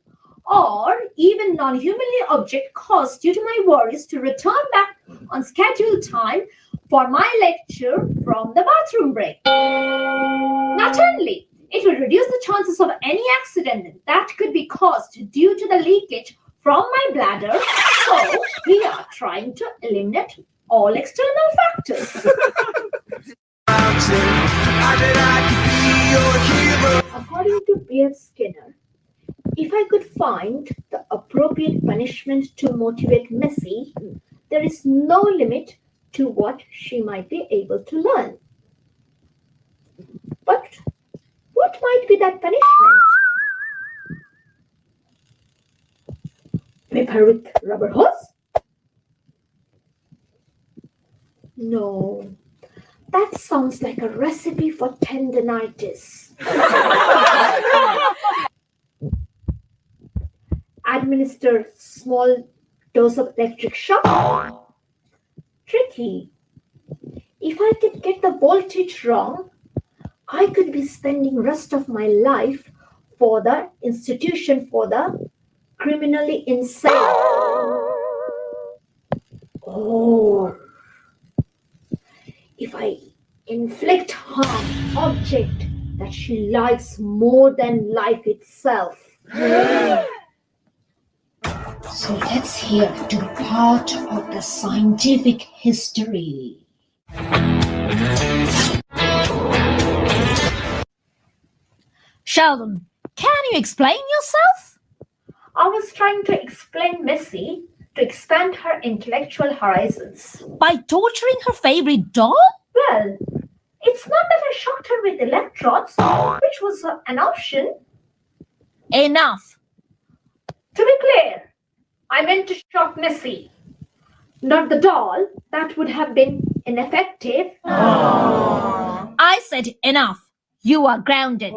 or even non-humanly object caused due to my worries to return back on scheduled time for my lecture from the bathroom break. Not only it will reduce the chances of any accident that could be caused due to the leakage from my bladder, so we are trying to eliminate all external factors. According to Pierre Skinner, if I could find the appropriate punishment to motivate Missy, there is no limit to what she might be able to learn. But what might be that punishment? Whip her with rubber hose? No, that sounds like a recipe for tendinitis. Administer small dose of electric shock? Tricky. If I could get the voltage wrong, I could be spending rest of my life for the institution for the criminally insane. Or if I inflict harm object that she likes more than life itself. So let's hear to the part of the scientific history. Sheldon, can you explain yourself? I was trying to explain Missy to expand her intellectual horizons. By torturing her favorite doll? Well, it's not that I shocked her with electrodes, which was an option. Enough. To be clear, I meant to shock Missy. not the doll. That would have been ineffective. I said enough. You are grounded.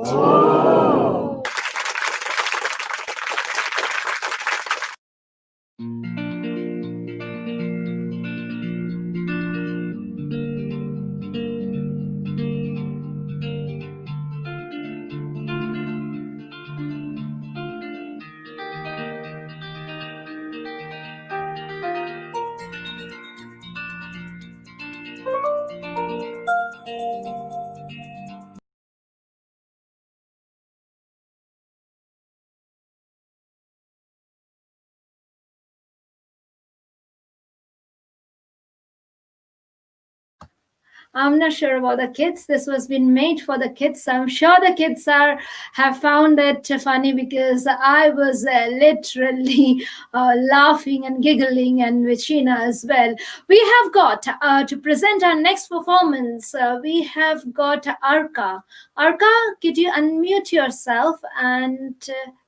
I'm not sure about the kids. This was been made for the kids. I'm sure the kids have found it funny because I was literally laughing and giggling, and Vachina as well. We have got to present our next performance. We have got Arka. Arka, could you unmute yourself and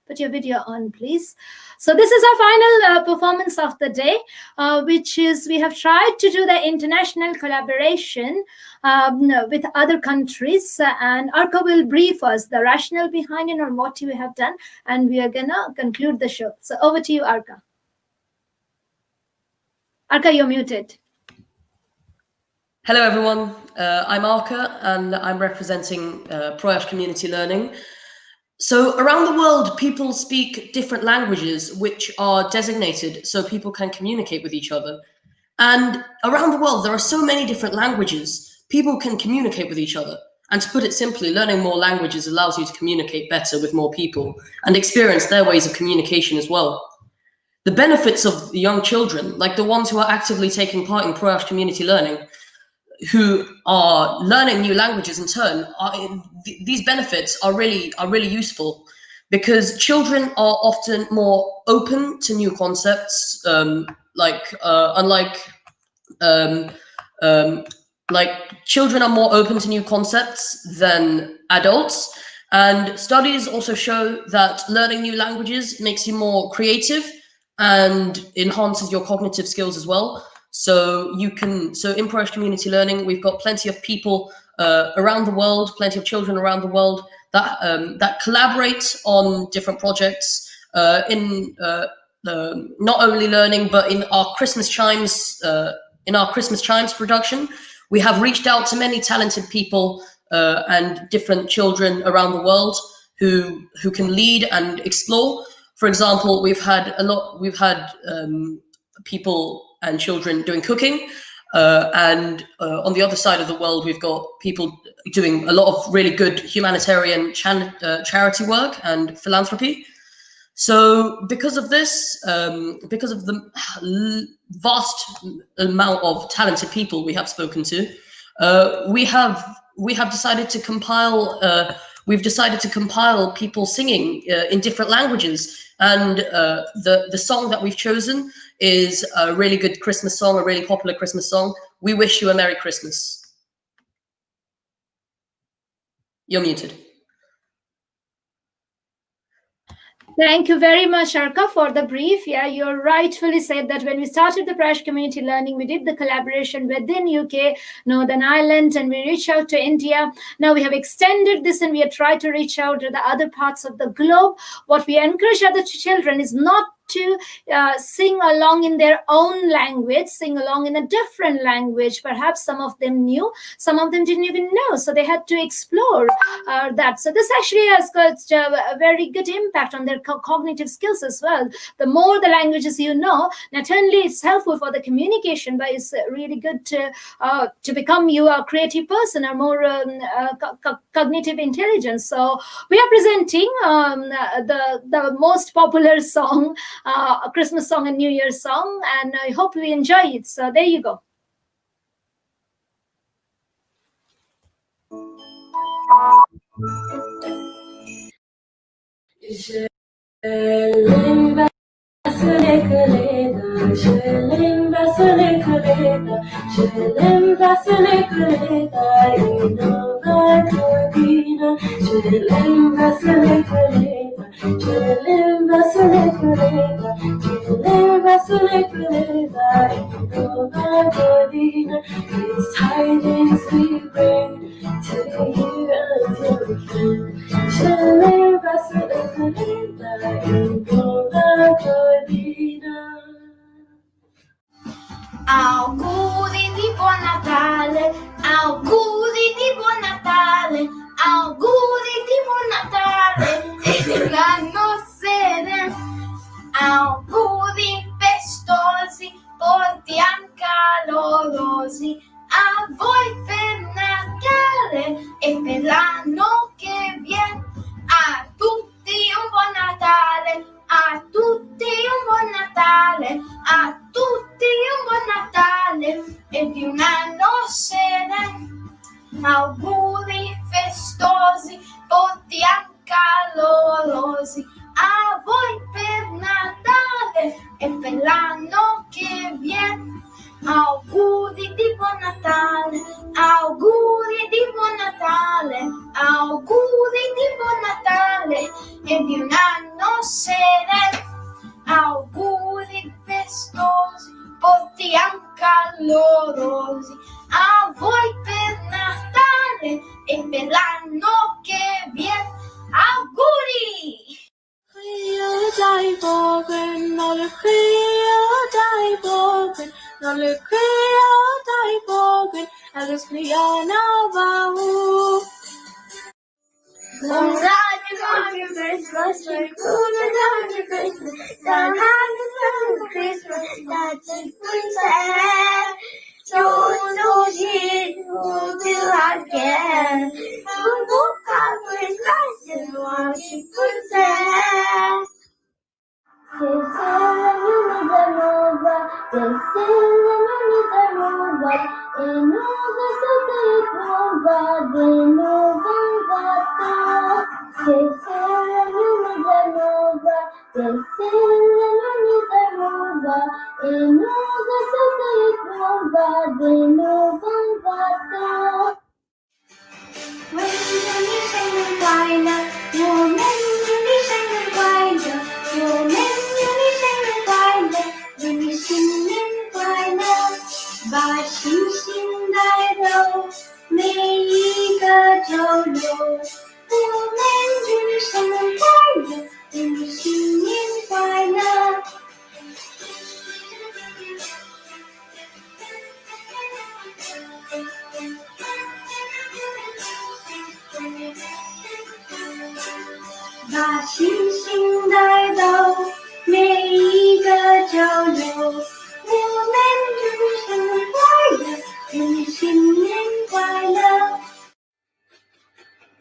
put your video on, please? So this is our final performance of the day, which is we have tried to do the international collaboration with other countries, and Arka will brief us the rationale behind it or what we have done, and we are gonna conclude the show. So over to you, Arka. Arka, you're muted. Hello everyone, I'm Arka and I'm representing Proyas Community Learning. So around the world, people speak different languages which are designated so people can communicate with each other. And around the world, there are so many different languages, people can communicate with each other. And to put it simply, learning more languages allows you to communicate better with more people and experience their ways of communication as well. The benefits of young children, like the ones who are actively taking part in Proyas Community Learning, who are learning new languages in turn, these benefits are really useful because children are often more open to new concepts, like children are more open to new concepts than adults. And studies also show that learning new languages makes you more creative and enhances your cognitive skills as well. So in Proyas Community Learning, we've got plenty of people around the world, plenty of children around the world that collaborate on different projects in not only learning, but in our Christmas Chimes production. We have reached out to many talented people and different children around the world who can lead and explore. For example, we've had people and children doing cooking, and on the other side of the world, we've got people doing a lot of really good humanitarian charity work and philanthropy. So because of this, because of the vast amount of talented people we have spoken to, we have decided to compile. We've decided to compile people singing in different languages, and the song that we've chosen is a really good Christmas song, a really popular Christmas song. We wish you a Merry Christmas. You're muted. Thank you very much, Arka, for the brief. Yeah, you're rightfully said that when we started the Proyas Community Learning, we did the collaboration within UK, Northern Ireland, and we reached out to India. Now we have extended this and we have tried to reach out to the other parts of the globe. What we encourage other children is not to sing along in their own language, sing along in a different language. Perhaps some of them knew, some of them didn't even know, so they had to explore that. So this actually has got a very good impact on their cognitive skills as well. The more the languages you know, not only it's helpful for the communication, but it's really good to become you a creative person or more cognitive intelligence. So we are presenting the most popular song, a Christmas song and New Year's song, and I hope we enjoy it. So there you go. Auguri di buon Natale, auguri di buon Natale, auguri di buon Natale e dell'anno sereno. Auguri festosi, porti calorosi a voi per Natale e per l'anno che viene. A tutti un buon Natale, a tutti un buon Natale, a tutti un buon Natale e di un anno sereno. Auguri festosi, porti calorosi a voi per Natale e per l'anno che viene. Auguri di buon Natale, auguri di buon Natale, auguri di buon Natale e di un anno sereno. Auguri festosi, porti calorosi a voi per Natale e per l'anno che viene. Auguri! Un happy Christmas, Merry Christmas, Don't happy Christmas, that's a princess. So sweet, to again. Don't happy Christmas, happy princess.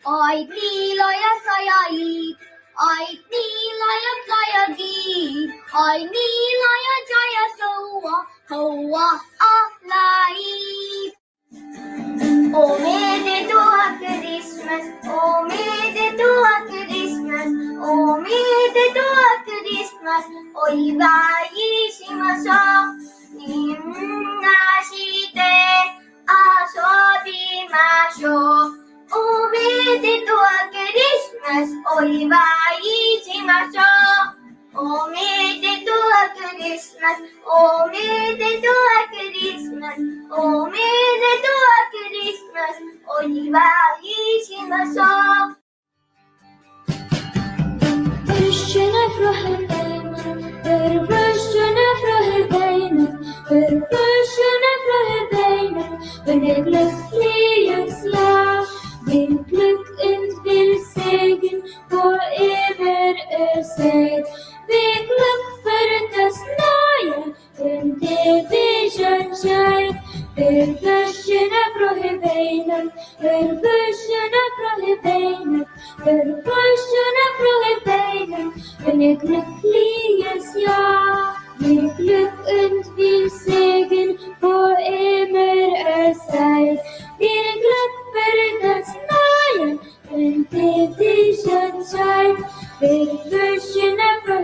Oi, Niloya Sayai, Oi, Niloya Sayagi, Oi, Niloya Jaya Soa, Hoa Alai. Oh, may they do a Christmas, oh, may they do a Christmas, oh, may they do a Christmas, Oi, Vai Shimasa, Nimnashite, Asobimasho. Oh, may they do a Christmas, Oi, Vai Shimasa. Oh, may they do a Christmas, oh, may they do a Christmas, oh, may they do a Christmas, Oi, vai shimasa. Version after wenn der glückliches Jahr den Glück und will Segen vor immer seid. Wie Glück für das Neue, wenn der Vision scheint. Version after Version wenn der glückliches Jahr mit Glück und viel Segen vor immer seid. Viel Glück für das Neue, wenn die Vision scheint. Version after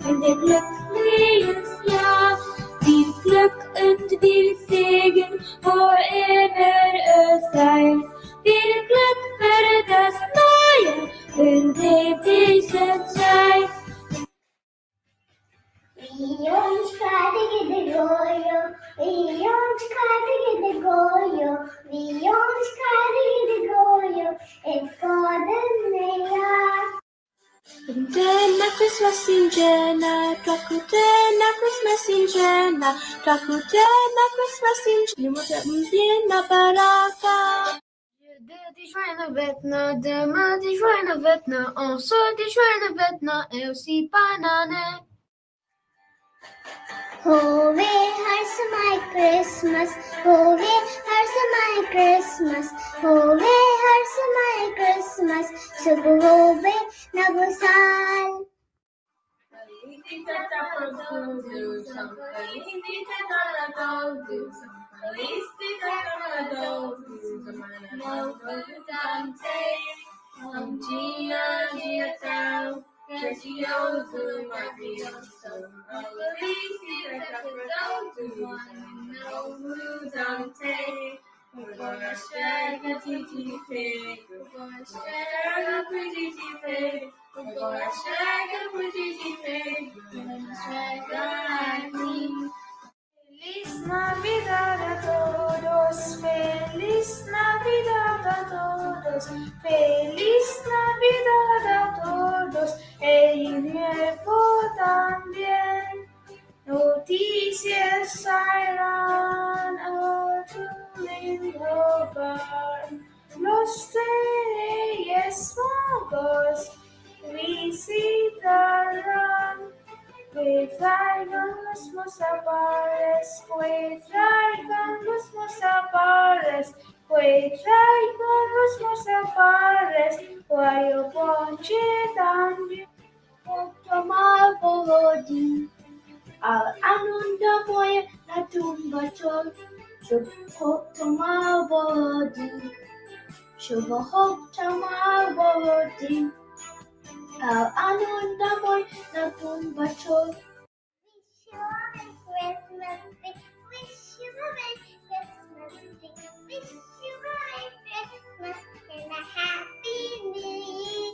wenn der glückliches Jahr viel Glück und viel Segen vor immer sein. Viel Glück für das Neue, wenn die Vision scheint. We don't try to get the goyo. We don't try to get the goyo. We don't try to Christmas in Jena, Drakutena Christmas in Jena, Drakutena Christmas in Jena, Baraka. De joie vetna, demain de joie vetna, on se de joie vetna et aussi banane. Hove, here's my Christmas. Hove, here's my Christmas. Hove, here's my Christmas. Subu hove, nabusal. Feliz Navidad a todos, feliz Navidad a todos, feliz Navidad a todos, y nuevo también. Noticias irán a tu lindo hogar, los Reyes Magos visitarán. Que traigan los mozapares, que traigan los mozapares, que traigan los mozapares, guayo ponche también. Oktoma Volodi, Al Anunda Moya Natumba Chol, Oktoma Volodi, Oktoma Volodi, Al Anunda Moya Natumba Chol. Wish you a Merry Christmas. Wish you a Merry Christmas and a Happy New Year.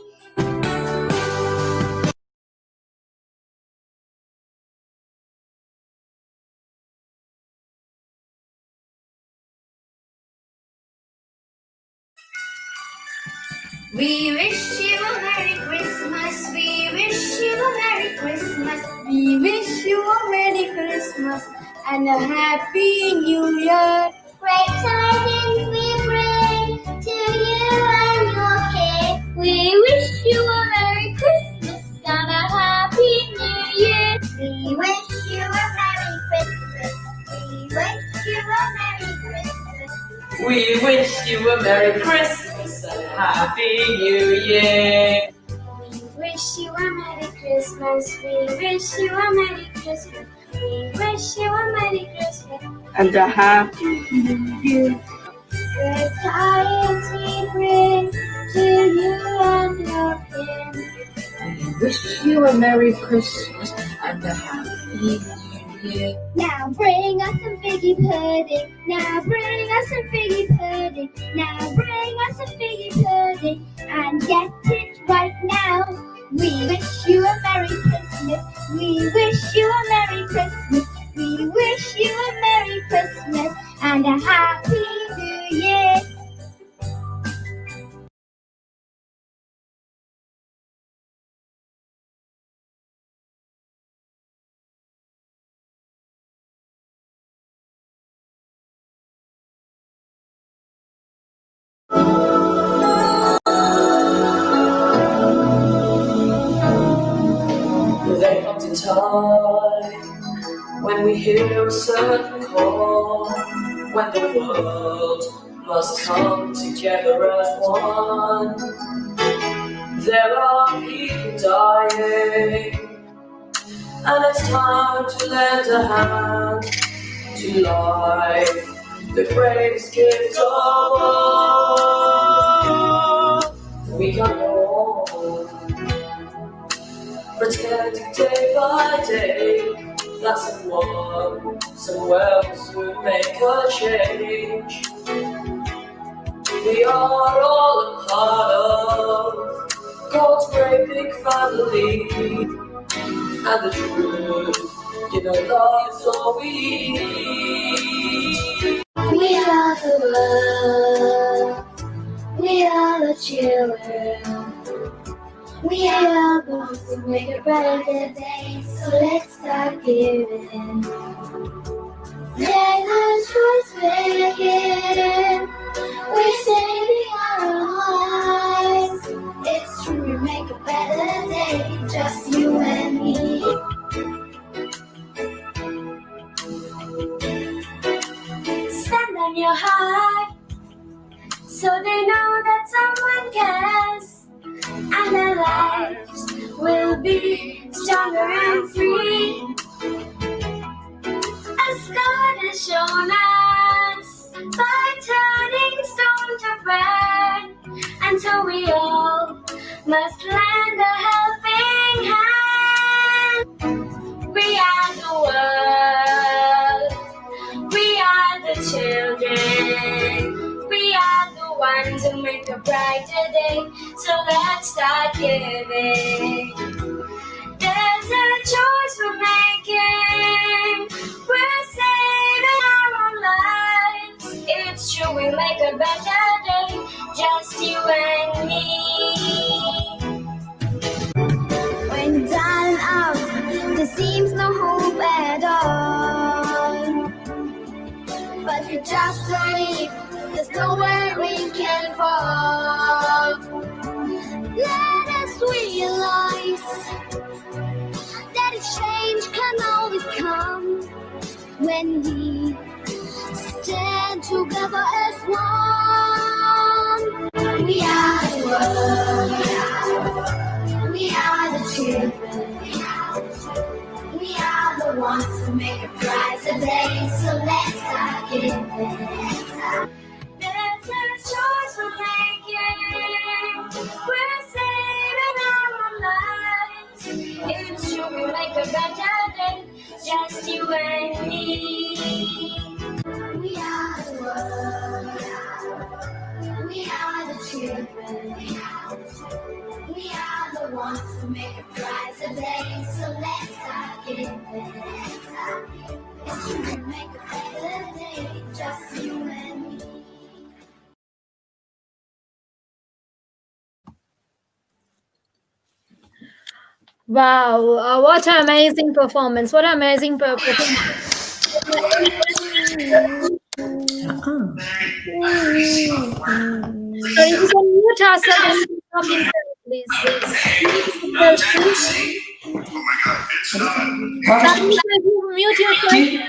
We wish you a Merry Christmas. We wish you a Merry Christmas. We wish you a Merry Christmas and a Happy New Year. Great tidings we bring to you and your king. We wish you a Merry Christmas and a Happy New Year. We wish you a Merry Christmas. We wish you a Merry Christmas. We wish you a Merry Christmas and Happy New Year. We wish you a Merry Christmas. We wish you a Merry Christmas. We wish you a Merry Christmas And a Happy New Year. Good tidings we bring to you and your kin. We wish you a Merry Christmas and a Happy New Year. Now bring us some figgy pudding. Now bring us some figgy pudding. Now bring us some figgy pudding and get it right now. We wish you a Merry Christmas. We wish you a Merry Christmas. We wish you a Merry Christmas and a Happy New Year. There comes a time when we hear a certain call, when the world must come together as one. There are people dying, and it's time to lend a hand to life, the greatest gift of all. We can go on, pretending day by day that someone somewhere will soon make a change. We are all a part of God's great big family, and the truth, love is all we need. We are the world. We are the children. We are going to make a brighter day, so let's start giving. Let us choice begin. We're saving our lives. It's true, we make a better day, just you and me. Stand on your heart, so they know that someone cares, and their lives will be stronger and free. As God has shown us by turning stone to bread, and so we all must lend a helping hand. We are the world, we are the children, we are the ones who make a brighter day, so let's start giving. There's a choice we're making, we're saving our own lives. It's true, we make a better day, just you and me. When down out, there seems no hope at all. But we just believe there's nowhere we can fall. Let us realize that a change can always come when we stand together as one. We are the world, we are the children, we are the ones who make a brighter day, so let's start giving. There's a choice we're making, we're saving our own lives. It's true, we make a better day, just you and me. We are the world, we are the children, we are the ones who make a brighter day, so let's start giving. It's true, we make a better day, just you and me. Wow, what an amazing performance! What an amazing performance! Sorry, we can mute ourselves and talk in please. Not tendency. Oh my God, it's not. Mute yourself.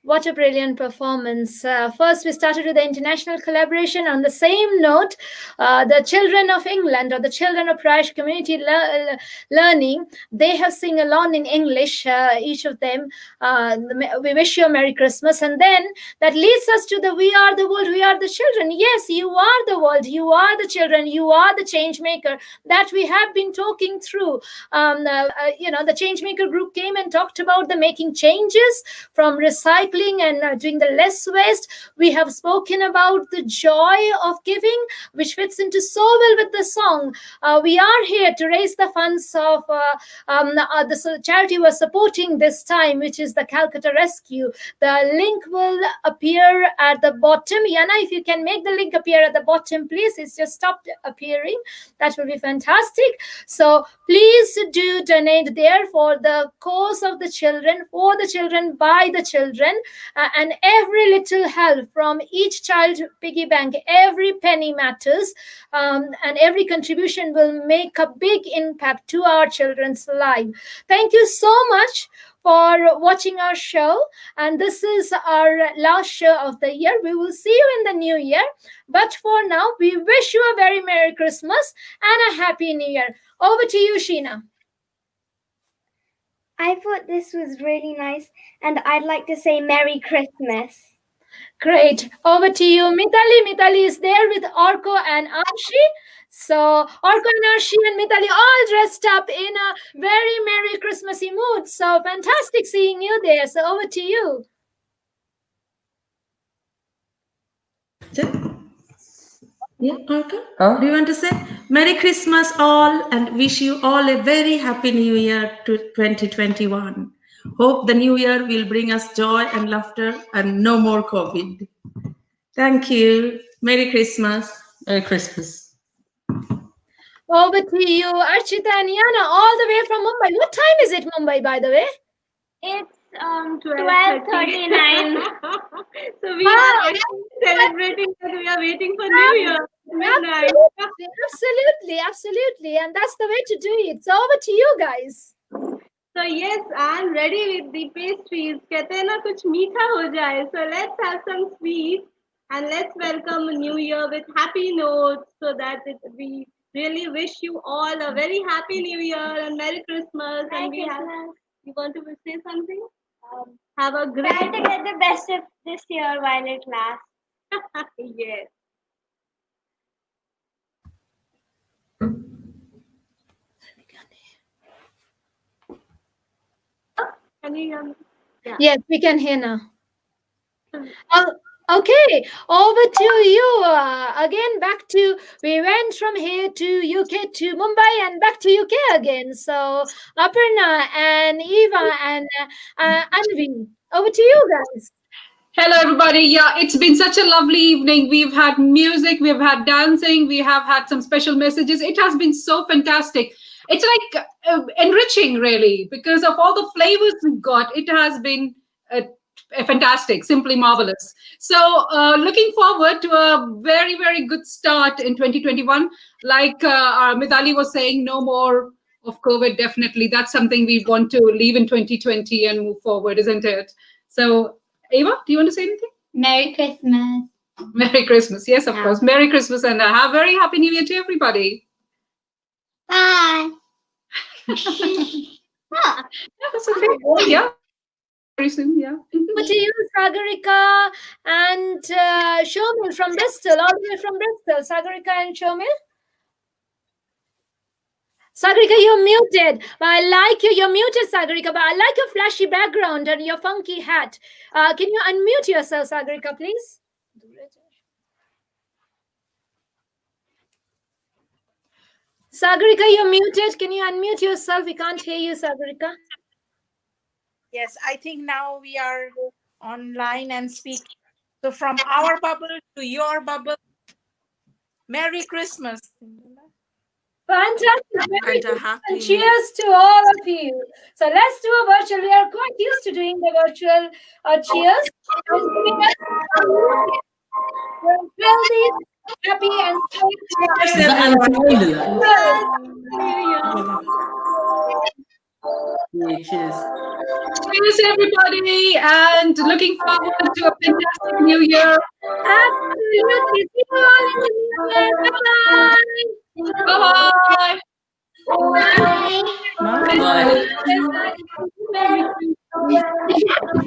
What a brilliant performance. First, we started with the international collaboration. On the same note, the children of England or the children of Proyas community learning, they have sing along in English, each of them. We wish you a Merry Christmas. And then that leads us to the we are the world, we are the children. Yes, you are the world, you are the children, you are the change maker that we have been talking through. The change maker group came and talked about the making changes from recycling and doing the less waste. We have spoken about the joy of giving, which fits into so well with the song. We are here to raise the funds of the charity we're supporting this time, which is the Calcutta Rescue. The link will appear at the bottom. Yana, if you can make the link appear at the bottom, please. It's just stopped appearing. That will be fantastic. So please do donate there for the cause of the children, for the children, by the children. And every little help from each child piggy bank, every penny matters, and every contribution will make a big impact to our children's life. Thank you so much for watching our show, and this is our last show of the year. We will see you in the new year, but for now we wish you a very Merry Christmas and a Happy New Year. Over to you, Sheena. I thought this was really nice, and I'd like to say Merry Christmas. Great. Over to you, Mitali. Mitali is there with Orko and Arshi. So Orko and Arshi and Mitali all dressed up in a very Merry Christmassy mood. So fantastic seeing you there. So over to you. Yeah, Orca? Do you want to say Merry Christmas all and wish you all a very happy new year to 2021. Hope the new year will bring us joy and laughter and no more COVID. Thank you. Merry Christmas. Merry Christmas. Over to you, Archita and Yana, all the way from Mumbai. What time is it, Mumbai, by the way? It's 12:39. So we are celebrating and we are waiting for New Year midnight. Absolutely. And that's the way to do it. So over to you guys. So yes, I'm ready with the pastries. कहते हैं ना कुछ मीठा हो जाए. So let's have some sweets and let's welcome a New Year with happy notes so that we really wish you all a very happy New Year and Merry Christmas. You want to say something? Have a great. Try to get the best of this year while it lasts. Yes. Can you hear me? Yeah. Yes, we can hear now. Okay, over to you. Again, we went from here to UK to Mumbai and back to UK again. So, Aparna and Eva and Anvi, over to you guys. Hello, everybody. Yeah, it's been such a lovely evening. We've had music, we've had dancing, we have had some special messages. It has been so fantastic. It's like enriching, really, because of all the flavors we've got. It has been fantastic, simply marvelous. So looking forward to a very, very good start in 2021. Like Mithali was saying, no more of COVID, definitely. That's something we want to leave in 2020 and move forward, isn't it? So, Eva, do you want to say anything? Merry Christmas. Merry Christmas. Yes, of course. Merry Christmas and a very happy New Year to everybody. Bye. That's okay. Yeah. Very soon, yeah. Over to you, Sagarika and Shomil from Bristol, all the way from Bristol. Sagarika and Shomil. Sagarika, you're muted. But I like you. You're muted, Sagarika, but I like your flashy background and your funky hat. Can you unmute yourself, Sagarika, please? Sagarika, you're muted. Can you unmute yourself? We can't hear you, Sagarika. Yes, I think now we are online and speaking. So from our bubble to your bubble, Merry Christmas. Fantastic. And cheers to all of you. So let's do a virtual. We are quite used to doing the virtual cheers. We're happy and Cheers. Cheers, everybody, and looking forward to a fantastic New Year. Absolutely. See you all in the New Year. Bye-bye. Bye-bye. Bye. Bye.